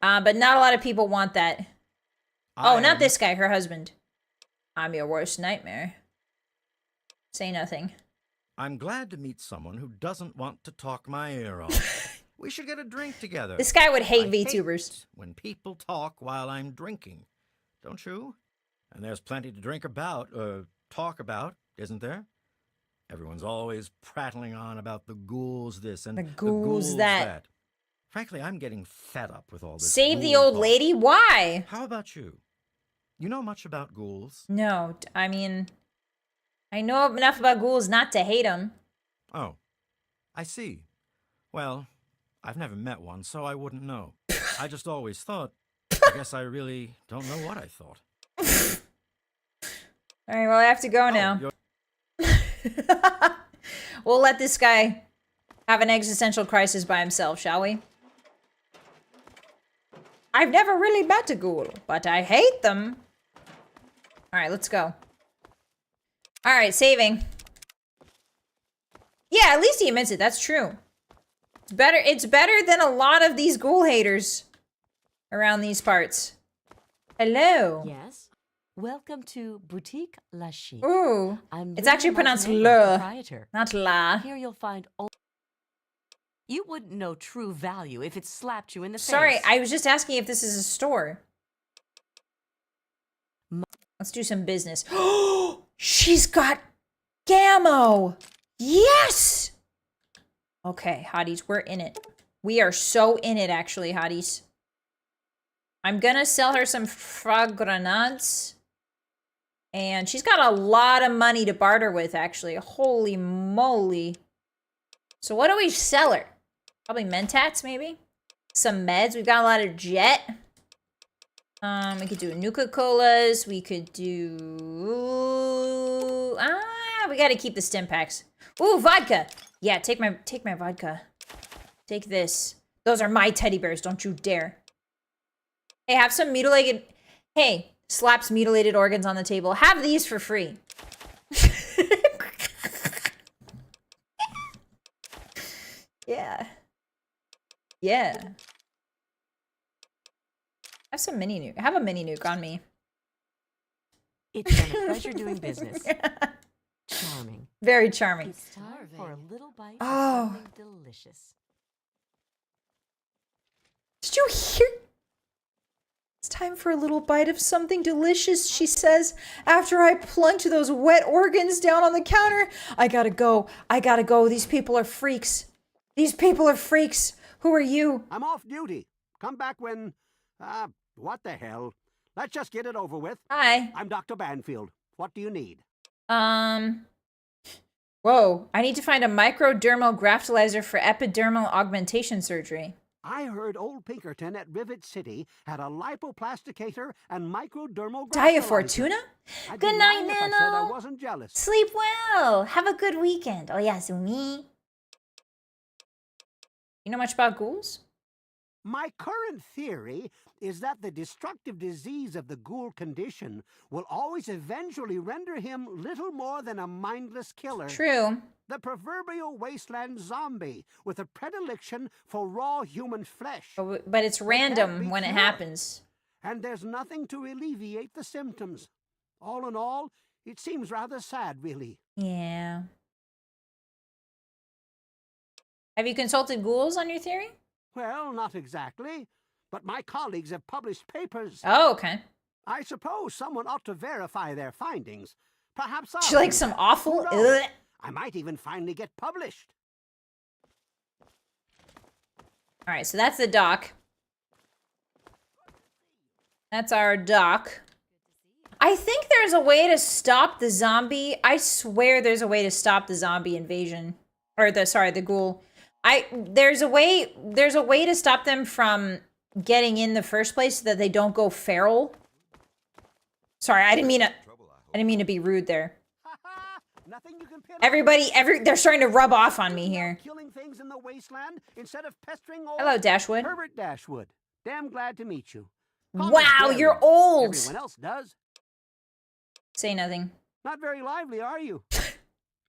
But not a lot of people want that. Oh, not this guy, her husband. I'm your worst nightmare. Say nothing. I'm glad to meet someone who doesn't want to talk my ear off. We should get a drink together. This guy would hate I VTubers. hate when people talk while I'm drinking. Don't you? And there's plenty to drink about, talk about, isn't there? Everyone's always prattling on about the ghouls this and the ghouls that. Frankly, I'm getting fed up with all this. Save the ghoul old talk. lady? Why? How about you? You know much about ghouls? No, I mean, I know enough about ghouls not to hate them. Oh, I see. Well, I've never met one, so I wouldn't know. I just always thought. I guess I really don't know what I thought. All right, well, I have to go now. We'll let this guy have an existential crisis by himself, shall we? I've never really met a ghoul, but I hate them. All right, let's go. All right, saving. Yeah, at least he admits it. That's true. It's better than a lot of these ghoul haters around these parts. Hello. Yes. Welcome to Boutique La Chic. Ooh. I'm It's actually Luna pronounced Montenegro, le, proprietor. not la. Here you'll find you wouldn't know true value if it slapped you in the Sorry, face. I was just asking if this is a store. Let's do some business. Oh, she's got Gammo. Yes. Okay, hotties, we're in it. We are so in it, actually, hotties. I'm gonna sell her some frog grenades. And she's got a lot of money to barter with, actually. Holy moly. So what do we sell her? Probably mentats, maybe? Some meds. We've got a lot of jet. We could do Nuka-Colas. We could do... we gotta keep the stim packs. Ooh, vodka! Yeah, take my vodka. Take this. Those are my teddy bears, don't you dare. Hey, have some mutilated... Hey, slaps mutilated organs on the table. Have these for free. Yeah. Yeah. Have some mini nuke. Have a mini nuke on me. It's been a pleasure doing business. Charming. Very charming. It's time for a little bite Oh. of something delicious. Did you hear? It's time for a little bite of something delicious, she says, after I plunge those wet organs down on the counter. I gotta go. I gotta go. These people are freaks. These people are freaks. Who are you? I'm off duty. Come back when... what the hell? Let's just get it over with. Hi. I'm Dr. Banfield. What do you need? Whoa. I need to find a microdermal graftalizer for epidermal augmentation surgery. I heard old Pinkerton at Rivet City had a lipoplasticator and microdermal Dia graftalizer. Fortuna? I'd Good be night, lying if I said I Nano. wasn't jealous. Sleep well. Have a good weekend. Oh, yeah, Zumi. You know much about ghouls? My current theory is that the destructive disease of the ghoul condition will always eventually render him little more than a mindless killer. True. The proverbial wasteland zombie with a predilection for raw human flesh. But it's random when it happens. And there's nothing to alleviate the symptoms. All in all, it seems rather sad, really. Yeah. Have you consulted ghouls on your theory? Well, not exactly. But my colleagues have published papers. Oh, okay. I suppose someone ought to verify their findings. Perhaps I'll... She likes some awful... Who knows? Ugh. I might even finally get published. All right, so that's the doc. That's our doc. I think there's a way to stop the zombie. I swear there's a way to stop the zombie invasion. Or the ghoul. There's a way to stop them from getting in the first place so that they don't go feral. Sorry, I didn't mean to be rude there. They're starting to rub off on me here. Killing things in the wasteland instead of pestering Hello, Dashwood. Herbert Dashwood. Damn glad to meet you. Wow, you're old. Everyone else does. Say nothing. Not very lively, are you?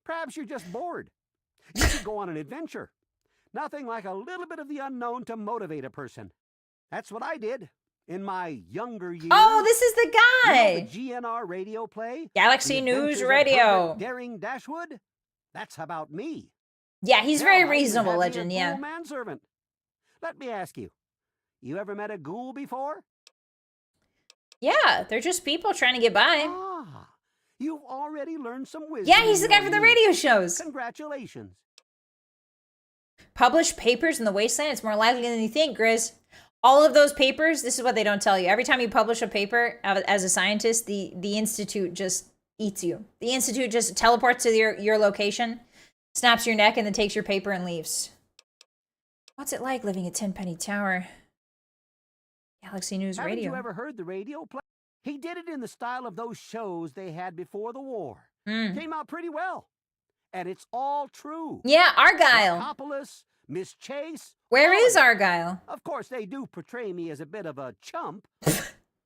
Perhaps you're just bored. You should go on an adventure. Nothing like a little bit of the unknown to motivate a person. That's what I did. In my younger years... Oh, this is the guy! You know the GNR radio play? Galaxy The News Adventures of Radio. Herbert Daring Dashwood? That's about me. Yeah, he's Hell, very I even reasonable, had me a Legend, yeah. ghoul manservant. Let me ask you, you ever met a ghoul before? Yeah, they're just people trying to get by. Ah, you've already learned some wisdom. Yeah, he's the guy from the radio shows. Congratulations. Publish papers in the wasteland? It's more likely than you think, Grizz. All of those papers, this is what they don't tell you. Every time you publish a paper as a scientist, the Institute just eats you. The Institute just teleports to your location, snaps your neck, and then takes your paper and leaves. What's it like living at Tenpenny Tower? Galaxy News Radio. Haven't you ever heard the radio play? He did it in the style of those shows they had before the war. Came out pretty well. And it's all true. Yeah, Argyle. Markopolis, Miss Chase. Where is Argyle? Of course, they do portray me as a bit of a chump.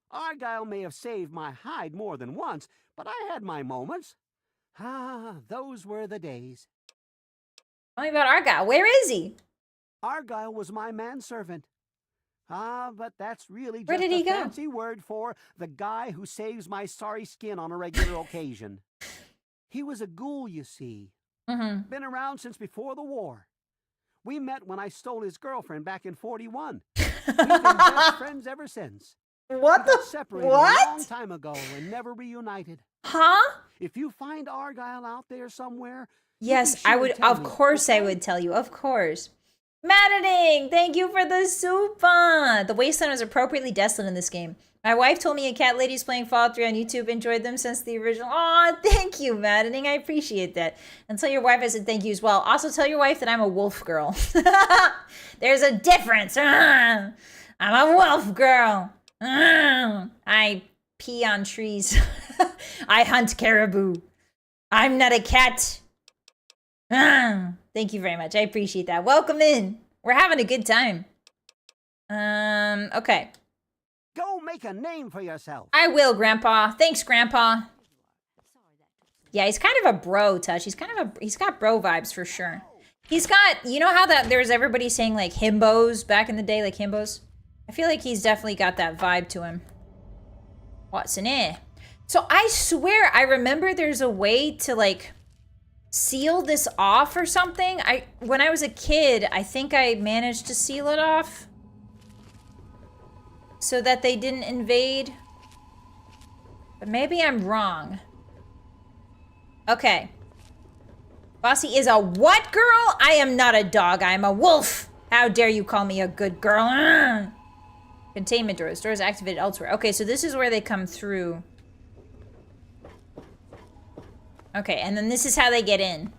Argyle may have saved my hide more than once, but I had my moments. Ah, those were the days. Tell me about Argyle. Where is he? Argyle was my manservant. Ah, but that's really Where just did he a go? fancy word for the guy who saves my sorry skin on a regular occasion. He was a ghoul, you see. Been around since before the war. We met when I stole his girlfriend back in 41. We've been best friends ever since. What we got separated a long time ago and never reunited. Huh? If you find Argyle out there somewhere... Yes, I would. Of course I would tell you. Of course. Maddening, thank you for the soupa. The wasteland was appropriately desolate in this game. My wife told me a cat lady's playing Fallout 3 on YouTube enjoyed them since the original. Aw, thank you, Maddening. I appreciate that. And tell your wife I said thank you as well. Also tell your wife that I'm a wolf girl. There's a difference. I'm a wolf girl. I pee on trees. I hunt caribou. I'm not a cat. Thank you very much. I appreciate that. Welcome in. We're having a good time. Okay. Go make a name for yourself. I will, Grandpa. Thanks, Grandpa. Yeah, he's kind of a bro, Tush. He's got bro vibes for sure. He's got, you know how that there's everybody saying like himbos back in the day, like himbos? I feel like he's definitely got that vibe to him. What's in it? So I swear I remember there's a way to like seal this off or something. When I was a kid, I think I managed to seal it off so that they didn't invade. But maybe I'm wrong. Okay. Bossy is a what girl? I am not a dog. I am a wolf. How dare you call me a good girl? Containment doors. Doors activated elsewhere. Okay, so this is where they come through. Okay, and then this is how they get in.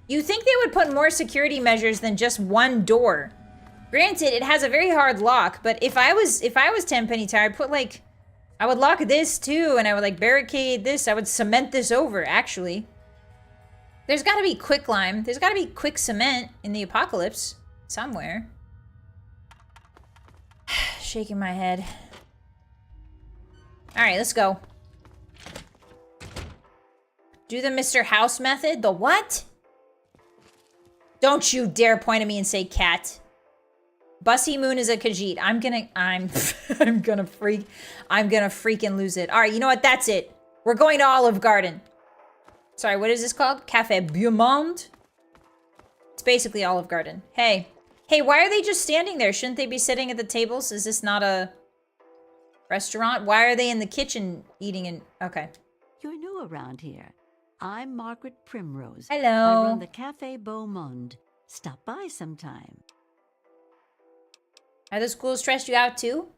You think they would put more security measures than just one door. Granted, it has a very hard lock, but if I was Tenpenny Tower, I'd put like, I would lock this too, and I would like barricade this. I would cement this over, actually. There's gotta be quicklime. There's gotta be quick cement in the apocalypse somewhere. Shaking my head. All right, let's go. Do the Mr. House method? The what? Don't you dare point at me and say cat. Bossymoon is a Khajiit. I'm gonna freaking lose it. All right, you know what? That's it. We're going to Olive Garden. Sorry, what is this called? Cafe Beaumont? It's basically Olive Garden. Hey, why are they just standing there? Shouldn't they be sitting at the tables? Is this not a restaurant? Why are they in the kitchen eating in... Okay. You're new around here. I'm Margaret Primrose. Hello. I run the Cafe Beaumont. Stop by sometime. Are the schools stressed you out too?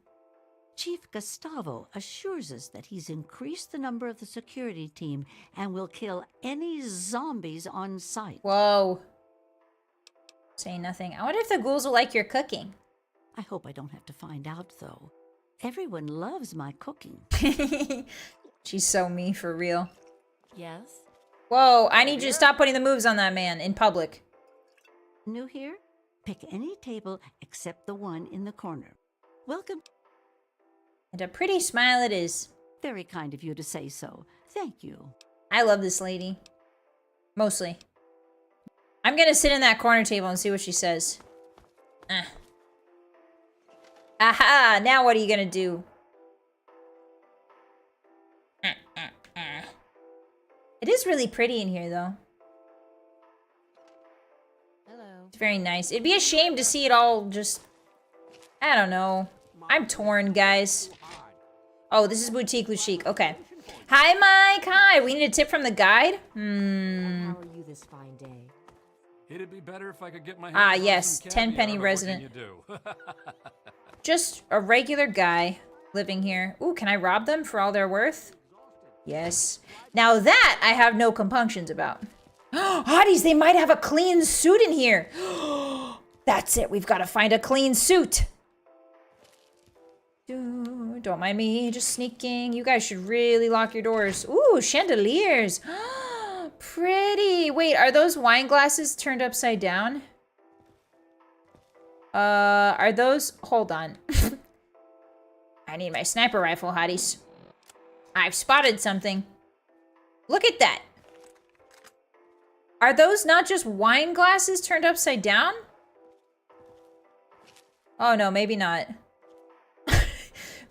Chief Gustavo assures us that he's increased the number of the security team and will kill any zombies on sight. Whoa. Say nothing. I wonder if the ghouls will like your cooking. I hope I don't have to find out, though. Everyone loves my cooking. She's so me, for real. Yes? Whoa, I need you to stop putting the moves on that man in public. New here? Pick any table except the one in the corner. Welcome. And a pretty smile it is. Very kind of you to say so. Thank you. I love this lady. Mostly. I'm gonna sit in that corner table and see what she says. Aha! Now what are you gonna do? It is really pretty in here, though. Hello. It's very nice. It'd be a shame to see it all just... I don't know. I'm torn, guys. Oh, this is Boutique Luchique. Okay. Hi, Mike. Hi. We need a tip from the guide? How are you this fine day? It'd be better if I could get my hands Ah, on yes. some 10 caviar, penny but what resident. can you do? Just a regular guy living here. Ooh, can I rob them for all they're worth? Yes. Now that I have no compunctions about. Hotties, they might have a clean suit in here. That's it. We've got to find a clean suit. Don't mind me just sneaking. You guys should really lock your doors. Ooh, chandeliers. Pretty. Wait, are those wine glasses turned upside down? Are those... Hold on. I need my sniper rifle, hotties. I've spotted something. Look at that. Are those not just wine glasses turned upside down? Oh, no, maybe not.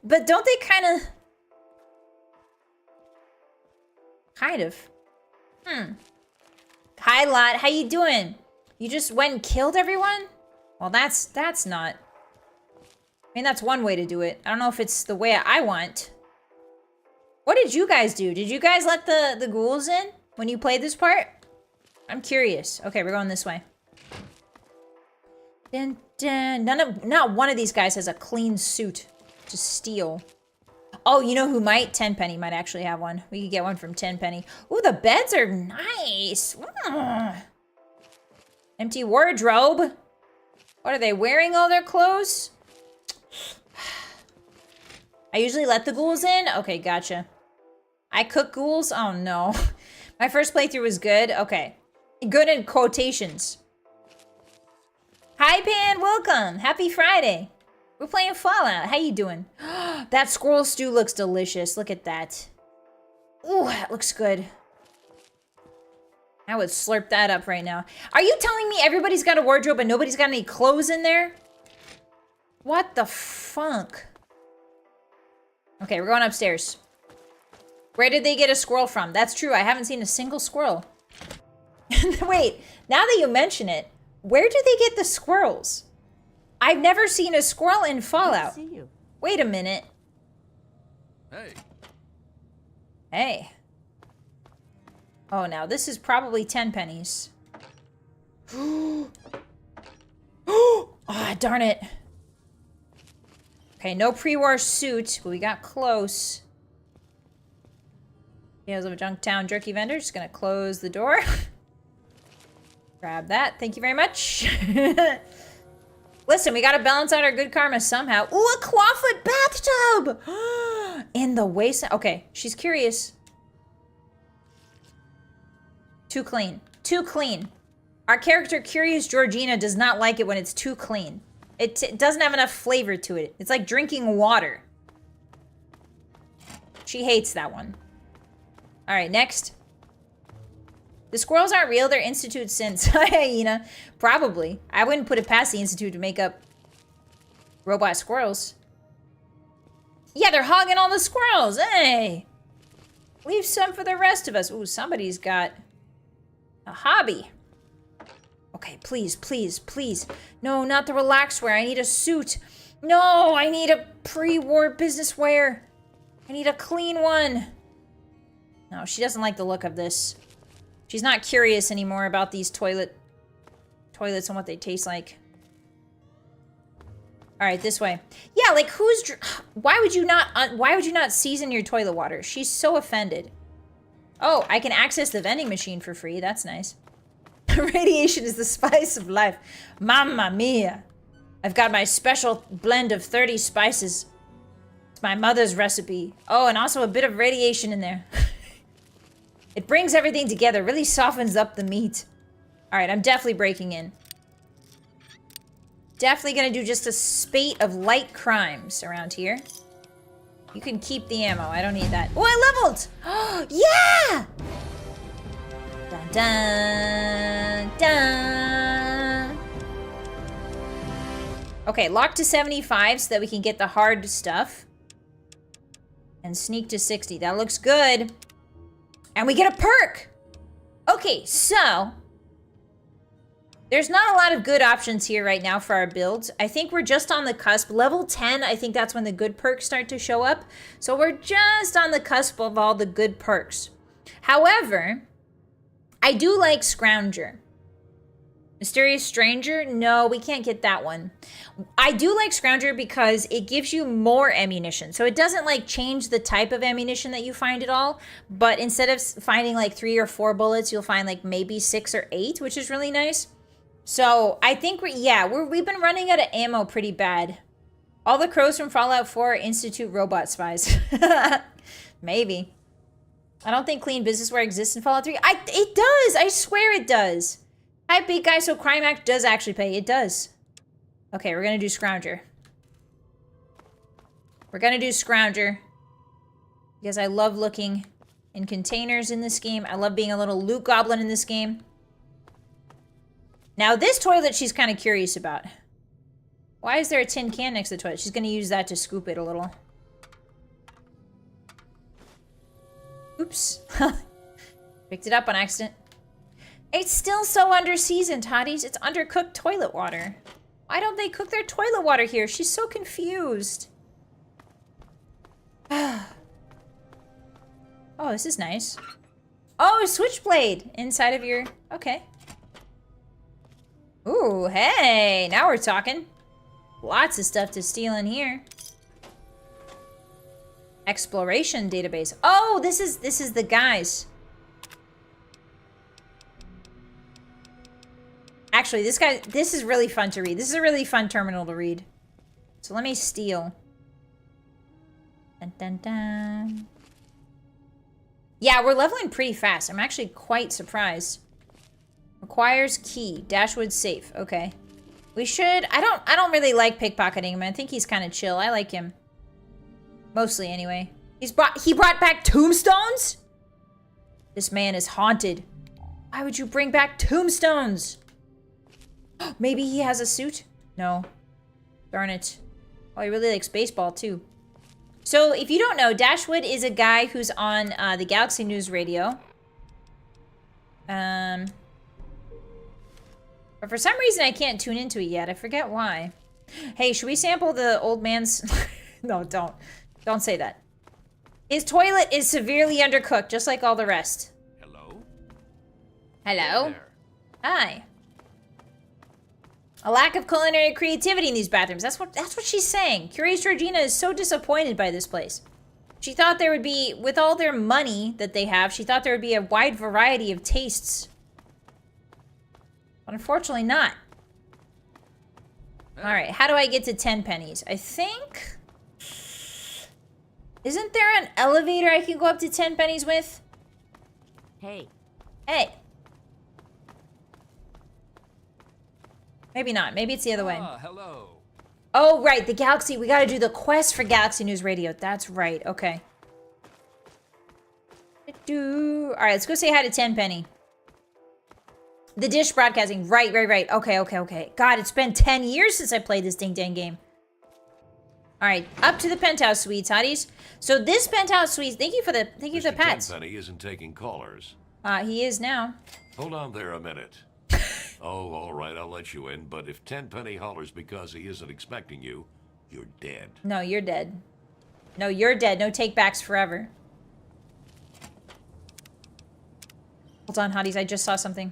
But don't they kind of... Kind of. Hi, Lot. How you doing? You just went and killed everyone? Well, that's not... I mean, that's one way to do it. I don't know if it's the way I want. What did you guys do? Did you guys let the ghouls in when you played this part? I'm curious. Okay, we're going this way. Dun, dun. Not one of these guys has a clean suit to steal. Oh, you know who might? 10 penny might actually have one. We could get one from 10 penny. Ooh, the beds are nice. Empty wardrobe. What are they wearing? All their clothes? I usually let the ghouls in. Okay, gotcha. I cook ghouls? Oh no. My first playthrough was good. Okay. Good in quotations. Hi, Pan. Welcome. Happy Friday. We're playing Fallout. How you doing? That squirrel stew looks delicious. Look at that. Ooh, that looks good. I would slurp that up right now. Are you telling me everybody's got a wardrobe and nobody's got any clothes in there? What the funk? Okay, we're going upstairs. Where did they get a squirrel from? That's true. I haven't seen a single squirrel. Wait, now that you mention it, where do they get the squirrels? I've never seen a squirrel in Fallout. Good to see you. Wait a minute. Hey. Hey. Oh, now this is probably 10 pennies. Oh, darn it. Okay, no pre-war suit, but we got close. Tales of a Junktown jerky vendor. Just gonna close the door. Grab that. Thank you very much. Listen, we gotta balance out our good karma somehow. Ooh, a clawfoot bathtub! In the waist. Okay, she's curious. Too clean. Too clean. Our character, Curious Georgina, does not like it when it's too clean. It doesn't have enough flavor to it. It's like drinking water. She hates that one. All right, next. The squirrels aren't real. They're Institute synths. Hyena. Probably. I wouldn't put it past the Institute to make up robot squirrels. Yeah, they're hogging all the squirrels. Hey. Leave some for the rest of us. Ooh, somebody's got a hobby. Okay, please, please, please. No, not the relaxed wear. I need a suit. No, I need a pre-war business wear. I need a clean one. No, she doesn't like the look of this. She's not curious anymore about these toilets and what they taste like. All right, this way. Yeah, like why would you not season your toilet water? She's so offended. Oh, I can access the vending machine for free. That's nice. Radiation is the spice of life. Mamma mia. I've got my special blend of 30 spices. It's my mother's recipe. Oh, and also a bit of radiation in there. It brings everything together, really softens up the meat. All right, I'm definitely breaking in. Definitely gonna do just a spate of light crimes around here. You can keep the ammo, I don't need that. Oh, I leveled! Oh, yeah! Dun, dun, dun. Okay, lock to 75 so that we can get the hard stuff. And sneak to 60. That looks good. And we get a perk! Okay, so... there's not a lot of good options here right now for our builds. I think we're just on the cusp. Level 10, I think that's when the good perks start to show up. So we're just on the cusp of all the good perks. However, I do like Scrounger. Mysterious Stranger? No, we can't get that one. I do like Scrounger because it gives you more ammunition. So it doesn't like change the type of ammunition that you find at all. But instead of finding like 3 or 4 bullets, you'll find like maybe 6 or 8, which is really nice. So I think we've been running out of ammo pretty bad. All the crows from Fallout 4 are Institute robot spies. Maybe. I don't think clean businessware exists in Fallout 3. It does. I swear it does. Hi, big guy. So Crime Act does actually pay. It does. Okay, we're gonna do Scrounger. We're gonna do Scrounger because I love looking in containers in this game. I love being a little loot goblin in this game. Now, this toilet she's kind of curious about. Why is there a tin can next to the toilet? She's going to use that to scoop it a little. Oops. Picked it up on accident. It's still so under-seasoned, Hotties. It's undercooked toilet water. Why don't they cook their toilet water here? She's so confused. Oh, this is nice. Oh, a switchblade inside of your... okay. Ooh, hey, now we're talking. Lots of stuff to steal in here. Exploration database. Oh, this is the guys. Actually, this is really fun to read. This is a really fun terminal to read. So let me steal. Dun, dun, dun. Yeah, we're leveling pretty fast. I'm actually quite surprised. Requires key. Dashwood safe. Okay. We should... I don't really like pickpocketing him. I think he's kind of chill. I like him. Mostly, anyway. He brought back tombstones? This man is haunted. Why would you bring back tombstones? Maybe he has a suit? No. Darn it. Oh, he really likes baseball, too. So, if you don't know, Dashwood is a guy who's on the Galaxy News Radio. But for some reason, I can't tune into it yet. I forget why. Hey, should we sample the old man's... No, don't. Don't say that. His toilet is severely undercooked, just like all the rest. Hello? Hello? Hi. A lack of culinary creativity in these bathrooms. That's what she's saying. Curious Georgina is so disappointed by this place. She thought there would be, with all their money that they have, she thought there would be a wide variety of tastes. But unfortunately not. Alright, how do I get to 10 pennies? I think... Isn't there an elevator I can go up to 10 pennies with? Hey. Hey. Maybe not. Maybe it's the other way. Hello. Oh, right. The Galaxy. We gotta do the quest for Galaxy News Radio. That's right. Okay. Alright, let's go say hi to Tenpenny. The Dish Broadcasting. Right. Okay. God, it's been 10 years since I played this ding-dang game. Alright, up to the penthouse suites, hotties. So this penthouse suite, thank you for the pets. Tenpenny isn't taking callers. He is now. Hold on there a minute. Oh, all right, I'll let you in, but if Tenpenny hollers because he isn't expecting you, you're dead. No, you're dead. No, you're dead. No take-backs forever. Hold on, hotties, I just saw something.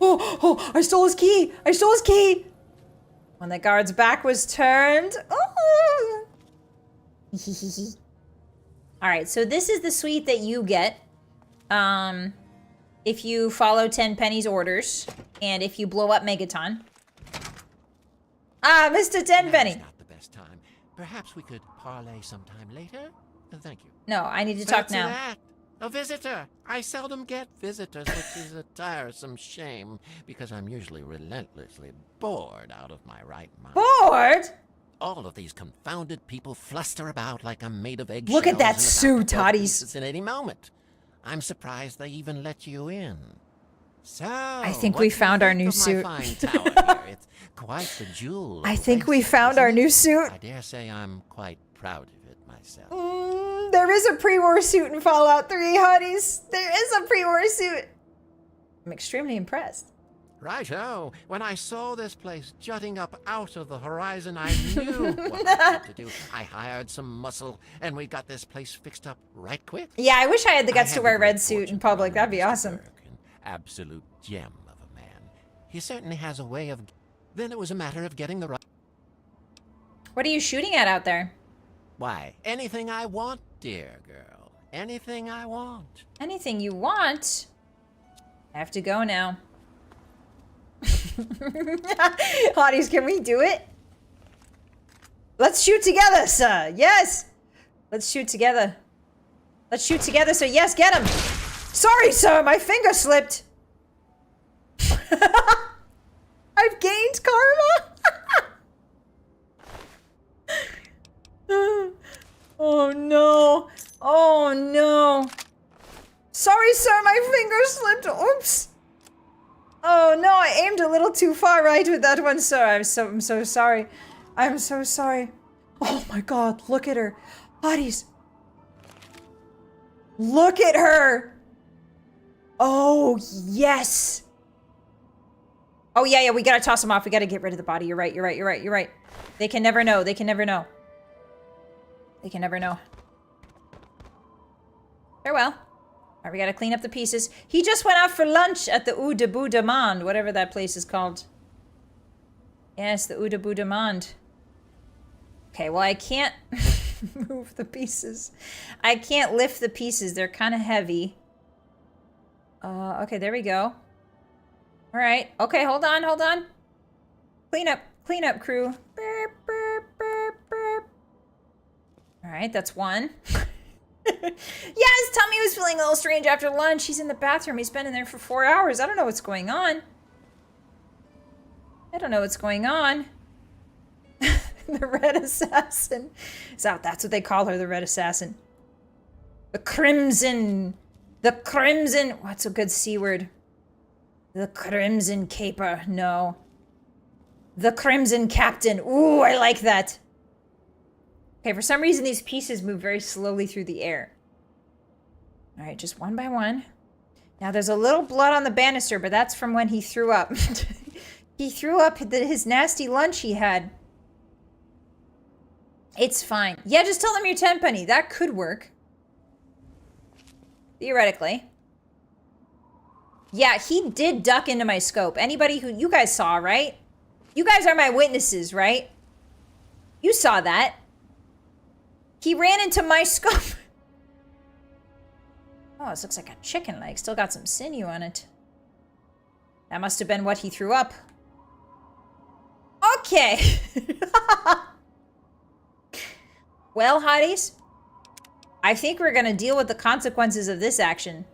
Oh, I stole his key! I stole his key! When the guard's back was turned. Oh. Alright, so this is the suite that you get. If you follow Tenpenny's orders. And if you blow up Megaton. Ah, Mr. Tenpenny! Now's not the best time. Perhaps we could parlay sometime later? Thank you. No, I need to talk now. That. A visitor. I seldom get visitors, which is a tiresome shame, because I'm usually relentlessly bored out of my right mind. Bored? All of these confounded people fluster about like I'm made of eggshells. Look at that suit, Hotties. At any moment. I'm surprised they even let you in. So, I think what we do you found our think new of my suit. fine tower here? It's quite the jewel. I of the think we races, found isn't our it? new suit. I dare say I'm quite proud of it myself. There is a pre-war suit in Fallout 3, Hotties. There is a pre-war suit. I'm extremely impressed. Righto. When I saw this place jutting up out of the horizon, I knew what I had to do. I hired some muscle, and we got this place fixed up right quick. Yeah, I wish I had the guts to had wear a the great red suit in public. That'd be awesome. An absolute gem of a man. He certainly has a way of... Then it was a matter of getting the right... What are you shooting at out there? Why, anything I want, dear girl. Anything I want. Anything you want? I have to go now. Hotties, can we do it? Let's shoot together, sir. Yes. Let's shoot together. Let's shoot together, sir. Yes, get him. Sorry, sir. My finger slipped. I've gained karma. Oh, no. Oh, no. Sorry, sir. My finger slipped. Oops. Oh no, I aimed a little too far right with that one, sir. I'm so sorry. I'm so sorry. Oh my god, look at her. Hotties. Look at her. Oh, yes. Oh yeah, we gotta toss him off. We gotta get rid of the body. You're right. They can never know. They can never know. Farewell. Alright, we gotta clean up the pieces. He just went out for lunch at the Ou de Bout de Monde, whatever that place is called. Yes, the Ou de Bout de Monde. Okay, well I can't move the pieces. I can't lift the pieces. They're kind of heavy. Okay, there we go. Alright, okay, hold on. Clean up, crew. Burp, burp, burp, burp. Alright, that's one. Yeah, his tummy was feeling a little strange after lunch. He's in the bathroom. He's been in there for 4 hours. I don't know what's going on. The Red Assassin. That's what they call her, the Red Assassin. The Crimson. What's a good C word? The Crimson Caper. No. The Crimson Captain. Ooh, I like that. Okay, for some reason these pieces move very slowly through the air. All right, just one by one. Now there's a little blood on the banister, but that's from when he threw up. He threw up his nasty lunch he had. It's fine. Yeah, just tell them you're tenpenny. That could work. Theoretically. Yeah, he did duck into my scope. Anybody who you guys saw, right? You guys are my witnesses, right? You saw that. He ran into my scope. Oh, this looks like a chicken leg. Still got some sinew on it. That must have been what he threw up. Okay. Well, Hotties, I think we're going to deal with the consequences of this action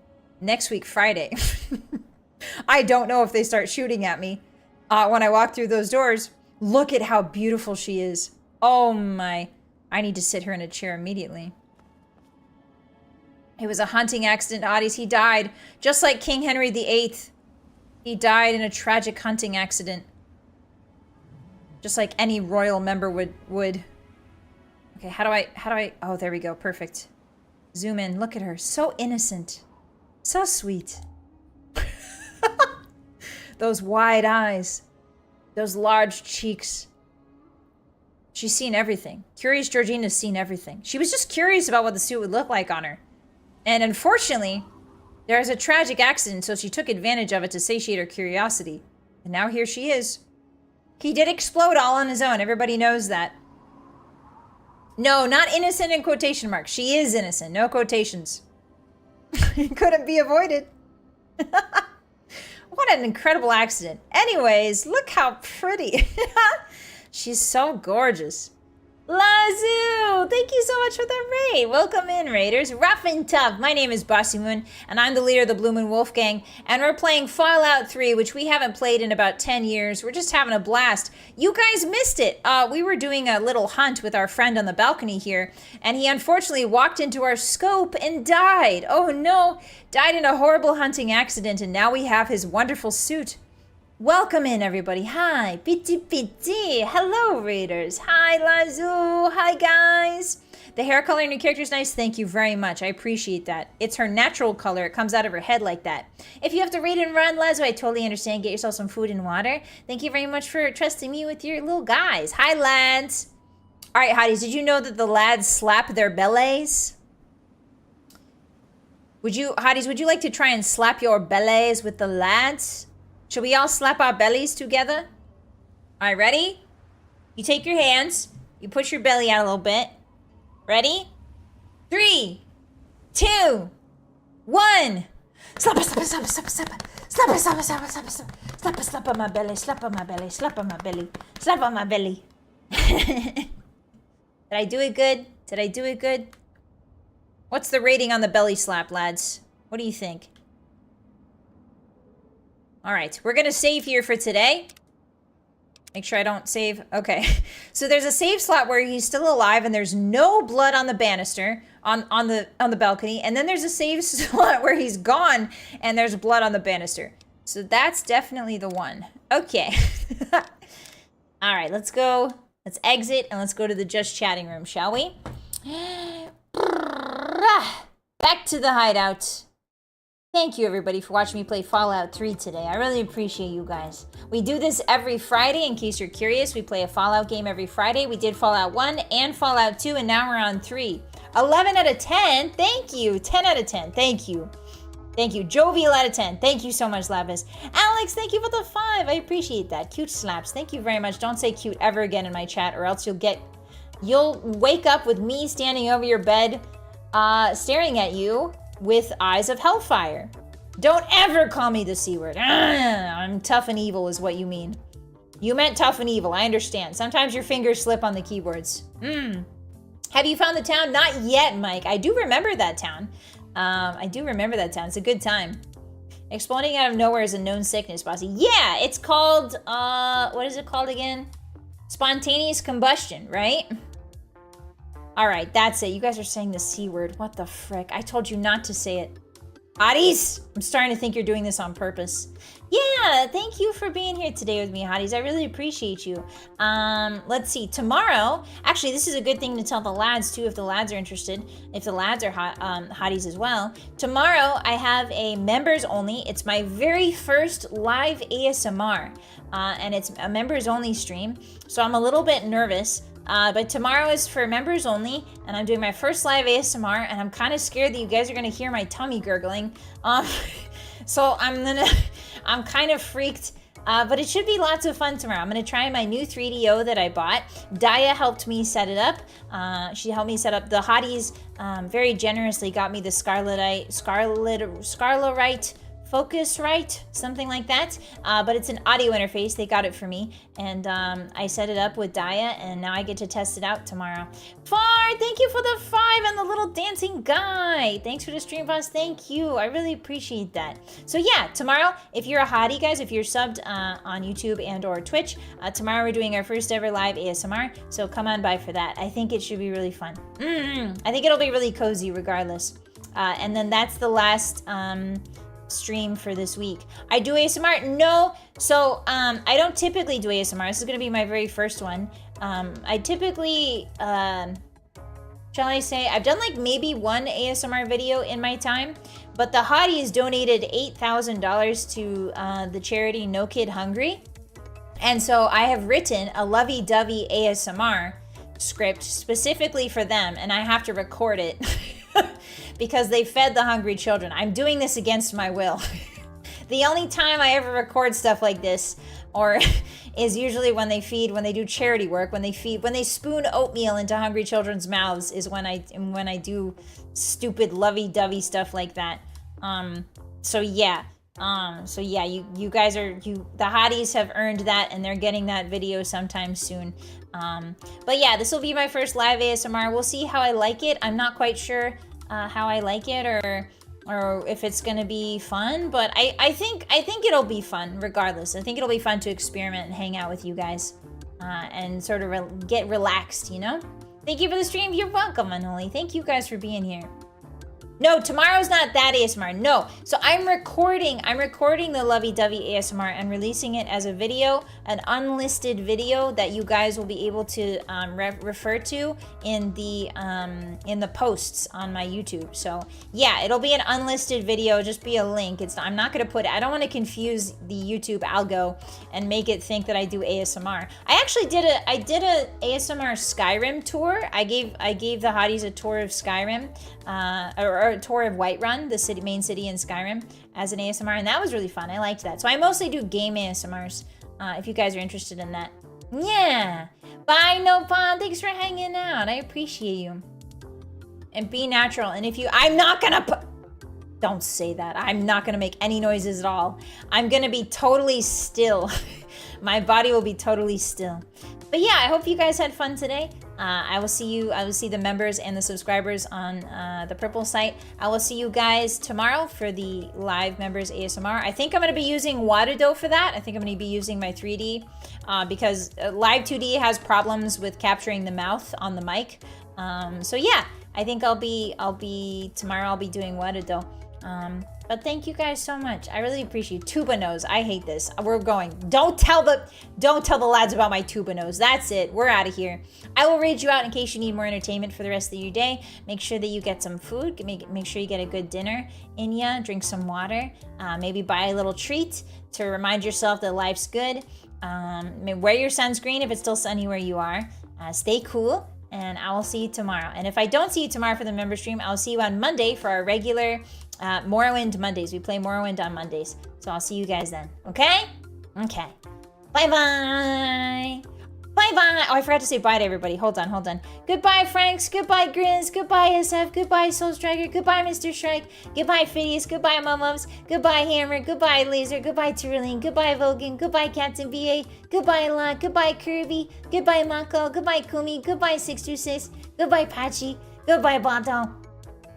next week, Friday. I don't know if they start shooting at me when I walk through those doors. Look at how beautiful she is. Oh my. I need to sit her in a chair immediately. It was a hunting accident, Hotties. He died. Just like King Henry VIII. He died in a tragic hunting accident. Just like any royal member would. Okay, how do I... Oh, there we go. Perfect. Zoom in. Look at her. So innocent. So sweet. Those wide eyes. Those large cheeks. She's seen everything. Curious Georgina's seen everything. She was just curious about what the suit would look like on her. And unfortunately, there was a tragic accident, so she took advantage of it to satiate her curiosity. And now here she is. He did explode all on his own. Everybody knows that. No, not innocent in quotation marks. She is innocent. No quotations. It couldn't be avoided. What an incredible accident. Anyways, look how pretty. She's so gorgeous. Lazoo, thank you so much for the raid. Welcome in, raiders. Ruff and Tuff. My name is Bossymoon, and I'm the leader of the Blue Moon Wolf Gang, and we're playing Fallout 3, which we haven't played in about 10 years. We're just having a blast. You guys missed it. We were doing a little hunt with our friend on the balcony here, and he unfortunately walked into our scope and died. Oh no, died in a horrible hunting accident, and now we have his wonderful suit. Welcome in, everybody. Hi, Piti Piti. Hello, raiders. Hi, Lazoo. Hi, guys. The hair color in your character is nice. Thank you very much. I appreciate that. It's her natural color. It comes out of her head like that. If you have to raid and run, Lazoo, I totally understand. Get yourself some food and water. Thank you very much for trusting me with your little guys. Hi, lads. All right, hotties, did you know that the lads slap their bellies? Hotties, would you like to try and slap your bellies with the lads? Should we all slap our bellies together? All right, ready? You take your hands, you push your belly out a little bit. Ready? 3, 2, 1. Slap, slap, slap, slap, slap, slap, slap, slap, slap, slap, slap, slap on my belly, slap on my belly, slap on my belly, slap on my belly. Did I do it good? Did I do it good? What's the rating on the belly slap, lads? What do you think? All right, we're gonna save here for today. Make sure I don't save. Okay, so there's a save slot where he's still alive and there's no blood on the banister on the balcony, and then there's a save slot where he's gone and there's blood on the banister. So that's definitely the one. Okay. All right, let's go. Let's exit and let's go to the just chatting room, shall we? Back to the hideout. Thank you, everybody, for watching me play Fallout 3 today. I really appreciate you guys. We do this every Friday, in case you're curious. We play a Fallout game every Friday. We did Fallout 1 and Fallout 2, and now we're on 3. 11 out of 10. Thank you. 10 out of 10. Thank you. Thank you. Jovial out of 10. Thank you so much, Lapis. Alex, thank you for the 5. I appreciate that. Cute slaps. Thank you very much. Don't say cute ever again in my chat, or else you'll wake up with me standing over your bed, staring at you with eyes of hellfire. Don't ever call me the C word. I'm tough and evil is what you mean. You meant tough and evil, I understand. Sometimes your fingers slip on the keyboards. Have you found the town? Not yet, Mike. I do remember that town. I do remember that town. It's a good time. Exploding out of nowhere is a known sickness, Bossy. Yeah, it's called, what is it called again? Spontaneous combustion, right? All right, that's it. You guys are saying the C word. What the frick? I told you not to say it. Hotties, I'm starting to think you're doing this on purpose. Yeah, thank you for being here today with me, Hotties. I really appreciate you. Let's see. Tomorrow, actually, this is a good thing to tell the lads, too, if the lads are interested. If the lads are Hotties as well. Tomorrow, I have a members only. It's my very first live ASMR. And it's a members only stream. So I'm a little bit nervous. But tomorrow is for members only, and I'm doing my first live ASMR, and I'm kind of scared that you guys are gonna hear my tummy gurgling. So I'm kind of freaked, but it should be lots of fun tomorrow. I'm gonna try my new 3DO that I bought. Daya helped me set it up. She helped me set up. The Hotties very generously got me the Scarletite Focusrite, something like that, but it's an audio interface. They got it for me, and I set it up with Daya, and now I get to test it out tomorrow. Far, thank you for the 5 and the little dancing guy. Thanks for the stream, boss. Thank you. I really appreciate that. So yeah, tomorrow, if you're a hottie, guys, if you're subbed on YouTube and or Twitch, tomorrow we're doing our first ever live ASMR, so come on by for that. I think it should be really fun. I think it'll be really cozy regardless. And then that's the last stream for this week. I do ASMR? No. So I don't typically do ASMR. This is going to be my very first one. I typically, shall I say, I've done like maybe one ASMR video in my time, but the Hotties donated $8,000 to the charity No Kid Hungry. And so I have written a lovey-dovey ASMR script specifically for them, and I have to record it. Because they fed the hungry children. I'm doing this against my will. The only time I ever record stuff like this, or is usually when they do charity work, when they spoon oatmeal into hungry children's mouths, is when I do stupid lovey-dovey stuff like that. So yeah, So yeah, you guys are, the hotties have earned that, and they're getting that video sometime soon. But yeah, this will be my first live ASMR. We'll see how I like it. I'm not quite sure how I like it, or if it's gonna be fun, but I think it'll be fun regardless. I think it'll be fun to experiment and hang out with you guys, and sort of get relaxed, you know? Thank you for the stream. You're welcome, Unholy. Thank you guys for being here. No, tomorrow's not that ASMR. No. So I'm recording the lovey-dovey ASMR and releasing it as a video, an unlisted video that you guys will be able to refer to in the posts on my YouTube. So yeah, it'll be an unlisted video, just be a link. I'm not gonna put it, I don't want to confuse the YouTube algo and make it think that I do ASMR. I actually did a ASMR Skyrim tour. I gave the hotties a tour of Skyrim, or a tour of Whiterun, the main city in Skyrim, as an ASMR, and that was really fun. I liked that. So I mostly do game ASMRs, if you guys are interested in that. Yeah. Bye, Nopon. Thanks for hanging out. I appreciate you. And be natural. And if you, I'm not gonna don't say that. I'm not gonna make any noises at all. I'm gonna be totally still. My body will be totally still. But yeah, I hope you guys had fun today. I will see the members and the subscribers on the Purple site. I will see you guys tomorrow for the live members ASMR. I think I'm going to be using Waterdo for that. I think I'm going to be using my 3D because Live 2D has problems with capturing the mouth on the mic. So yeah, I think tomorrow I'll be doing Waterdo. But thank you guys so much. I really appreciate it. Tuba nose. I hate this. We're going. Don't tell the lads about my tuba nose. That's it. We're out of here. I will raid you out in case you need more entertainment for the rest of your day. Make sure that you get some food. Make sure you get a good dinner in ya. Drink some water. Maybe buy a little treat to remind yourself that life's good. Wear your sunscreen if it's still sunny where you are. Stay cool. And I will see you tomorrow. And if I don't see you tomorrow for the member stream, I'll see you on Monday for our regular Morrowind Mondays. We play Morrowind on Mondays. So I'll see you guys then. Okay? Okay. Bye-bye. Bye-bye. Oh, I forgot to say bye to everybody. Hold on. Goodbye, Franks. Goodbye, Grizz. Goodbye, SF. Goodbye, Soul Striker. Goodbye, Mr. Shrike. Goodbye, Phineas. Goodbye, Mumums. Goodbye, Hammer. Goodbye, Laser. Goodbye, Tyrolean. Goodbye, Vogan. Goodbye, Captain BA. Goodbye, Locke. Goodbye, Kirby. Goodbye, Mako. Goodbye, Kumi. Goodbye, 626. Goodbye, Patchy. Goodbye, Bato.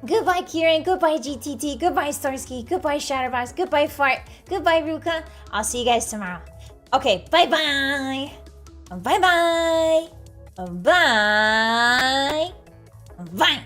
Goodbye, Kieran. Goodbye, GTT. Goodbye, Starsky. Goodbye, Shatterbox. Goodbye, Fart. Goodbye, Ruka. I'll see you guys tomorrow. Okay, bye-bye. Bye-bye. Bye. Bye. Bye-bye.